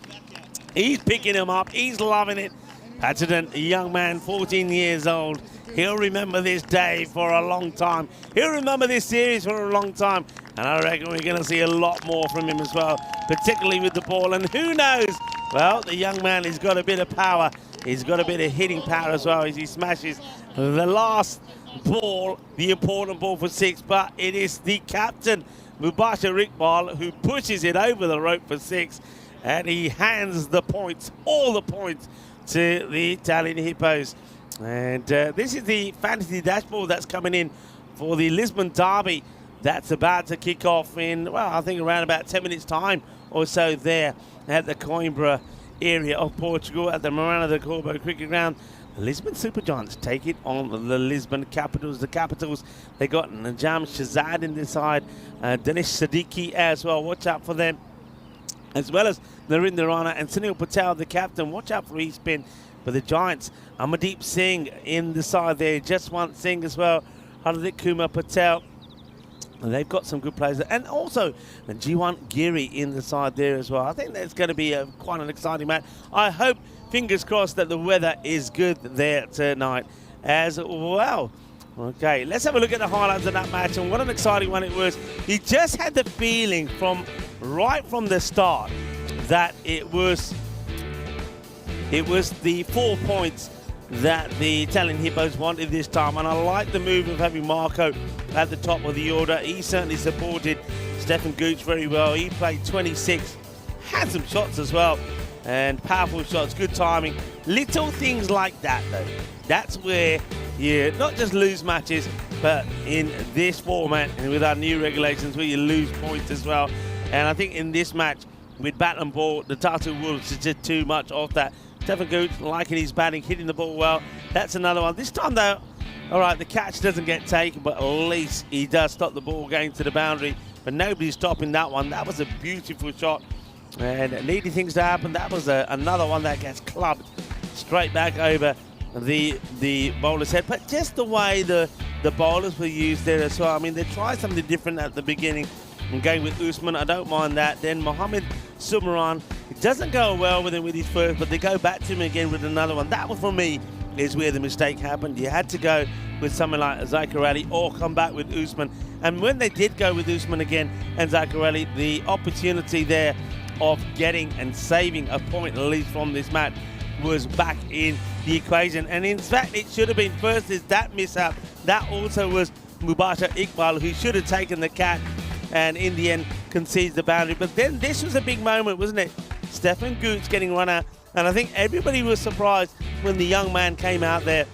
He's picking him up. He's loving it. Patterson, a young man, 14 years old. He'll remember this day for a long time. He'll remember this series for a long time. And I reckon we're going to see a lot more from him as well, particularly with the ball. And who knows? Well, the young man has got a bit of power. He's got a bit of hitting power as well as he smashes the last ball, the important ball for 6. But it is the captain, Mubashir Iqbal, who pushes it over the rope for 6. And he hands the points, all the points, to the Italian Hippos. And this is the fantasy dashboard that's coming in for the Lisbon Derby. That's about to kick off in, well, I think around about 10 minutes' time or so there at the Coimbra area of Portugal at the Morana de Corbo cricket ground. The Lisbon Supergiants take it on the Lisbon Capitals. The Capitals, they got Najam Shazad in this side, Dinesh Siddiqui as well. Watch out for them. As well as Narinder Rana and Sunil Patel, the captain. Watch out for E-spin. For the Giants, Amardeep Singh in the side there. Jaswant Singh as well. Hardik Kumar Patel. And they've got some good players. And also Jiwan Giri in the side there as well. I think that's going to be quite an exciting match. I hope, fingers crossed, that the weather is good there tonight as well. Okay, let's have a look at the highlights of that match, and what an exciting one it was. You just had the feeling right from the start that it was the 4 points that the Italian Hippos wanted this time, and I like the move of having Marco at the top of the order. He certainly supported Stefan Gooch very well. He played 26, had some shots as well, and powerful shots, good timing. Little things like that, though. That's where you not just lose matches, but in this format and with our new regulations, where you lose points as well. And I think in this match, with bat and ball, the Tartu Wolves is just too much off that. Stefan Gooch liking his batting, hitting the ball well. That's another one. This time, though, all right, the catch doesn't get taken, but at least he does stop the ball going to the boundary. But nobody's stopping that one. That was a beautiful shot. And needing things to happen. That was another one that gets clubbed straight back over the bowler's head. But just the way the bowlers were used there as well. I mean, they tried something different at the beginning. And going with Usman, I don't mind that. Then Mohammed Sumran, it doesn't go well with him with his first, but they go back to him again with another one. That one, for me, is where the mistake happened. You had to go with someone like Zikr Ali or come back with Usman. And when they did go with Usman again and Zikr Ali, the opportunity there of getting and saving a point, at least from this match, was back in the equation. And in fact, it should have been first is that mishap. That also was Mubashir Iqbal, who should have taken the catch and in the end concedes the boundary. But then this was a big moment, wasn't it? Stefan Gooch getting run out. And I think everybody was surprised when the young man came out there.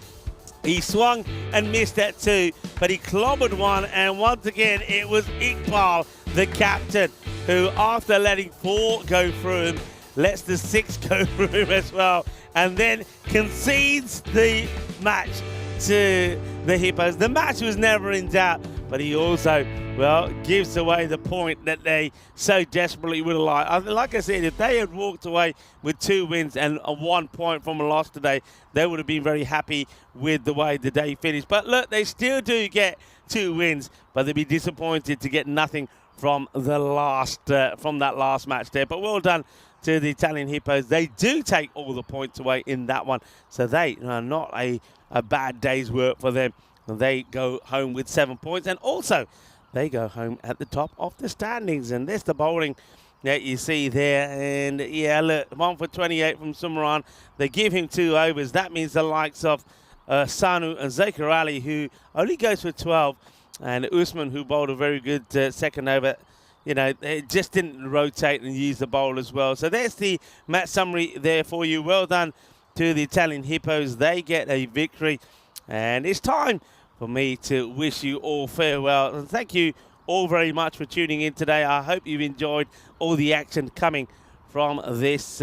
He swung and missed that too, but he clobbered one, and once again it was Iqbal, the captain, who after letting 4 go through him, lets the 6 go through him as well, and then concedes the match to the Hippos. The match was never in doubt, but he also, well, gives away the point that they so desperately would have liked. Like I said, if they had walked away with 2 wins and a 1 point from a loss today, they would have been very happy with the way the day finished. But look, they still do get 2 wins, but they'd be disappointed to get nothing from the from that last match there. But well done to the Italian Hippos. They do take all the points away in that one, so they are not a bad day's work for them. They go home with 7 points, and also they go home at the top of the standings. And there's the bowling that you see there. And yeah, look, 1 for 28 from Sumran. They give him 2 overs. That means the likes of Sanu and Zikr Ali, who only goes for 12, and Usman, who bowled a very good second over. You know, they just didn't rotate and use the bowl as well. So there's the match summary there for you. Well done to the Italian Hippos. They get a victory. And it's time for me to wish you all farewell. And thank you all very much for tuning in today. I hope you've enjoyed all the action coming from this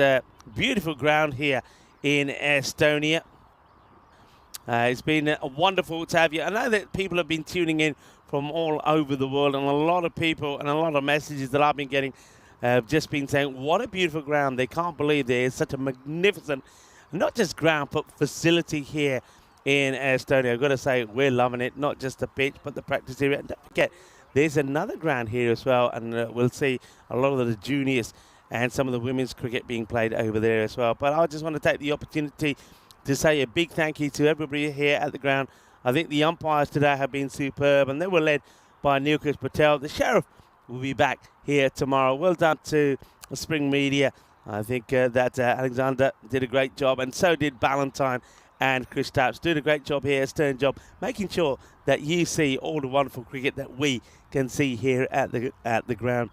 beautiful ground here in Estonia. It's been wonderful to have you. I know that people have been tuning in from all over the world, and a lot of people and a lot of messages that I've been getting have just been saying, what a beautiful ground. They can't believe there is such a magnificent, not just ground, but facility here in Estonia. I've got to say, we're loving it, not just the pitch, but the practice area. And don't forget, there's another ground here as well, and we'll see a lot of the juniors and some of the women's cricket being played over there as well. But I just want to take the opportunity to say a big thank you to everybody here at the ground. I think the umpires today have been superb, and they were led by Nilkesh Patel. The Sheriff will be back here tomorrow. Well done to Spring Media. I think that Alexander did a great job, and so did Ballantyne and Chris Tapps. Doing a great job here, a stern job, making sure that you see all the wonderful cricket that we can see here at the ground.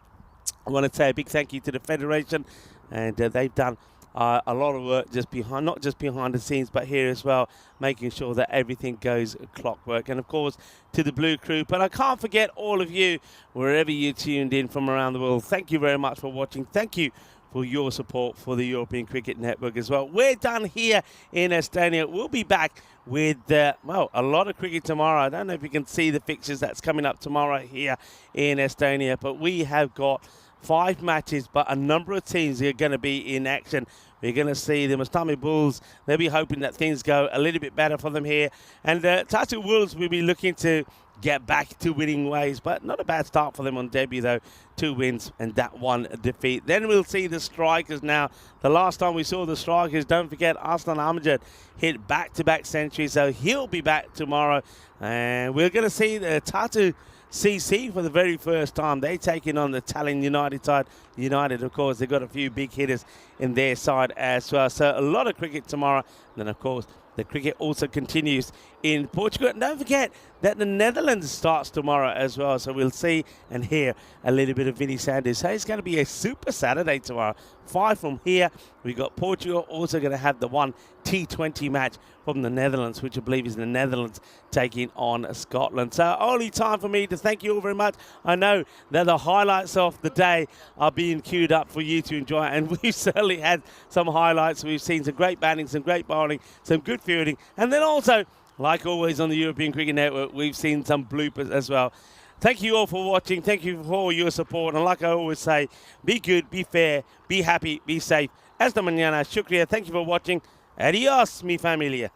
I want to say a big thank you to the Federation, and they've done a lot of work just behind, not just behind the scenes, but here as well, making sure that everything goes clockwork. And of course, to the Blue Crew. But I can't forget all of you, wherever you tuned in from around the world. Thank you very much for watching. Thank you for your support for the European Cricket Network as well. We're done here in Estonia. We'll be back with, well, a lot of cricket tomorrow. I don't know if you can see the fixtures that's coming up tomorrow here in Estonia, but we have got 5 matches, but a number of teams are going to be in action. We're going to see the Mastami Bulls. They'll be hoping that things go a little bit better for them here. And Tartu Wolves will be looking to get back to winning ways, but not a bad start for them on debut, though. 2 wins and that 1 defeat. Then we'll see the Strikers now. The last time we saw the Strikers, don't forget, Arslan Amjad hit back-to-back centuries, so he'll be back tomorrow. And we're going to see the Tartu CC for the very first time. They're taking on the Tallinn United side. United, of course, they've got a few big hitters in their side as well. So a lot of cricket tomorrow. And then, of course, the cricket also continues in Portugal. And don't forget that the Netherlands starts tomorrow as well. So we'll see and hear a little bit of Vinnie Sanders. So it's going to be a super Saturday tomorrow. 5 from here. We've got Portugal also going to have the one T20 match from the Netherlands, which I believe is the Netherlands taking on Scotland. So only time for me to thank you all very much. I know that the highlights of the day are being queued up for you to enjoy, and we've certainly had some highlights. We've seen some great batting, some great bowling, some good fielding, and then also, like always on the European Cricket Network, we've seen some bloopers as well. Thank you all for watching. Thank you for all your support. And like I always say, be good, be fair, be happy, be safe. Hasta mañana. Shukriya. Thank you for watching. Adios, mi familia.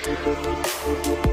Thank you.